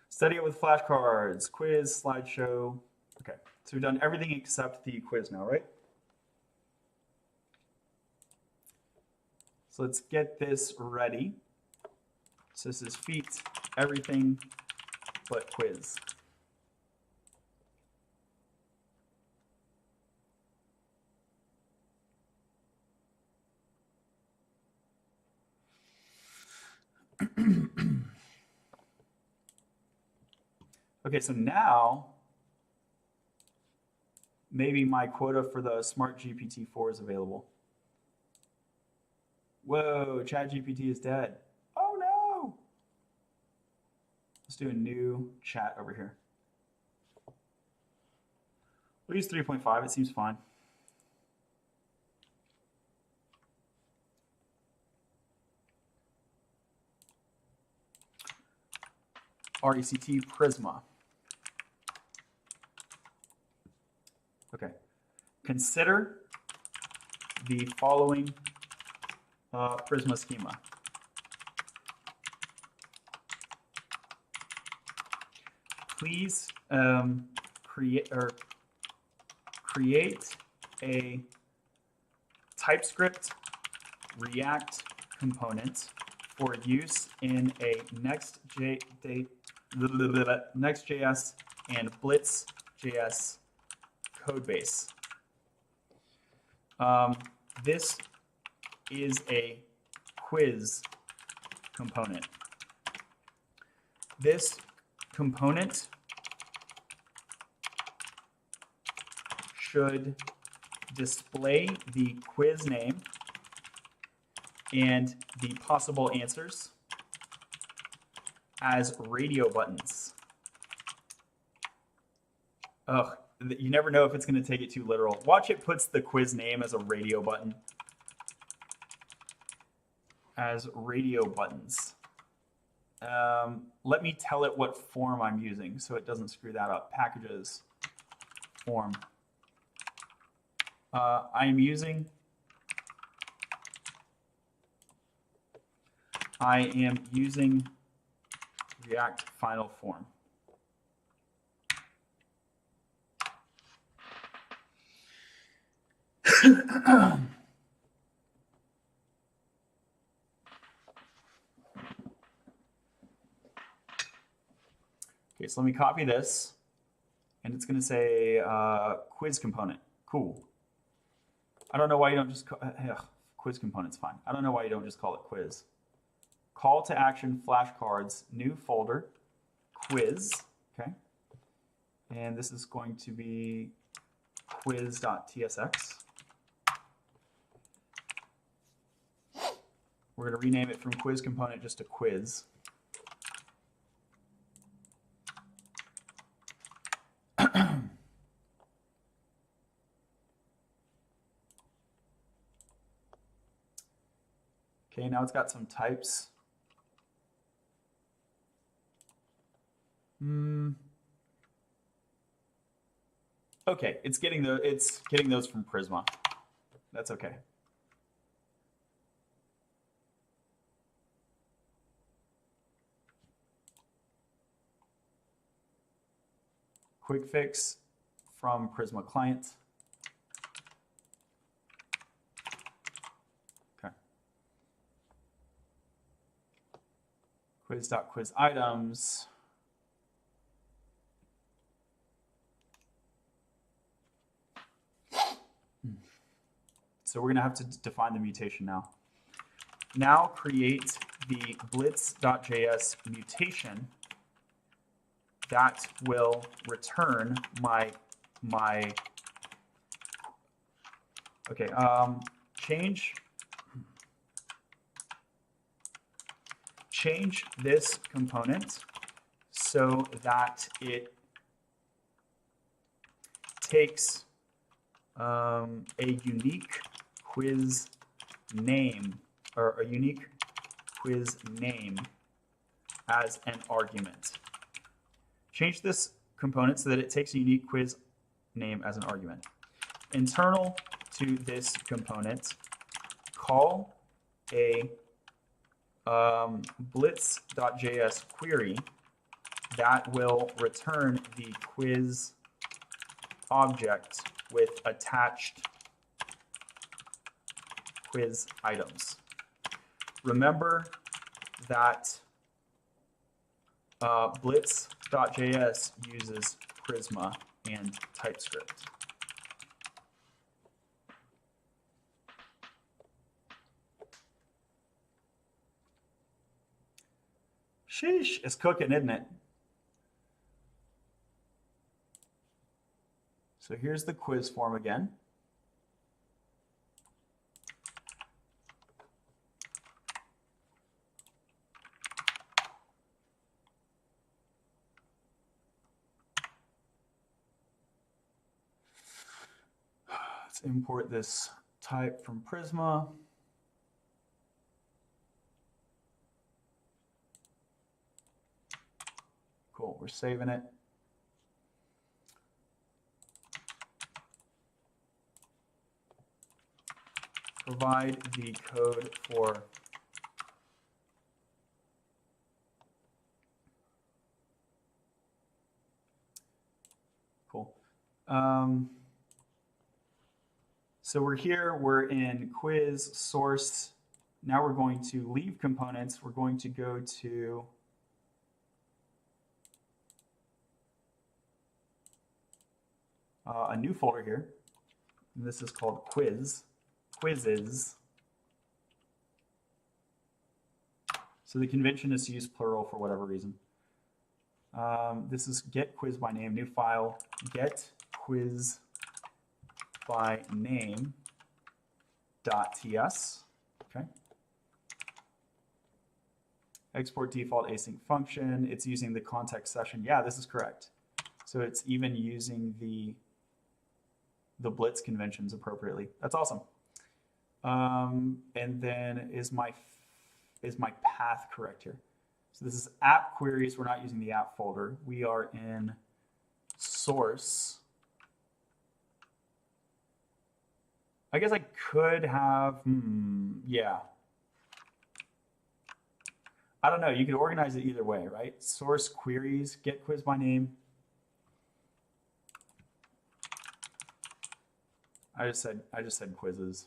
Study it with flashcards, quiz, slideshow. Okay, so we've done everything except the quiz now, right? So let's get this ready. So this is feat, everything but quiz. Okay, so now maybe my quota for the Smart GPT-4 is available. Whoa, ChatGPT is dead. Oh no! Let's do a new chat over here. We'll use 3.5, it seems fine. RECT Prisma. Okay. Consider the following Prisma schema. Please create a TypeScript React component for use in a Next.js and Blitz.js codebase. This is a quiz component. This component should display the quiz name and the possible answers as radio buttons. Ugh, you never know if it's going to take it too literal. Watch, it puts the quiz name as a radio button. As radio buttons. Let me tell it what form I'm using so it doesn't screw that up. Packages, form. I am using React final form. Okay, so let me copy this, and it's going to say quiz component. Cool. I don't know why you don't just call quiz component's fine. I don't know why you don't just call it quiz. Call to action flashcards, new folder, quiz. Okay, and this is going to be quiz.tsx. We're going to rename it from quiz component just to quiz. Okay, now it's got some types. Okay, it's getting those from Prisma. That's okay. Quick fix from Prisma client. Okay. Quiz.quiz items. So we're going to have to define the mutation now. now create the blitz.js mutation that will return my okay, change this component so that it takes a unique quiz name or a unique quiz name as an argument. Change this component so that it takes a unique quiz name as an argument. Internal to this component, call a blitz.js query that will return the quiz object with attached quiz items. Remember that blitz.js uses Prisma and TypeScript. Sheesh, it's cooking, isn't it? So here's the quiz form again. Let's import this type from Prisma. Cool, we're saving it. Provide the code for cool. So we're here, we're in quiz source. Now we're going to leave components. We're going to go to a new folder here. And this is called quizzes. So the convention is to use plural for whatever reason. This is get quiz by name, new file, get quiz by name .ts. Okay. Export default async function. It's using the context session. Yeah, this is correct. So it's even using the Blitz conventions appropriately. That's awesome. And then is my path correct here? So this is app queries. We're not using the app folder. We are in source. I guess I could have, yeah. I don't know. You could organize it either way, right? Source queries, get quiz by name. I just said quizzes.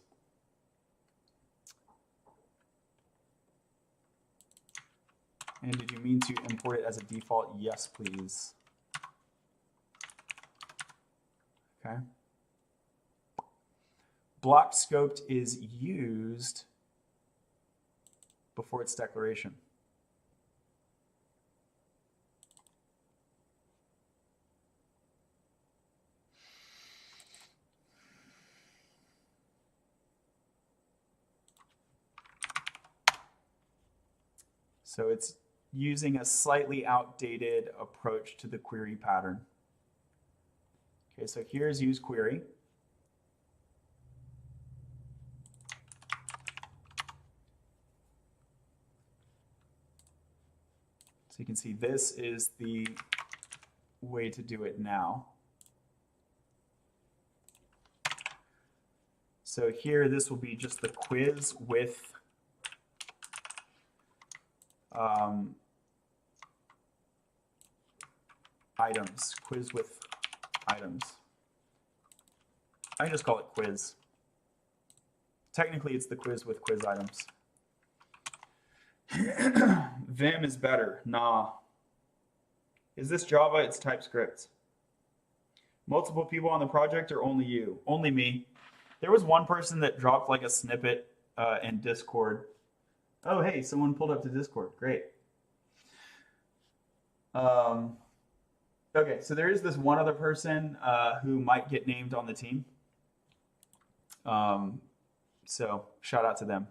And did you mean to import it as a default? Yes, please. Okay. Block scoped is used before its declaration. So it's using a slightly outdated approach to the query pattern. Okay, so here's use query. So you can see this is the way to do it now. So here, this will be just the quiz with items, quiz with items. I just call it quiz. Technically, it's the quiz with quiz items. Vim is better. Nah. Is this Java? It's TypeScript. Multiple people on the project or only you? Only me. There was one person that dropped like a snippet in Discord Oh, hey, someone pulled up to Discord. Great. Um, okay, so there is this one other person who might get named on the team. Um, so shout out to them.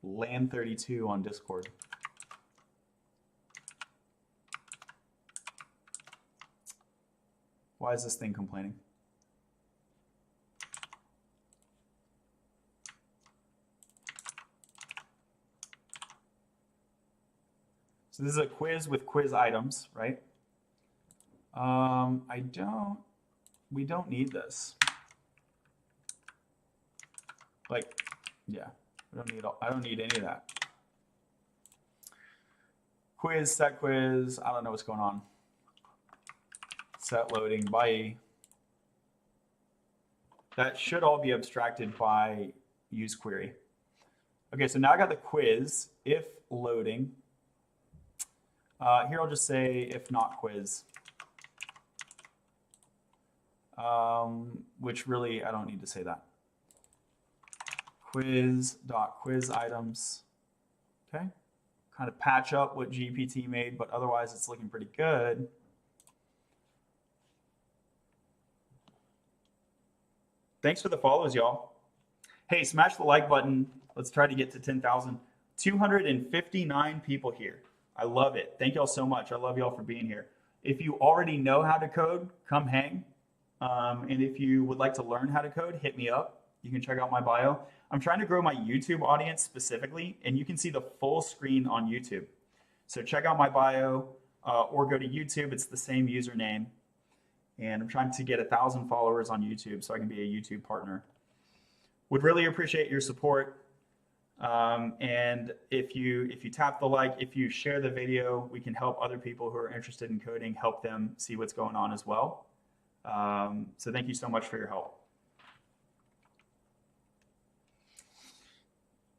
Land32 on Discord. Why is this thing complaining? So this is a quiz with quiz items, right? We don't need this. Like, yeah, I don't need any of that. Quiz, set quiz, I don't know what's going on. Set loading, bye. That should all be abstracted by use query. Okay, so now I got the quiz, if loading. Here I'll just say if not quiz. Which really, I don't need to say that. Quiz.quiz items. Okay, kind of patch up what GPT made, but otherwise it's looking pretty good. Thanks for the follows, y'all. Hey, smash the like button. Let's try to get to 10,000. 259 people here. I love it. Thank y'all so much. I love y'all for being here. If you already know how to code, come hang. And if you would like to learn how to code, hit me up. You can check out my bio. I'm trying to grow my YouTube audience specifically, and you can see the full screen on YouTube. So check out my bio or go to YouTube. It's the same username. And I'm trying to get 1,000 followers on YouTube so I can be a YouTube partner. Would really appreciate your support. And if you tap the like, if you share the video, we can help other people who are interested in coding, help them see what's going on as well. So thank you so much for your help.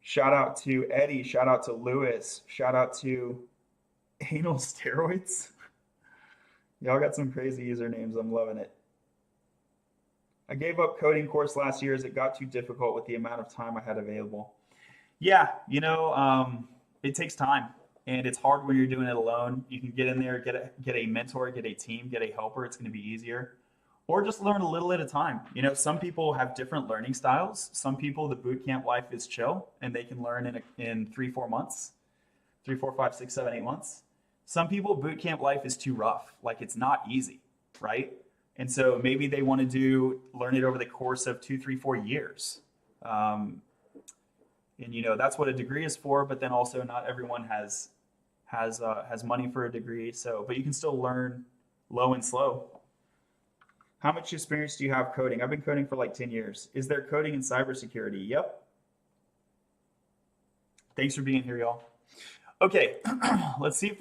Shout out to Eddie, shout out to Lewis, shout out to Anal Steroids. Y'all got some crazy usernames. I'm loving it. I gave up coding course last year as it got too difficult with the amount of time I had available. Yeah, it takes time, and it's hard when you're doing it alone. You can get in there, get a mentor, get a team, get a helper. It's going to be easier, or just learn a little at a time. Some people have different learning styles. Some people, the boot camp life is chill, and they can learn in 3-4 months, 3, 4, 5, 6, 7, 8 months. Some people, boot camp life is too rough. Like, it's not easy, right? And so maybe they want to learn it over the course of 2, 3, 4 years. And that's what a degree is for, but then also not everyone has money for a degree. So, but you can still learn low and slow. How much experience do you have coding? I've been coding for like 10 years. Is there coding in cybersecurity? Yep. Thanks for being here, y'all. Okay, let's see if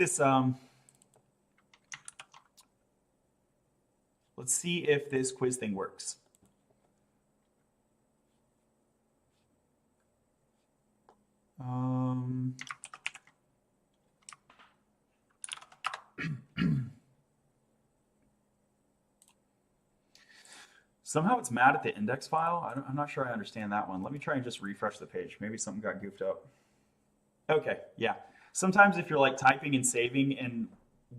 this quiz thing works. Somehow it's mad at the index file. I'm not sure I understand that one. Let me try and just refresh the page. Maybe something got goofed up. Okay, yeah. Sometimes if you're like typing and saving and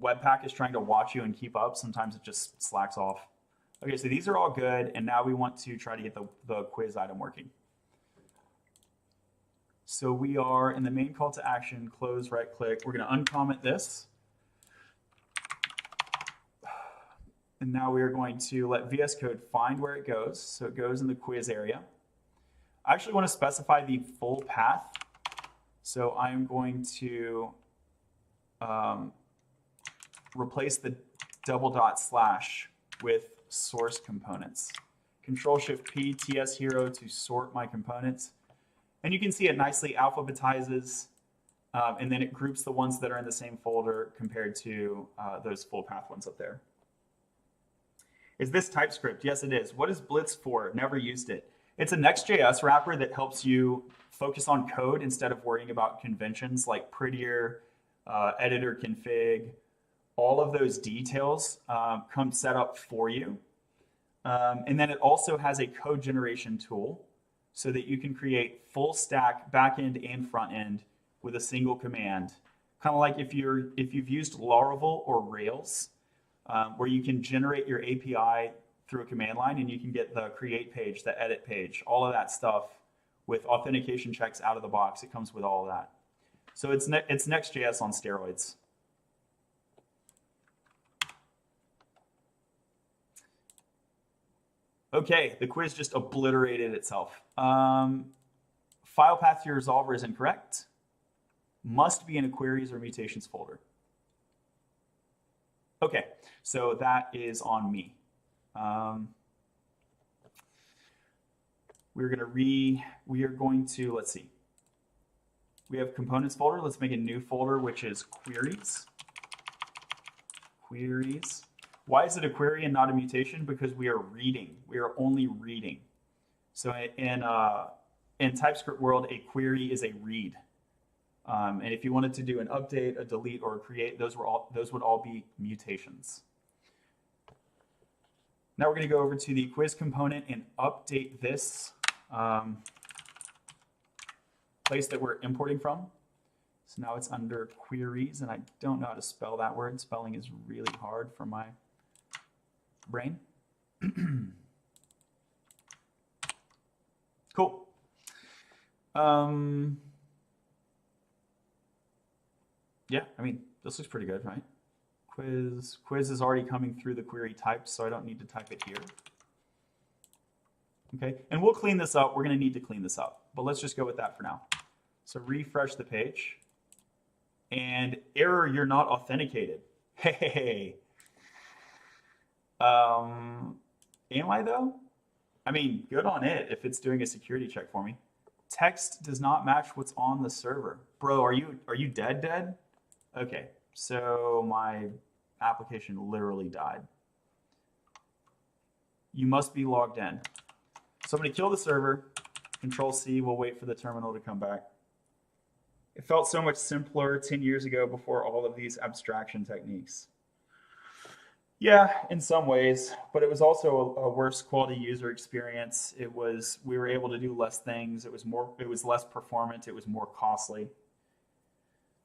Webpack is trying to watch you and keep up, sometimes it just slacks off. Okay, so these are all good, and now we want to try to get the quiz item working. So we are in the main call to action, close, right click. We're going to uncomment this. And now we are going to let VS Code find where it goes. So it goes in the quiz area. I actually want to specify the full path. So I'm going to replace the / with source components. Control-Shift-P, TS hero to sort my components. And you can see it nicely alphabetizes, and then it groups the ones that are in the same folder compared to those full path ones up there. Is this TypeScript? Yes, it is. What is Blitz for? Never used it. It's a Next.js wrapper that helps you focus on code instead of worrying about conventions like prettier, editor config. All of those details come set up for you. And then it also has a code generation tool so that you can create full stack backend and front end with a single command. Kind of like if you've used Laravel or Rails, where you can generate your API through a command line and you can get the create page, the edit page, all of that stuff with authentication checks out of the box. It comes with all of that. So it's Next.js on steroids. Okay, the quiz just obliterated itself. File path to your resolver is incorrect. Must be in a queries or mutations folder. Okay, so that is on me. We are going to, let's see. We have components folder. Let's make a new folder, which is queries. Queries. Why is it a query and not a mutation? Because we are reading. We are only reading. So in TypeScript world, a query is a read. And if you wanted to do an update, a delete, or a create, those would all be mutations. Now we're going to go over to the quiz component and update this place that we're importing from. So now it's under queries, and I don't know how to spell that word. Spelling is really hard for my brain. Cool. Yeah, I mean, this looks pretty good, right? Quiz is already coming through the query type, so I don't need to type it here. Okay, and we'll clean this up. We're going to need to clean this up, but let's just go with that for now. So refresh the page. And error, you're not authenticated. Hey. Am I though? I mean, good on it if it's doing a security check for me. Text does not match what's on the server. Bro, are you dead? Okay, so my application literally died. You must be logged in. So I'm going to kill the server. Control-C, we'll wait for the terminal to come back. It felt so much simpler 10 years ago before all of these abstraction techniques. Yeah, in some ways, but it was also a worse quality user experience. We were able to do less things. It was less performant. It was more costly.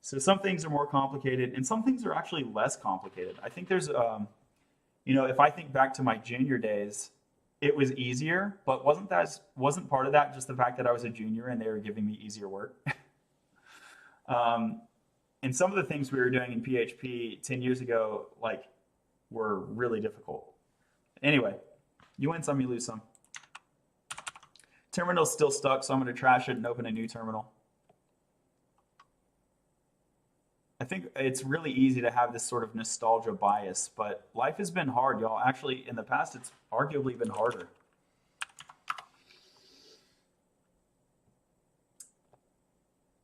So some things are more complicated, and some things are actually less complicated. I think there's, if I think back to my junior days, it was easier, but wasn't part of that just the fact that I was a junior and they were giving me easier work? And some of the things we were doing in PHP 10 years ago, were really difficult. Anyway, you win some, you lose some. Terminal's still stuck, so I'm going to trash it and open a new terminal. I think it's really easy to have this sort of nostalgia bias, but life has been hard, y'all. Actually, in the past, it's arguably been harder.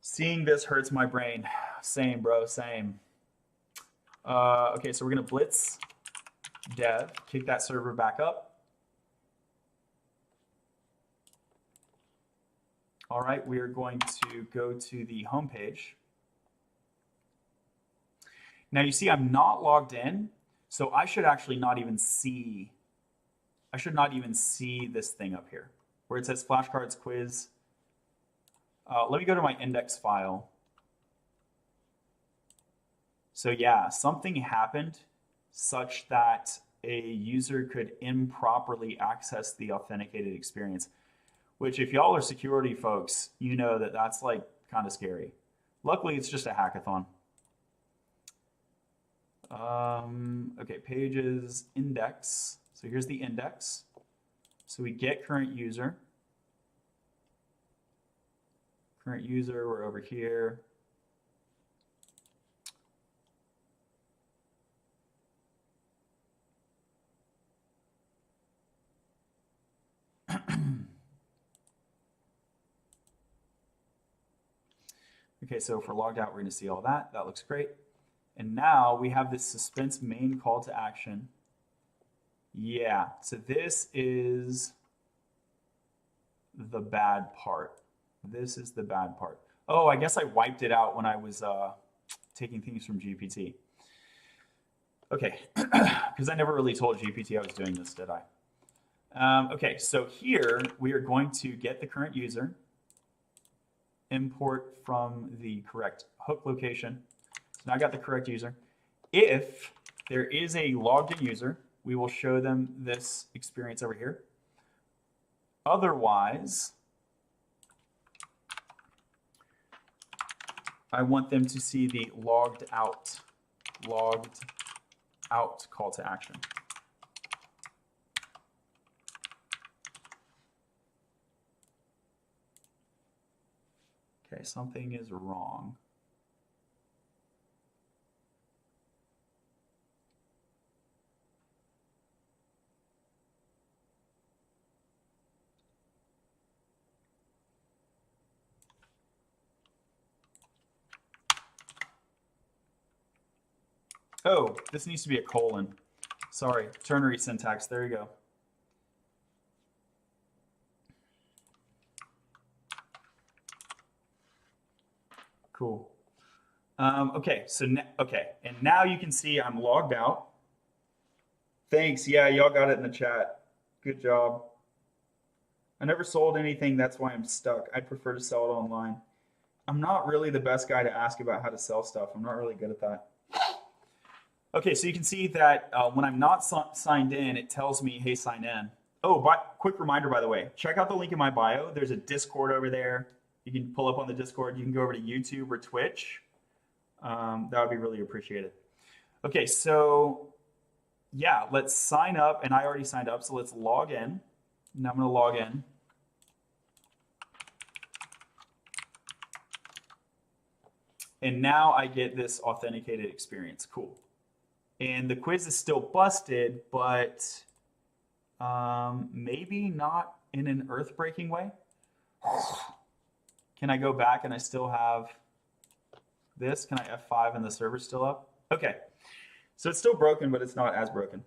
Seeing this hurts my brain. Same, bro, same. Okay, so we're going to blitz dev, kick that server back up. All right, we are going to go to the home page. Now you see I'm not logged in, so I should actually not even see this thing up here where it says flashcards quiz. Let me go to my index file. So yeah, something happened such that a user could improperly access the authenticated experience, which if y'all are security folks, you know that that's kind of scary. Luckily, it's just a hackathon. Okay, pages, index. So here's the index. So we get current user. Current user, we're over here. Okay, so if we're logged out, we're going to see all that. That looks great. And now we have this suspense main call to action. Yeah, so this is the bad part. This is the bad part. Oh, I guess I wiped it out when I was taking things from GPT. Okay, because I never really told GPT I was doing this, did I? Okay, so here we are going to get the current user. import from the correct hook location. So now I got the correct user. If there is a logged in user, we will show them this experience over here. Otherwise, I want them to see the logged out call to action. Okay, something is wrong. Oh, this needs to be a colon. Sorry, ternary syntax. There you go. Cool. Okay, so and now you can see I'm logged out. Thanks. Yeah, y'all got it in the chat. Good job. I never sold anything. That's why I'm stuck. I'd prefer to sell it online. I'm not really the best guy to ask about how to sell stuff. I'm not really good at that. Okay, so you can see that when I'm not signed in, it tells me, hey, sign in. Oh, quick reminder, by the way, check out the link in my bio. There's a Discord over there. You can pull up on the Discord. You can go over to YouTube or Twitch. That would be really appreciated. Okay, so yeah, let's sign up. And I already signed up, so let's log in. Now I'm going to log in. And now I get this authenticated experience. Cool. And the quiz is still busted, but maybe not in an earth-breaking way. Can I go back and I still have this? Can I F5 and the server's still up? Okay. So it's still broken, but it's not as broken.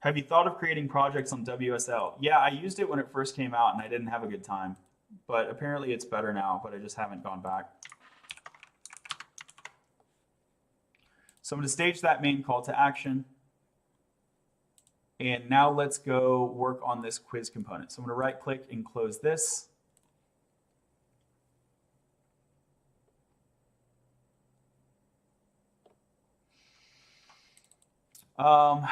Have you thought of creating projects on WSL? Yeah, I used it when it first came out and I didn't have a good time. But apparently it's better now, but I just haven't gone back. So I'm going to stage that main call to action. And now let's go work on this quiz component. So I'm going to right click and close this. I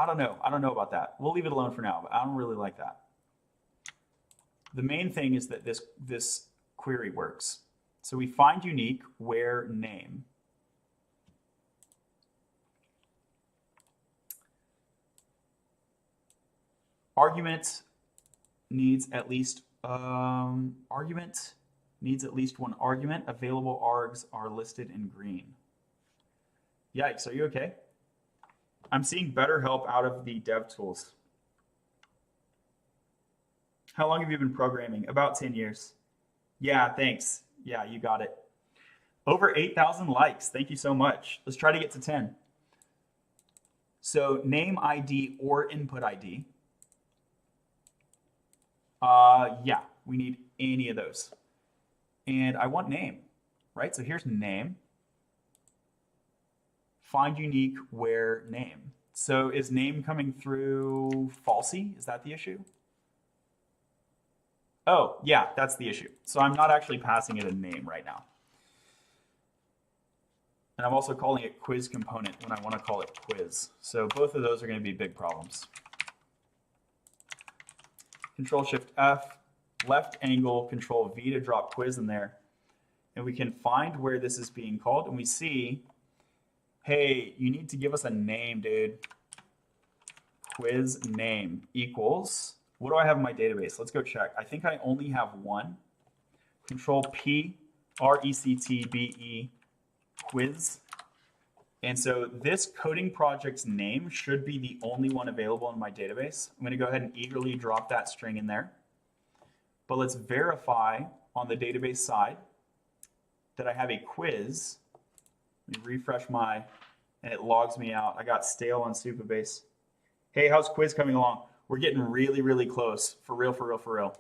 don't know. I don't know about that. We'll leave it alone for now, but I don't really like that. The main thing is that this query works. So we find unique where name. Argument needs at least one argument. Available args are listed in green. Yikes, are you okay? I'm seeing better help out of the dev tools. How long have you been programming? About 10 years. Yeah, thanks. Yeah, you got it. Over 8,000 likes. Thank you so much. Let's try to get to 10. So name ID or input ID. Yeah, we need any of those. And I want name, right? So here's name. Find unique where name. So is name coming through falsy? Is that the issue? Oh, yeah, that's the issue. So I'm not actually passing it a name right now. And I'm also calling it quiz component when I want to call it quiz. So both of those are going to be big problems. Control Shift F, left angle, Control V to drop quiz in there. And we can find where this is being called. And we see, hey, you need to give us a name, dude. Quiz name equals, what do I have in my database? Let's go check. I think I only have one. Control P, RECTBE, quiz. And so this coding project's name should be the only one available in my database. I'm going to go ahead and eagerly drop that string in there. But let's verify on the database side that I have a quiz. Let me refresh and it logs me out. I got stale on Supabase. Hey, how's quiz coming along? We're getting really, really close. For real, for real, for real.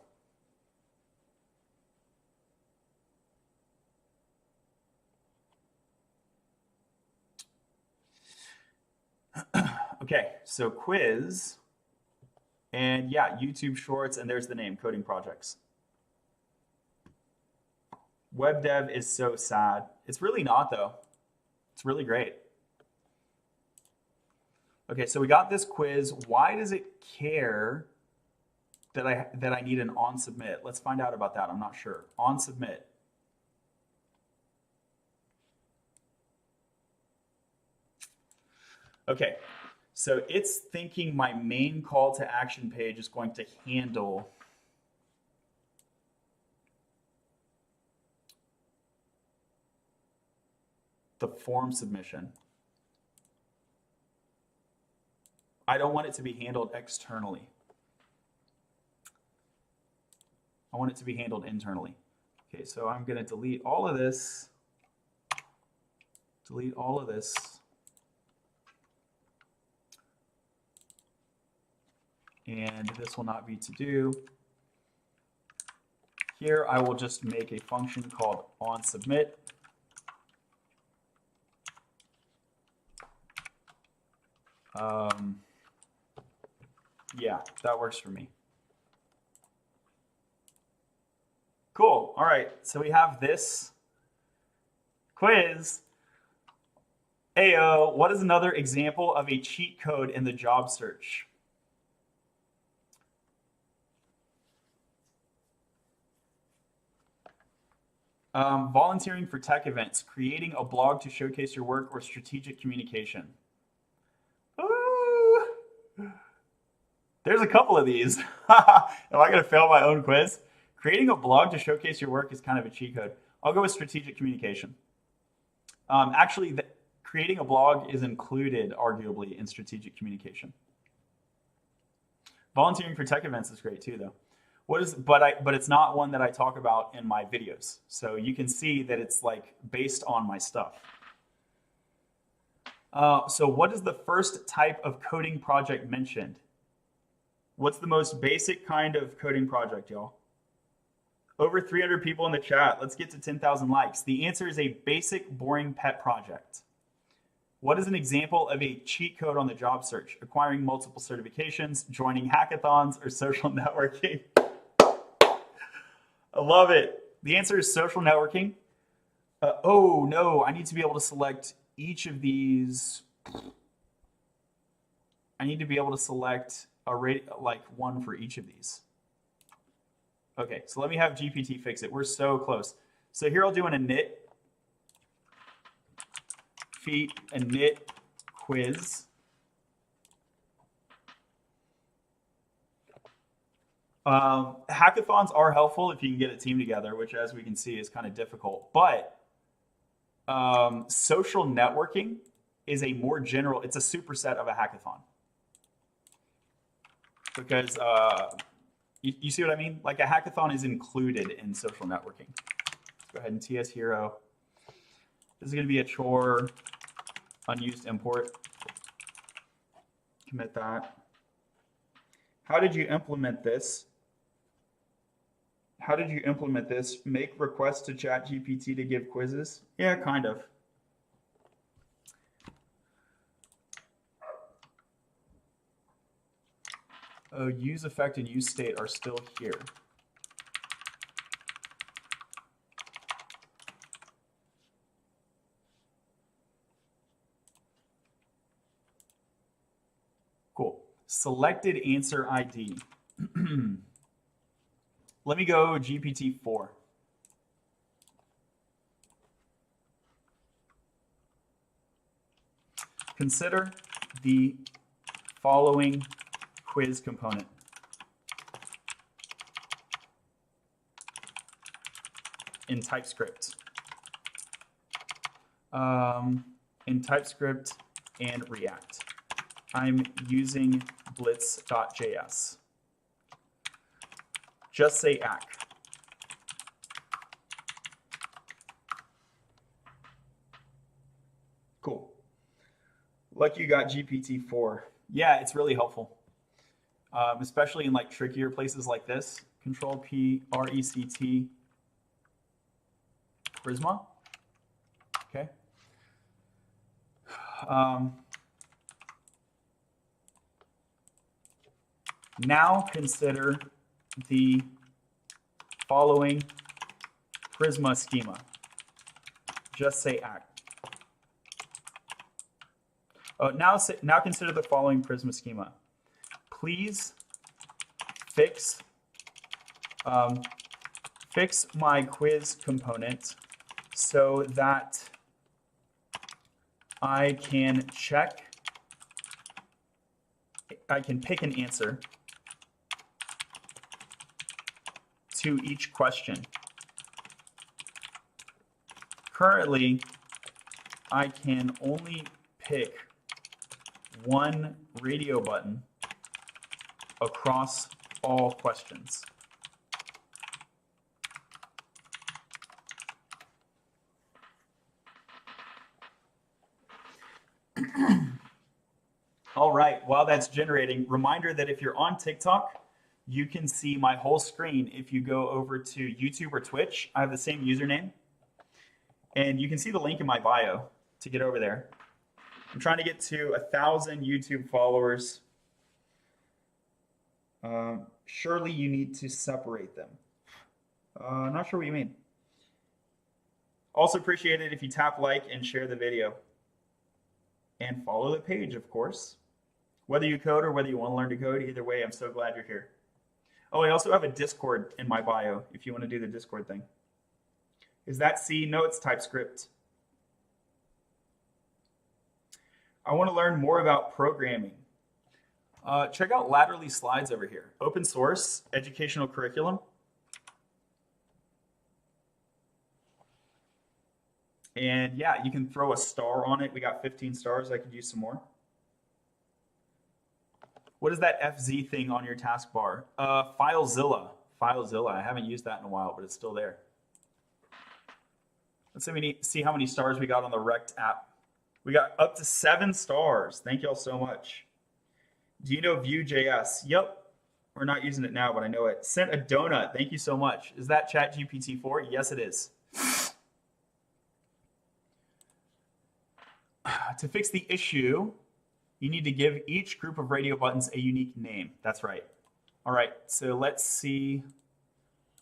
Okay, so quiz, and yeah, YouTube Shorts, and there's the name, Coding Projects. Web dev is so sad. It's really not though. It's really great. Okay, so we got this quiz. Why does it care that I need an on submit? Let's find out about that. I'm not sure. On submit. Okay, so it's thinking my main call to action page is going to handle the form submission. I don't want it to be handled externally. I want it to be handled internally. Okay, so I'm going to delete all of this. Delete all of this. And this will not be to do. Here I will just make a function called onSubmit. Yeah, that works for me. Cool. All right, so we have this quiz. Ayo, what is another example of a cheat code in the job search? Volunteering for tech events, creating a blog to showcase your work, or strategic communication. Ooh. There's a couple of these. Am I going to fail my own quiz? Creating a blog to showcase your work is kind of a cheat code. I'll go with strategic communication. Actually, creating a blog is included, arguably, in strategic communication. Volunteering for tech events is great too, though. But it's not one that I talk about in my videos. So you can see that it's like based on my stuff. So what is the first type of coding project mentioned? What's the most basic kind of coding project, y'all? Over 300 people in the chat. Let's get to 10,000 likes. The answer is a basic, boring pet project. What is an example of a cheat code on the job search? Acquiring multiple certifications, joining hackathons, or social networking? I love it. The answer is social networking. Oh, no, I need to be able to select each of these. I need to be able to select like one for each of these. Okay, so let me have GPT fix it. We're so close. So here I'll do an init quiz. Hackathons are helpful if you can get a team together, which, as we can see, is kind of difficult. But social networking is a more general, it's a superset of a hackathon. Because you see what I mean? Like a hackathon is included in social networking. Let's go ahead and TS hero. This is going to be a chore, unused import. Commit that. How did you implement this? How did you implement this? Make requests to ChatGPT to give quizzes? Yeah, kind of. Oh, use effect and use state are still here. Cool. Selected answer ID. Let me go GPT-4. Consider the following quiz component. In TypeScript. In TypeScript and React. I'm using blitz.js. Just say ACK. Cool. Lucky you got GPT-4. Yeah, it's really helpful. Especially in like trickier places like this. Control P, RECT, Prisma. Okay. Now consider the following Prisma schema. Just say act. Oh, now consider the following Prisma schema. Please fix fix my quiz component so that I can pick an answer to each question. Currently, I can only pick one radio button across all questions. All right, while that's generating, reminder that if you're on TikTok, you can see my whole screen if you go over to YouTube or Twitch. I have the same username. And you can see the link in my bio to get over there. I'm trying to get to 1,000 YouTube followers. Surely you need to separate them. Not sure what you mean. Also appreciate it if you tap like and share the video. And follow the page, of course. Whether you code or whether you want to learn to code, either way, I'm so glad you're here. Oh, I also have a Discord in my bio if you want to do the Discord thing. Is that C? No, it's TypeScript. I want to learn more about programming. Check out Laterally Slides over here. Open source, educational curriculum. And yeah, you can throw a star on it. We got 15 stars. I could use some more. What is that FZ thing on your taskbar? FileZilla. FileZilla. I haven't used that in a while, but it's still there. Let's see how many stars we got on the rect app. We got up to 7 stars. Thank y'all so much. Do you know Vue.js? Yep. We're not using it now, but I know it. Sent a donut. Thank you so much. Is that ChatGPT 4? Yes, it is. To fix the issue, you need to give each group of radio buttons a unique name. That's right. All right, so let's see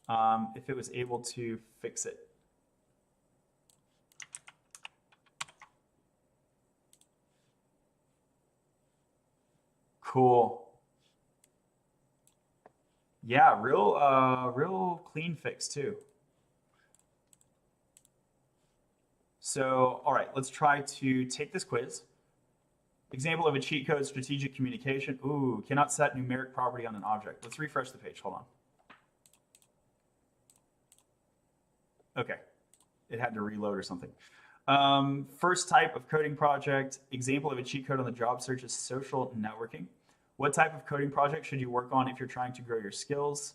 if it was able to fix it. Cool. Yeah, real clean fix too. So, all right, let's try to take this quiz. Example of a cheat code, strategic communication. Ooh, cannot set numeric property on an object. Let's refresh the page, hold on. Okay, it had to reload or something. First type of coding project, example of a cheat code on the job search is social networking. What type of coding project should you work on if you're trying to grow your skills?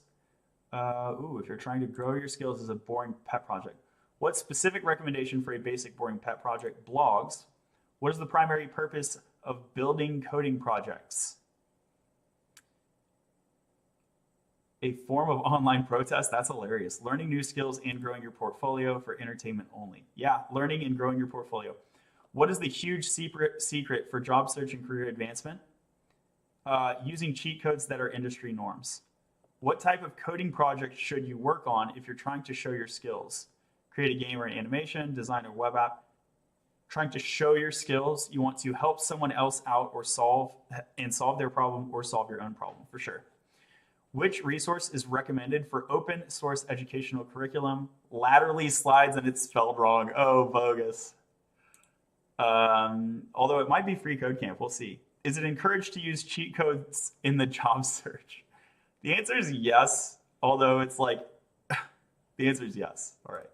If you're trying to grow your skills as a boring pet project. What specific recommendation for a basic boring pet project? Blogs. What is the primary purpose of building coding projects? A form of online protest? That's hilarious. Learning new skills and growing your portfolio for entertainment only. Yeah, learning and growing your portfolio. What is the huge secret for job search and career advancement? Using cheat codes that are industry norms. What type of coding project should you work on if you're trying to show your skills? Create a game or an animation, design a web app. Trying to show your skills, you want to help someone else out or solve their problem or solve your own problem, for sure. Which resource is recommended for open source educational curriculum? Laterally Slides, and it's spelled wrong. Oh, bogus. Although it might be free code camp, we'll see. Is it encouraged to use cheat codes in the job search? The answer is yes, although it's like, the answer is yes. All right.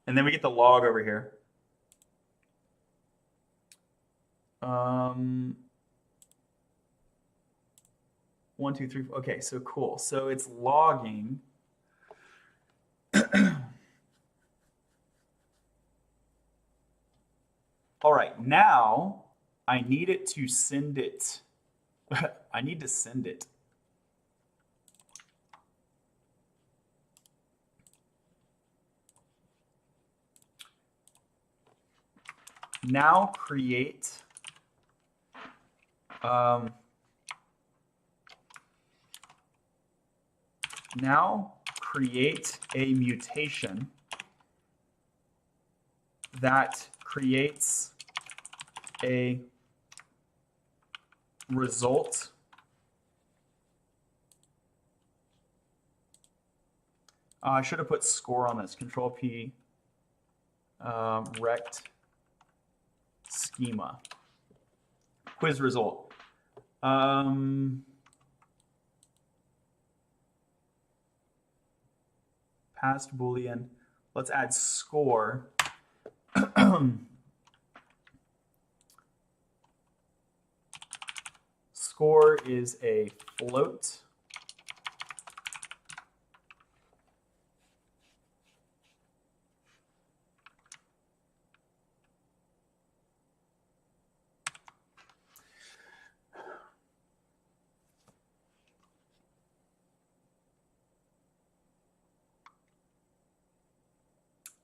And then we get the log over here. 1, 2, 3. Okay, so cool. So it's logging. All right, now I need it to send it. I need to send it. Now create create a mutation that creates a result I should have put score on this. Control P, rect schema. Quiz result. Past Boolean. Let's add score. Score is a float.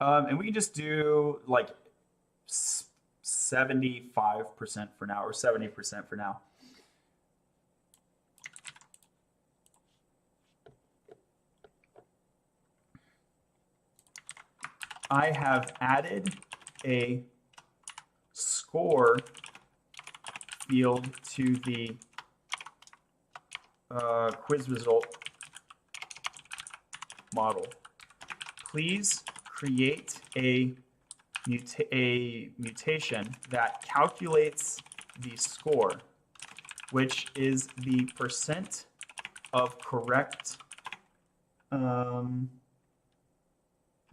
And we can just do like 75% for now, or 70% for now. I have added a score field to the quiz result model. Please create a mutation that calculates the score, which is the percent of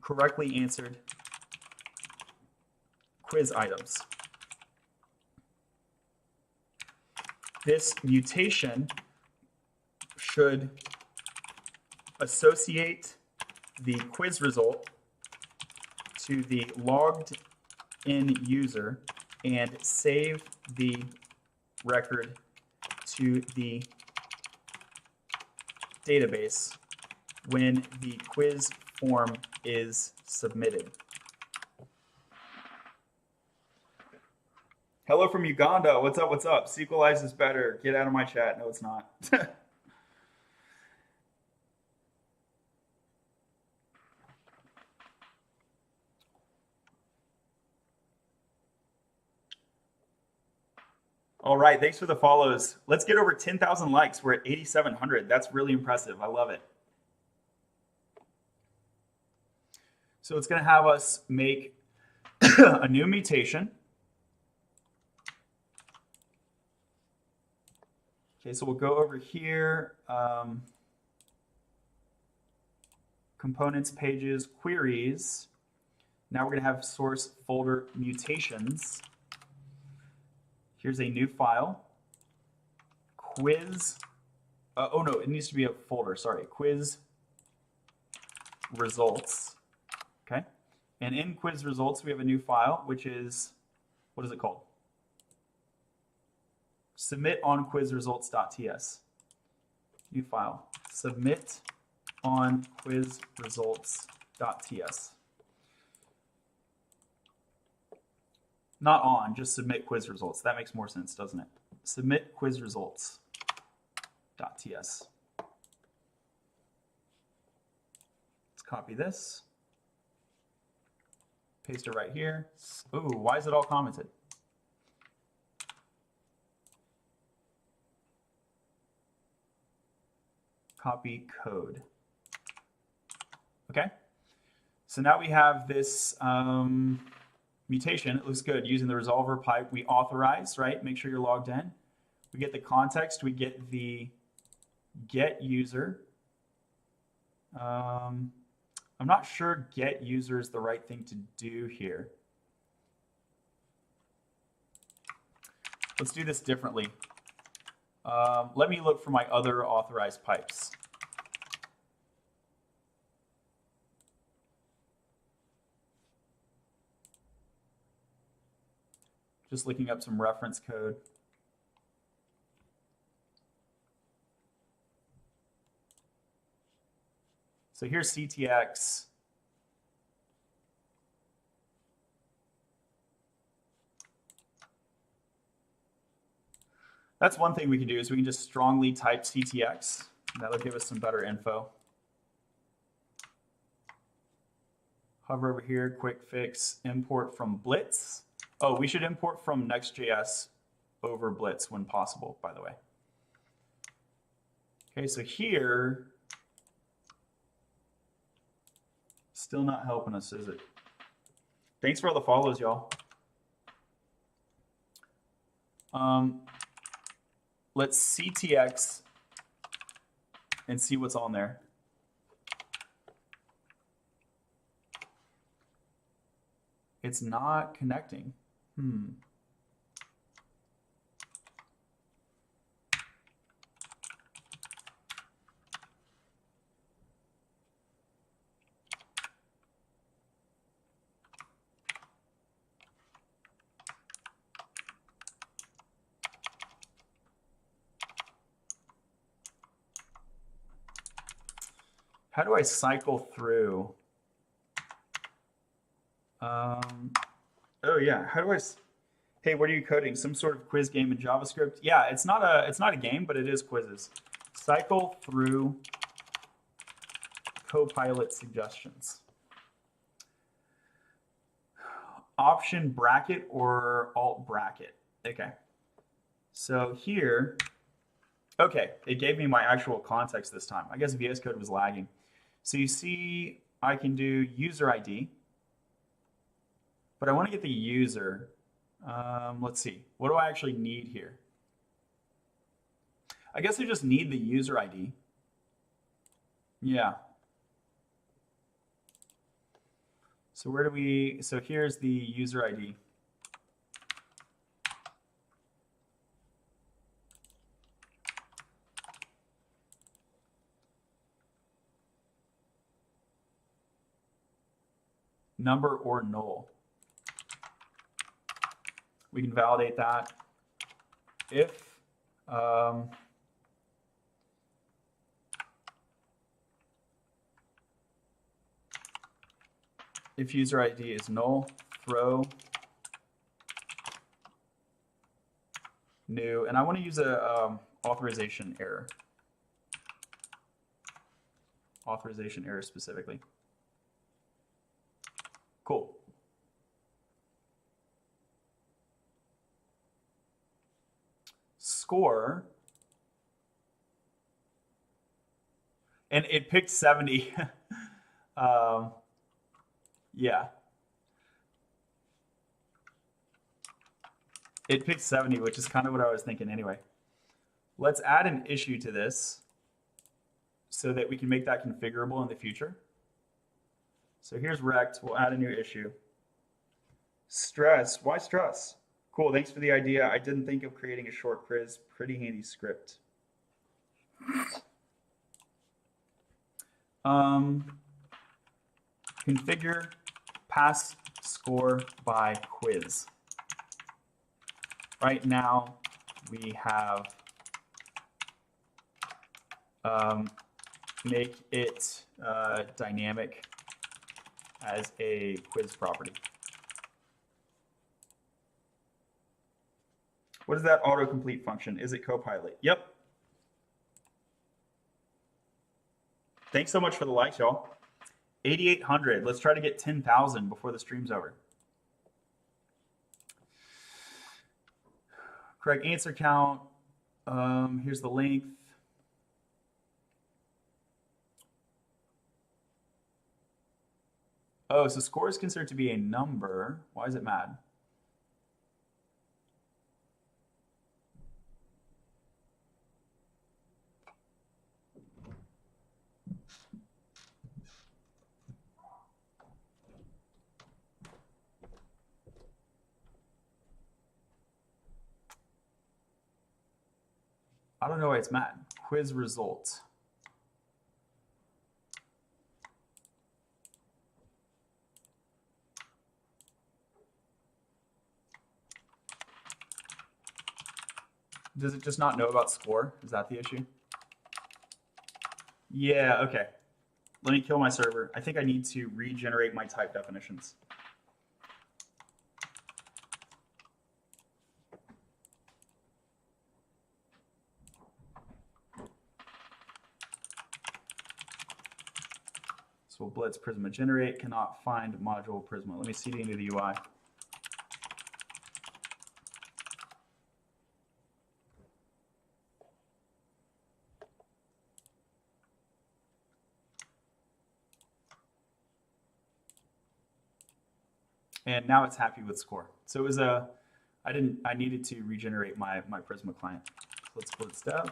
correctly answered quiz items. This mutation should associate the quiz result to the logged in user and save the record to the database when the quiz form is submitted. Hello from Uganda. What's up? What's up? Sequelize is better. Get out of my chat. No, it's not. All right, thanks for the follows. Let's get over 10,000 likes. We're at 8,700. That's really impressive. I love it. So it's going to have us make a new mutation. Okay, so we'll go over here. Components, pages, queries. Now we're going to have source folder mutations. Here's a new file. Quiz. Oh no, it needs to be a folder. Sorry, quiz results. Okay, and in quiz results we have a new file, which is, what is it called? Submit on quiz results.ts. New file. Submit on quiz results.ts. Not on, just submit quiz results. That makes more sense, doesn't it? Submit quiz results.ts. Let's copy this. Paste it right here. Ooh, why is it all commented? Copy code. Okay. So now we have this mutation. It looks good using the resolver pipe. We authorize, right? Make sure you're logged in. We get the context. We get the get user. I'm not sure get user is the right thing to do here. Let's do this differently. Let me look for my other authorized pipes. Just looking up some reference code. So here's CTX. That's one thing we can do, is we can just strongly type CTX. That'll give us some better info. Hover over here, quick fix, import from Blitz. Oh, we should import from Next.js over Blitz when possible, by the way. Okay, so here, still not helping us, is it? Thanks for all the follows, y'all. Let's CTX and see what's on there. It's not connecting. How do I cycle through? Oh yeah, how do I? Hey, what are you coding? Some sort of quiz game in JavaScript? Yeah, it's not a game, but it is quizzes. Cycle through Copilot suggestions. Option bracket or alt bracket. Okay. So here, okay, it gave me my actual context this time. I guess VS Code was lagging. So you see, I can do user ID, but I want to get the user. Let's see, what do I actually need here? I guess I just need the user ID. Yeah. So where do we, so here's the user ID. Number or null. We can validate that. If user ID is null, throw new, and I want to use a authorization error. Authorization error specifically. Cool. Score. And it picked 70. Yeah. It picked 70, which is kind of what I was thinking anyway. Let's add an issue to this so that we can make that configurable in the future. So here's rect. We'll add a new issue. Stress. Why stress? Cool. Thanks for the idea. I didn't think of creating a short quiz. Pretty handy script. Configure pass score by quiz. Right now we have make it dynamic as a quiz property. What is that autocomplete function? Is it Copilot? Yep. Thanks so much for the likes, y'all. 8,800. Let's try to get 10,000 before the stream's over. Correct answer count. Here's the length. Oh, so score is considered to be a number. Why is it mad? I don't know why it's mad. Quiz results. Does it just not know about score? Is that the issue? Yeah, okay. Let me kill my server. I think I need to regenerate my type definitions. So we'll blitz Prisma generate, cannot find module Prisma. Let me cd into the UI. And now it's happy with score. So it was I needed to regenerate my Prisma client. Let's blitz dev.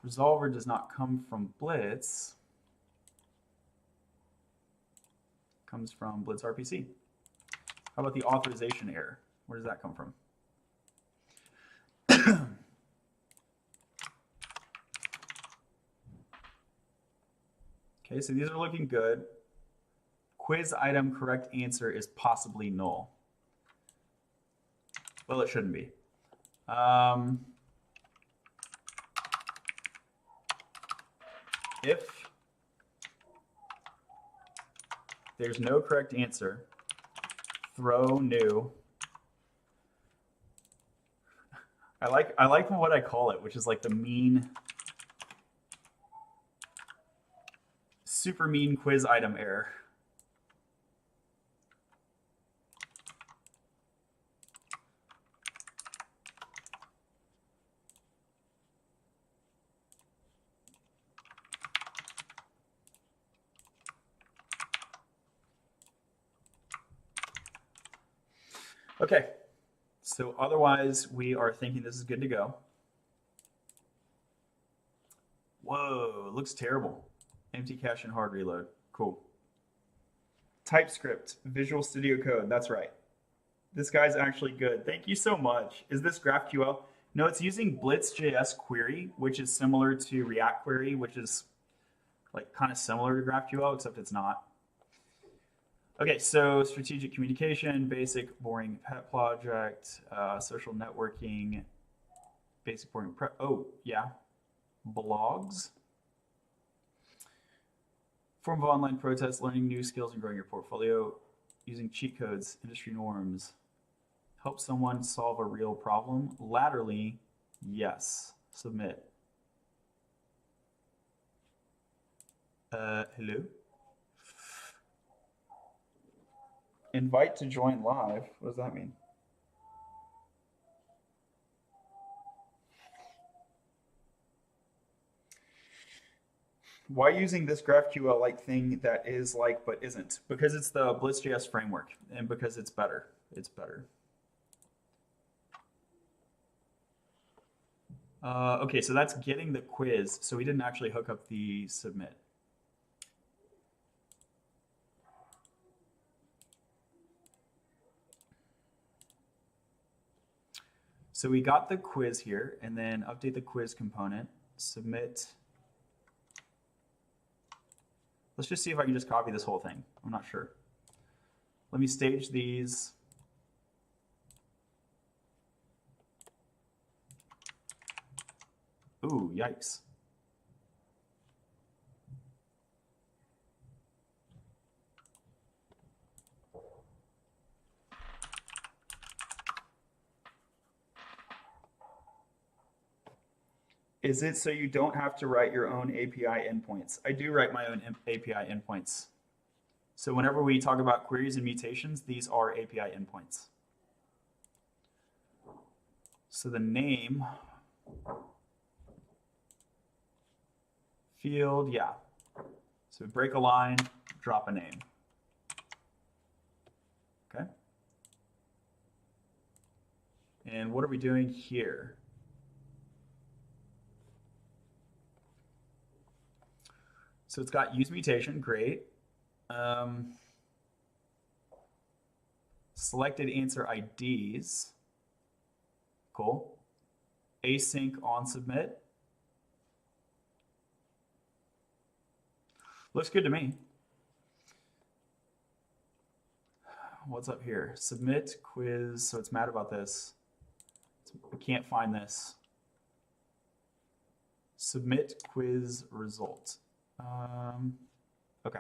Resolver does not come from Blitz. Comes from Blitz RPC. How about the authorization error? Where does that come from? Okay, so these are looking good. Quiz item correct answer is possibly null. Well, it shouldn't be. If there's no correct answer, throw new. I like what I call it, which is like the mean, super mean quiz item error. Okay, so otherwise we are thinking this is good to go. Whoa, it looks terrible. Empty cache and hard reload. Cool. TypeScript, Visual Studio Code, that's right. This guy's actually good. Thank you so much. Is this GraphQL? No, it's using Blitz.js query, which is similar to React query, which is like kind of similar to GraphQL, except it's not. Okay, so strategic communication, basic boring pet project, social networking, basic boring prep. Oh, yeah. Blogs. Form of online protest, learning new skills and growing your portfolio, using cheat codes, industry norms. Help someone solve a real problem. Laterally, yes. Submit. Hello? Invite to join live. What does that mean? Why using this GraphQL-like thing that is like but isn't? Because it's the Blitz.js framework and because it's better. It's better. Okay, so that's getting the quiz. So we didn't actually hook up the submit. So we got the quiz here, and then update the quiz component, submit. Let's just see if I can just copy this whole thing. I'm not sure. Let me stage these. Ooh, yikes. Is it so you don't have to write your own API endpoints? I do write my own API endpoints. So whenever we talk about queries and mutations, these are API endpoints. So the name, field, yeah. So we break a line, drop a name. Okay. And what are we doing here? So it's got use mutation, great. Selected answer IDs, cool. Async on submit. Looks good to me. What's up here? Submit quiz, so it's mad about this. I can't find this. Submit quiz result. Okay.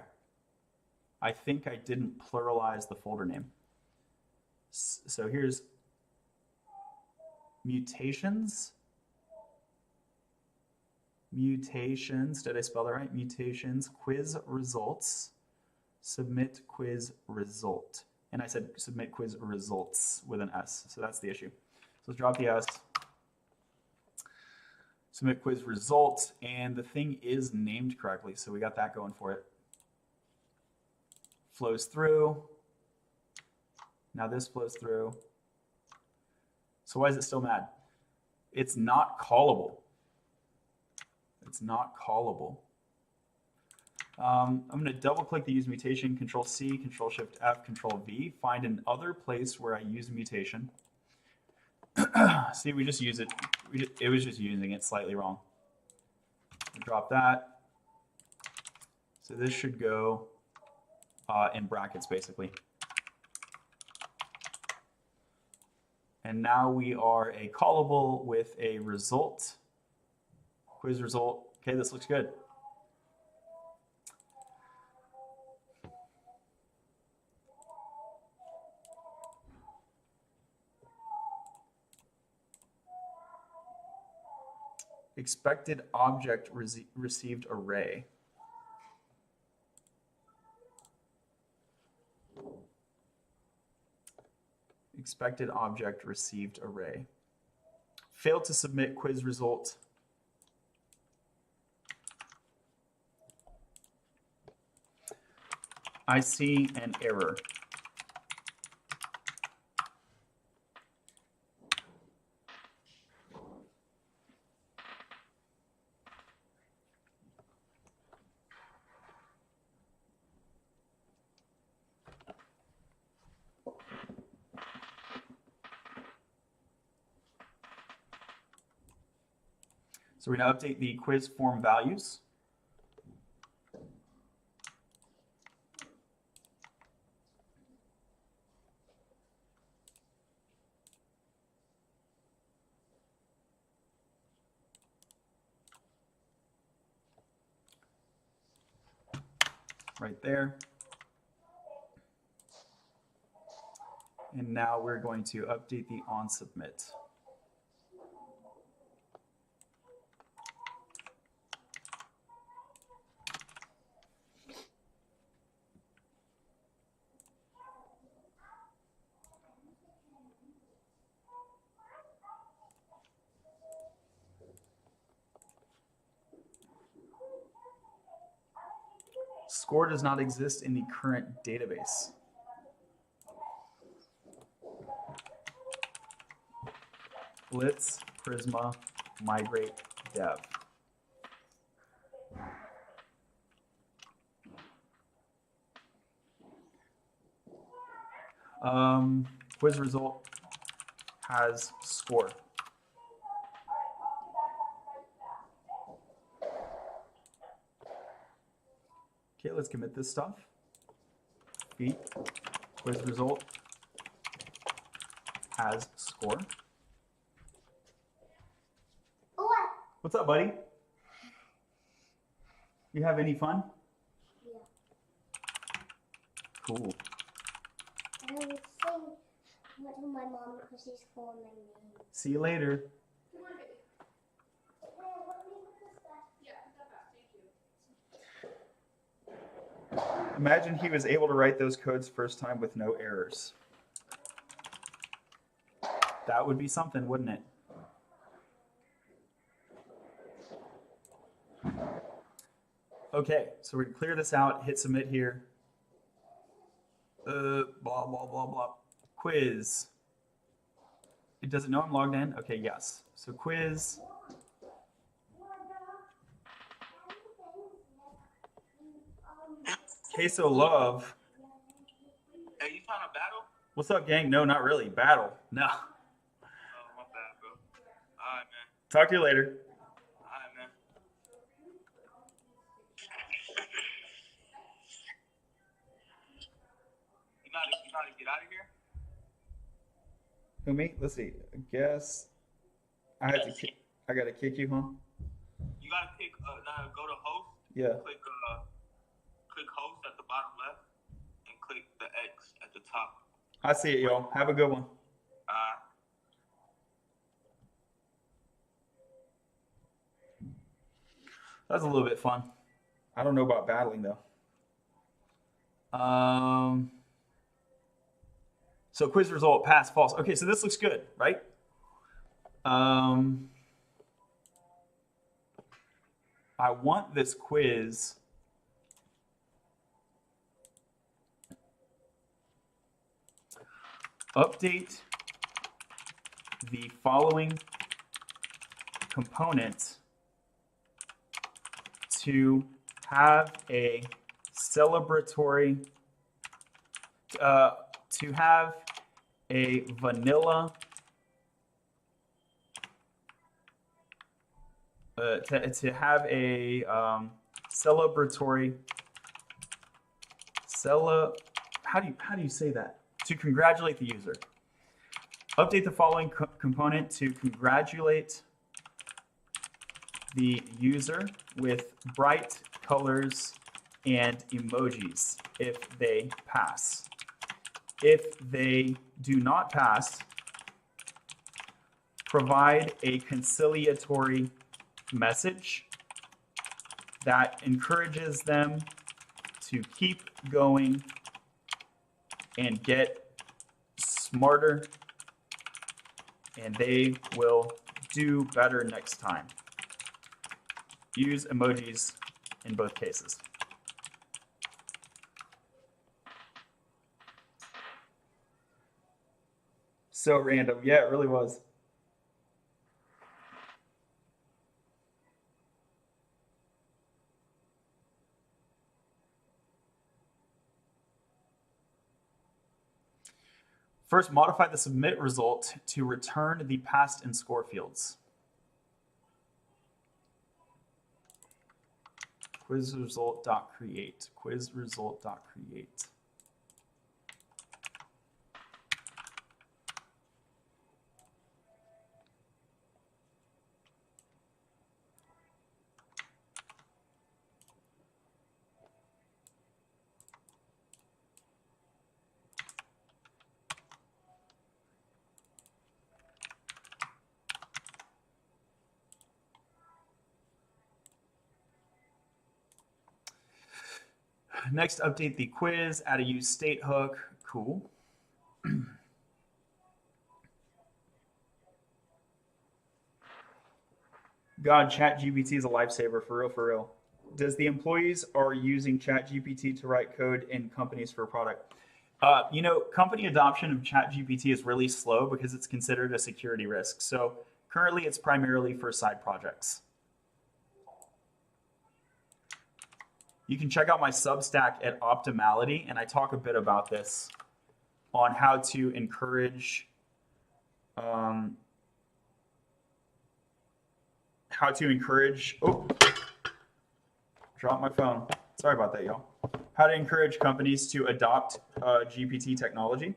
I think I didn't pluralize the folder name. So here's mutations. mutations, did I spell that right? Mutations, quiz results, submit quiz result. And I said submit quiz results with an S, so that's the issue. So let's drop the S. Submit quiz results, and the thing is named correctly, so we got that going for it. Flows through. Now this flows through. So why is it still mad? It's not callable. It's not callable. I'm going to double click the use mutation, Control C, Control Shift F, Control V, find another place where I use mutation. See, we just use it. It was just using it slightly wrong. Drop that. So this should go in brackets basically. And now we are a callable with a result, quiz result. Okay, this looks good. Expected object received array. Expected object received array. Failed to submit quiz result. I see an error. So we're going to update the quiz form values. Right there. And now we're going to update the on submit. Score does not exist in the current database. Blitz, Prisma, migrate, dev. Quiz result has score. Okay, let's commit this stuff. Beat, quiz result has score. What's up, buddy? You have any fun?
Yeah.
Cool.
I was saying what to my mom because she's calling my name.
See you later. Imagine he was able to write those codes first time with no errors. That would be something, wouldn't it? Okay, so we're gonna clear this out, hit submit here. Blah, blah, blah, blah. Quiz. It doesn't know I'm logged in? Okay, yes. So quiz. Queso Love.
Hey, you trying to battle?
What's up, gang? No, not really. Battle. No.
Oh, my bad, bro. All right, man.
Talk to you later.
All right, man. You know how to get out of here?
Who, me? Let's see. I guess I have to kick. I gotta kick you, huh?
You gotta pick. Now go to host.
Yeah.
Click host at the bottom left, and click the X at the top.
I see it, y'all. Have a good one. That's a little bit fun. I don't know about battling though. So quiz result, pass, false. Okay, so this looks good, right? I want this quiz update the following component to have a celebratory, to have a vanilla, to have a celebratory, how do you say that? To congratulate the user. Update the following component to congratulate the user with bright colors and emojis if they pass. If they do not pass, provide a conciliatory message that encourages them to keep going and get smarter, and they will do better next time. Use emojis in both cases. So random. Yeah, it really was. First, modify the submit result to return the past and score fields. Quizresult.create. Quizresult.create. Next, update the quiz, add a use state hook. Cool. God, ChatGPT is a lifesaver, for real, for real. Does the employees are using ChatGPT to write code in companies for a product? Company adoption of ChatGPT is really slow because it's considered a security risk. So currently it's primarily for side projects. You can check out my Substack at Optimality, and I talk a bit about this on how to encourage drop my phone. Sorry about that, y'all. How to encourage companies to adopt GPT technology.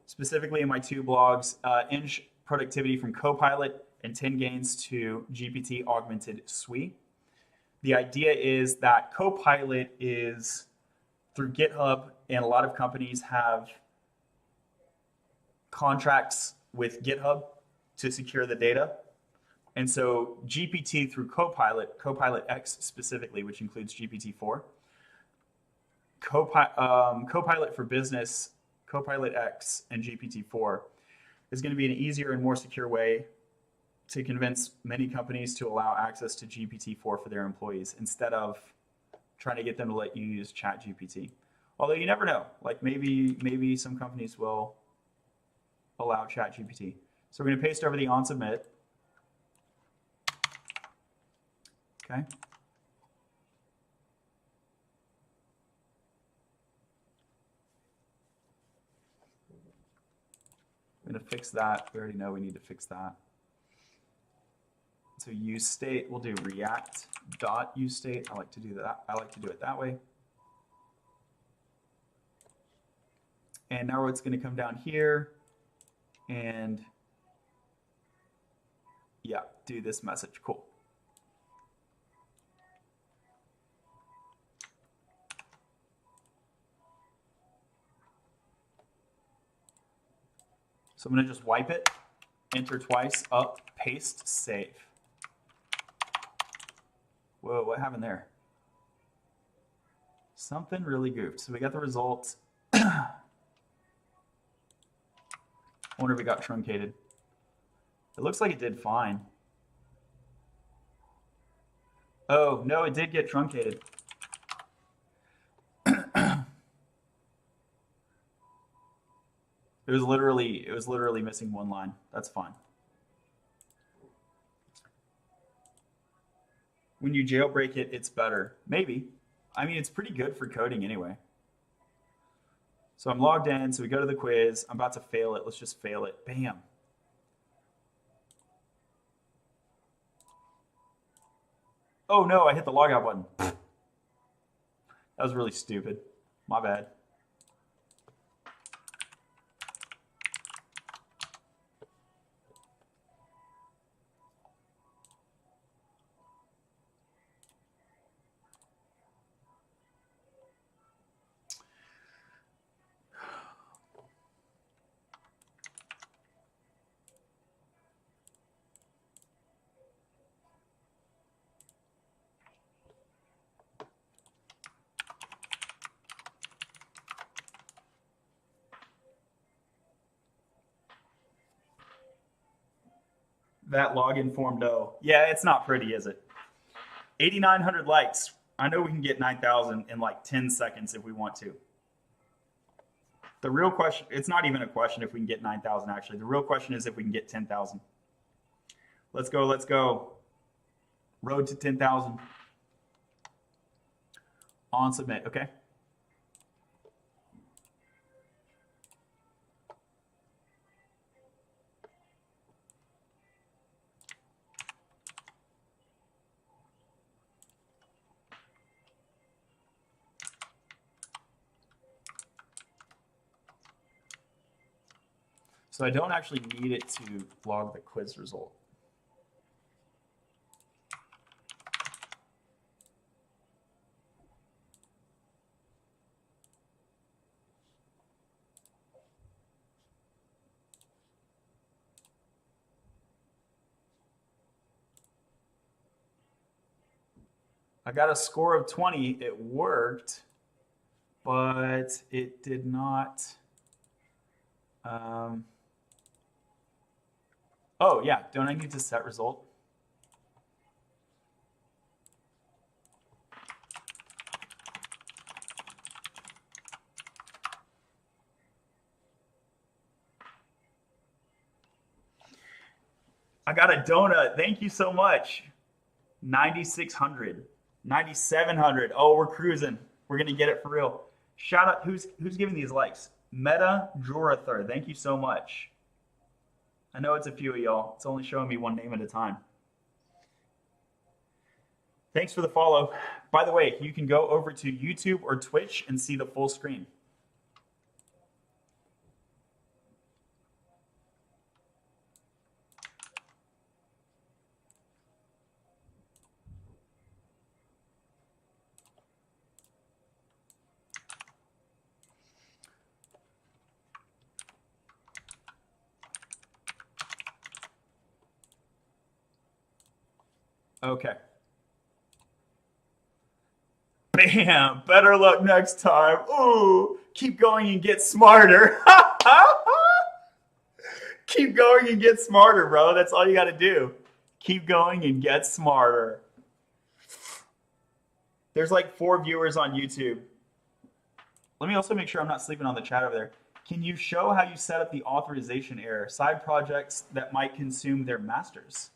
Specifically in my two blogs, Inch Productivity from Copilot and 10 Gains to GPT Augmented SWE. The idea is that Copilot is through GitHub, and a lot of companies have contracts with GitHub to secure the data. And so GPT through Copilot, Copilot X specifically, which includes GPT-4, Copilot for Business, Copilot X, and GPT-4 is going to be an easier and more secure way to convince many companies to allow access to GPT-4 for their employees instead of trying to get them to let you use ChatGPT. Although you never know, like maybe some companies will allow ChatGPT. So we're going to paste over the on submit. Okay. I'm going to fix that. We already know we need to fix that. So use state, we'll do react.useState. I like to do that. I like to do it that way. And now it's going to come down here and yeah, do this message. Cool. So I'm going to just wipe it, enter twice, up, paste, save. Whoa, what happened there? Something really goofed. So we got the result. I wonder if it got truncated. It looks like it did fine. Oh, no, it did get truncated. It was literally missing one line. That's fine. When you jailbreak it, it's better. Maybe. I mean, it's pretty good for coding anyway. So I'm logged in, so we go to the quiz. I'm about to fail it. Let's just fail it. Bam. Oh no, I hit the logout button. That was really stupid. My bad. That login form, no. Yeah, it's not pretty, is it? 8,900 likes. I know we can get 9,000 in like 10 seconds if we want to. The real question, it's not even a question if we can get 9,000 actually. The real question is if we can get 10,000. Let's go, let's go. Road to 10,000. On submit, okay? So I don't actually need it to log the quiz result. I got a score of 20. It worked, but it did not. Oh, yeah. Don't I need to set result? I got a donut. Thank you so much. 9,600. 9,700. Oh, we're cruising. We're going to get it for real. Shout out. Who's giving these likes? Meta Jorathar. Thank you so much. I know it's a few of y'all. It's only showing me one name at a time. Thanks for the follow. By the way, you can go over to YouTube or Twitch and see the full screen. Okay. Bam! Better luck next time. Ooh, keep going and get smarter. Keep going and get smarter, bro. That's all you got to do. Keep going and get smarter. There's like 4 viewers on YouTube. Let me also make sure I'm not sleeping on the chat over there. Can you show how you set up the authorization error? Side projects that might consume their masters.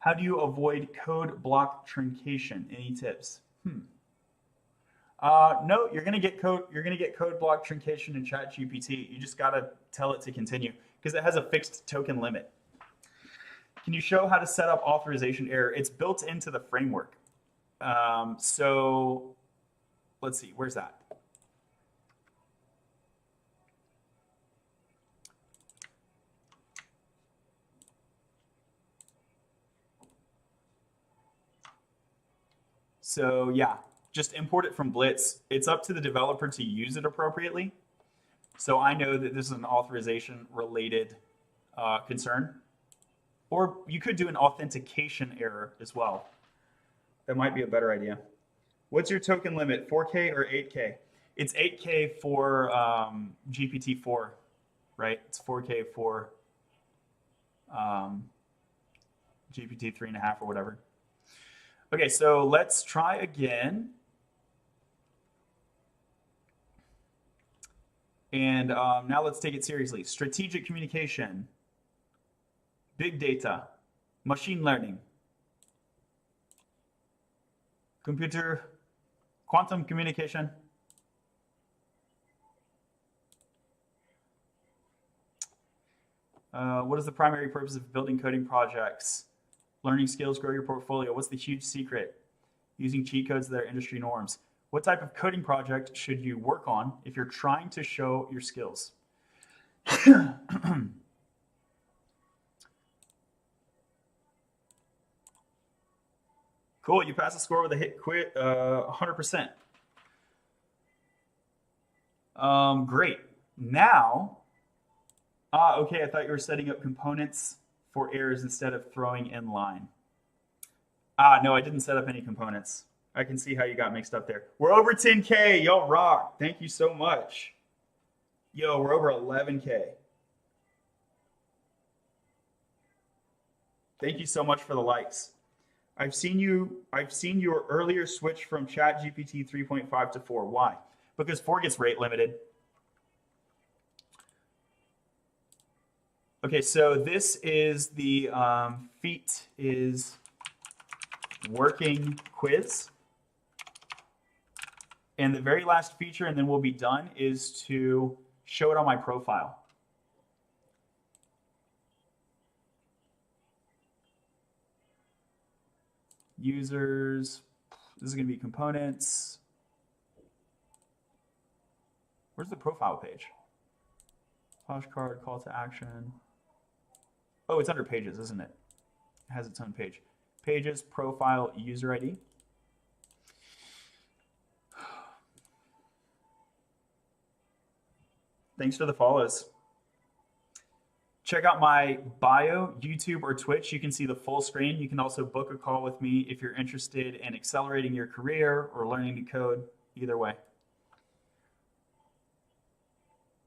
How do you avoid code block truncation? Any tips? No, you're gonna get code. You're gonna get code block truncation in ChatGPT. You just gotta tell it to continue because it has a fixed token limit. Can you show how to set up authorization error? It's built into the framework. So let's see. Where's that? So yeah, just import it from Blitz. It's up to the developer to use it appropriately. So I know that this is an authorization related concern. Or you could do an authentication error as well. That might be a better idea. What's your token limit, 4K or 8K? It's 8K for GPT-4, right? It's 4K for GPT 3.5 or whatever. Okay, so let's try again. And now let's take it seriously. Strategic communication, big data, machine learning, computer, quantum communication. What is the primary purpose of building coding projects? Learning skills, grow your portfolio. What's the huge secret? Using cheat codes that are industry norms. What type of coding project should you work on if you're trying to show your skills? Cool, you passed the score with a hit quit 100%. Great. Now, okay, I thought you were setting up components for errors instead of throwing in line. No, I didn't set up any components. I can see how you got mixed up there. We're over 10K. Y'all rock. Thank you so much. Yo, we're over 11K. Thank you so much for the likes. I've seen your earlier switch from ChatGPT 3.5 to 4. Why? Because 4 gets rate limited. Okay, so this is the feat is working quiz. And the very last feature, and then we'll be done, is to show it on my profile. Users, this is going to be components. Where's the profile page? Flashcard, call to action. Oh, it's under pages, isn't it? It has its own page. Pages, profile, user ID. Thanks for the follows. Check out my bio, YouTube or Twitch. You can see the full screen. You can also book a call with me if you're interested in accelerating your career or learning to code, either way.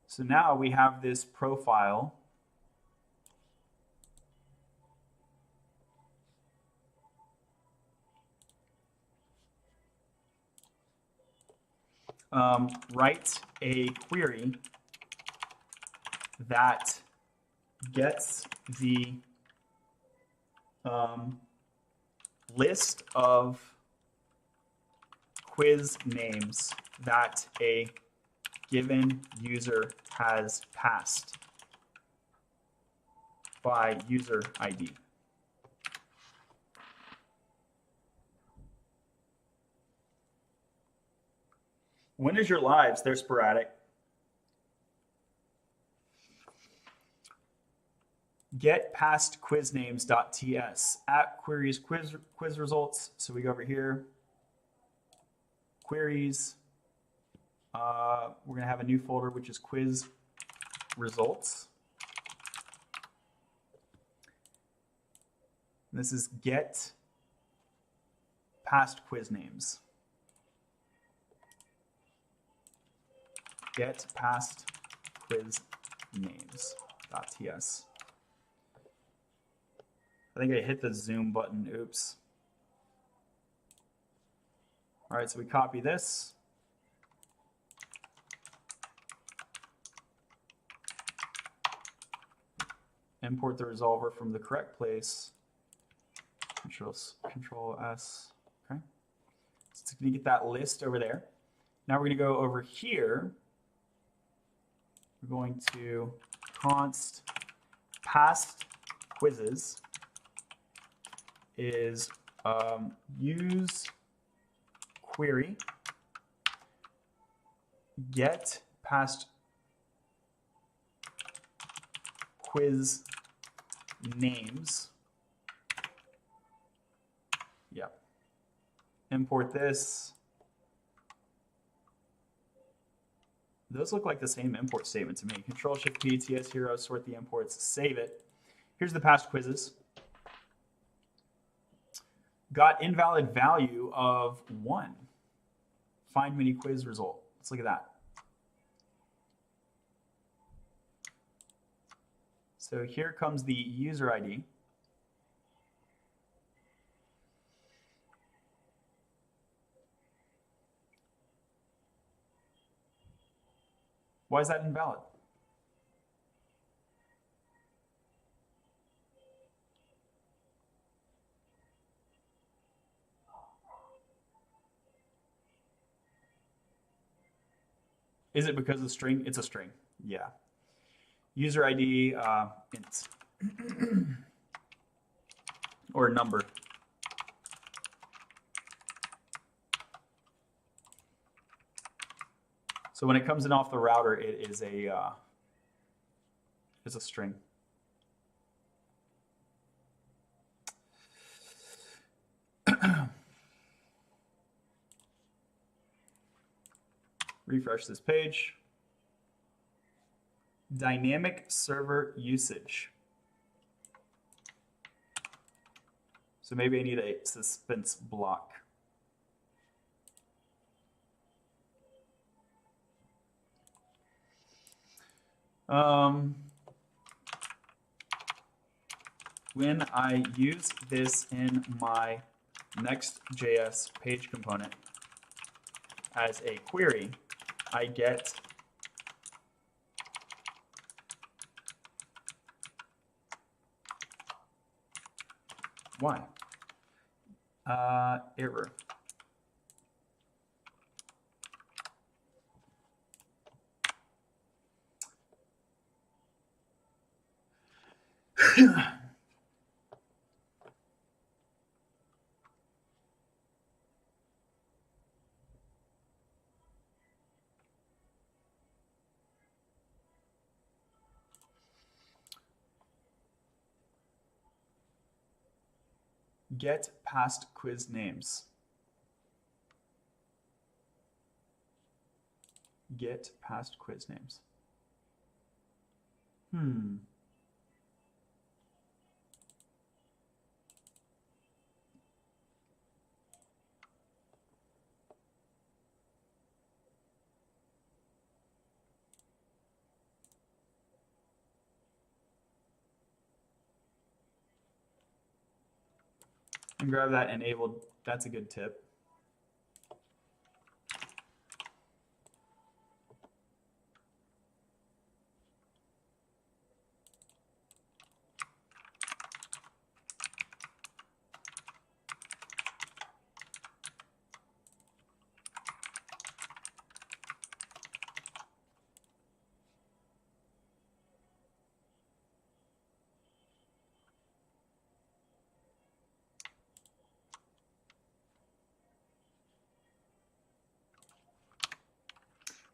So now we have this profile. Write a query that gets the list of quiz names that a given user has passed by user ID. When is your lives? They're sporadic. Get past quiznames.ts at queries quiz results. So we go over here, queries. We're going to have a new folder, which is quiz results. And this is get past quiz names. Get past quiz names.ts. I think I hit the zoom button. Oops. All right, so we copy this. Import the resolver from the correct place. Control S. Okay. So it's going to get that list over there. Now we're going to go over here. We're going to const past quizzes is use query get past quiz names. Yep. Import this. Those look like the same import statement to me. Control Shift P, TS hero, sort the imports, save it. Here's the past quizzes. Got invalid value of 1. Find mini quiz result. Let's look at that. So here comes the user ID. Why is that invalid? Is it because of string? It's a string. Yeah. User ID int or number. So when it comes in off the router, it is a string. Refresh this page. Dynamic server usage. So maybe I need a suspense block. When I use this in my Next.js page component as a query, I get why? Error. Get past quiz names. Get past quiz names. And grab that enabled. That's a good tip.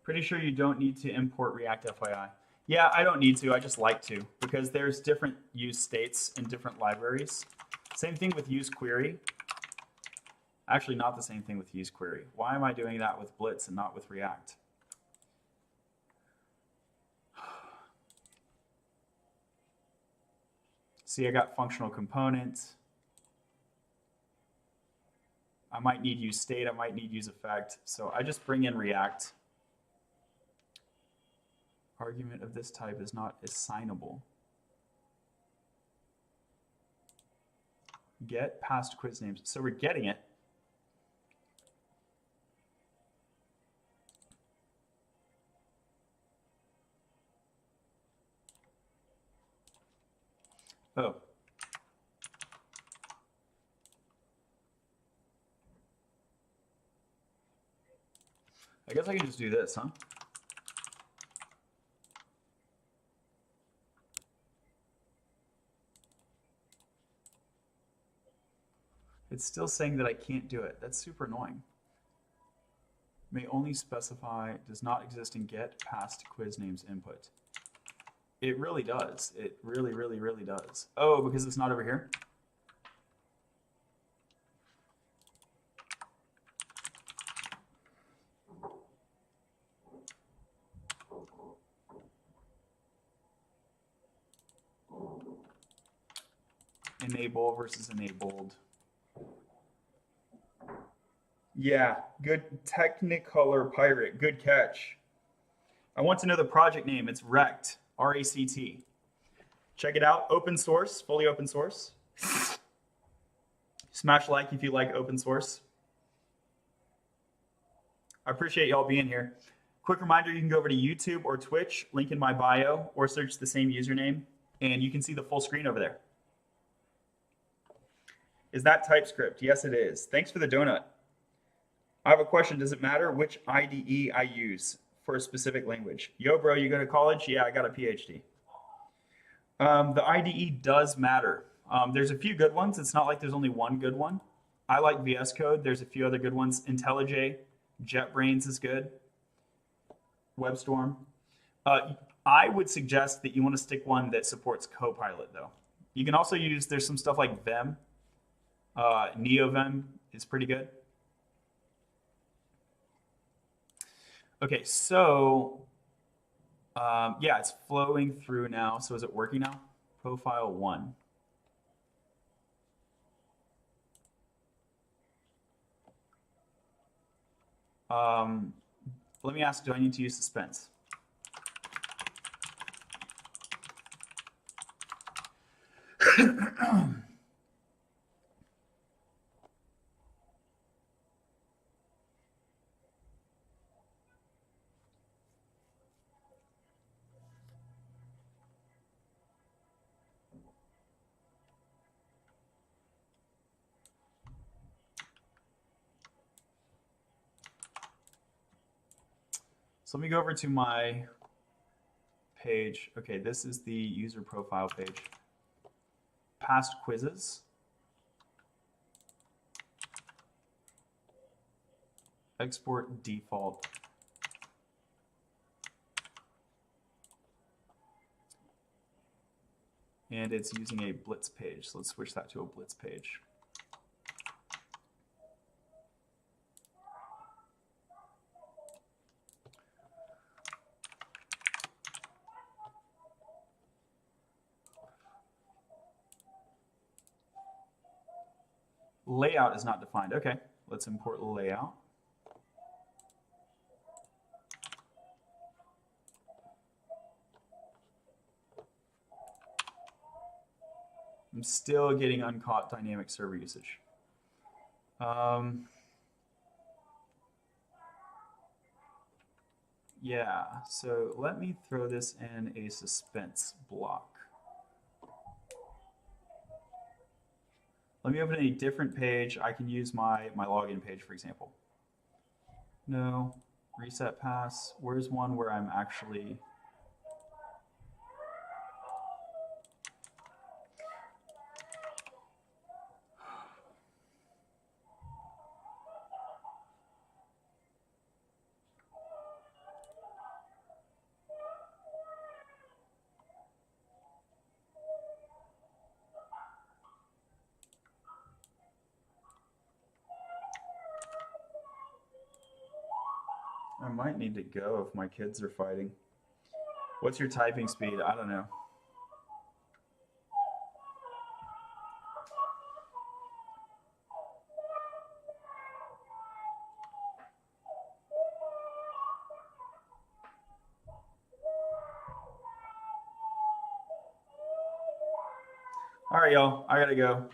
Pretty sure you don't need to import React FYI. Yeah, I don't need to. I just like to because there's different use states in different libraries. Same thing with use query. Actually, not the same thing with use query. Why am I doing that with Blitz and not with React? See, I got functional components. I might need use state. I might need use effect. So I just bring in React. Argument of this type is not assignable. Get past quiz names. So we're getting it. Oh. I guess I can just do this, huh? It's still saying that I can't do it. That's super annoying. May only specify does not exist in get past quiz names input. It really does. It really, really, really does. Oh, because it's not over here? Enable versus enabled. Yeah, good. Technicolor Pirate, good catch. I want to know the project name. It's rect, R-A-C-T. Check it out. Open source, fully open source. Smash like if you like open source. I appreciate y'all being here. Quick reminder, you can go over to YouTube or Twitch, link in my bio, or search the same username, and you can see the full screen over there. Is that TypeScript? Yes, it is. Thanks for the donut. I have a question. Does it matter which IDE I use for a specific language? Yo, bro, you go to college? Yeah, I got a PhD. The IDE does matter. There's a few good ones. It's not like there's only one good one. I like VS Code. There's a few other good ones. IntelliJ, JetBrains is good. WebStorm. I would suggest that you want to stick one that supports Copilot, though. You can also use, there's some stuff like Vim. NeoVim is pretty good. Okay, so yeah, it's flowing through now. So is it working now? Profile 1. Let me ask, do I need to use suspense? So let me go over to my page. Okay, this is the user profile page. Past quizzes. Export default. And it's using a blitz page. So let's switch that to a blitz page. Layout is not defined. Okay, let's import layout. I'm still getting uncaught dynamic server usage. Yeah, so let me throw this in a suspense block. Let me open a different page. I can use my login page, for example. No, reset pass. Where's one where I'm actually... I might need to go if my kids are fighting. What's your typing speed? I don't know. All right, y'all. I gotta go.